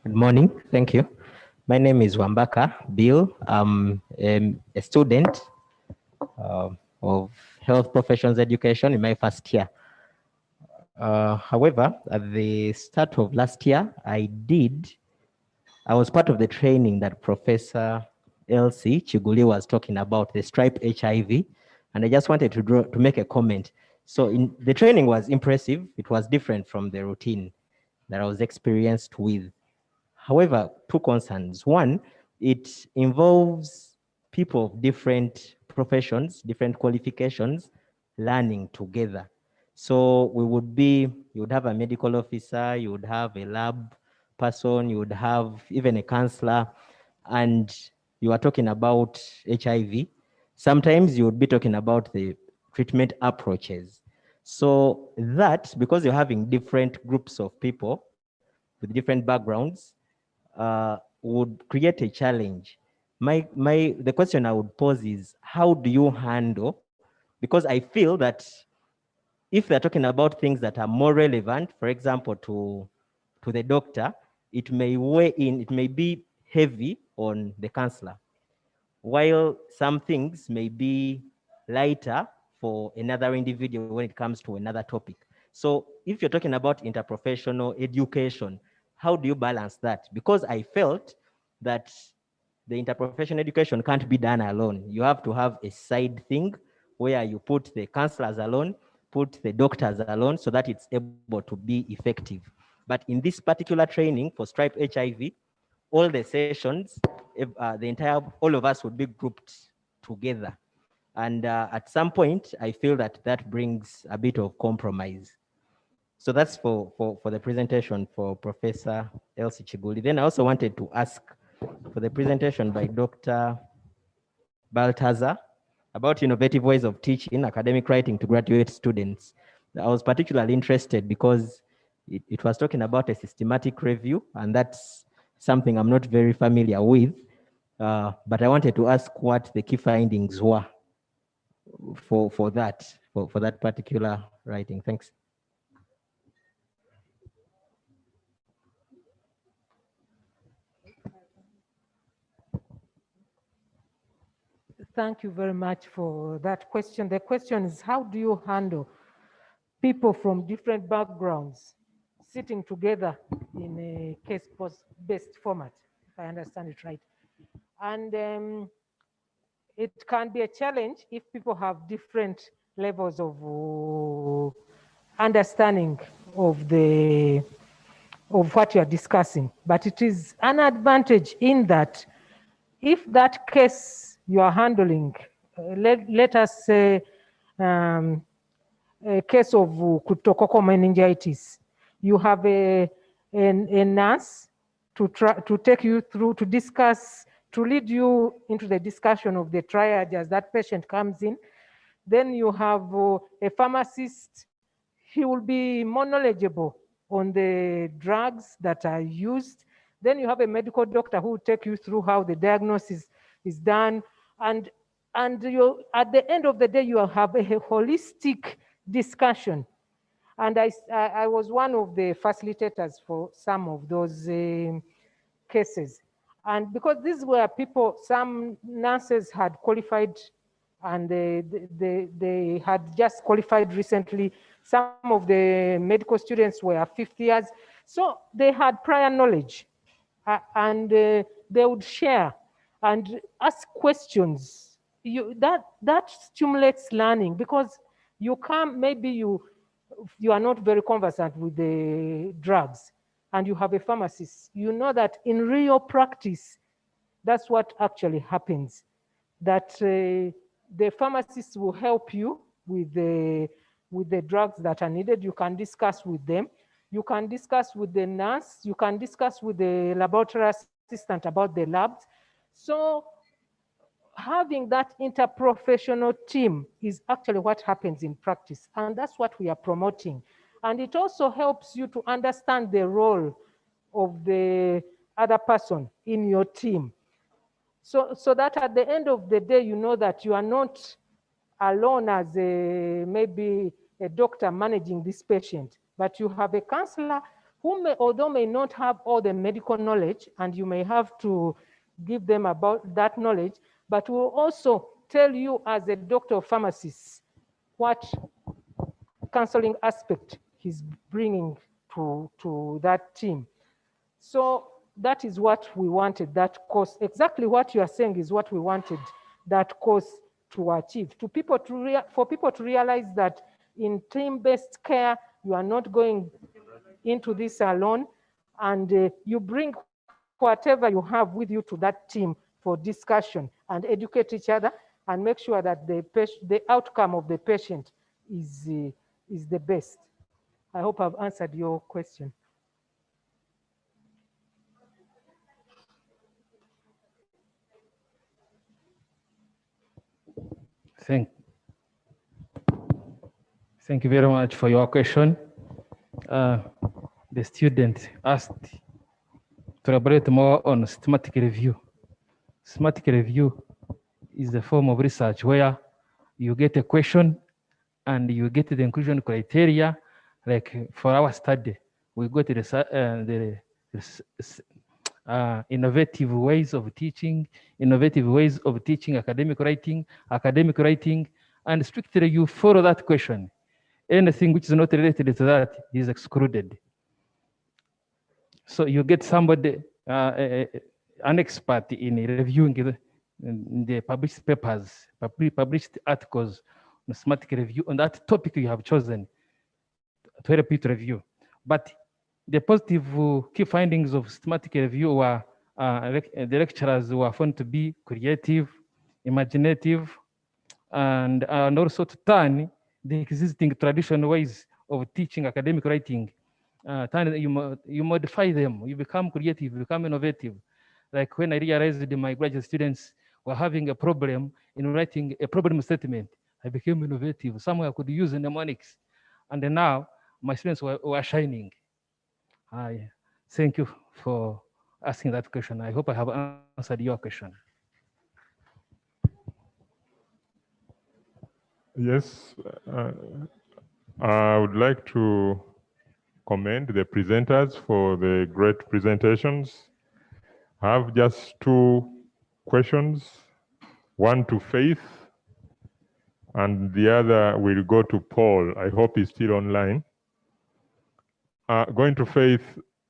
[SPEAKER 20] Good morning, thank you. My name is Wambaka Bill. I'm a student of health professions education in my first year. However, at the start of last year, I was part of the training that Professor Elsie Chiguli was talking about, the Stripe HIV, and I just wanted to make a comment. So the training was impressive. It was different from the routine that I was experienced with. However, two concerns. One, it involves people of different professions, different qualifications, learning together. So you would have a medical officer, you would have a lab person, you would have even a counselor, and you are talking about HIV. Sometimes you would be talking about the treatment approaches. So that, because you're having different groups of people with different backgrounds, would create a challenge. The question I would pose is, how do you handle, because I feel that if they're talking about things that are more relevant, for example, to the doctor, it may weigh in, it may be heavy on the counselor, while some things may be lighter for another individual when it comes to another topic. So if you're talking about interprofessional education, how do you balance that? Because I felt that the interprofessional education can't be done alone. You have to have a side thing where you put the counselors alone, put the doctors alone, so that it's able to be effective. But in this particular training for Stripe HIV, all the sessions, all of us would be grouped together. And at some point, I feel that brings a bit of compromise. So that's for the presentation for Professor Elsie Chiguli. Then I also wanted to ask for the presentation by Dr. Baltazar about innovative ways of teaching academic writing to graduate students. I was particularly interested because it was talking about a systematic review, and that's something I'm not very familiar with, but I wanted to ask what the key findings were for that particular writing. Thanks.
[SPEAKER 7] Thank you very much for that question. The question is, how do you handle people from different backgrounds sitting together in a case-based format, if I understand it right? And it can be a challenge if people have different levels of understanding of what you are discussing. But it is an advantage in that if that case you are handling, let us say a case of cryptococcal meningitis, You have a nurse to take you through, to discuss, to lead you into the discussion of the triage as that patient comes in. Then you have a pharmacist. He will be more knowledgeable on the drugs that are used. Then you have a medical doctor who will take you through how the diagnosis is done. And you, at the end of the day, you will have a holistic discussion. And I was one of the facilitators for some of those cases. And because these were people, some nurses had qualified and they had just qualified recently. Some of the medical students were 50 years. So they had prior knowledge and they would share and ask questions. That stimulates learning because you come, maybe you are not very conversant with the drugs and you have a pharmacist. You know that in real practice, that's what actually happens. That the pharmacist will help you with the drugs that are needed. You can discuss with them. You can discuss with the nurse. You can discuss with the laboratory assistant about the labs. So having that interprofessional team is actually what happens in practice. And that's what we are promoting. And it also helps you to understand the role of the other person in your team. So that at the end of the day, you know that you are not alone as maybe a doctor managing this patient, but you have a counselor who may, although may not have all the medical knowledge, and you may have to give them about that knowledge, but will also tell you as a doctor or pharmacist what counseling aspect he's bringing to that team. So that is what we wanted, that course. Exactly what you are saying is what we wanted that course to achieve. For people to realize that in team-based care, you are not going into this alone, and you bring whatever you have with you to that team for discussion and educate each other and make sure that the outcome of the patient is the best. I hope I've answered your question.
[SPEAKER 18] Thank you very much for your question. The student asked to elaborate more on systematic review. Systematic review is a form of research where you get a question and you get the inclusion criteria. Like for our study, we got the innovative ways of teaching academic writing, and strictly you follow that question. Anything which is not related to that is excluded. So you get somebody, an expert in reviewing the published papers, published articles, on systematic review on that topic you have chosen to help you to review. But the positive key findings of systematic review were the lecturers were found to be creative, imaginative, and also to turn the existing traditional ways of teaching academic writing. You modify them, you become creative, you become innovative. Like when I realized my graduate students were having a problem in writing a problem statement, I became innovative. Somewhere I could use mnemonics. And then now my students were shining. I thank you for asking that question. I hope I have answered your question.
[SPEAKER 2] Yes, I would like to commend the presenters for the great presentations. I have just two questions, one to Faith, and the other will go to Paul. I hope he's still online. Going to Faith,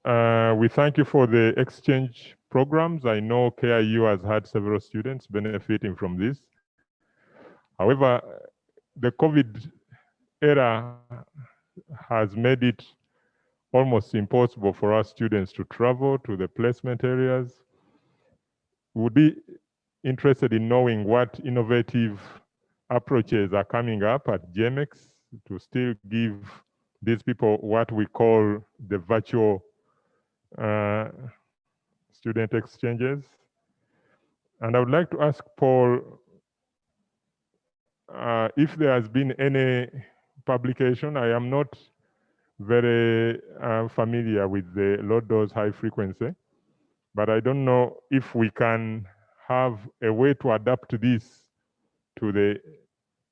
[SPEAKER 2] we thank you for the exchange programs. I know KIU has had several students benefiting from this. However, the COVID era has made it almost impossible for our students to travel to the placement areas. We would be interested in knowing what innovative approaches are coming up at GMX to still give these people what we call the virtual student exchanges. And I would like to ask Paul if there has been any publication. I am not very familiar with the low dose high frequency, but I don't know if we can have a way to adapt this to the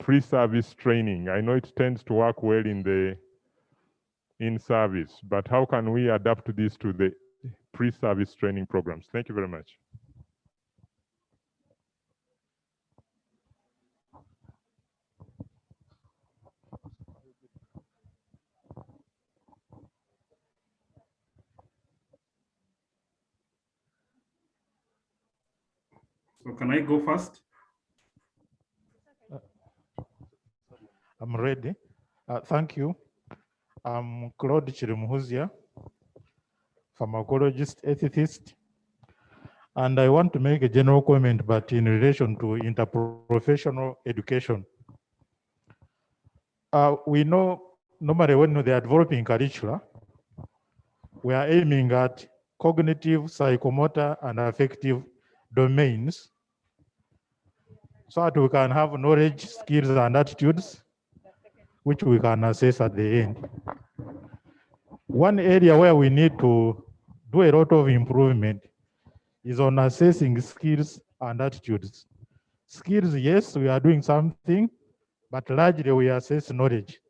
[SPEAKER 2] pre-service training. I know it tends to work well in the in-service, but how can we adapt this to the pre-service training programs? Thank you very much.
[SPEAKER 19] So can I go first?
[SPEAKER 21] I'm ready. Thank you. I'm Claude Chirimuhuzia, pharmacologist, ethicist. And I want to make a general comment, but in relation to interprofessional education. We know normally when they are developing curricula, we are aiming at cognitive, psychomotor, and affective domains so that we can have knowledge, skills, and attitudes, which we can assess at the end. One area where we need to do a lot of improvement is on assessing skills and attitudes. Skills, yes, we are doing something, but largely we assess knowledge.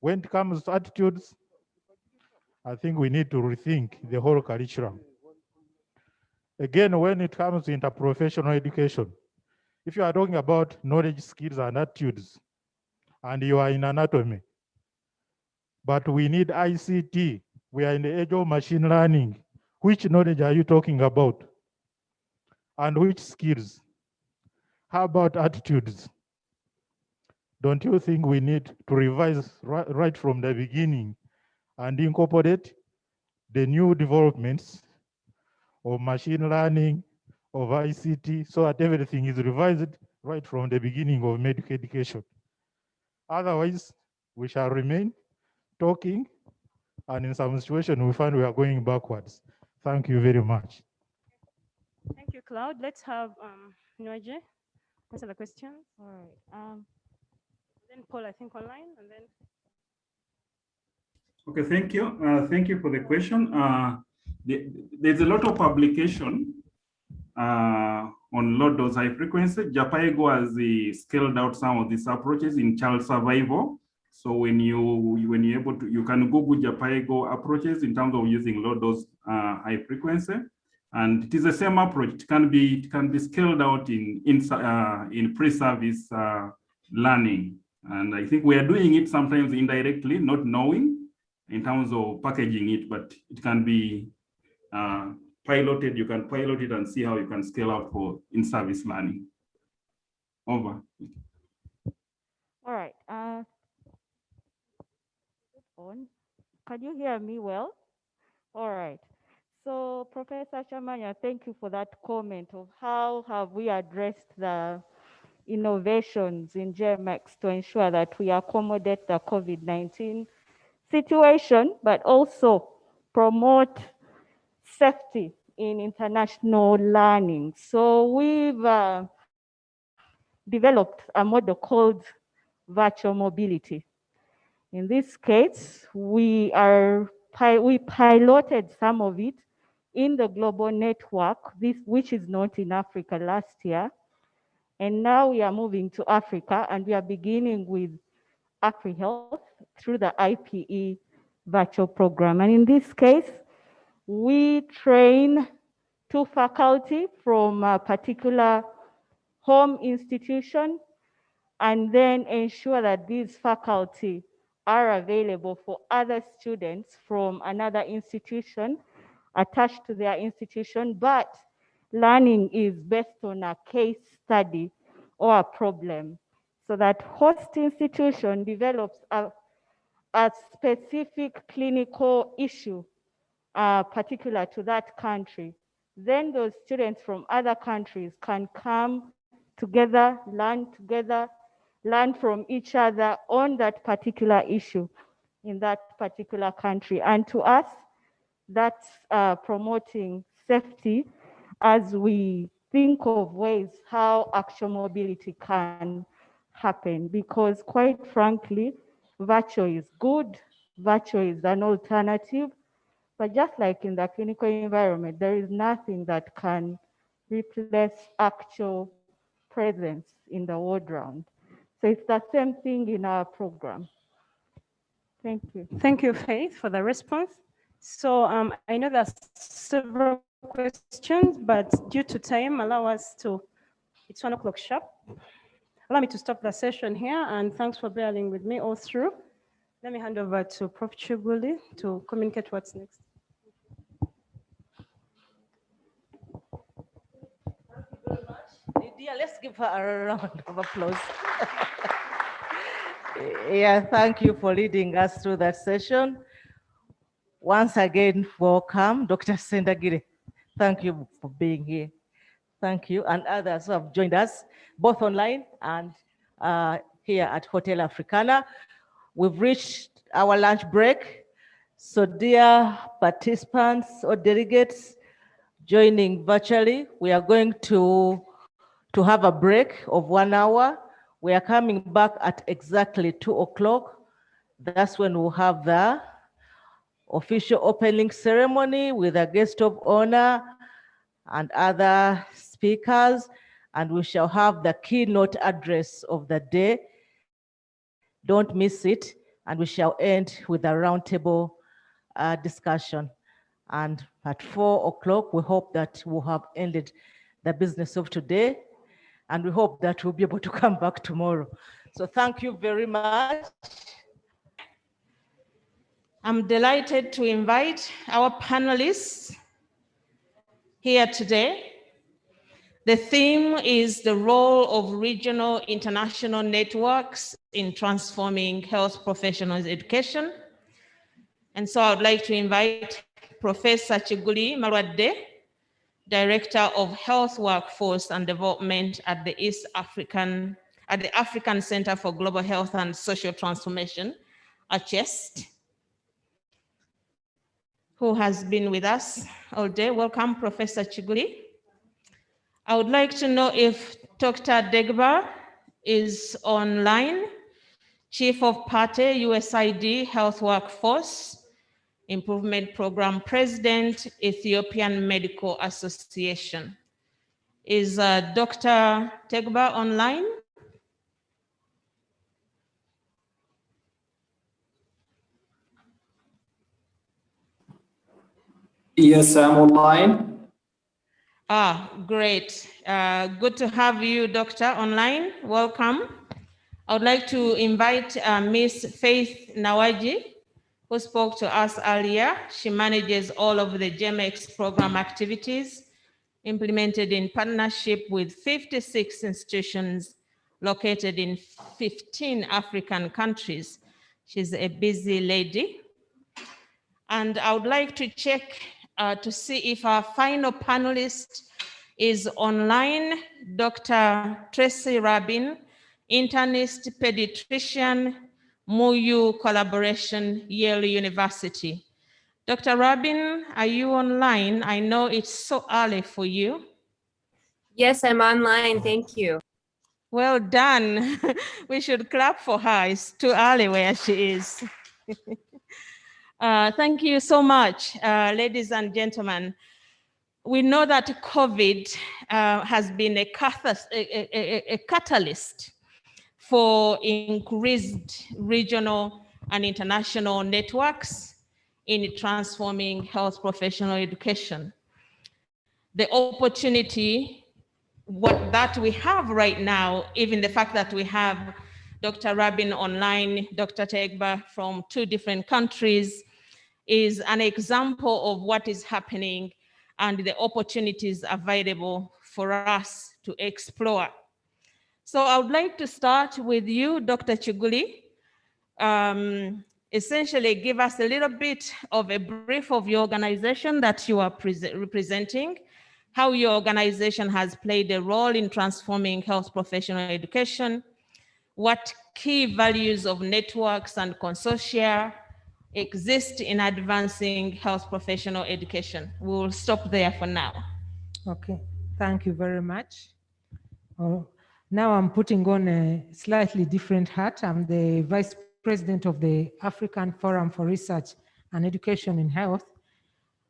[SPEAKER 21] When it comes to attitudes, I think we need to rethink the whole curriculum. Again, when it comes to interprofessional education, if you are talking about knowledge, skills, and attitudes, and you are in anatomy, but we need ICT, we are in the age of machine learning, which knowledge are you talking about? And which skills? How about attitudes? Don't you think we need to revise right from the beginning and incorporate the new developments of machine learning, of ICT, so that everything is revised right from the beginning of medical education? Otherwise, we shall remain talking, and in some situation, we find we are going backwards. Thank you very much.
[SPEAKER 13] Thank you, Claude. Let's have Nwaje answer the question.
[SPEAKER 5] All right.
[SPEAKER 13] Then Paul, I think online, and then.
[SPEAKER 19] Okay, thank you. Thank you for the question. There's a lot of publication on low dose high frequency. JAPAIGO has scaled out some of these approaches in child survival. So when you're able to, you can Google JAPAIGO approaches in terms of using low dose high frequency, and it is the same approach. It can be scaled out in pre-service learning, and I think we are doing it sometimes indirectly, not knowing in terms of packaging it, but it can be piloted. You can pilot it and see how you can scale out for in-service learning. Over.
[SPEAKER 5] All right. Can you hear me well? All right. So Professor Chamanya, thank you for that comment of how have we addressed the innovations in GMX to ensure that we accommodate the COVID-19 situation, but also promote safety in international learning. So we've developed a model called virtual mobility. In this case, we piloted some of it in the global network, which is not in Africa last year. And now we are moving to Africa, and we are beginning with AfriHealth through the IPE virtual program. And in this case, we train 2 faculty from a particular home institution, and then ensure that these faculty are available for other students from another institution attached to their institution, but learning is based on a case study or a problem, so that host institution develops a specific clinical issue particular to that country. Then those students from other countries can come together, learn from each other on that particular issue. in that particular country. And to us, that's promoting safety as we think of ways how actual mobility can happen. Because quite frankly, virtual is good, virtual is an alternative, but just like in the clinical environment, there is nothing that can replace actual presence in the ward round. So it's the same thing in our program. Thank you.
[SPEAKER 13] Thank you, Faith, for the response. So I know there's several questions, but due to time, allow us to, it's 1 o'clock sharp. Allow me to stop the session here, and thanks for bearing with me all through. Let me hand over to Prof. Chiguli to communicate what's next.
[SPEAKER 1] Lydia, let's give her a round of applause. Yeah, thank you for leading us through that session. Once again, welcome, Dr. Sendagire. Thank you for being here. Thank you, and others who have joined us, both online and here at Hotel Africana. We've reached our lunch break. So dear participants or delegates joining virtually, we are going to have a break of 1 hour. We are coming back at exactly 2 o'clock. That's when we'll have the official opening ceremony with a guest of honor and other speakers, and we shall have the keynote address of the day. Don't miss it, and we shall end with a roundtable discussion. And at 4 o'clock, we hope that we'll have ended the business of today, and we hope that we'll be able to come back tomorrow. So thank you very much.
[SPEAKER 13] I'm delighted to invite our panelists here today. The theme is the role of regional international networks in transforming health professionals' education. And so I would like to invite Professor Chiguli Malwadde, Director of Health Workforce and Development at the African Center for Global Health and Social Transformation, HEST, who has been with us all day. Welcome, Professor Chiguli. I would like to know if Dr. Degba is online, Chief of Party, USAID Health Workforce Improvement Program President, Ethiopian Medical Association. Is Dr. Degba online?
[SPEAKER 4] Yes, I'm online.
[SPEAKER 13] Great. Good to have you, Doctor, online. Welcome. I would like to invite Miss Faith Nawaji, who spoke to us earlier. She manages all of the GMX program activities implemented in partnership with 56 institutions located in 15 African countries. She's a busy lady. And I would like to check to see if our final panelist is online, Dr. Tracy Rabin, internist pediatrician, MUYU collaboration, Yale University. Dr. Rabin, are you online? I know it's so early for you.
[SPEAKER 22] Yes, I'm online. Thank you.
[SPEAKER 13] Well done. We should clap for her. It's too early where she is. Thank you so much, ladies and gentlemen. We know that COVID has been a catalyst for increased regional and international networks in transforming health professional education. The opportunity that we have right now, even the fact that we have Dr. Rabin online, Dr. Tegba from 2 different countries, is an example of what is happening and the opportunities available for us to explore. So I would like to start with you, Dr. Chiguli. Essentially give us a little bit of a brief of your organization that you are representing, how your organization has played a role in transforming health professional education, what key values of networks and consortia
[SPEAKER 5] exist in advancing health professional education. We'll stop there for now.
[SPEAKER 7] Okay, thank you very much. Now I'm putting on a slightly different hat. I'm the Vice President of the African Forum for Research and Education in Health.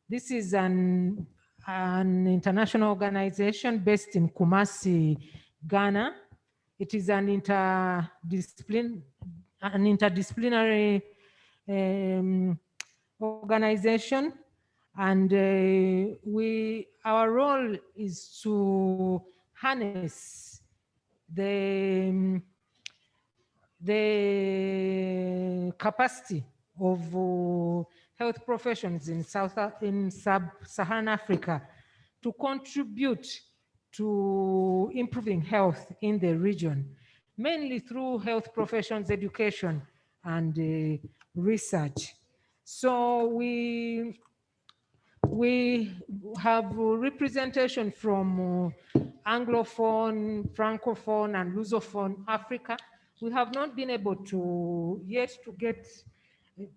[SPEAKER 7] This is an international organization based in Kumasi, Ghana. It is an interdisciplinary organization, and our role is to harness the capacity of health professions in sub-Saharan Africa to contribute to improving health in the region, mainly through health professions education and research. So we have representation from Anglophone, Francophone, and Lusophone Africa. We have not been able to yet to get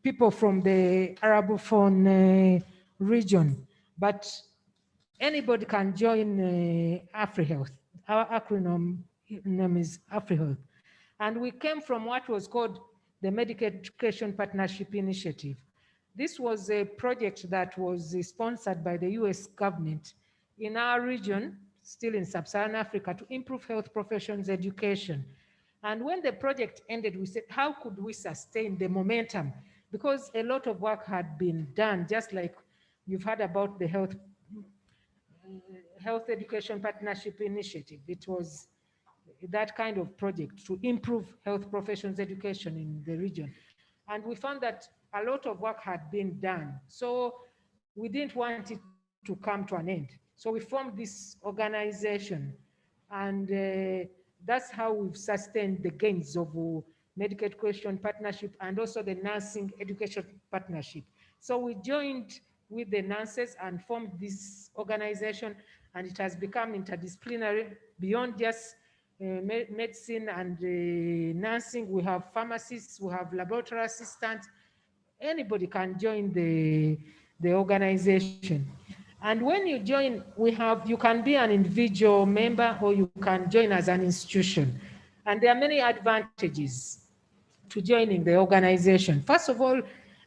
[SPEAKER 7] people from the Arabophone region, but anybody can join AfriHealth. Our acronym name is AfriHealth. And we came from what was called the Medical Education Partnership Initiative. This was a project that was sponsored by the US government in our region, still in Sub-Saharan Africa, to improve health professions education. And when the project ended, we said, how could we sustain the momentum? Because a lot of work had been done, just like you've heard about the Health Education Partnership Initiative. It was that kind of project to improve health professions education in the region. And we found that a lot of work had been done. So we didn't want it to come to an end. So we formed this organization, and that's how we've sustained the gains of medical education partnership and also the nursing education partnership. So we joined with the nurses and formed this organization, and it has become interdisciplinary beyond just medicine and nursing. We have pharmacists, we have laboratory assistants. Anybody can join the organization. And when you join, you can be an individual member or you can join as an institution. And there are many advantages to joining the organization. First of all,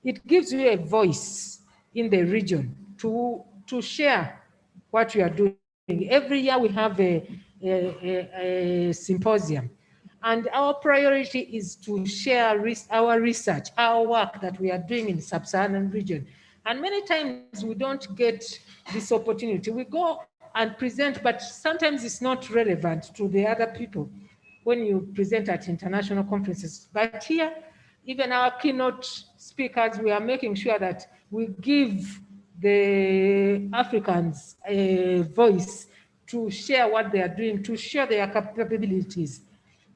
[SPEAKER 7] it gives you a voice in the region to share what you are doing. Every year we have a symposium, and our priority is to share our research, our work that we are doing in sub-Saharan region. And many times we don't get this opportunity. We go and present, but sometimes it's not relevant to the other people when you present at international conferences. But here, even our keynote speakers, we are making sure that we give the Africans a voice to share what they are doing, to share their capabilities.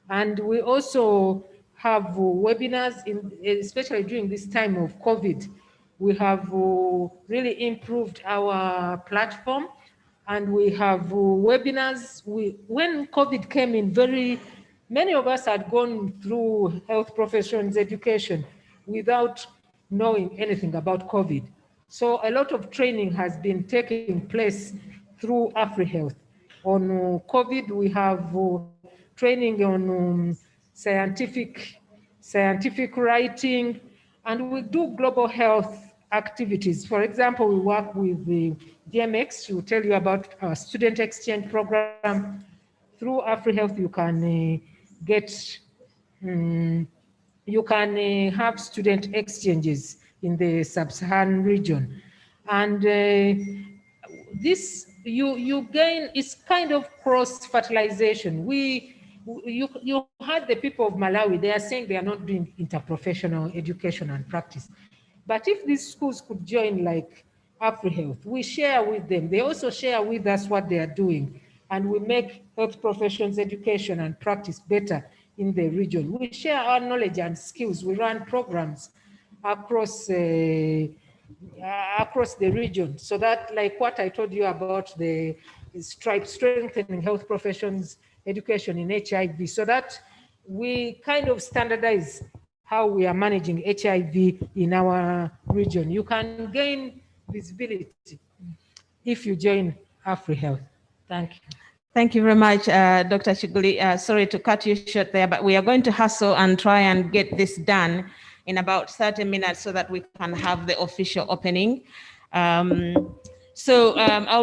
[SPEAKER 7] And we also have webinars, especially during this time of COVID. We have really improved our platform, and we have webinars. When COVID came in, many of us had gone through health professions education without knowing anything about COVID. So a lot of training has been taking place through AfriHealth. On COVID, we have training on scientific writing, and we do global health activities. For example, we work with the DMX to tell you about our student exchange program. Through AfriHealth, you can have student exchanges in the sub-Saharan region. And this, you gain, is kind of cross-fertilization. You had the people of Malawi, they are saying they are not doing interprofessional education and practice. But if these schools could join like AfriHealth, we share with them. They also share with us what they are doing, and we make health professions education and practice better in the region. We share our knowledge and skills. We run programs across the region, so that, like what I told you about the stripe, strengthening health professions education in HIV, so that we kind of standardize how we are managing HIV in our region. You can gain visibility if you join AfriHealth. Thank you.
[SPEAKER 5] Thank you very much, Dr. Chiguli. Sorry to cut you short there, but we are going to hustle and try and get this done in about 30 minutes so that we can have the official opening. I'll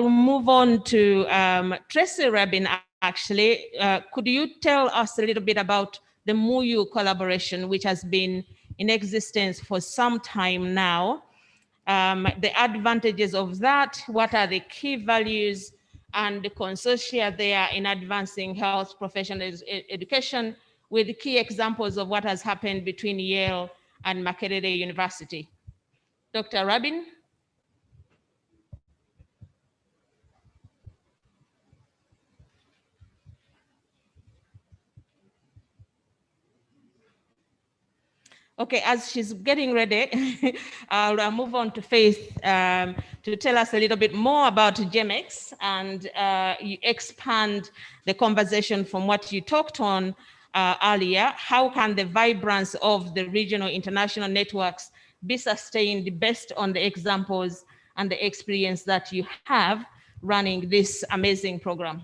[SPEAKER 5] move on to Tracy Rabin, actually. Could you tell us a little bit about the MUYU collaboration, which has been in existence for some time now? The advantages of that, what are the key values and the consortia there in advancing health professional education, with key examples of what has happened between Yale and Makerere University. Dr. Rabin? Okay, as she's getting ready, I'll move on to Faith to tell us a little bit more about GEMEX and you expand the conversation from what you talked on earlier. How can the vibrance of the regional international networks be sustained based on the examples and the experience that you have running this amazing program?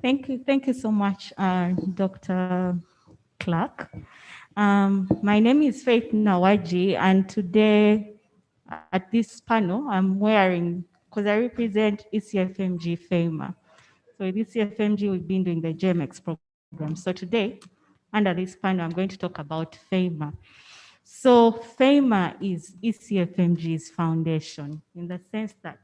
[SPEAKER 16] Thank you so much, Dr. Clark. My name is Faith Nawaji, and today at this panel, I'm wearing, because I represent ECFMG FEMA. So at ECFMG, we've been doing the GEMEX program. So today, under this panel, I'm going to talk about FEMA. So FEMA is ECFMG's foundation in the sense that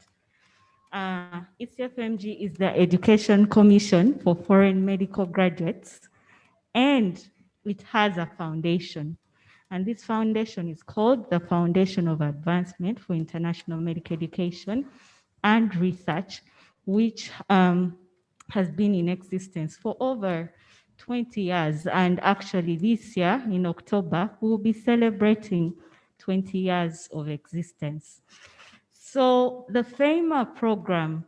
[SPEAKER 16] ECFMG is the Education Commission for Foreign Medical Graduates, and it has a foundation. And this foundation is called the Foundation of Advancement for International Medical Education and Research, which has been in existence for over 20 years. And actually this year, in October, we'll be celebrating 20 years of existence. So the FEMA program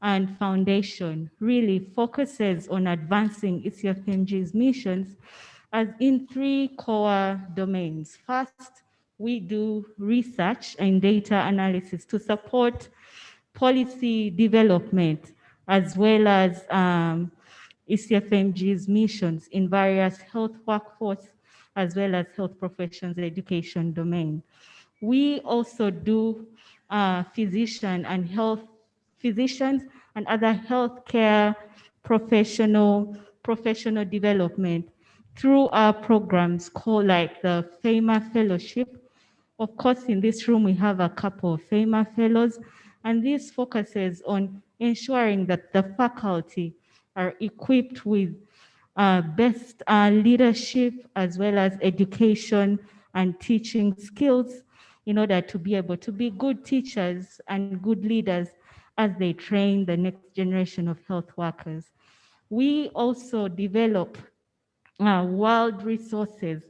[SPEAKER 16] and foundation really focuses on advancing ECFMG's missions as in 3 core domains. First, we do research and data analysis to support policy development, as well as ECFMG's missions in various health workforce, as well as health professions education domain. We also do physicians and other healthcare professional development through our programs called like the FEMA Fellowship. Of course, in this room, we have a couple of FEMA fellows, and this focuses on ensuring that the faculty are equipped with best leadership as well as education and teaching skills in order to be able to be good teachers and good leaders as they train the next generation of health workers. We also develop world resources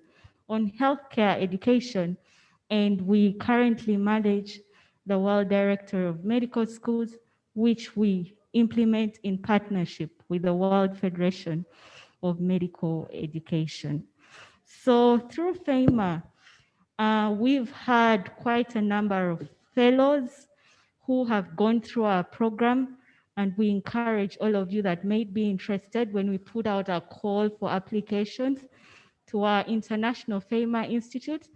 [SPEAKER 16] on healthcare education, and we currently manage the World Director of Medical Schools, which we implement in partnership with the World Federation of Medical Education. So through FEMA, we've had quite a number of fellows who have gone through our program, and we encourage all of you that may be interested when we put out a call for applications to our International FEMA Institute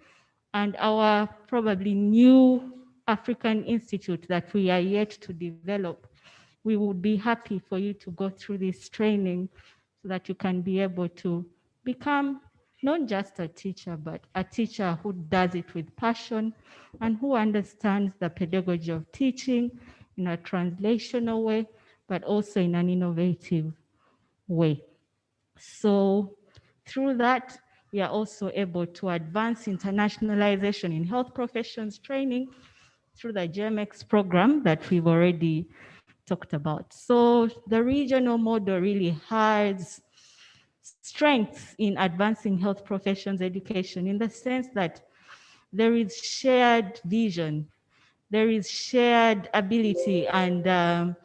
[SPEAKER 16] and our probably new African Institute that we are yet to develop. We would be happy for you to go through this training so that you can be able to become not just a teacher, but a teacher who does it with passion and who understands the pedagogy of teaching in a translational way, but also in an innovative way. So through that, we are also able to advance internationalization in health professions training through the GEMEX program that we've already talked about. So the regional model really has strengths in advancing health professions education in the sense that there is shared vision, there is shared ability and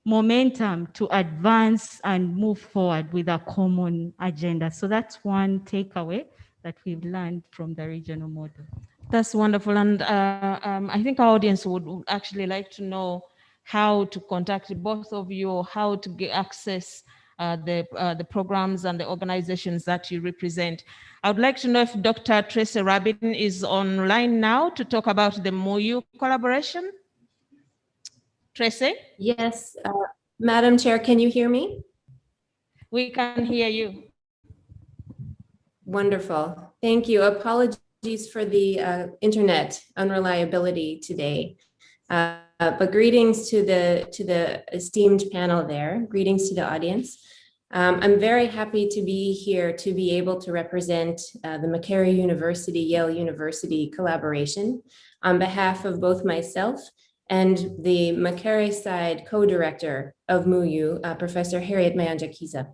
[SPEAKER 16] momentum to advance and move forward with a common agenda. So that's one takeaway that we've learned from the regional model.
[SPEAKER 5] That's wonderful. And I think our audience would actually like to know how to contact both of you, how to get access the programs and the organizations that you represent. I would like to know if Dr. Tracy Rabin is online now to talk about the MOU collaboration. Tracy?
[SPEAKER 22] Yes, Madam Chair, can you hear me?
[SPEAKER 5] We can hear you.
[SPEAKER 22] Wonderful. Thank you. Apologies for the internet unreliability today. But greetings to the esteemed panel there. Greetings to the audience. I'm very happy to be here to be able to represent the McCary University, Yale University collaboration on behalf of both myself and the McCary side co-director of MUU, Professor Harriet Mayanja-Kiza.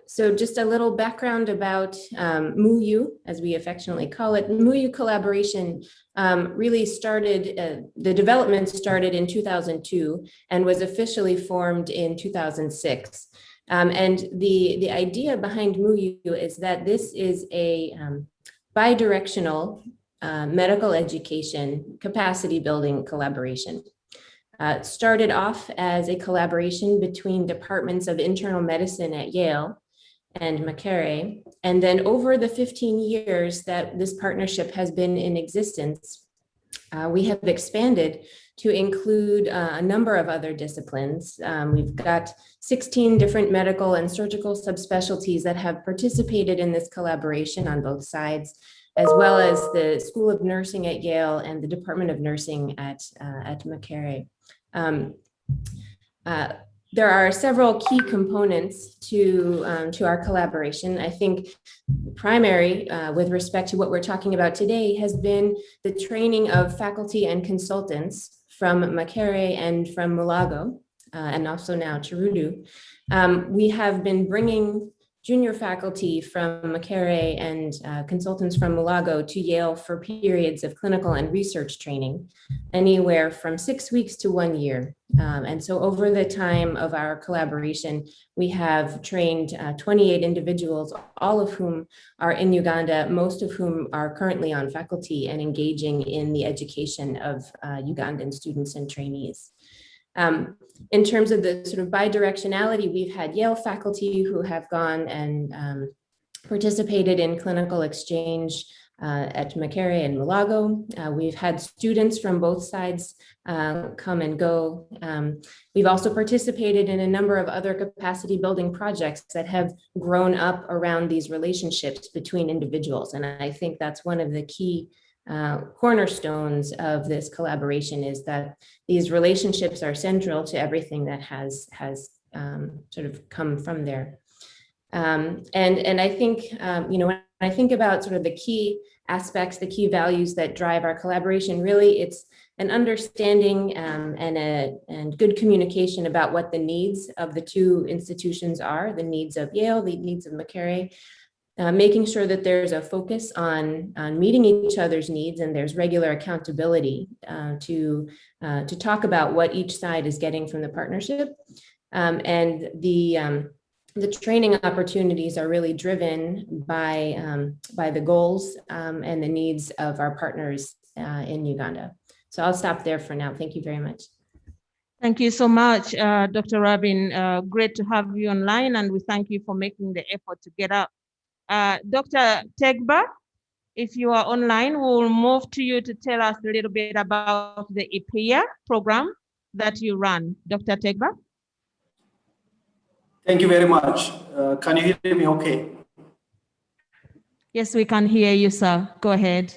[SPEAKER 22] So just a little background about MUU, as we affectionately call it. MUU collaboration really started, the development started in 2002 and was officially formed in 2006. And the idea behind MUU is that this is a bi-directional medical education capacity building collaboration. It started off as a collaboration between departments of internal medicine at Yale and McCary. And then over the 15 years that this partnership has been in existence, we have expanded to include a number of other disciplines. We've got 16 different medical and surgical subspecialties that have participated in this collaboration on both sides, as well as the School of Nursing at Yale and the Department of Nursing at McCary. There are several key components to our collaboration. I think primary with respect to what we're talking about today has been the training of faculty and consultants from McCary and from Mulago, and also now Chirudu. We have been bringing junior faculty from McCary and consultants from Mulago to Yale for periods of clinical and research training, anywhere from 6 weeks to 1 year. And so over the time of our collaboration, we have trained 28 individuals, all of whom are in Uganda, most of whom are currently on faculty and engaging in the education of Ugandan students and trainees. In terms of the sort of bidirectionality, we've had Yale faculty who have gone and participated in clinical exchange at McCary and Mulago. We've had students from both sides come and go. We've also participated in a number of other capacity building projects that have grown up around these relationships between individuals. And I think that's one of the key cornerstones of this collaboration, is that these relationships are central to everything that has sort of come from there. And I think, when I think about sort of the key aspects, the key values that drive our collaboration, really it's an understanding and good communication about what the needs of the two institutions are, the needs of Yale, the needs of McCary, making sure that there's a focus on meeting each other's needs, and there's regular accountability to talk about what each side is getting from the partnership. And the training opportunities are really driven by the goals and the needs of our partners in Uganda. So I'll stop there for now. Thank you very much.
[SPEAKER 5] Thank you so much, Dr. Rabin. Great to have you online, and we thank you for making the effort to get up. Dr. Tegba, if you are online, we'll move to you to tell us a little bit about the HEPI program that you run. Dr. Tegba?
[SPEAKER 8] Thank you very much. Can you hear me okay?
[SPEAKER 5] Yes, we can hear you, sir. Go ahead.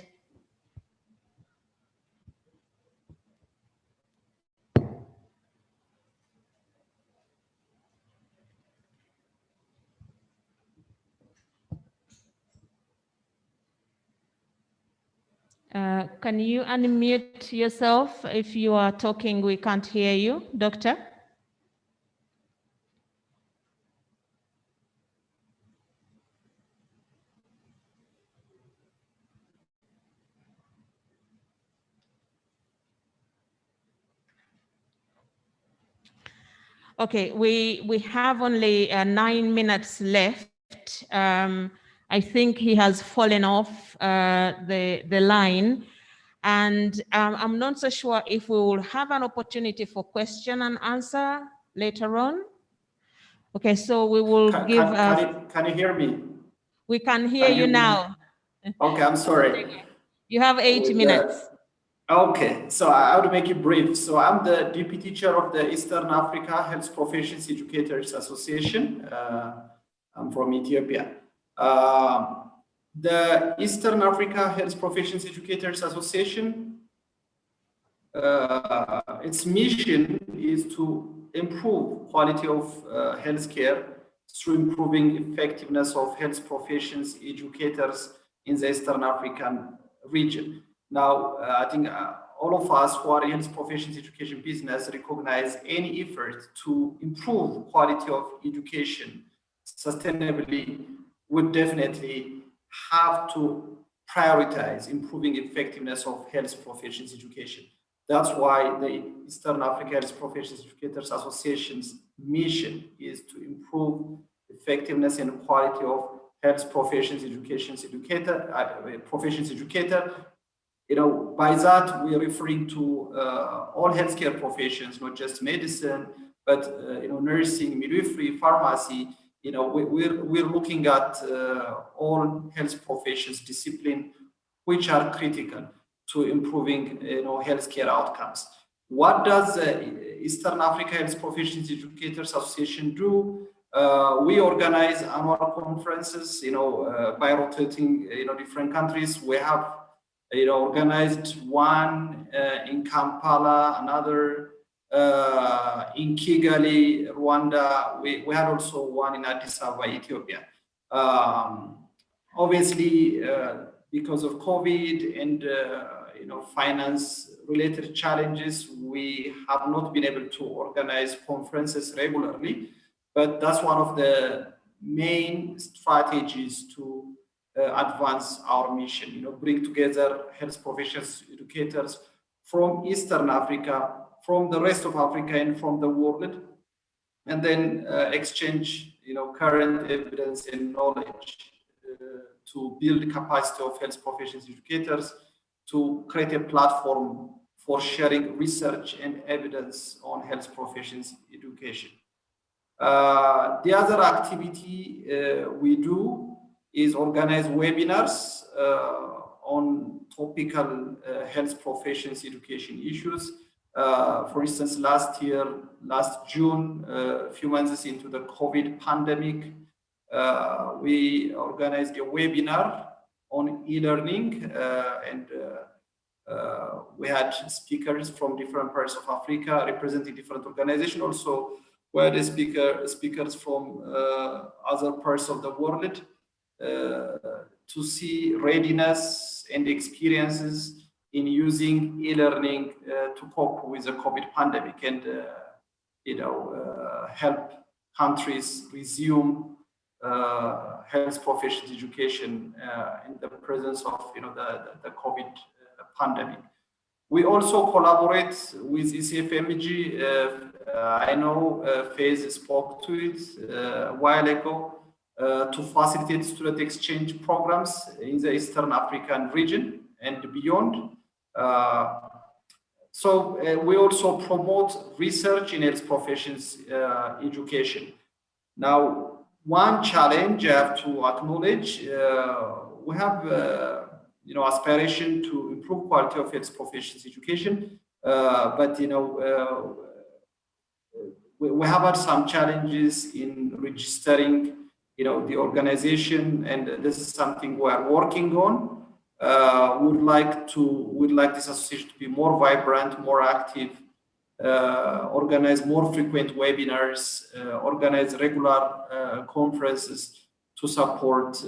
[SPEAKER 5] Can you unmute yourself? If you are talking, we can't hear you, Doctor. Okay, we have only 9 minutes left.
[SPEAKER 9] I think he has fallen off the line. And I'm not so sure if we will have an opportunity for question and answer later on. Okay, so we will give.
[SPEAKER 8] Can you hear me?
[SPEAKER 9] We can hear you now.
[SPEAKER 8] Okay, I'm sorry.
[SPEAKER 9] You have 8 minutes.
[SPEAKER 8] Okay, so I will make it brief. So I'm the deputy chair of the Eastern Africa Health Professions Educators Association. I'm from Ethiopia. The Eastern Africa Health Professions Educators Association, its mission is to improve quality of healthcare through improving effectiveness of health professions educators in the Eastern African region. Now, I think all of us who are in health professions education business recognize any effort to improve quality of education sustainably would definitely have to prioritize improving effectiveness of health professions education. That's why the Eastern Africa Health Professions Educators Association's mission is to improve effectiveness and quality of health professions professions educator. You know, by that we're referring to all healthcare professions, not just medicine, but you know, nursing, midwifery, pharmacy. You know, we're looking at all health professions discipline, which are critical to improving, you know, healthcare outcomes. What does the Eastern Africa Health Professions Educators Association do? We organize annual conferences, you know, by rotating, you know, different countries. We have, you know, organized one in Kampala, another in Kigali, Rwanda. We had also one in Addis Ababa, Ethiopia. Obviously, because of COVID and you know, finance-related challenges, we have not been able to organize conferences regularly. But that's one of the main strategies to advance our mission. You know, bring together health professions educators from Eastern Africa, from the rest of Africa, and from the world, and then exchange, you know, current evidence and knowledge to build capacity of health professions educators, to create a platform for sharing research and evidence on health professions education. The other activity we do is organize webinars on topical health professions education issues. For instance, last June, a few months into the COVID pandemic, we organized a webinar on e-learning, and we had speakers from different parts of Africa representing different organizations. Also, we had speakers from other parts of the world to see readiness and experiences in using e-learning to cope with the COVID pandemic and you know, help countries resume health professions education in the presence of, you know, the COVID pandemic. We also collaborate with ECFMG. I know Faith spoke to it a while ago to facilitate student exchange programs in the Eastern African region and beyond. So we also promote research in health professions education. Now, one challenge I have to acknowledge, we have you know, aspiration to improve quality of health professions education, but you know, we have had some challenges in registering, you know, the organization, and this is something we are working on. Would like this association to be more vibrant, more active, organize more frequent webinars, organize regular conferences to support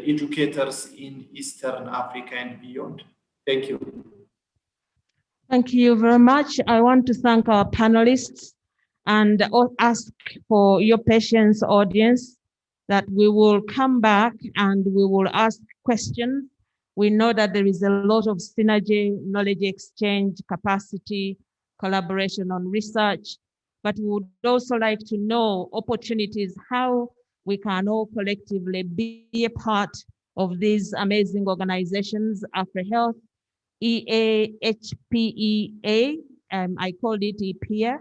[SPEAKER 8] educators in Eastern Africa and beyond. Thank you.
[SPEAKER 9] Thank you very much. I want to thank our panelists and ask for your patience, audience, that we will come back and we will ask questions. We know that there is a lot of synergy, knowledge exchange, capacity, collaboration on research, but we would also like to know opportunities, how we can all collectively be a part of these amazing organizations, AfriHealth, HPEA, I called it EPEA,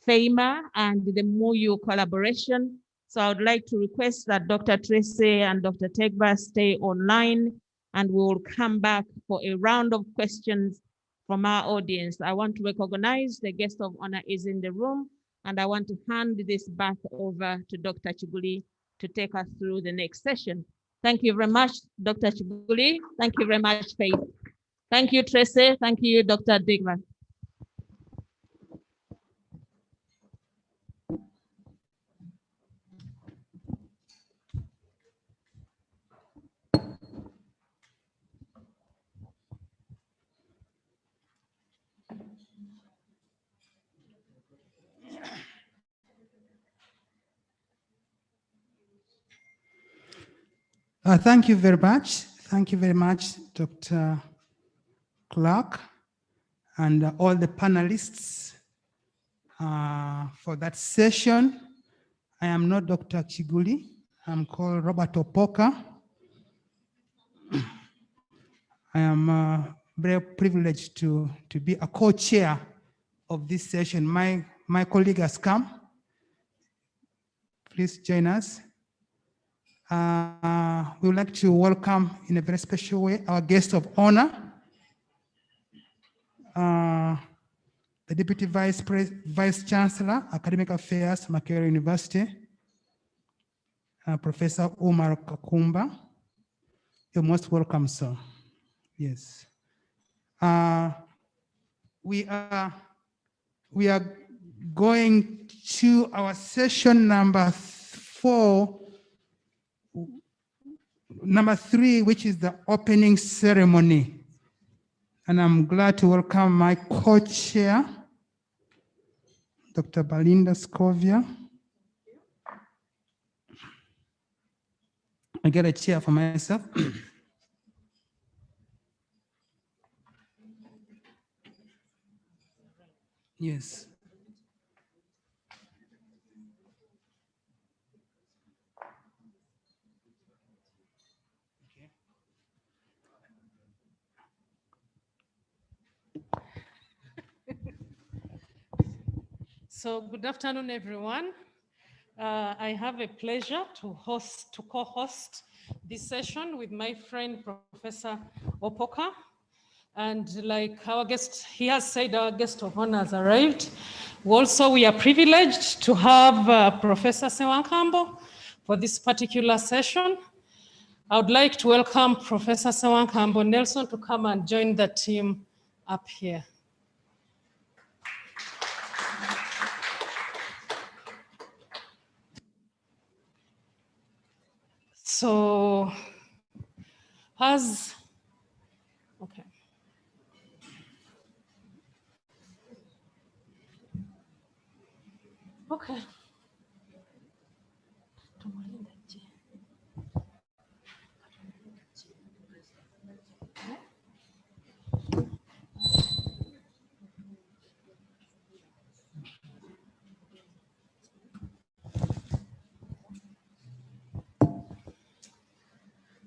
[SPEAKER 9] FEMA, and the MUYU collaboration. So I would like to request that Dr. Tracy and Dr. Tegba stay online, and we will come back for a round of questions from our audience. I want to recognize the guest of honor is in the room, and I want to hand this back over to Dr. Chiguli to take us through the next session. Thank you very much, Dr. Chiguli. Thank you very much, Faith. Thank you, Tracy. Thank you, Dr. Digman.
[SPEAKER 10] Thank you very much. Thank you very much, Dr. Clark, and all the panelists for that session. I am not Dr. Chiguli. I'm called Robert Opoka. I am very privileged to be a co-chair of this session. My colleague has come. Please join us. We would like to welcome in a very special way our guest of honor, the Deputy Vice Chancellor, Academic Affairs, Makerere University, Professor Umar Kakumba. You're most welcome, sir. Yes. We are going to our session number 3, which is the opening ceremony. And I'm glad to welcome my co-chair, Dr. Belinda Scovia. I get a chair for myself. Yes.
[SPEAKER 7] So good afternoon, everyone. I have a pleasure to co-host this session with my friend, Professor Opoka. And like our guest, he has said our guest of honor has arrived. Also, we are privileged to have Professor Sewankambo for this particular session. I would like to welcome Professor Sewankambo Nelson to come and join the team up here. So, okay. Okay.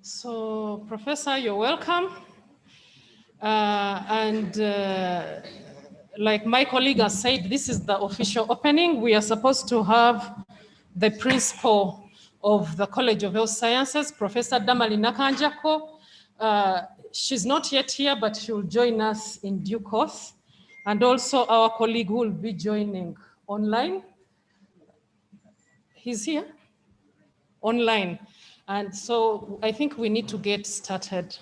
[SPEAKER 7] So, Professor, you're welcome. Like my colleague has said, this is the official opening. We are supposed to have the principal of the College of Health Sciences, Professor Damali Nakanjako. She's not yet here, but she will join us in due course. And also our colleague who will be joining online. He's here? Online. And so I think we need to get started.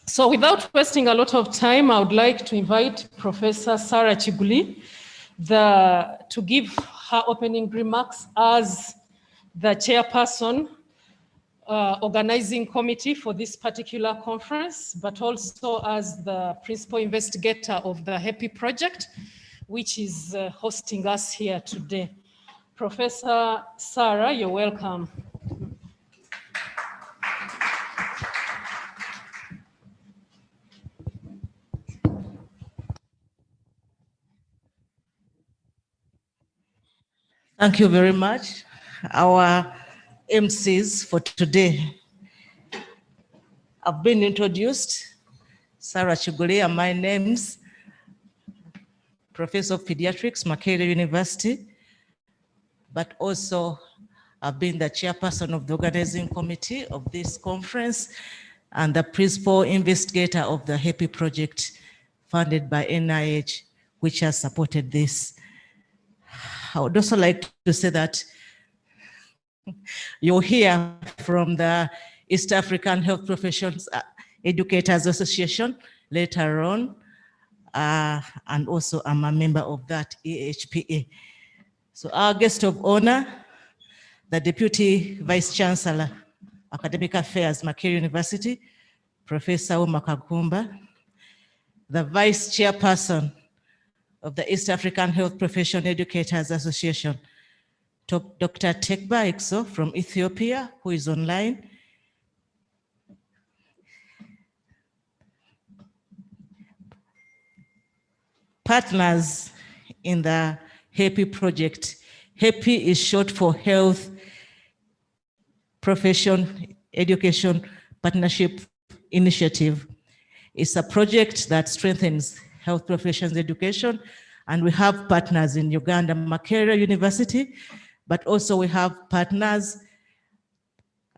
[SPEAKER 7] So without wasting a lot of time, I would like to invite Professor Sarah Chiguli to give her opening remarks as the chairperson organizing committee for this particular conference, but also as the principal investigator of the HEPI project, which is hosting us here today. Professor Sarah, you're welcome.
[SPEAKER 1] Thank you very much. Our MCs for today. I've been introduced, Sarah Chigulia, my name's Professor of Pediatrics, Makerere University, but also I've been the chairperson of the organizing committee of this conference and the principal investigator of the HEPI project funded by NIH, which has supported this. I would also like to say that you'll hear from the East African Health Professions Educators Association later on, and also I'm a member of that EHPA. So our guest of honor, the Deputy Vice Chancellor, Academic Affairs, Makerere University, Professor Uma Kagumba, the Vice Chairperson of the East African Health Profession Educators Association, Dr. Tekba Ikso from Ethiopia, who is online. Partners in the HEPI project. HEPI is short for Health Profession Education Partnership Initiative. It's a project that strengthens health professions education, and we have partners in Uganda, Makerere University, but also we have partners,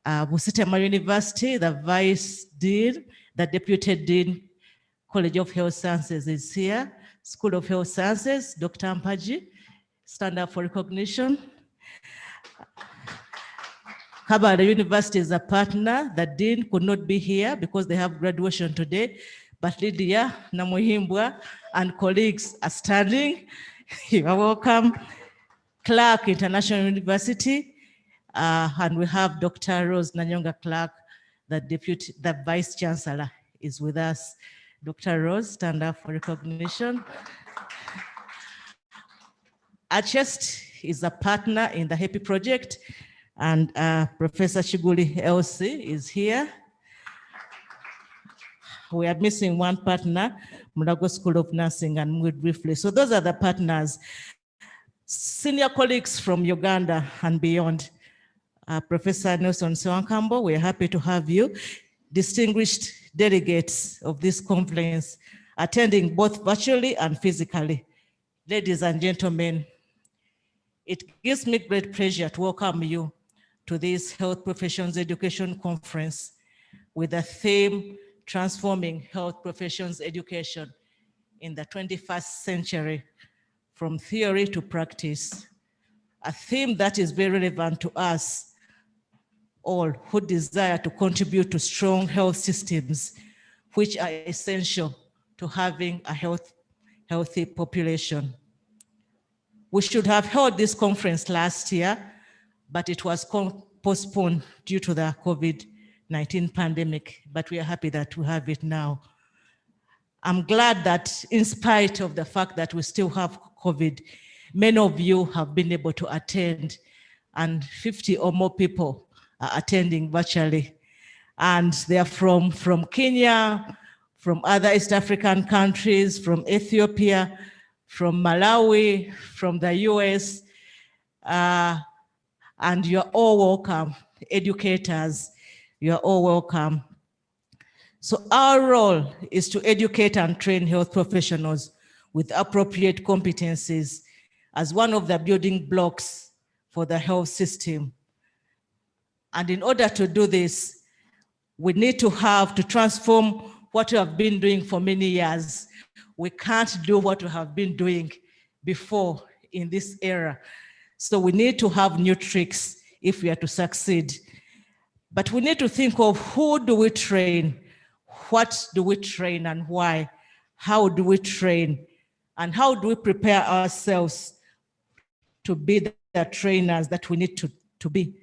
[SPEAKER 1] Busitema University, the Vice Dean, the Deputy Dean, College of Health Sciences is here, School of Health Sciences, Dr. Mpaji, stand up for recognition. Kabale University is a partner. The Dean could not be here because they have graduation today, but Lydia Namuhimbwa and colleagues are standing. You are welcome. Clark International University, and we have Dr. Rose Nanyonga Clark, the Vice Chancellor is with us. Dr. Rose, stand up for recognition. HEST is a partner in the HEPI project, and Professor Chiguli LC is here. We are missing one partner, Mulago School of Nursing and Midwifery. So those are the partners. Senior colleagues from Uganda and beyond. Professor Nelson Sewankambo, we're happy to have you. Distinguished delegates of this conference, attending both virtually and physically. Ladies and gentlemen, it gives me great pleasure to welcome you to this Health Professions Education Conference with the theme, Transforming Health Professions Education in the 21st Century, from theory to practice. A theme that is very relevant to us all who desire to contribute to strong health systems, which are essential to having a healthy population. We should have held this conference last year, but it was postponed due to the COVID-19 pandemic, but we are happy that we have it now. I'm glad that in spite of the fact that we still have COVID, many of you have been able to attend, and 50 or more people are attending virtually. And they are from Kenya, from other East African countries, from Ethiopia, from Malawi, from the US, and you're all welcome. Educators, you're all welcome. So our role is to educate and train health professionals with appropriate competencies as one of the building blocks for the health system. And in order to do this, we need to transform what we have been doing for many years. We can't do what we have been doing before in this era. So we need to have new tricks if we are to succeed. But we need to think of who do we train, what do we train and why, how do we train, and how do we prepare ourselves to be the trainers that we need to be.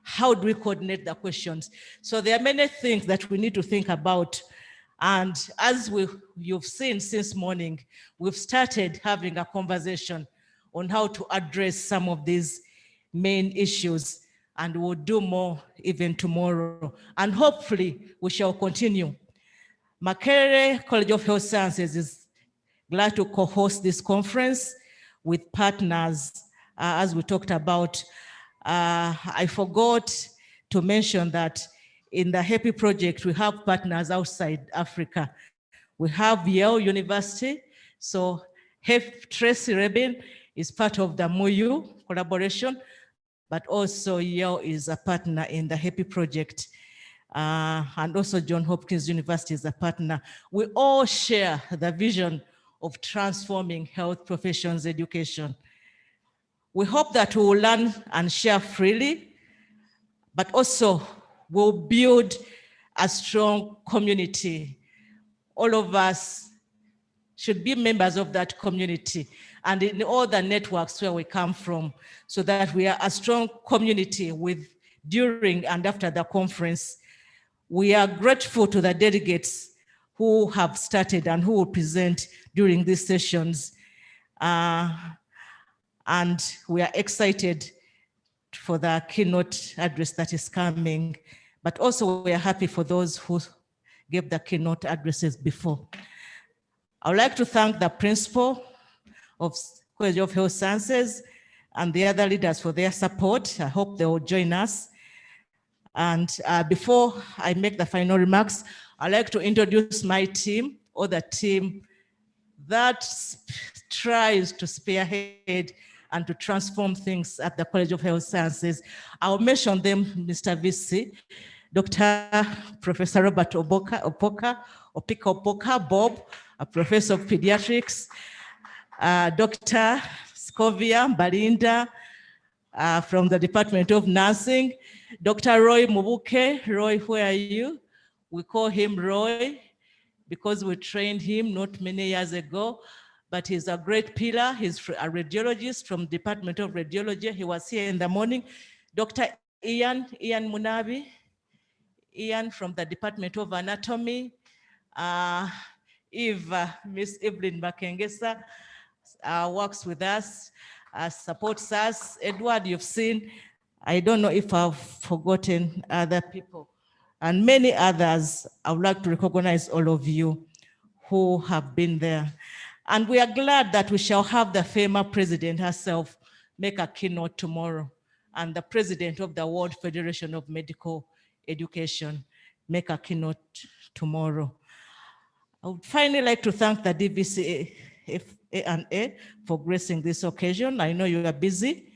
[SPEAKER 1] How do we coordinate the questions? So there are many things that we need to think about. And as you've seen since morning, we've started having a conversation on how to address some of these main issues, and we'll do more even tomorrow. And hopefully we shall continue. Makerere College of Health Sciences is glad to co-host this conference with partners, as we talked about. I forgot to mention that in the HEPI project, we have partners outside Africa. We have Yale University. So Tracy Rebin is part of the MOU collaboration, but also Yale is a partner in the HEPI project. And also Johns Hopkins University is a partner. We all share the vision of transforming health professions education. We hope that we will learn and share freely, but also we'll build a strong community. All of us should be members of that community and in all the networks where we come from, so that we are a strong community with during and after the conference. We are grateful to the delegates who have started and who will present during these sessions. And we are excited for the keynote address that is coming, but also we are happy for those who gave the keynote addresses before. I would like to thank the principal of College of Health Sciences and the other leaders for their support. I hope they will join us. And before I make the final remarks, I'd like to introduce my team, or the team that tries to spearhead and to transform things at the College of Health Sciences. I'll mention them, Mr. VC, Dr. Professor Robert Opika, Bob, a professor of pediatrics, Dr. Scovia Balinda from the Department of Nursing, Dr. Roy Mubuke. Roy, where are you? We call him Roy because we trained him not many years ago, but he's a great pillar. He's a radiologist from Department of Radiology. He was here in the morning. Dr. Ian Munabi, Ian from the Department of Anatomy. Miss Evelyn Makengesa works with us, supports us. Edward, you've seen. I don't know if I've forgotten other people. And many others. I would like to recognize all of you who have been there. And we are glad that we shall have the FEMA president herself make a keynote tomorrow, and the president of the World Federation of Medical Education make a keynote tomorrow. I would finally like to thank the DVCA for gracing this occasion. I know you are busy.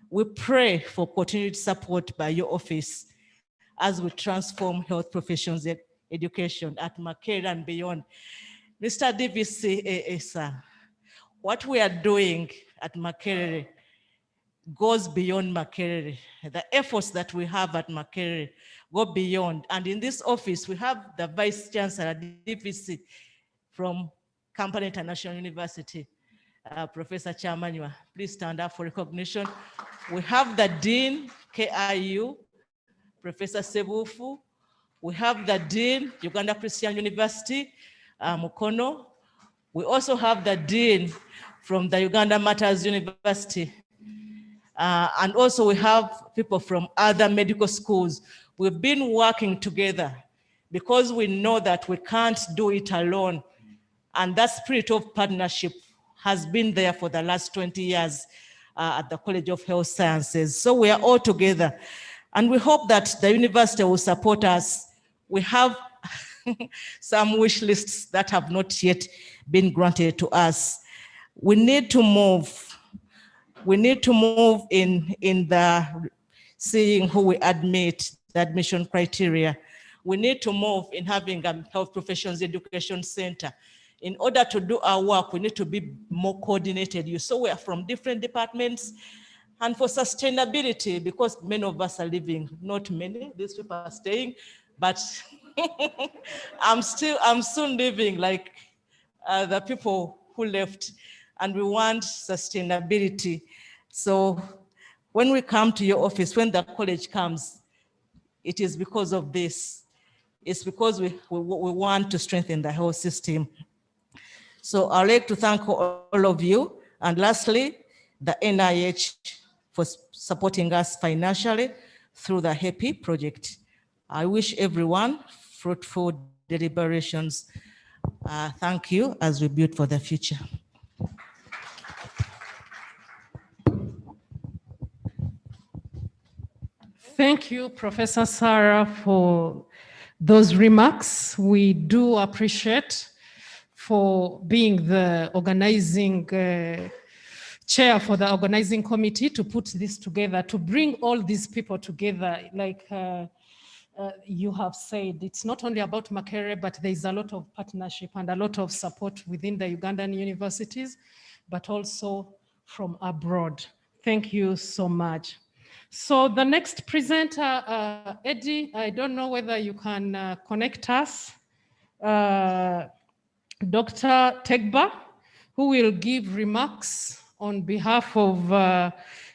[SPEAKER 1] We pray for continued support by your office as we transform health professions education at Makerere and beyond. Mr. DVCA, sir, what we are doing at Makerere goes beyond Makerere. The efforts that we have at Makerere go beyond. And in this office, we have the Vice Chancellor, DVC, from Kampala International University, Professor Chamanywa. Please stand up for recognition. We have the Dean, KIU, Professor Sebufu. We have the Dean, Uganda Christian University, Mukono. We also have the Dean from the Uganda Matters University. And also we have people from other medical schools. We've been working together because we know that we can't do it alone. And that spirit of partnership has been there for the last 20 years at the College of Health Sciences. So we are all together. And we hope that the university will support us. We have some wish lists that have not yet been granted to us. We need to move. We need to move in the seeing who we admit, the admission criteria. We need to move in having a health professions education center. In order to do our work, we need to be more coordinated. You saw we are from different departments. And for sustainability, because many of us are living, not many, these people are staying, but I'm soon living like the people who left, and we want sustainability. So when we come to your office, when the college comes, it is because of this. It's because we want to strengthen the health system. So I'd like to thank all of you. And lastly, the NIH for supporting us financially through the HEPI project. I wish everyone fruitful deliberations. Thank you as we build for the future.
[SPEAKER 7] Thank you, Professor Sarah, for those remarks. We do appreciate for being the organizing chair for the organizing committee to put this together, to bring all these people together. Like you have said, it's not only about Makerere, but there's a lot of partnership and a lot of support within the Ugandan universities, but also from abroad. Thank you so much. So the next presenter, Eddie, I don't know whether you can connect us. Dr. Tegba, who will give remarks on behalf of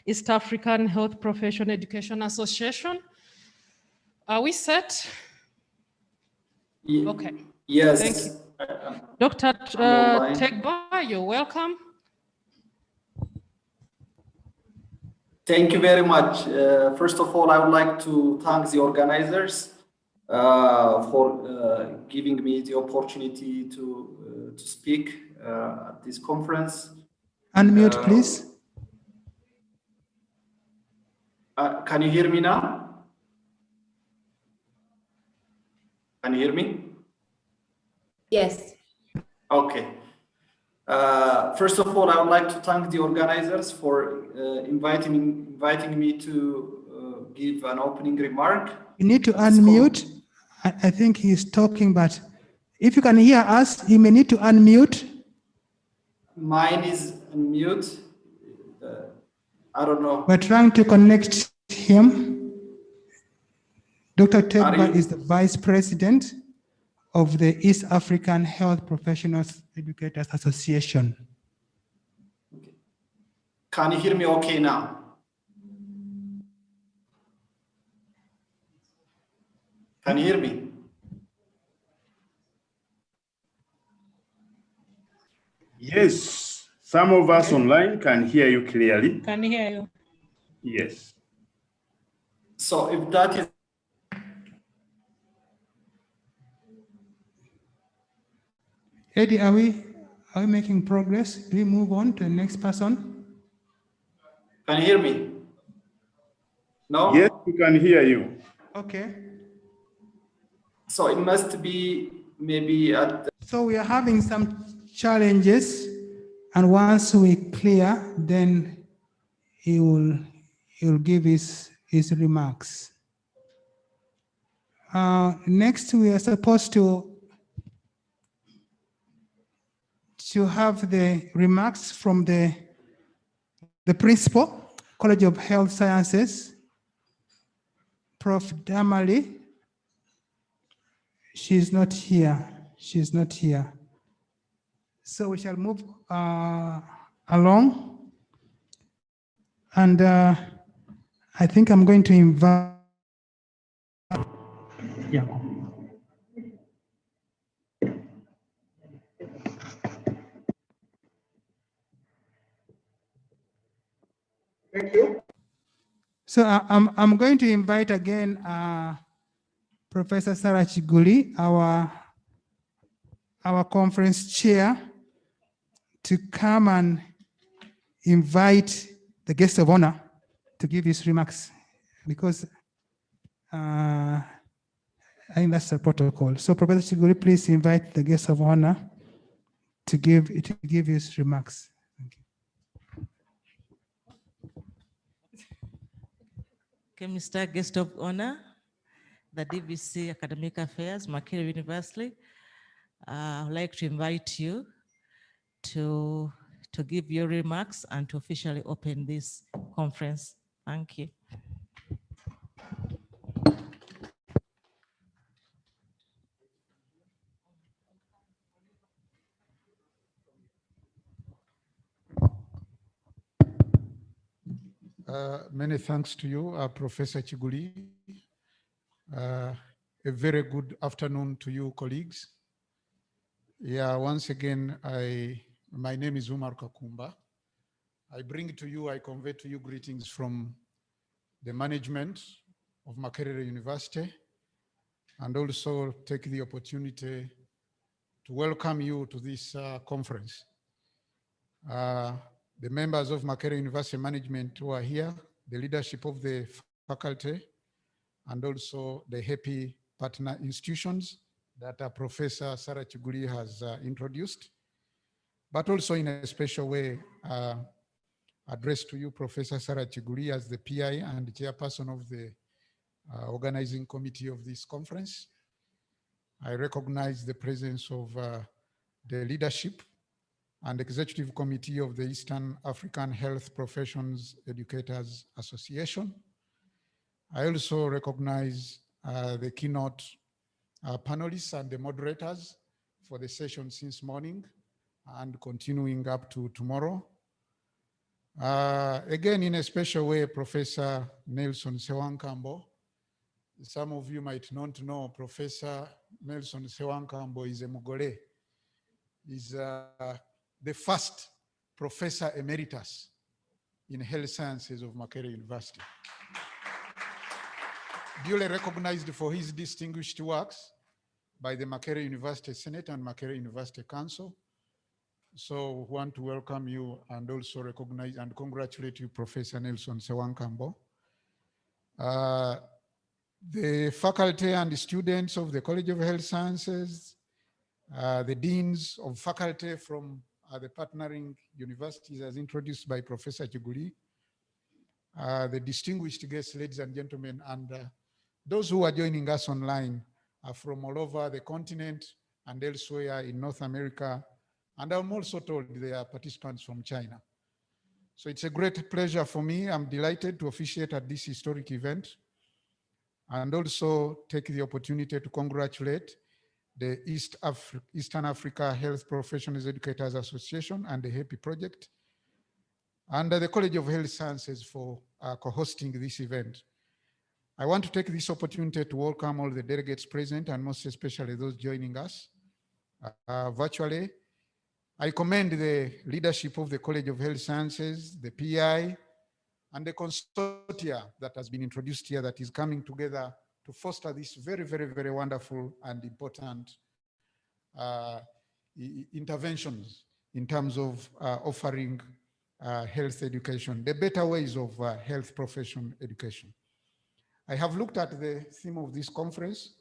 [SPEAKER 7] East African Health Profession Education Association. Are we set? Okay.
[SPEAKER 8] Yes.
[SPEAKER 7] Thank you. Dr. Tegba, you're welcome.
[SPEAKER 8] Thank you very much. First of all, I would like to thank the organizers for giving me the opportunity to speak at this conference.
[SPEAKER 10] Unmute, please.
[SPEAKER 8] Can you hear me now? Can you hear me?
[SPEAKER 22] Yes.
[SPEAKER 8] Okay. First of all, I would like to thank the organizers for inviting me to give an opening remark.
[SPEAKER 10] You need to unmute. I think he's talking, but if you can hear us, you may need to unmute.
[SPEAKER 8] Mine is unmute. I don't know.
[SPEAKER 10] We're trying to connect him. Dr. Tegba is the Vice President of the East African Health Professionals Educators Association.
[SPEAKER 8] Can you hear me okay now? Can you hear me?
[SPEAKER 11] Yes, some of us online can hear you clearly.
[SPEAKER 7] Can hear you.
[SPEAKER 11] Yes.
[SPEAKER 8] So if that is
[SPEAKER 10] Eddie, are we making progress? We move on to the next person.
[SPEAKER 8] Can you hear me? No?
[SPEAKER 11] Yes, we can hear you.
[SPEAKER 10] Okay.
[SPEAKER 8] So it must be maybe at...
[SPEAKER 10] So we are having some challenges, and once we clear, then he will give his remarks. Next, we are supposed to have the remarks from the principal, College of Health Sciences, Prof. Damali. She's not here. She's not here. So we shall move along. And I think I'm going to invite. Yeah.
[SPEAKER 11] Thank you.
[SPEAKER 10] So I'm going to invite again Professor Sarah Chiguli, our conference chair, to come and invite the guest of honor to give his remarks, because I think that's the protocol. So Professor Chiguli, please invite the guest of honor to give his remarks. Thank you.
[SPEAKER 1] Okay, Mr. Guest of Honor, the DVC Academic Affairs, Makerere University, I would like to invite you to give your remarks and to officially open this conference. Thank you.
[SPEAKER 6] Many thanks to you, Professor Chiguli. A very good afternoon to you, colleagues. Yeah, once again, my name is Umar Kakumba. I convey to you greetings from the management of Makerere University, and also take the opportunity to welcome you to this conference. The members of Makerere University management who are here, the leadership of the faculty,
[SPEAKER 3] and also the HEPI partner institutions that Professor Sarah Chiguli has introduced, but also in a special way addressed to you, Professor Sarah Chiguli, as the PI and chairperson of the organizing committee of this conference. I recognize the presence of the leadership and executive committee of the Eastern African Health Professions Educators Association. I also recognize the keynote panelists and the moderators for the session since morning and continuing up to tomorrow. Again, in a special way, Professor Nelson Sewankambo. Some of you might not know Professor Nelson Sewankambo is a Mugole. He's the first Professor Emeritus in Health Sciences of Makerere University. Duly recognized for his distinguished works by the Makerere University Senate and Makerere University Council. So want to welcome you and also recognize and congratulate you, Professor Nelson Sewankambo. The faculty and the students of the College of Health Sciences, the deans of faculty from the partnering universities as introduced by Professor Chiguli, the distinguished guests, ladies and gentlemen, and those who are joining us online are from all over the continent and elsewhere in North America. And I'm also told they are participants from China. So it's a great pleasure for me. I'm delighted to officiate at this historic event and also take the opportunity to congratulate the Eastern Africa Health Professionals Educators Association and the HEPI project and the College of Health Sciences for co-hosting this event. I want to take this opportunity to welcome all the delegates present and most especially those joining us virtually. I commend the leadership of the College of Health Sciences, the PI, and the consortia that has been introduced here that is coming together to foster this very, very, very wonderful and important interventions in terms of offering health education, the better ways of health profession education. I have looked at the theme of this conference,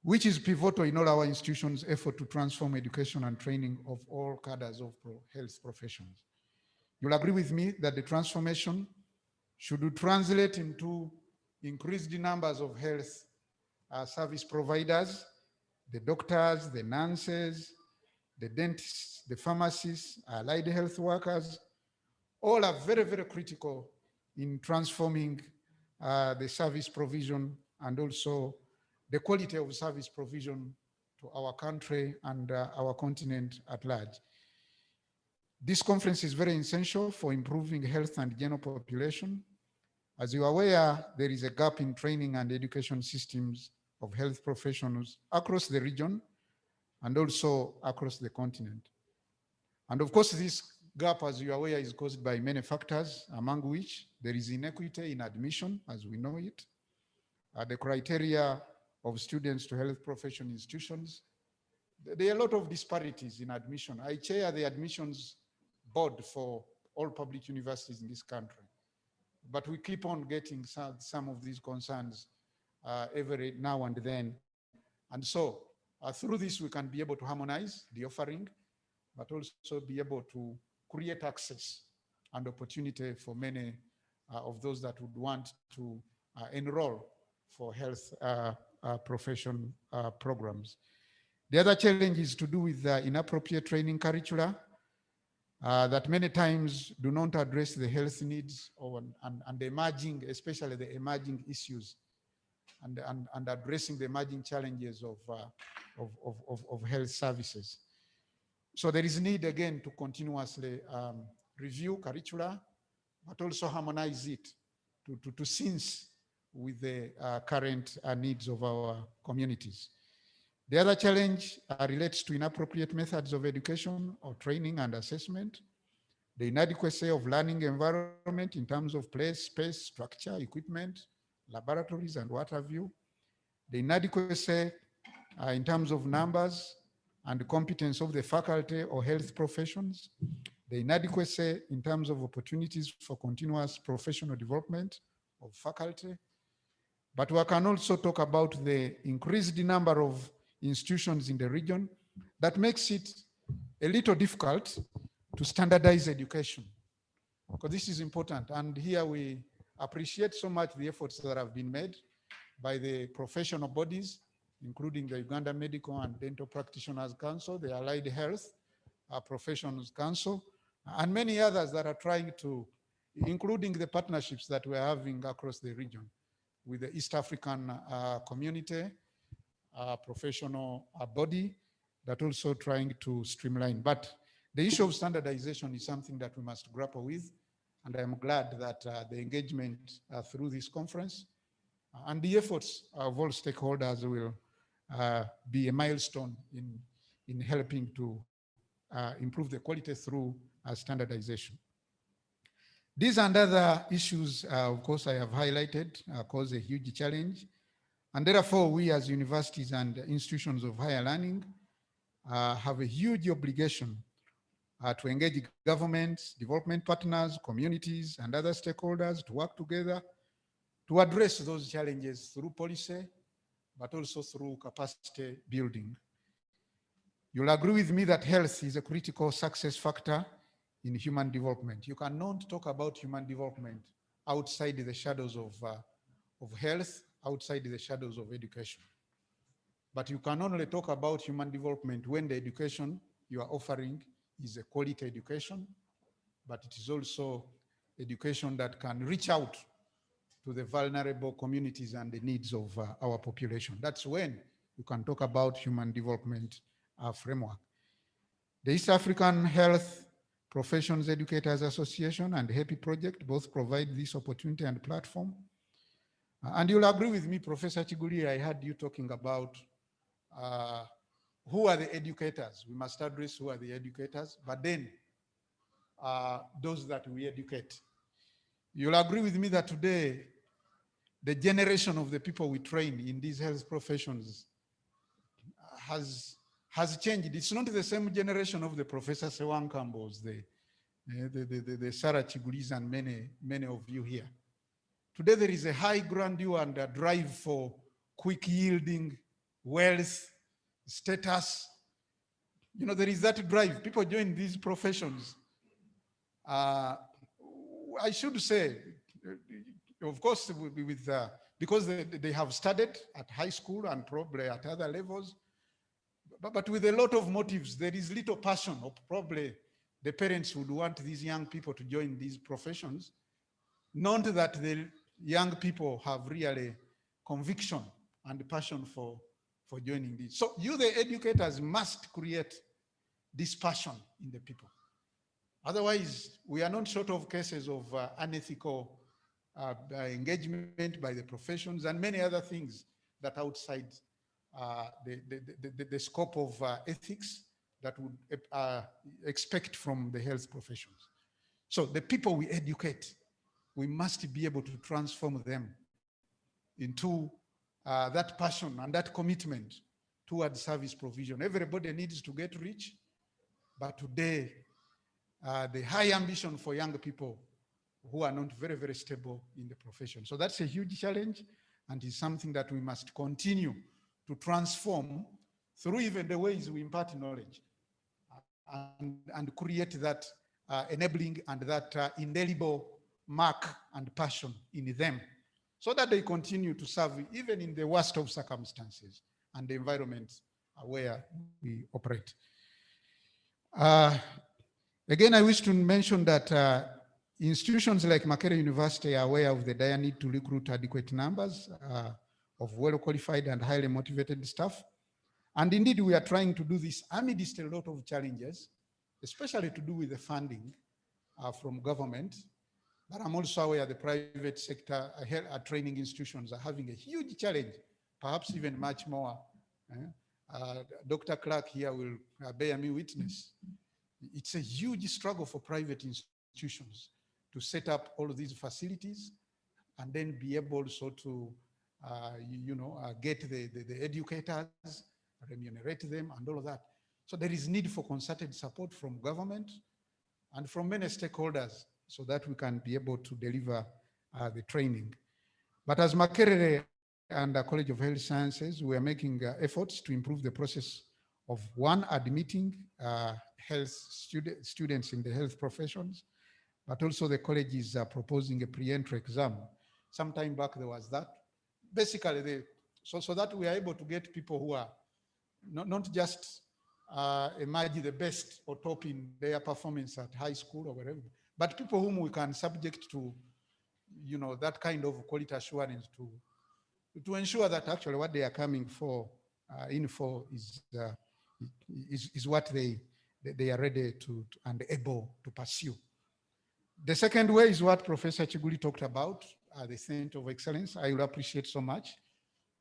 [SPEAKER 3] which is pivotal in all our institutions' effort to transform education and training of all cadres of health professions. You'll agree with me that the transformation should translate into increased numbers of health service providers, the doctors, the nurses, the dentists, the pharmacists, allied health workers. All are very, very critical in transforming the service provision and also the quality of service provision to our country and our continent at large. This conference is very essential for improving health and general population. As you are aware, there is a gap in training and education systems of health professionals across the region and also across the continent. And of course, this gap, as you are aware, is caused by many factors, among which there is inequity in admission, as we know it, the criteria of students to health profession institutions. There are a lot of disparities in admission. I chair the admissions board for all public universities in this country, but we keep on getting some of these concerns every now and then. And so through this, we can be able to harmonize the offering, but also be able to create access and opportunity for many of those that would want to enroll for health profession programs. The other challenge is to do with inappropriate training curricula that many times do not address the health needs and the emerging, especially the emerging issues and addressing the emerging challenges of health services. So there is need again to continuously review curricula, but also harmonize it to sync with the current needs of our communities. The other challenge relates to inappropriate methods of education or training and assessment, the inadequacy of learning environment in terms of place, space, structure, equipment, laboratories, and what have you, the inadequacy in terms of numbers and competence of the faculty or health professions, the inadequacy in terms of opportunities for continuous professional development of faculty, But we can also talk about the increased number of institutions in the region that makes it a little difficult to standardize education, because this is important. And here we appreciate so much the efforts that have been made by the professional bodies, including the Uganda Medical and Dental Practitioners Council, the Allied Health Professionals Council, and many others that are trying to, including the partnerships that we're having across the region with the East African community, professional body that also trying to streamline. But the issue of standardization is something that we must grapple with. And I'm glad that the engagement through this conference and the efforts of all stakeholders will be a milestone in helping to improve the quality through standardization. These and other issues, of course, I have highlighted, cause a huge challenge. And therefore, we as universities and institutions of higher learning have a huge obligation to engage governments, development partners, communities, and other stakeholders to work together to address those challenges through policy, but also through capacity building. You'll agree with me that health is a critical success factor in human development. You cannot talk about human development outside the shadows of health, outside the shadows of education. But you can only talk about human development when the education you are offering is a quality education, but it is also education that can reach out to the vulnerable communities and the needs of our population. That's when you can talk about human development framework. The East African Health Professions Educators Association and HEPI project both provide this opportunity and platform. And you'll agree with me, Professor Chiguli, I heard you talking about who are the educators. We must address who are the educators, but then those that we educate. You'll agree with me that today, the generation of the people we train in these health professions has changed. It's not the same generation of the Professor Sewankambos, the Sarah Chigulis, and many of you here. Today, there is a high grandeur and a drive for quick yielding wealth, status. You know, there is that drive. People join these professions. I should say, of course, because they have studied at high school and probably at other levels, but with a lot of motives. There is little passion, or probably the parents would want these young people to join these professions, not that the young people have really conviction and passion for joining these. So you, the educators, must create this passion in the people. Otherwise, we are not short of cases of unethical engagement by the professions and many other things that outside the scope of ethics that would expect from the health professions. So the people we educate, we must be able to transform them into that passion and that commitment towards service provision. Everybody needs to get rich, but today, the high ambition for young people who are not very, very stable in the profession. So that's a huge challenge, and is something that we must continue to transform through even the ways we impart knowledge and create that enabling and that indelible mark and passion in them, so that they continue to serve even in the worst of circumstances and the environments where we operate. Again, I wish to mention that institutions like Makerere University are aware of the dire need to recruit adequate numbers of well-qualified and highly motivated staff. And indeed, we are trying to do this amidst a lot of challenges, especially to do with the funding from government. But I'm also aware the private sector training institutions are having a huge challenge, perhaps even much more. Dr. Clark here will bear me witness. It's a huge struggle for private institutions to set up all of these facilities and then be able also to, get the educators, remunerate them, and all of that. So there is need for concerted support from government and from many stakeholders so that we can be able to deliver the training. But as Makerere, and the College of Health Sciences, we are making efforts to improve the process of one, admitting health students in the health professions, but also the college is proposing a pre-entry exam. Some time back there was that. Basically, so that we are able to get people who are not just emerge the best or top in their performance at high school or wherever, but people whom we can subject to, that kind of quality assurance to ensure that actually what they are coming for is what they are ready to and able to pursue. The second way is what Professor Chiguli talked about, the Center of Excellence. I will appreciate so much,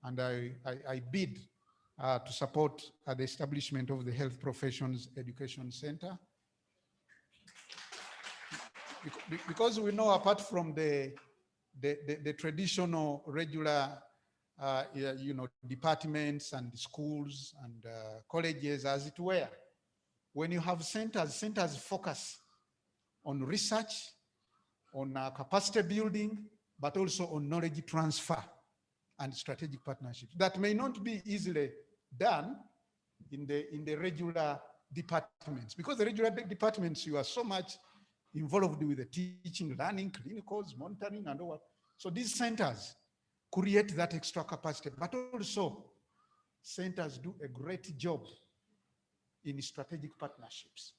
[SPEAKER 3] and I bid to support the establishment of the Health Professions Education Center. Because we know, apart from the traditional regular departments and schools and colleges, as it were, when you have centers focus on research, on capacity building, but also on knowledge transfer and strategic partnerships that may not be easily done in the regular departments, because the regular departments, you are so much involved with the teaching, learning, clinicals, monitoring, and all. So these centers create that extra capacity, but also centers do a great job in strategic partnerships.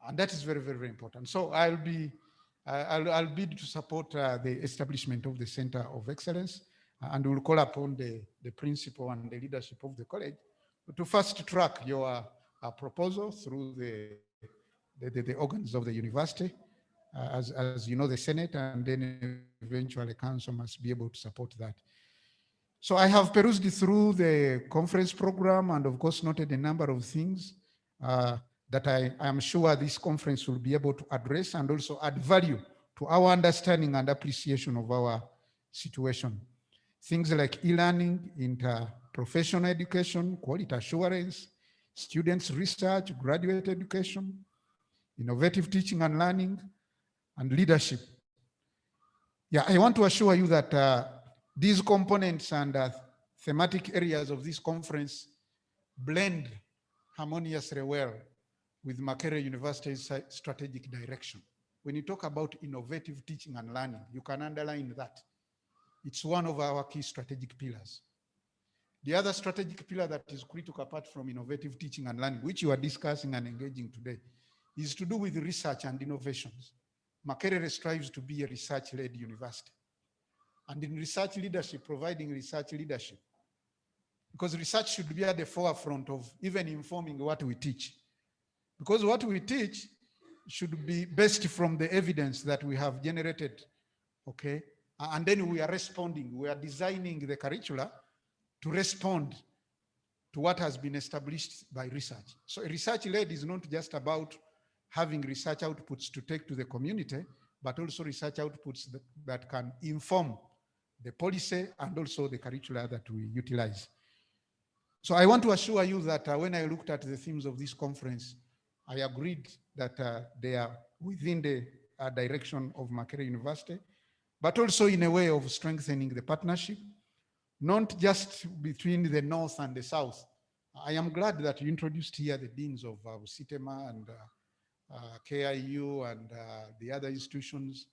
[SPEAKER 3] And that is very, very, very important. So I'll bid to support the establishment of the Center of Excellence, and we'll call upon the principal and the leadership of the college to fast track your proposal through the organs of the university, as you know, the Senate, and then eventually council must be able to support that. So I have perused through the conference program and of course noted a number of things that I am sure this conference will be able to address and also add value to our understanding and appreciation of our situation. Things like e-learning, interprofessional education, quality assurance, students' research, graduate education, innovative teaching and learning, and leadership. Yeah, I want to assure you that these components and thematic areas of this conference blend harmoniously well with Makerere University's strategic direction. When you talk about innovative teaching and learning, you can underline that. It's one of our key strategic pillars. The other strategic pillar that is critical apart from innovative teaching and learning, which you are discussing and engaging today, is to do with research and innovations. Makerere strives to be a research-led university. And in research leadership, providing research leadership, because research should be at the forefront of even informing what we teach. Because what we teach should be based from the evidence that we have generated, okay? And then we are responding, we are designing the curricula to respond to what has been established by research. So research-led is not just about having research outputs to take to the community, but also research outputs that can inform the policy and also the curricula that we utilize. So I want to assure you that when I looked at the themes of this conference, I agreed that they are within the direction of Makerere University, but also in a way of strengthening the partnership, not just between the North and the South. I am glad that you introduced here the deans of CITEMA and KIU and the other institutions.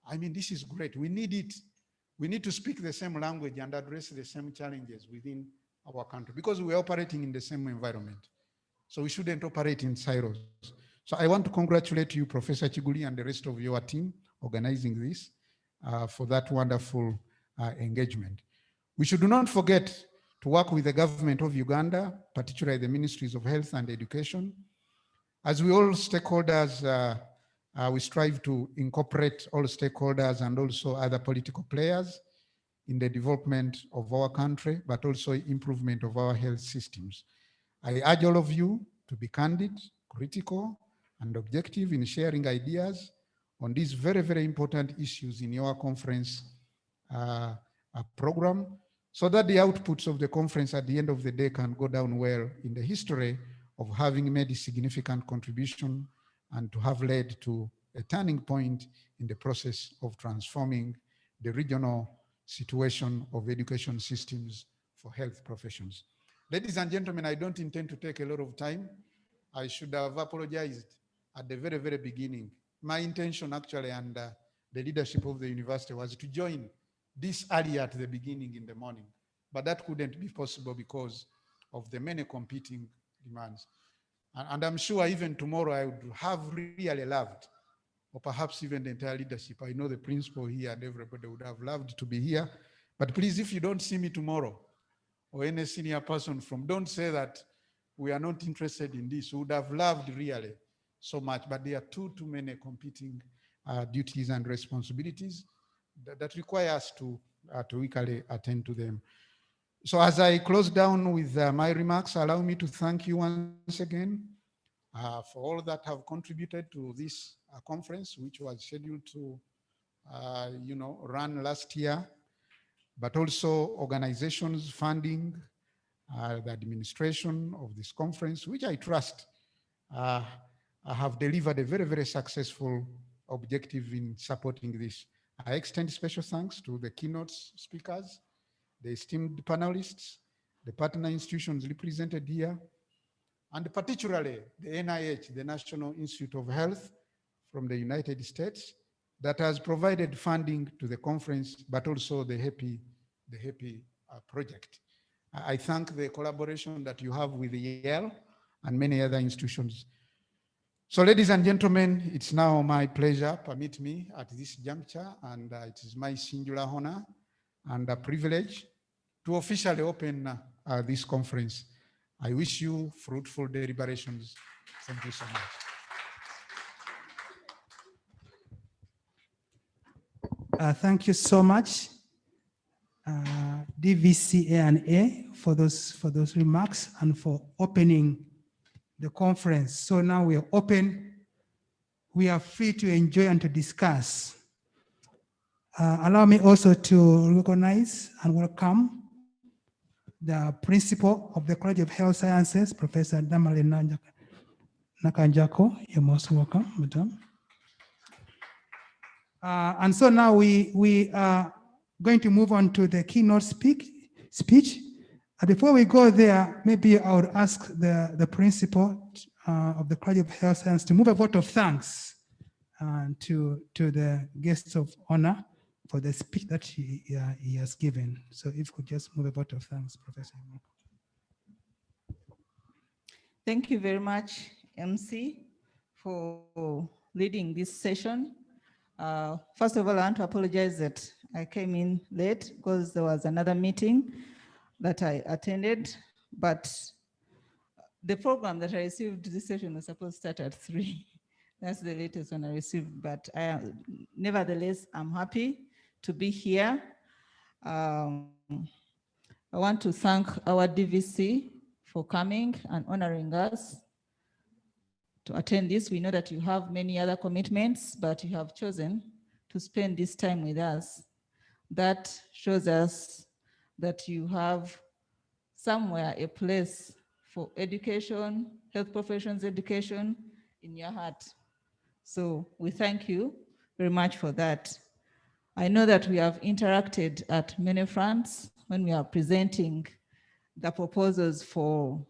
[SPEAKER 3] I mean, this is great. We need it. We need to speak the same language and address the same challenges within our country because we are operating in the same environment. So we shouldn't operate in silos. So I want to congratulate you, Professor Chiguli, and the rest of your team organizing this for that wonderful engagement. We should not forget to work with the government of Uganda, particularly the Ministries of Health and Education. As we all stakeholders, we strive to incorporate all stakeholders and also other political players in the development of our country, but also improvement of our health systems. I urge all of you to be candid, critical, and objective in sharing ideas on these very, very important issues in your conference program, so that the outputs of the conference at the end of the day can go down well in the history of having made a significant contribution and to have led to a turning point in the process of transforming the regional situation of education systems for health professions. Ladies and gentlemen, I don't intend to take a lot of time. I should have apologized at the very, very beginning. My intention actually, and the leadership of the university, was to join this early at the beginning in the morning, but that couldn't be possible because of the many competing demands. And I'm sure even tomorrow I would have really loved, or perhaps even the entire leadership. I know the principal here and everybody would have loved to be here. But please, if you don't see me tomorrow, or any senior person don't say that we are not interested in this. We would have loved really so much, but there are too many competing duties and responsibilities that require us to equally attend to them. So as I close down with my remarks, allow me to thank you once again for all that have contributed to this conference, which was scheduled to run last year, but also organizations funding the administration of this conference, which I trust have delivered a very, very successful objective in supporting this. I extend special thanks to the keynote speakers, the esteemed panelists, the partner institutions represented here, and particularly the NIH, the National Institute of Health from the United States, that has provided funding to the conference, but also the HEPI project. I thank the collaboration that you have with Yale and many other institutions. So ladies and gentlemen, it's now my pleasure, permit me at this juncture, and it is my singular honor and a privilege to officially open this conference. I wish you fruitful deliberations. Thank you so much.
[SPEAKER 10] Thank you so much, DVC A&A, for those remarks and for opening the conference. So now we are open. We are free to enjoy and to discuss. Allow me also to recognize and welcome the principal of the College of Health Sciences, Professor Damale Nakanjako. You're most welcome, madam. And so now we are going to move on to the keynote speech. Before we go there, maybe I would ask the principal of the College of Health Science to move a vote of thanks to the guests of honor for the speech that he has given. So if you could just move a vote of thanks, Professor.
[SPEAKER 12] Thank you very much, MC, for leading this session. First of all, I want to apologize that I came in late because there was another meeting that I attended, but the program that I received this session was supposed to start at 3. That's the latest one I received, but nevertheless, I'm happy to be here. I want to thank our DVC for coming and honoring us to attend this. We know that you have many other commitments, but you have chosen to spend this time with us. That shows us that you have somewhere a place for education, health professions education in your heart. So we thank you very much for that. I know that we have interacted at many fronts when we are presenting the proposals for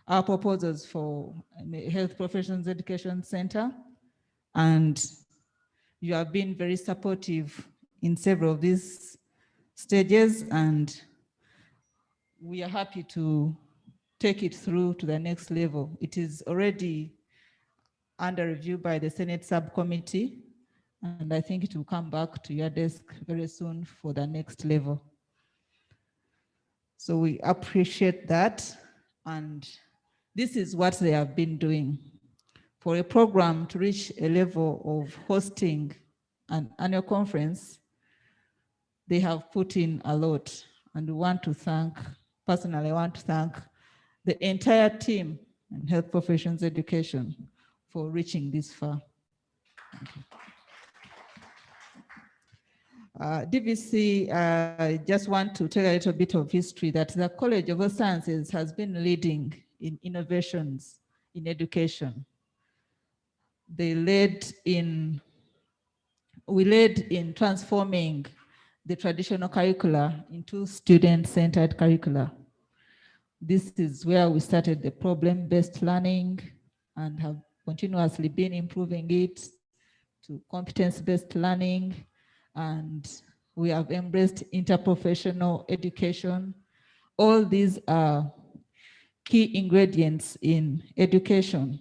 [SPEAKER 12] our proposals for Health Professions Education Center, and you have been very supportive in several of these stages, and we are happy to take it through to the next level. It is already under review by the Senate subcommittee, and I think it will come back to your desk very soon for the next level. So we appreciate that, and this is what they have been doing. For a program to reach a level of hosting an annual conference, they have put in a lot, and we want to thank, personally, I want to thank the entire team in Health Professions Education for reaching this far. Thank you. DVC, I just want to tell a little bit of history that the College of Health Sciences has been leading in innovations in education. We led in transforming the traditional curricula into student-centered curricula. This is where we started the problem-based learning and have continuously been improving it to competence-based learning, and we have embraced interprofessional education. All these are key ingredients in education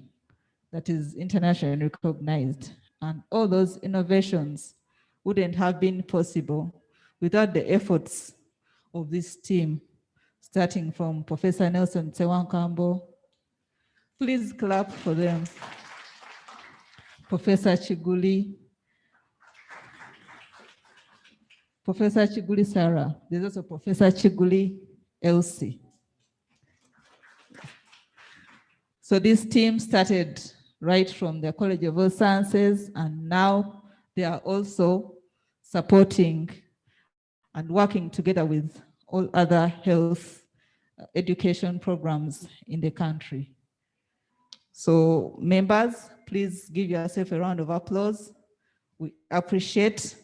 [SPEAKER 12] that is internationally recognized. And all those innovations wouldn't have been possible without the efforts of this team, starting from Professor Nelson Tsewankambo. Please clap for them. Professor Chiguli, Professor Chiguli Sarah. There's also Professor Chiguli Elsie. So this team started right from the College of Health Sciences, and now they are also supporting and working together with all other health education programs in the country. So members, please give yourself a round of applause. We appreciate.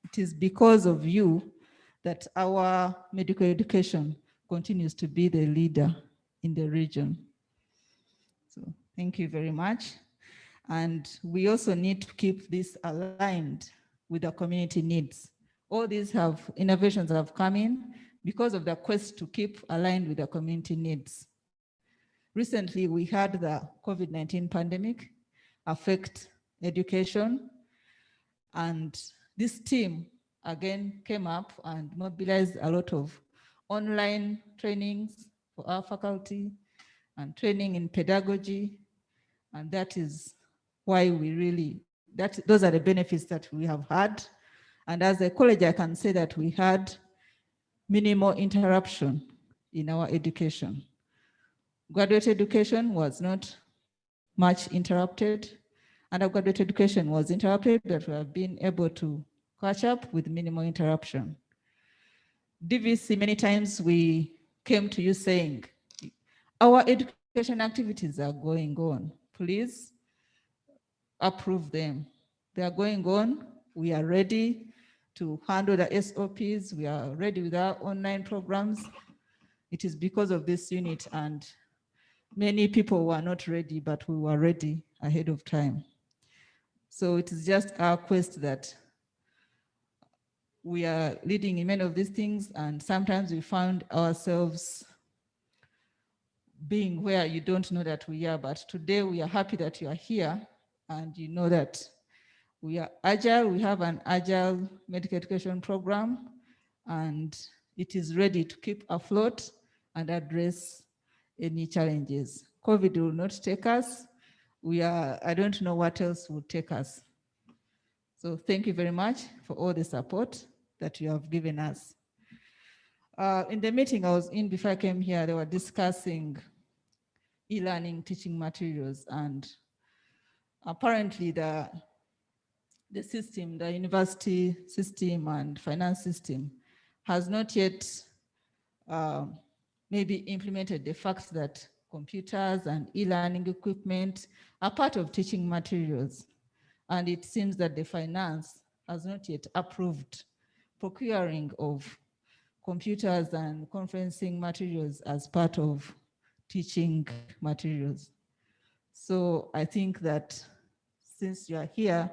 [SPEAKER 12] It is because of you that our medical education continues to be the leader in the region. So thank you very much. And we also need to keep this aligned with the community needs. All these innovations have come in because of the quest to keep aligned with the community needs. Recently, we had the COVID-19 pandemic affect education, and this team again came up and mobilized a lot of online trainings for our faculty and training in pedagogy, and that is why we really, those are the benefits that we have had. And as a college, I can say that we had minimal interruption in our education. Graduate education was not much interrupted, undergraduate education was interrupted, but we have been able to catch up with minimal interruption. DVC, many times we came to you saying, our education activities are going on. Please approve them. They are going on. We are ready to handle the SOPs. We are ready with our online programs. It is because of this unit, and many people were not ready, but we were ready ahead of time. So it is just our quest that we are leading in many of these things, and sometimes we found ourselves being where you don't know that we are, but today we are happy that you are here, and you know that we are agile. We have an agile medical education program, and it is ready to keep afloat and address any challenges. COVID will not take us. I don't know what else will take us. So thank you very much for all the support that you have given us. In the meeting I was in before I came here, they were discussing e-learning teaching materials, and apparently the system, the university system and finance system has not yet maybe implemented the fact that computers and e-learning equipment are part of teaching materials. And it seems that the finance has not yet approved procuring of computers and conferencing materials as part of teaching materials. So I think that since you are here,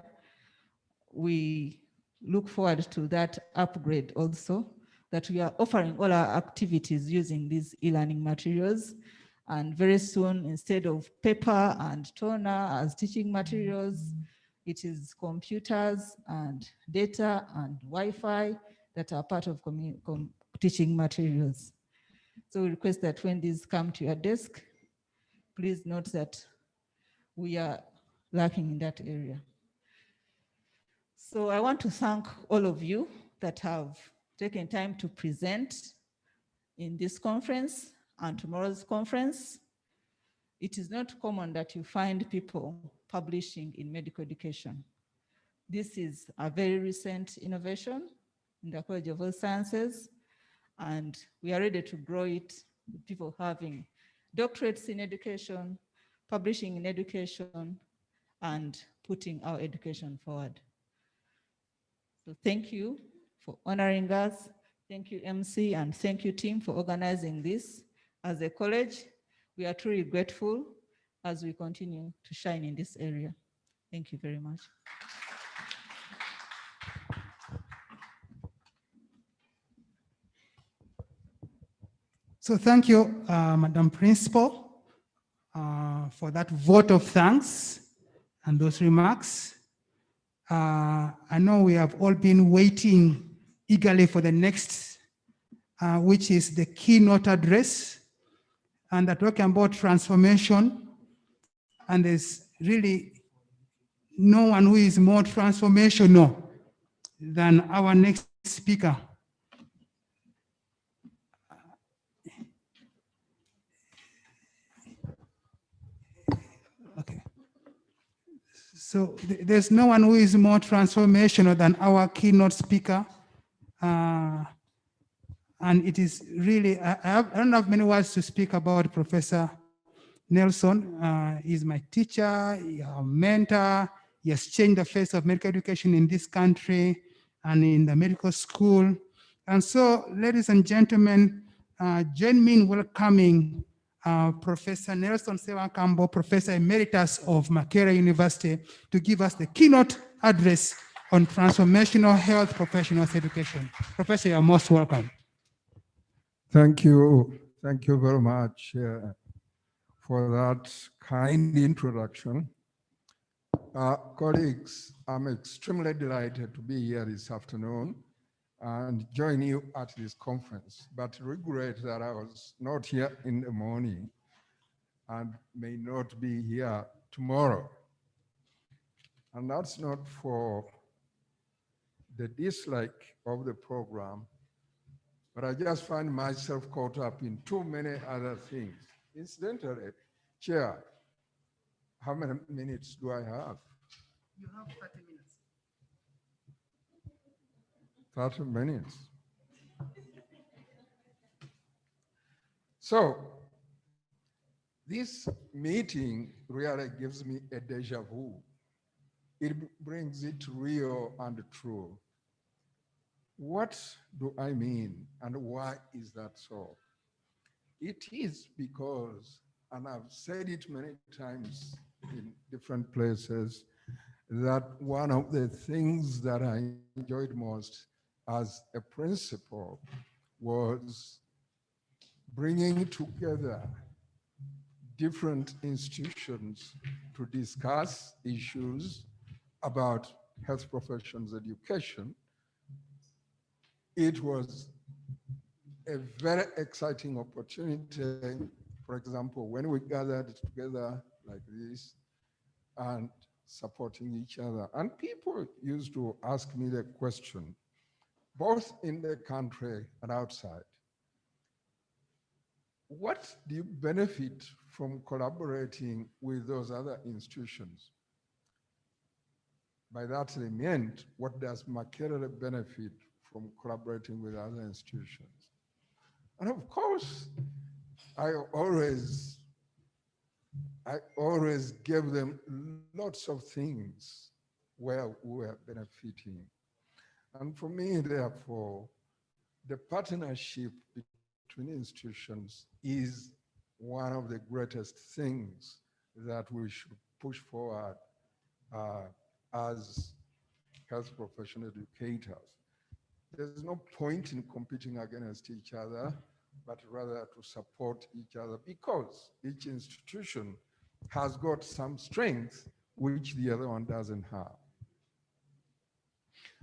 [SPEAKER 12] we look forward to that upgrade also, that we are offering all our activities using these e-learning materials. And very soon, instead of paper and toner as teaching materials, it is computers and data and Wi-Fi that are part of teaching materials. So we request that when these come to your desk, please note that we are lacking in that area. So I want to thank all of you that have taken time to present in this conference and tomorrow's conference. It is not common that you find people publishing in medical education. This is a very recent innovation in the College of Health Sciences, and we are ready to grow it with people having doctorates in education, publishing in education, and putting our education forward. So thank you for honoring us. Thank you, MC, and thank you, team, for organizing this. As a college, we are truly grateful as we continue to shine in this area. Thank you very much.
[SPEAKER 10] So thank you, Madam Principal, for that vote of thanks and those remarks. I know we have all been waiting eagerly for the next, which is the keynote address. And they're talking about transformation. And there's really no one who is more transformational than our next speaker. Okay. So there's no one who is more transformational than our keynote speaker. And it is really, I don't have many words to speak about Professor Nelson. He's my teacher, a mentor. He has changed the face of medical education in this country and in the medical school. And so, ladies and gentlemen, join me in welcoming Professor Nelson Sewakambo, Professor Emeritus of Makerere University, to give us the keynote address on transformational health professionals education. Professor, you're most welcome.
[SPEAKER 14] Thank you. Thank you very much for that kind introduction. Colleagues, I'm extremely delighted to be here this afternoon and join you at this conference, but regret that I was not here in the morning and may not be here tomorrow. And that's not for the dislike of the program, but I just find myself caught up in too many other things. Incidentally, Chair, how many minutes do I have?
[SPEAKER 10] You have 30 minutes.
[SPEAKER 14] 30 minutes. So, this meeting really gives me a deja vu. It brings it real and true. What do I mean, and why is that so? It is because, and I've said it many times in different places, that one of the things that I enjoyed most as a principal was bringing together different institutions to discuss issues about health professions education. It was a very exciting opportunity. For example, when we gathered together like this and supporting each other, and people used to ask me the question, both in the country and outside, what do you benefit from collaborating with those other institutions? By that they meant, what does Makerere benefit from collaborating with other institutions? And of course, I always gave them lots of things where we were benefiting. And for me, therefore, the partnership between institutions is one of the greatest things that we should push forward as health professional educators. There's no point in competing against each other, but rather to support each other, because each institution has got some strengths which the other one doesn't have.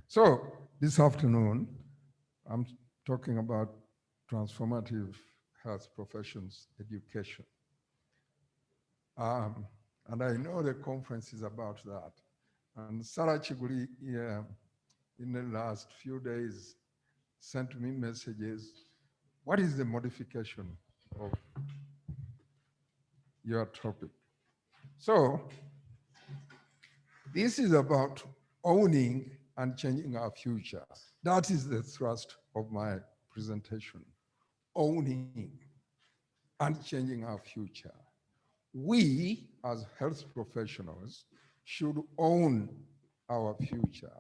[SPEAKER 14] So this afternoon, I'm talking about transformative health professions education. And I know the conference is about that. And Sarah Chiguli, in the last few days, sent me messages. What is the modification of your topic? So this is about owning and changing our future. That is the thrust of my presentation. Owning and changing our future. We, as health professionals, should own our future.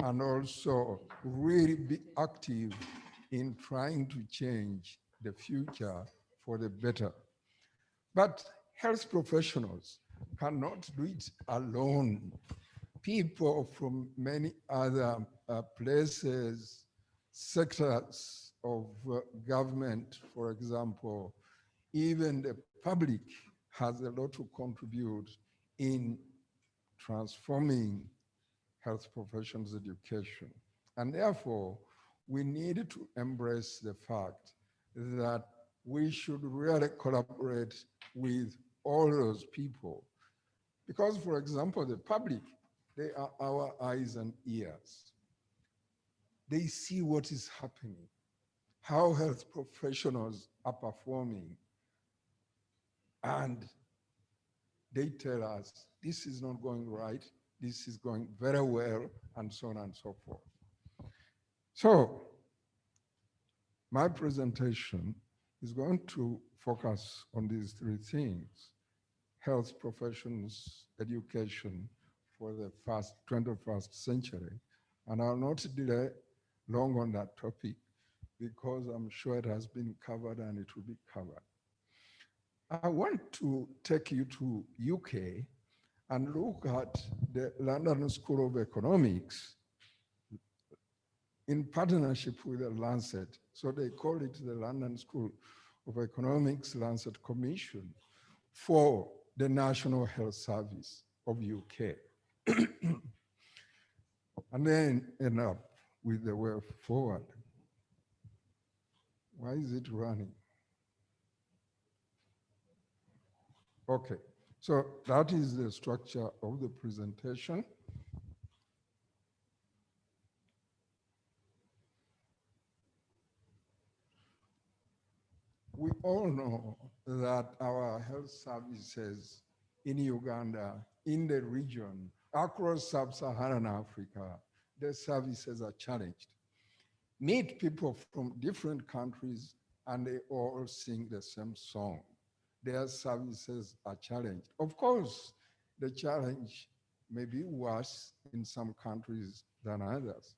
[SPEAKER 14] and also really be active in trying to change the future for the better. But health professionals cannot do it alone. People from many other places, sectors of government, for example, even the public has a lot to contribute in transforming health professions education. And therefore, we need to embrace the fact that we should really collaborate with all those people. Because, for example, the public, they are our eyes and ears. They see what is happening, how health professionals are performing, and they tell us, this is not going right, this is going very well, and so on and so forth. So, my presentation is going to focus on these three things: health professions, education for the 21st century. And I'll not delay long on that topic because I'm sure it has been covered and it will be covered. I want to take you to UK and look at the London School of Economics in partnership with the Lancet. So they call it the London School of Economics Lancet Commission for the National Health Service of UK. And then end up with the way forward. Why is it running? Okay, so that is the structure of the presentation. We all know that our health services in Uganda, in the region, across sub-Saharan Africa, the services are challenged. Meet people from different countries and they all sing the same song. Their services are challenged. Of course, the challenge may be worse in some countries than others.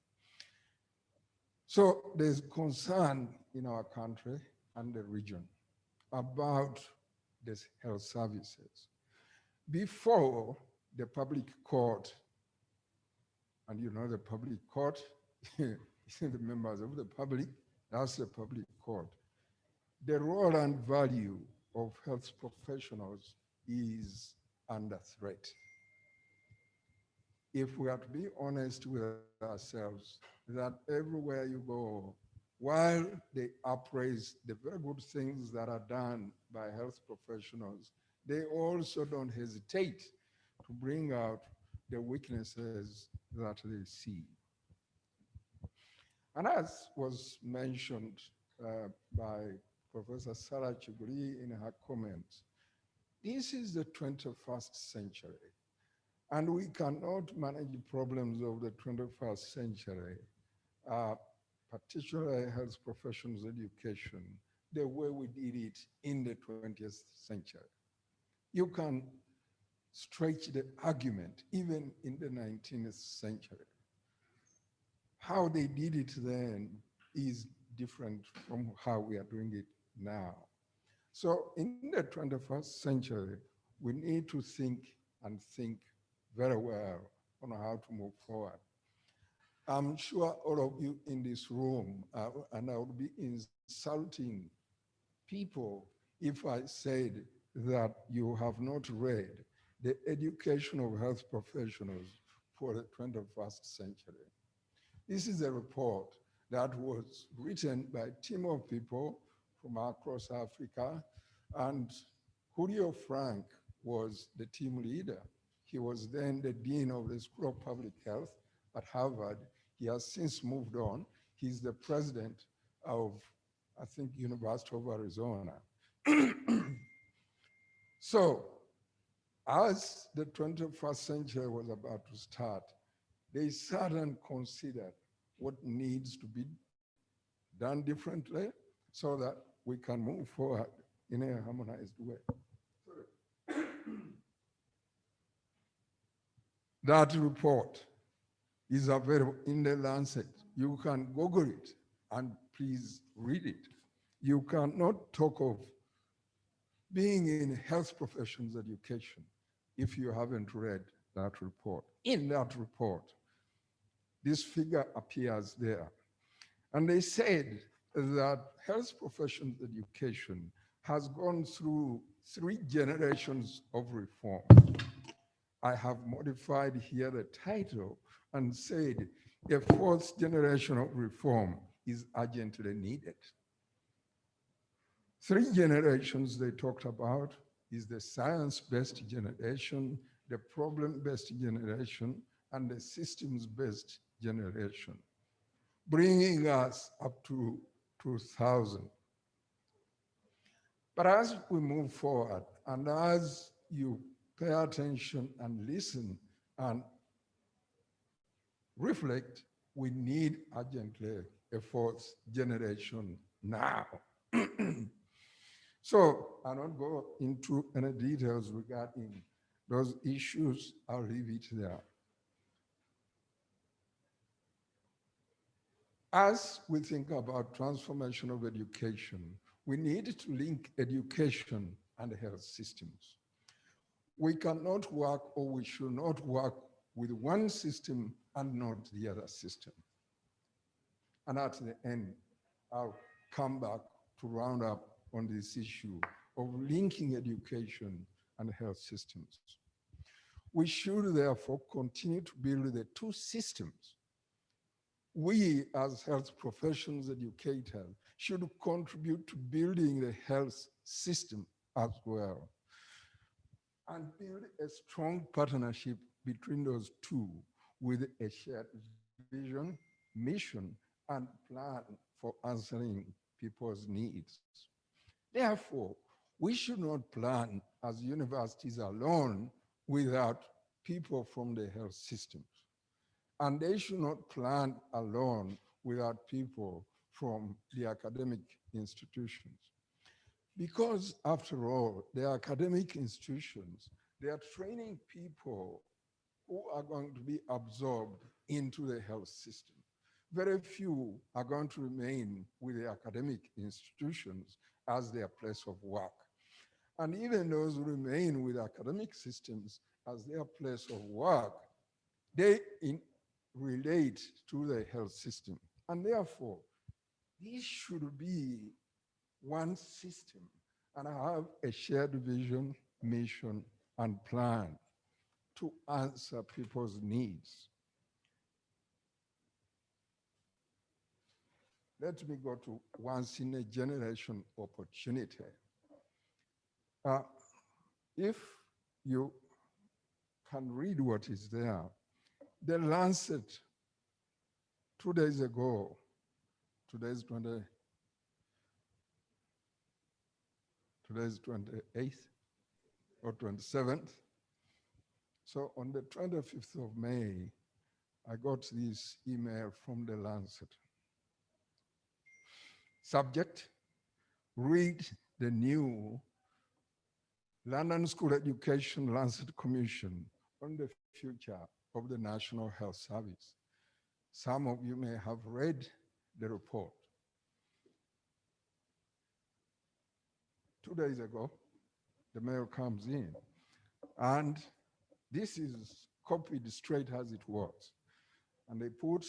[SPEAKER 14] So there's concern in our country and the region about these health services. Before the public court, and you know the public court, the members of the public, that's the public court. The role and value of health professionals is under threat. If we are to be honest with ourselves, that everywhere you go, while they appraise the very good things that are done by health professionals, they also don't hesitate to bring out the weaknesses that they see. And as was mentioned by Professor Sarah Chiguri in her comments, this is the 21st century. And we cannot manage the problems of the 21st century, particularly health professions education, the way we did it in the 20th century. You can stretch the argument even in the 19th century. How they did it then is different from how we are doing it now. So in the 21st century, we need to think and think very well on how to move forward. I'm sure all of you in this room, and I would be insulting people if I said that you have not read the Education of Health Professionals for the 21st century. This is a report that was written by a team of people from across Africa, and Julio Frank was the team leader. He was then the dean of the School of Public Health at Harvard. He has since moved on. He's the president of, I think, University of Arizona. So, as the 21st century was about to start, they sat and considered what needs to be done differently so that we can move forward in a harmonized way. That report is available in the Lancet. You can Google it and please read it. You cannot talk of being in health professions education if you haven't read that report. In that report, this figure appears there. And they said that health professions education has gone through 3 generations of reform. I have modified here the title and said a 4th generation of reform is urgently needed. 3 generations they talked about is the science-based generation, the problem-based generation, and the systems-based generation, bringing us up to 2000. But as we move forward, and as you pay attention and listen and reflect, we need urgently a 4th generation now. So I don't go into any details regarding those issues. I'll leave it there. As we think about transformation of education, we need to link education and health systems. We cannot work, or we should not work with one system and not the other system. And at the end, I'll come back to round up on this issue of linking education and health systems. We should therefore continue to build the 2 systems. We as health professions educators should contribute to building the health system as well, and build a strong partnership between those 2 with a shared vision, mission, and plan for answering people's needs. Therefore, we should not plan as universities alone without people from the health systems. And they should not plan alone without people from the academic institutions. Because after all, the academic institutions, they are training people who are going to be absorbed into the health system. Very few are going to remain with the academic institutions as their place of work. And even those who remain with academic systems as their place of work, they relate to the health system. And therefore, this should be one system and have a shared vision, mission, and plan to answer people's needs. Let me go to once in a generation opportunity. If you can read what is there, the Lancet 2 days ago, today's 28th or 27th. So on the 25th of May, I got this email from the Lancet. Subject, read the new London School Education Lancet Commission on the future of the National Health Service. Some of you may have read the report. 2 days ago, the mail comes in, and this is copied straight as it was. And they put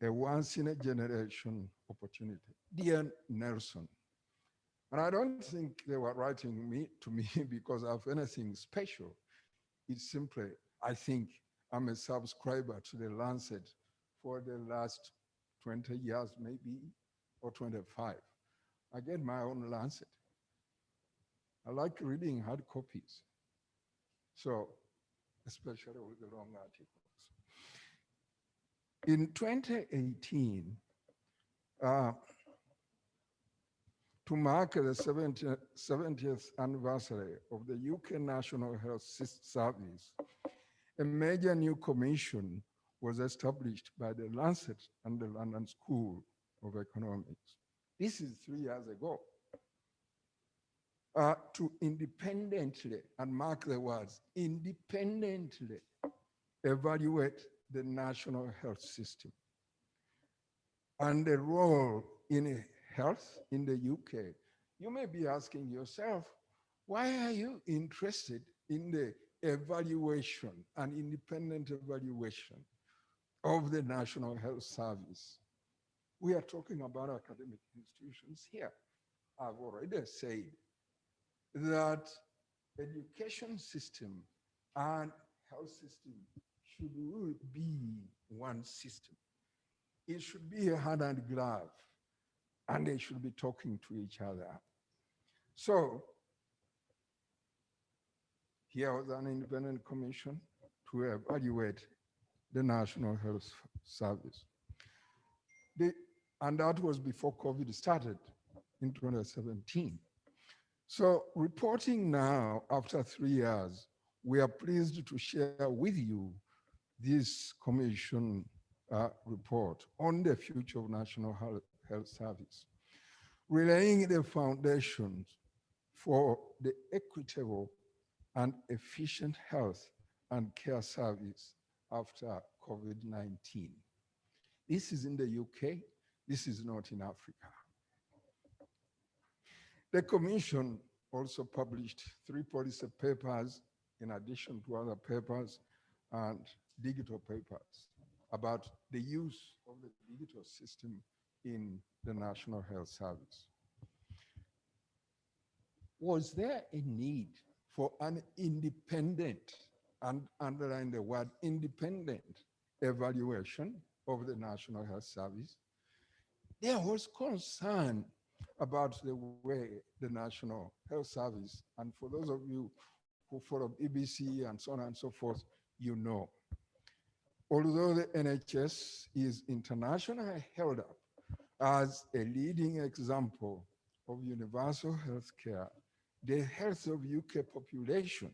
[SPEAKER 14] a once in a generation opportunity. Dear Nelson. And I don't think they were writing to me because of anything special. It's simply, I think I'm a subscriber to the Lancet for the last 20 years, maybe, or 25. I get my own Lancet. I like reading hard copies. So, especially with the long articles. In 2018, to mark the 70th anniversary of the UK National Health Service, a major new commission was established by the Lancet and the London School of Economics. This is 3 years ago. To independently, and mark the words, independently evaluate the national health system and the role in health in the UK, you may be asking yourself, why are you interested in the evaluation and independent evaluation of the National Health Service? We are talking about academic institutions here. I've already said that education system and health system should be one system. It should be a hand and glove, and they should be talking to each other. So here was an independent commission to evaluate the National Health Service. And that was before COVID started in 2017. So reporting now, after 3 years, we are pleased to share with you this commission report on the future of National Health Service, relaying the foundations for the equitable and efficient health and care service after COVID-19. This is in the UK, this is not in Africa. The Commission also published 3 policy papers in addition to other papers and digital papers about the use of the digital system in the National Health Service. Was there a need for an independent, and underline the word independent, evaluation of the National Health Service? There was concern about the way the National Health Service, and for those of you who follow BBC and so on and so forth, you know. Although the NHS is internationally held up as a leading example of universal health care, the health of UK population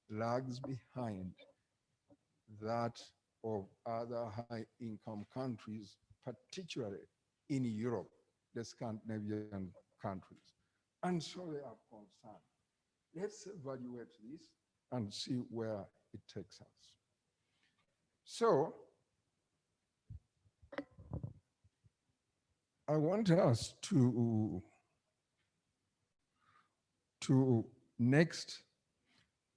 [SPEAKER 14] lags behind that of other high-income countries, particularly in Europe, the Scandinavian countries. And so they are concerned. Let's evaluate this and see where it takes us. So I want us to next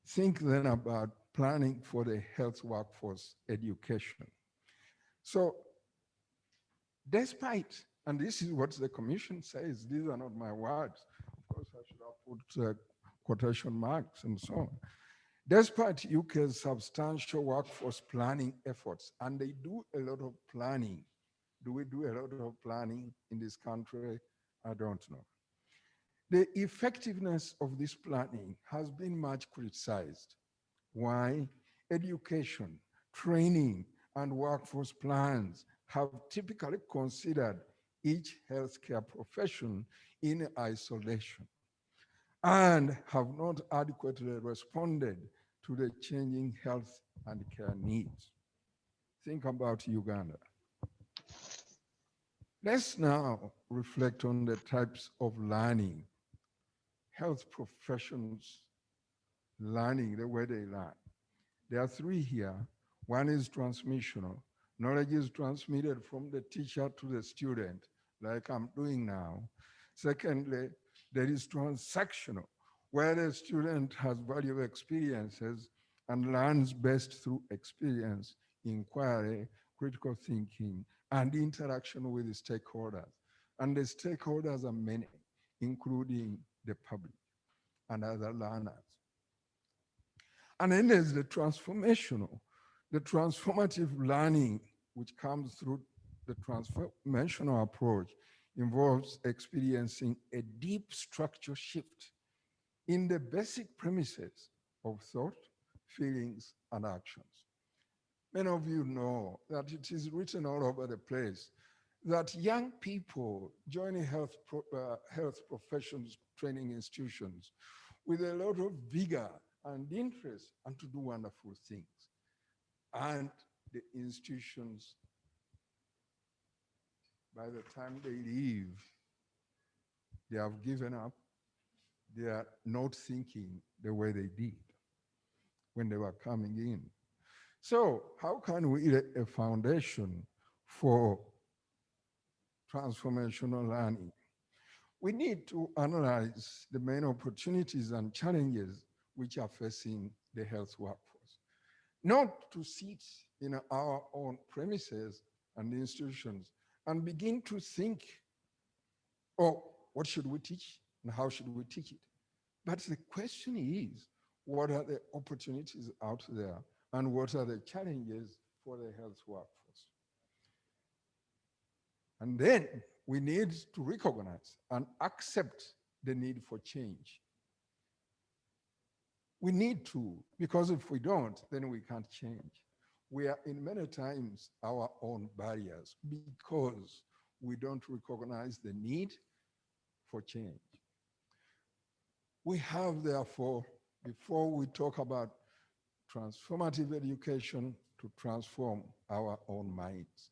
[SPEAKER 14] think then about planning for the health workforce education. So despite, and this is what the Commission says, these are not my words, of course I should have put quotation marks and so on. Despite UK's substantial workforce planning efforts, and they do a lot of planning. Do we do a lot of planning in this country? I don't know. The effectiveness of this planning has been much criticized. Why? Education, training, and workforce plans have typically considered each healthcare profession in isolation and have not adequately responded to the changing health and care needs. Think about Uganda. Let's now reflect on the types of learning, health professions learning, the way they learn. There are 3 here. One is transmissional. Knowledge is transmitted from the teacher to the student, like I'm doing now. Secondly, there is transactional, where the student has valuable experiences and learns best through experience, inquiry, critical thinking, and interaction with the stakeholders. And the stakeholders are many, including the public and other learners. And then there's the transformational, the transformative learning, which comes through the transformational approach, involves experiencing a deep structure shift in the basic premises of thought, feelings, and actions. Many of you know that it is written all over the place that young people join health professions training institutions with a lot of vigor and interest and to do wonderful things. And the institutions, by the time they leave, they have given up. They are not thinking the way they did when they were coming in. So how can we lay a foundation for transformational learning? We need to analyze the main opportunities and challenges which are facing the health workforce, not to sit in our own premises and institutions and begin to think, oh, what should we teach and how should we teach it? But the question is, what are the opportunities out there and what are the challenges for the health workforce? And then we need to recognize and accept the need for change. We need to, because if we don't, then we can't change. We are in many times our own barriers because we don't recognize the need for change. We have, therefore, before we talk about transformative education, to transform our own minds.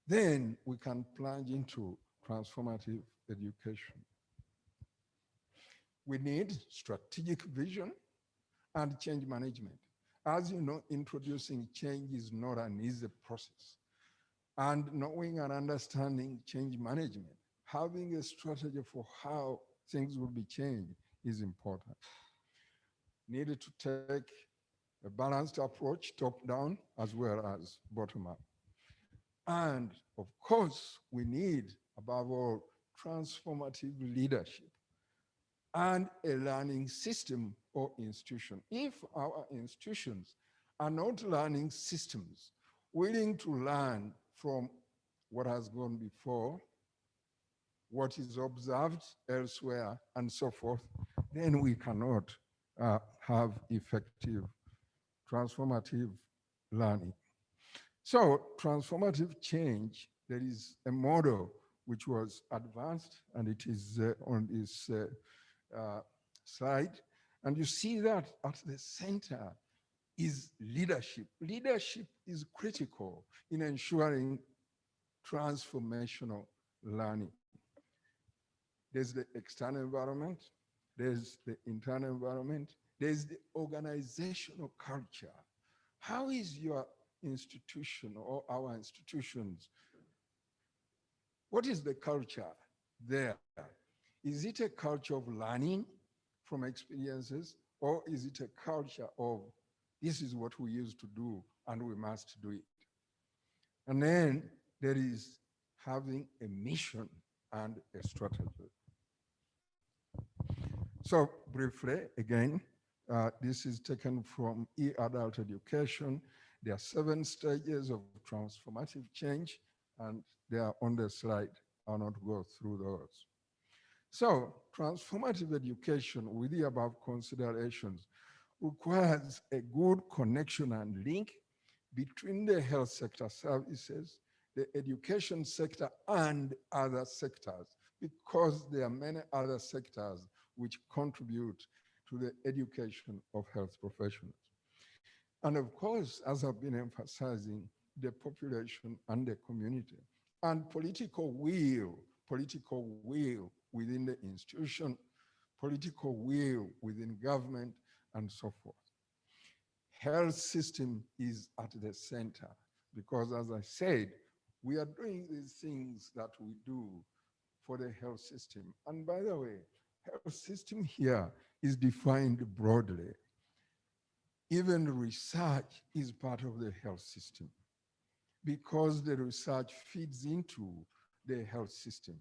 [SPEAKER 14] Then we can plunge into transformative education. We need strategic vision and change management. As you know, introducing change is not an easy process. And knowing and understanding change management, having a strategy for how things will be changed is important. Needed to take a balanced approach, top-down as well as bottom-up. And of course, we need, above all, transformative leadership and a learning system or institution. If our institutions are not learning systems, willing to learn from what has gone before, what is observed elsewhere, and so forth, then we cannot have effective transformative learning. So transformative change, there is a model which was advanced, and it is on this slide. And you see that at the center is leadership. Leadership is critical in ensuring transformational learning. There's the external environment, there's the internal environment, there's the organizational culture. How is your institution or our institutions? What is the culture there? Is it a culture of learning from experiences, or is it a culture of this is what we used to do and we must do it? And then there is having a mission and a strategy. So briefly, again, this is taken from e-adult education. There are 7 stages of transformative change, and they are on the slide. I'll not go through those. So transformative education with the above considerations requires a good connection and link between the health sector services, the education sector, and other sectors, because there are many other sectors which contribute to the education of health professionals. And of course, as I've been emphasizing, the population and the community, and political will within the institution, political will within government, and so forth. Health system is at the center because, as I said, we are doing these things that we do for the health system. And by the way, health system here is defined broadly. Even research is part of the health system because the research feeds into the health system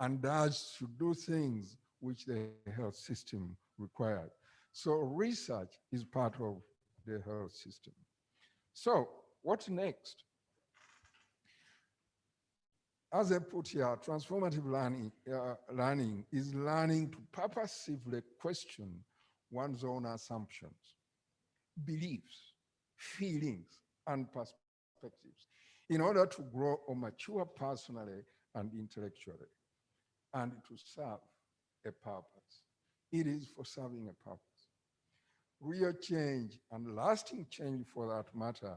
[SPEAKER 14] and does to do things which the health system requires. So research is part of the health system. So what next? As I put here, transformative learning is learning to purposefully question one's own assumptions, beliefs, feelings, and perspectives in order to grow or mature personally and intellectually, and to serve a purpose. It is for serving a purpose. Real change and lasting change, for that matter,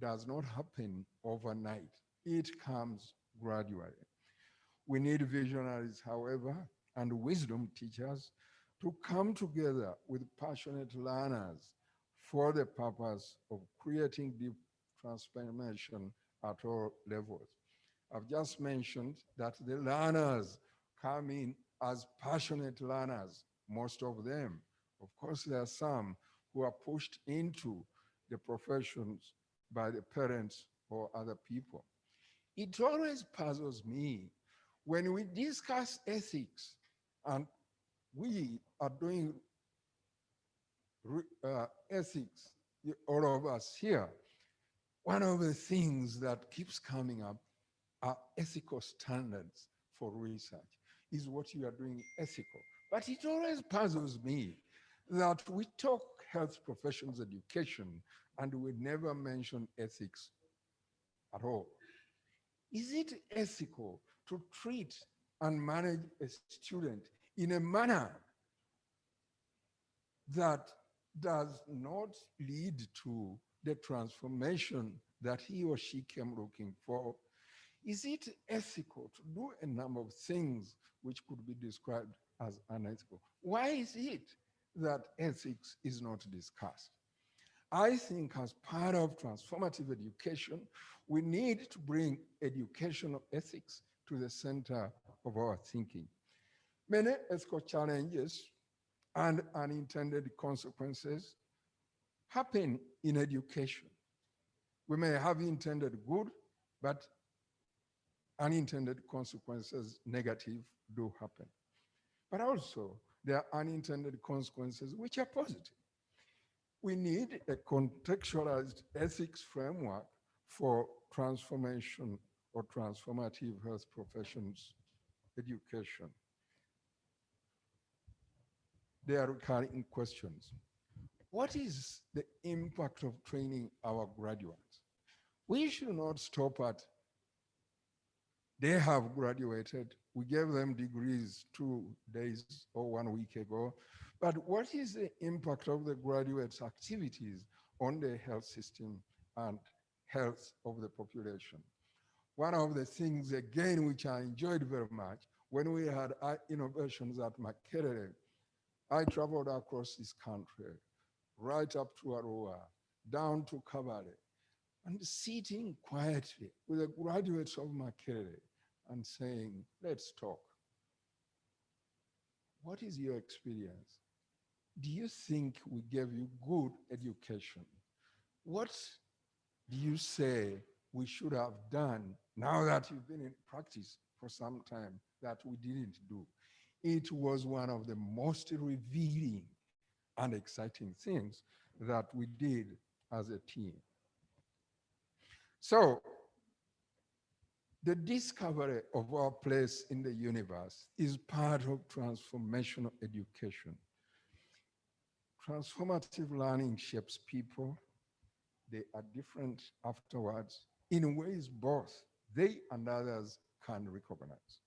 [SPEAKER 14] does not happen overnight. It comes gradually. We need visionaries, however, and wisdom teachers to come together with passionate learners for the purpose of creating deep transformation at all levels. I've just mentioned that the learners come in as passionate learners, most of them. Of course, there are some who are pushed into the professions by the parents or other people. It always puzzles me when we discuss ethics, and we are doing ethics, all of us here. One of the things that keeps coming up are ethical standards for research. Is what you are doing ethical? But it always puzzles me that we talk health professions education and we never mention ethics at all. Is it ethical to treat and manage a student in a manner that does not lead to the transformation that he or she came looking for? Is it ethical to do a number of things which could be described as unethical? Why is it that ethics is not discussed? I think as part of transformative education, we need to bring educational ethics to the center of our thinking. Many ethical challenges and unintended consequences happen in education. We may have intended good, but unintended consequences, negative, do happen. But also, there are unintended consequences which are positive. We need a contextualized ethics framework for transformation or transformative health professions education. They are recurring questions. What is the impact of training our graduates? We should not stop at they have graduated. We gave them degrees 2 days or 1 week ago. But what is the impact of the graduates' activities on the health system and health of the population? One of the things, again, which I enjoyed very much, when we had innovations at Makerere, I traveled across this country, right up to Arua, down to Kabale, and sitting quietly with the graduates of Makerere and saying, let's talk. What is your experience? Do you think we gave you good education? What do you say we should have done now that you've been in practice for some time that we didn't do? It was one of the most revealing and exciting things that we did as a team. So, the discovery of our place in the universe is part of transformational education. Transformative learning shapes people. They are different afterwards in ways both they and others can recognize.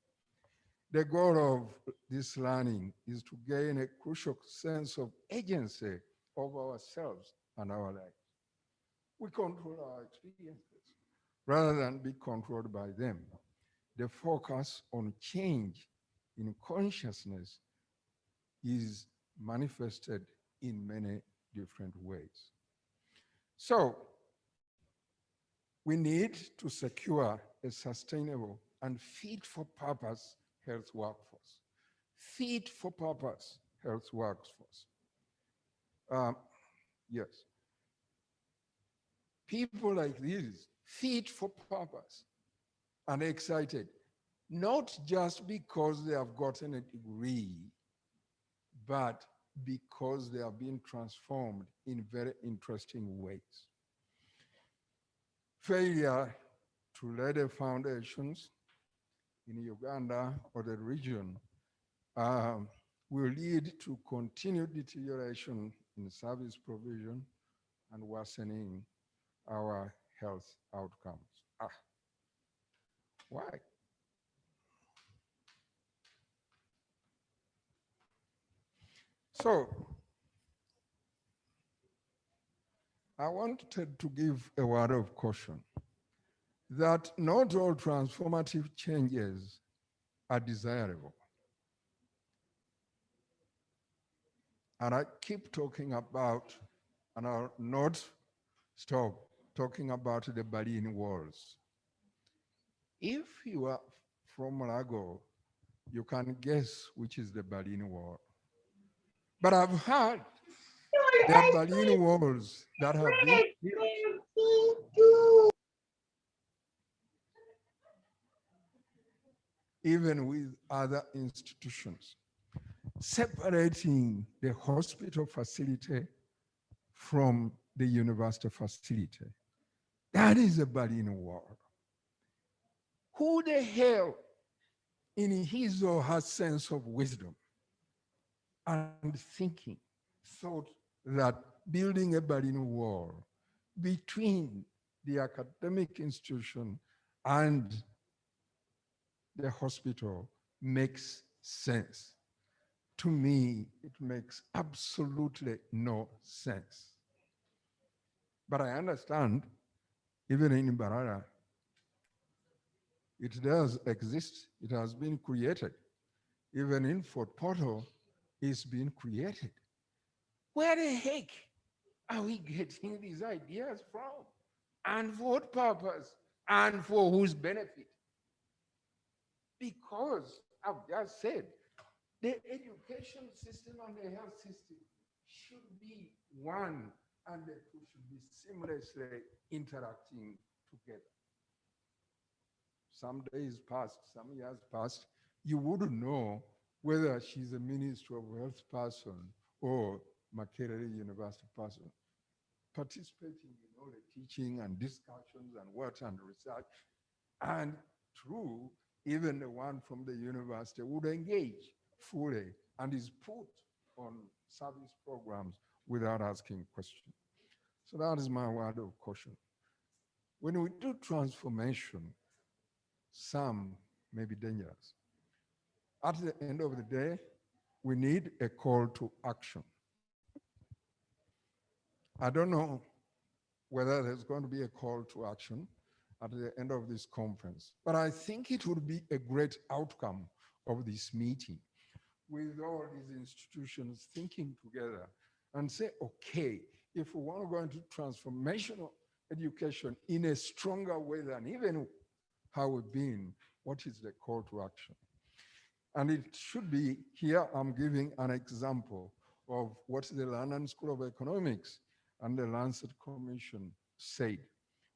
[SPEAKER 14] The goal of this learning is to gain a crucial sense of agency of ourselves and our lives. We control our experiences rather than be controlled by them. The focus on change in consciousness is manifested in many different ways. So, we need to secure a sustainable and fit for purpose health workforce. Fit for purpose health workforce. Yes. People like these, fit for purpose and excited, not just because they have gotten a degree, but because they are being transformed in very interesting ways. Failure to lay the foundations in Uganda or the region will lead to continued deterioration in service provision and worsening our health outcomes. Why? So, I wanted to give a word of caution that not all transformative changes are desirable. And I keep talking about and I'll not stop talking about the Berlin walls. If you are from Lago, you can guess which is the Berlin Wall. But I've heard there are Berlin walls that have been built even with other institutions, separating the hospital facility from the university facility. That is a Berlin Wall. Who the hell, in his or her sense of wisdom and thinking, thought that building a Berlin Wall between the academic institution and the hospital makes sense? To me, it makes absolutely no sense. But I understand, even in Barara, it does exist. It has been created. Even in Fort Portal, it's been created. Where the heck are we getting these ideas from? And for what purpose? And for whose benefit? Because I've just said, the education system and the health system should be one, and the two should be seamlessly interacting together. Some days passed, some years passed, you wouldn't know whether she's a Ministry of Health person or Makerere University person, participating in all the teaching and discussions and what and research. And true, even the one from the university would engage fully and is put on service programs without asking questions. So that is my word of caution. When we do transformation, some may be dangerous. At the end of the day, we need a call to action. I don't know whether there's going to be a call to action at the end of this conference, but I think it would be a great outcome of this meeting with all these institutions thinking together and say, okay, if we want to go into transformational education in a stronger way than even how we've been, what is the call to action? And it should be, here I'm giving an example of what the London School of Economics and the Lancet Commission said.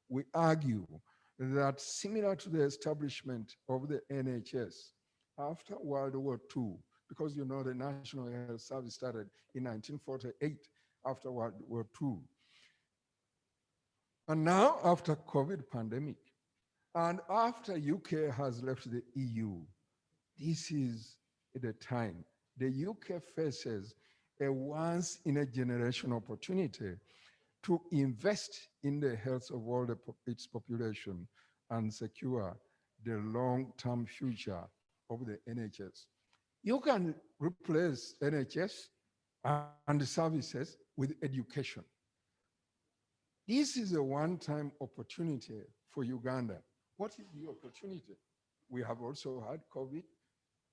[SPEAKER 14] We argue that similar to the establishment of the NHS after World War II, because you know the National Health Service started in 1948 after World War II. And now after COVID pandemic, and after UK has left the EU, this is the time. The UK faces a once in a generation opportunity to invest in the health of all its population and secure the long-term future of the NHS. You can replace NHS and services with education. This is a one-time opportunity for Uganda. What is the opportunity? We have also had COVID,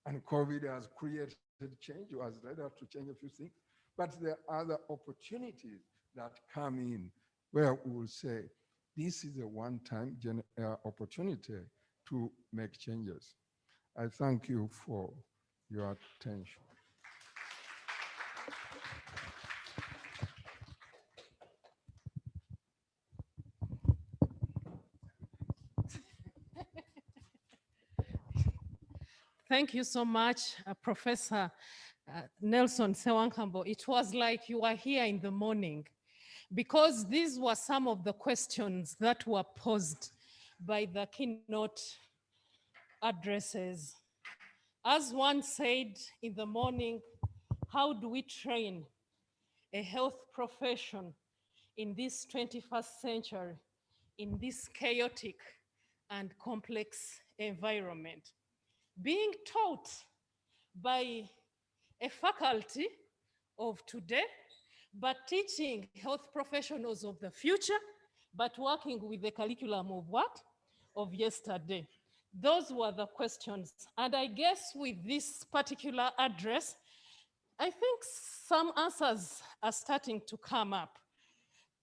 [SPEAKER 14] and COVID has created change, or has led us to change a few things. But there are other opportunities that come in where we will say, this is a one-time opportunity to make changes. I thank you for your attention.
[SPEAKER 15] Thank you so much, Professor Nelson Sewankambo. It was like you were here in the morning, because these were some of the questions that were posed by the keynote addresses. As one said in the morning, how do we train a health profession in this 21st century, in this chaotic and complex environment? Being taught by a faculty of today, but teaching health professionals of the future, but working with the curriculum of what? Of yesterday. Those were the questions. And I guess with this particular address, I think some answers are starting to come up.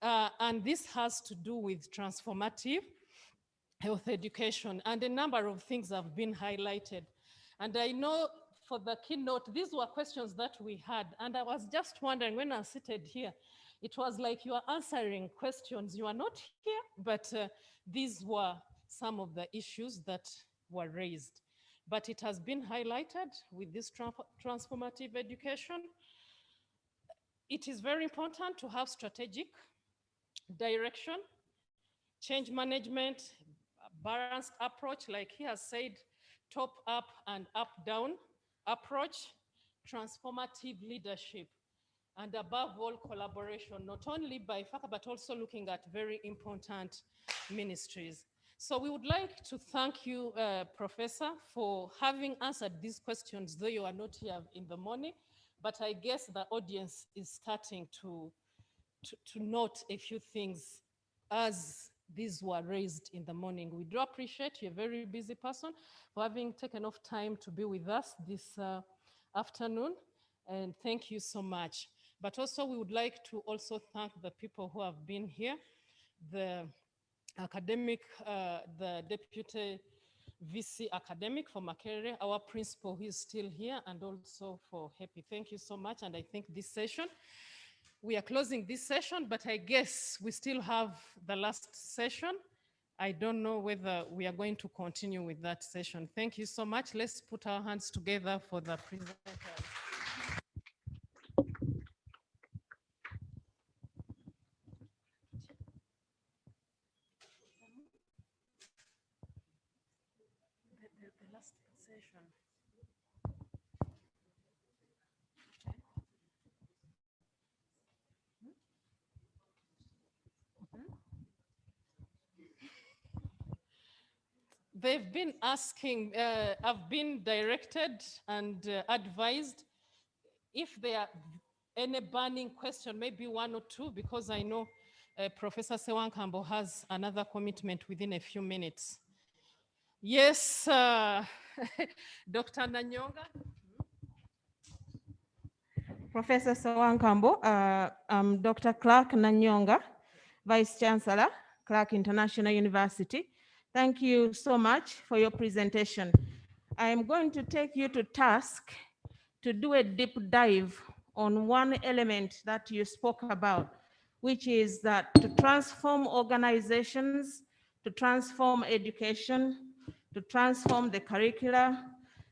[SPEAKER 15] And this has to do with transformative health education, and a number of things have been highlighted. And I know for the keynote, these were questions that we had, and I was just wondering when I was seated here, it was like you are answering questions. You are not here, but these were some of the issues that were raised. But it has been highlighted with this transformative education. It is very important to have strategic direction, change management, balanced approach, like he has said, top up and up down approach, transformative leadership, and above all, collaboration, not only by FACA, but also looking at very important ministries. So we would like to thank you, Professor, for having answered these questions, though you are not here in the morning, but I guess the audience is starting to note a few things as these were raised in the morning. We do appreciate you're a very busy person for having taken off time to be with us this afternoon, and thank you so much. But also we would like to also thank the people who have been here, the academic, the deputy VC academic for Makerere, our principal who is still here, and also for HEPI. Thank you so much. And I think this session, we are closing this session, but I guess we still have the last session. I don't know whether we are going to continue with that session. Thank you so much. Let's put our hands together for the presenters. The last session. They've been asking, I've been directed and advised if there are any burning question, maybe one or two, because I know Professor Sewankambo has another commitment within a few minutes. Yes, Dr. Nanyonga.
[SPEAKER 5] Professor Sewankambo, I'm Dr. Clark Nanyonga, Vice Chancellor, Clark International University. Thank you so much for your presentation. I am going to take you to task to do a deep dive on one element that you spoke about, which is that to transform organizations, to transform education, to transform the curricula,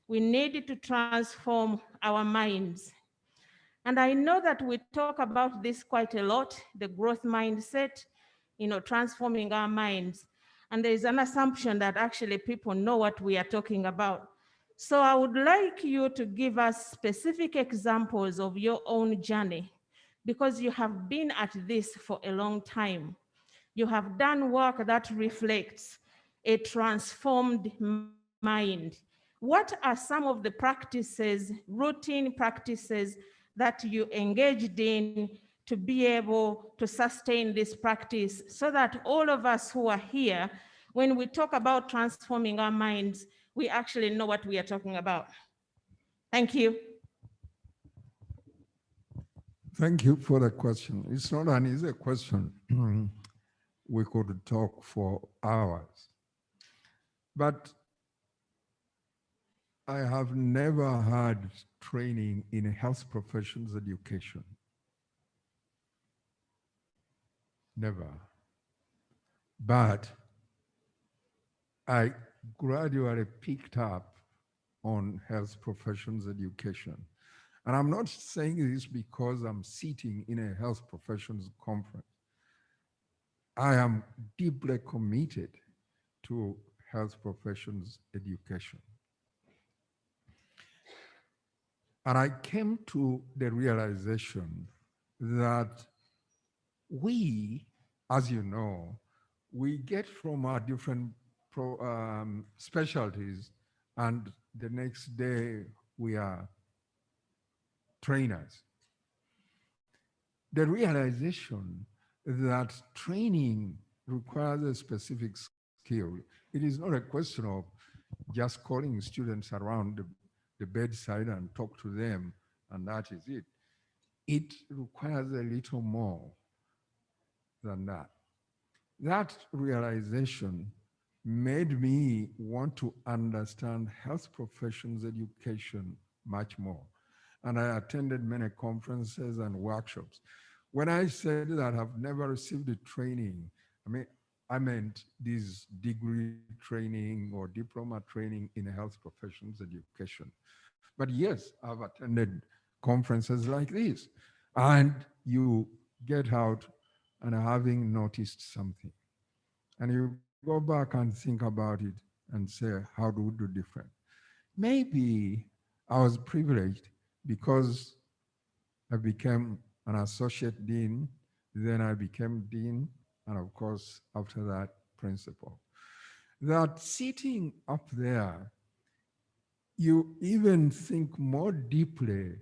[SPEAKER 5] we need to transform our minds. And I know that we talk about this quite a lot, the growth mindset, transforming our minds. And there's an assumption that actually people know what we are talking about. So I would like you to give us specific examples of your own journey, because you have been at this for a long time. You have done work that reflects a transformed mind. What are some of the practices, routine practices, that you engaged in to be able to sustain this practice, so that all of us who are here, when we talk about transforming our minds, we actually know what we are talking about? Thank you.
[SPEAKER 14] Thank you for the question. It's not an easy question. We could talk for hours. But I have never had training in health professions education. Never. But I gradually picked up on health professions education. And I'm not saying this because I'm sitting in a health professions conference. I am deeply committed to health professions education. And I came to the realization that we, as you know, we get from our different specialties, and the next day we are trainers. The realization that training requires a specific skill. It is not a question of just calling students around the bedside and talk to them, and that is it. It requires a little more. than that. That realization made me want to understand health professions education much more. And I attended many conferences and workshops. When I said that I've never received a training, I meant this degree training or diploma training in health professions education. But yes, I've attended conferences like this, and you get out and having noticed something. And you go back and think about it and say, how do we do different? Maybe I was privileged because I became an associate dean, then I became dean, and of course, after that, principal. That sitting up there, you even think more deeply,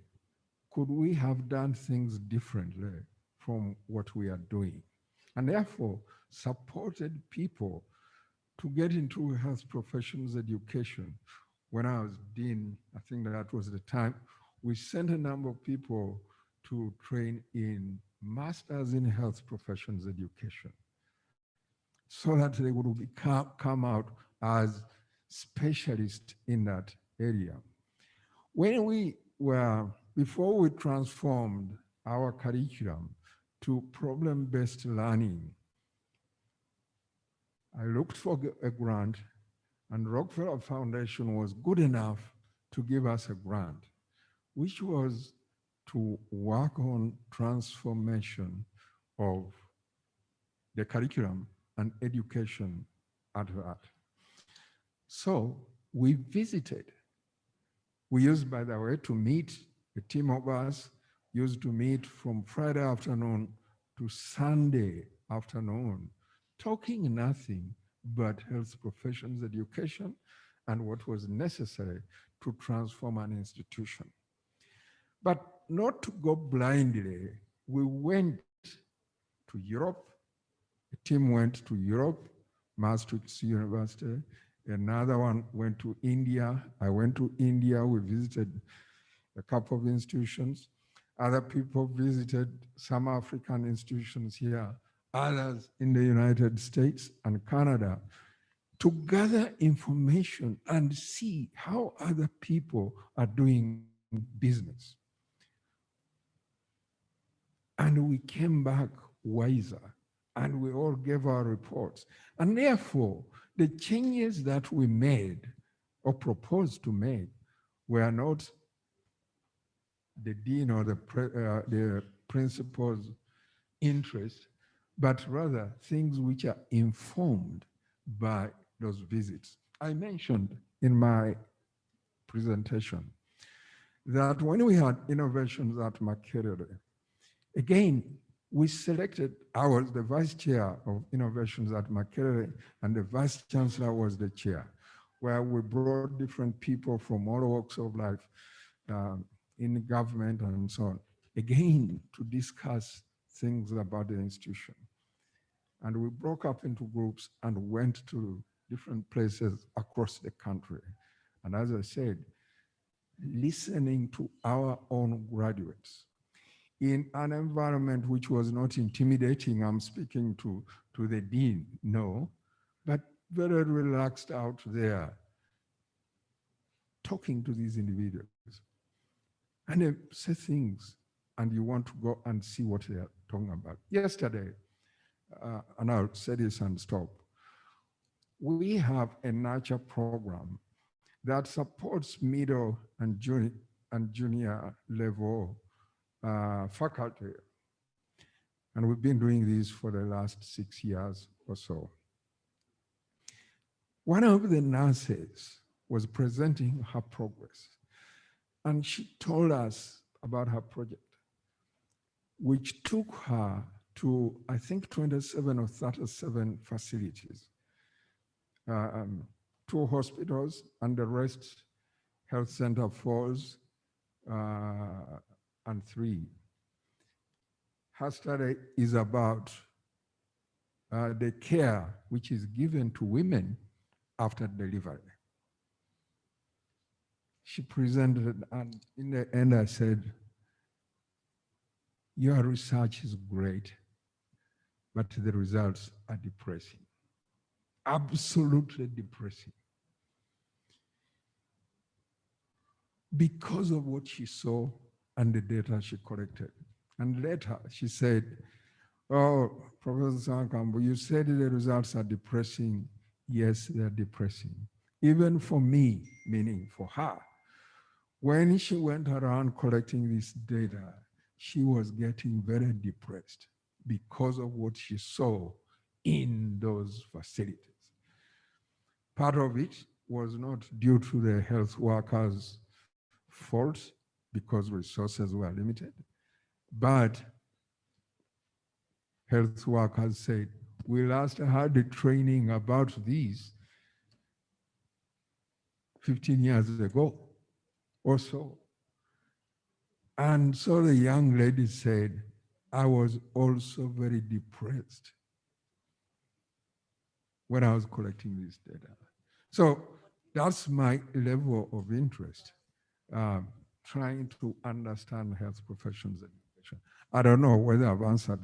[SPEAKER 14] could we have done things differently from what we are doing? And therefore, supported people to get into health professions education. When I was dean, I think that was the time, we sent a number of people to train in masters in health professions education so that they would come out as specialists in that area. When before we transformed our curriculum to problem-based learning, I looked for a grant, and Rockefeller Foundation was good enough to give us a grant, which was to work on transformation of the curriculum and education at that. So we visited. We used, by the way, to meet, a team of us used to meet from Friday afternoon to Sunday afternoon, talking nothing but health professions education and what was necessary to transform an institution. But not to go blindly, we went to Europe. A team went to Europe, Maastricht University. Another one went to India. I went to India. We visited a couple of institutions. Other people visited some African institutions here, others in the United States and Canada, to gather information and see how other people are doing business. And we came back wiser, and we all gave our reports. And therefore, the changes that we made or proposed to make were not the dean or the principal's interest, but rather things which are informed by those visits. I mentioned in my presentation that when we had innovations at Makerere, again, we selected, I was the vice chair of innovations at Makerere, and the vice chancellor was the chair, where we brought different people from all walks of life in government and so on, again, to discuss things about the institution. And we broke up into groups and went to different places across the country. And as I said, listening to our own graduates in an environment which was not intimidating. I'm speaking to the dean, no, but very relaxed out there, talking to these individuals. And they say things, and you want to go and see what they are talking about. Yesterday, and I'll say this and stop, we have a nurture program that supports middle and junior level faculty. And we've been doing this for the last 6 years or so. One of the nurses was presenting her progress, and she told us about her project, which took her to, I think, 27 or 37 facilities, 2 hospitals, and the rest health center 4s and 3. Her study is about the care which is given to women after delivery. She presented, and in the end I said, your research is great, but the results are depressing, absolutely depressing. Because of what she saw and the data she collected. And later she said, oh, Professor Sankambu, you said the results are depressing. Yes, they're depressing. Even for me, meaning for her. When she went around collecting this data, she was getting very depressed because of what she saw in those facilities. Part of it was not due to the health workers' fault because resources were limited, but health workers said, we last had the training about these 15 years ago or so. And so the young lady said, I was also very depressed when I was collecting this data. So that's my level of interest, trying to understand health professions education. I don't know whether I've answered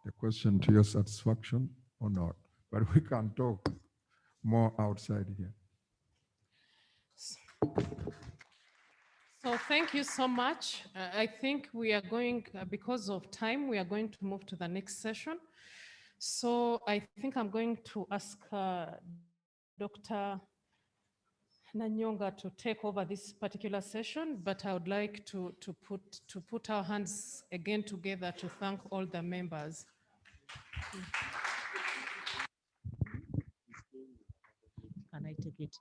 [SPEAKER 14] the question to your satisfaction or not, but we can talk more outside here.
[SPEAKER 15] So thank you so much. I think we are going, because of time, we are going to move to the next session. So I think I'm going to ask Dr. Nanyonga to take over this particular session, but I would like to put our hands again together to thank all the members.
[SPEAKER 1] Can I take it?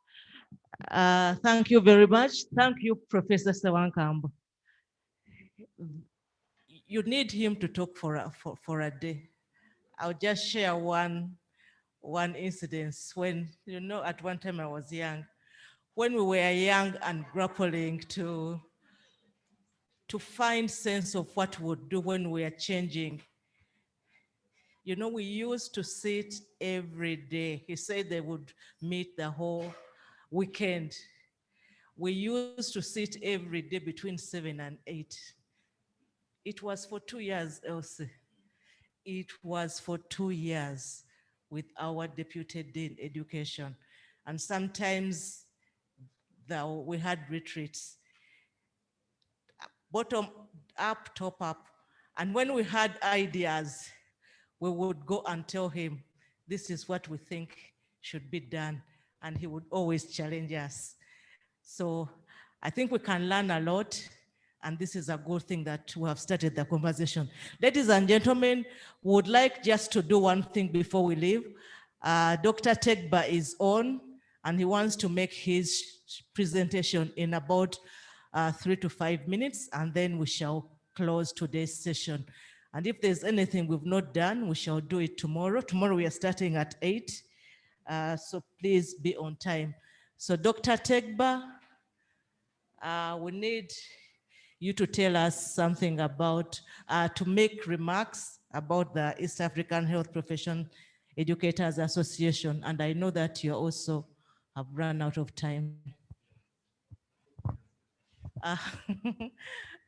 [SPEAKER 1] Thank you very much. Thank you, Professor Sewankambu. You need him to talk for a day. I'll just share one incident when, at one time I was young. When we were young and grappling to find sense of what we would do when we are changing. We used to sit every day. He said they would meet the whole weekend. We used to sit every day between 7 and 8. It was for 2 years, Elsie. It was for 2 years with our deputy dean education. And sometimes we had retreats, bottom up, top up. And when we had ideas, we would go and tell him, this is what we think should be done. And he would always challenge us. So I think we can learn a lot. And this is a good thing that we have started the conversation. Ladies and gentlemen, we would like just to do one thing before we leave. Dr. Tegba is on, and he wants to make his presentation in about 3 to 5 minutes, and then we shall close today's session. And if there's anything we've not done, we shall do it tomorrow. Tomorrow we are starting at 8, so please be on time. So Dr. Tegba, we need you to tell us something about, to make remarks about the East African Health Profession Educators Association. And I know that you also have run out of time.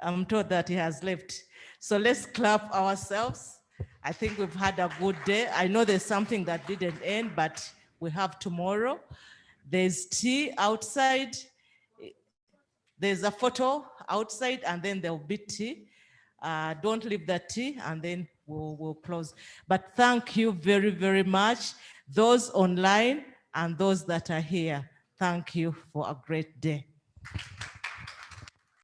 [SPEAKER 1] I'm told that he has left. So let's clap ourselves. I think we've had a good day. I know there's something that didn't end, but we have tomorrow. There's tea outside. There's a photo outside, and then there'll be tea. Don't leave the tea, and then we'll close. But thank you very, very much. Those online and those that are here, thank you for a great day.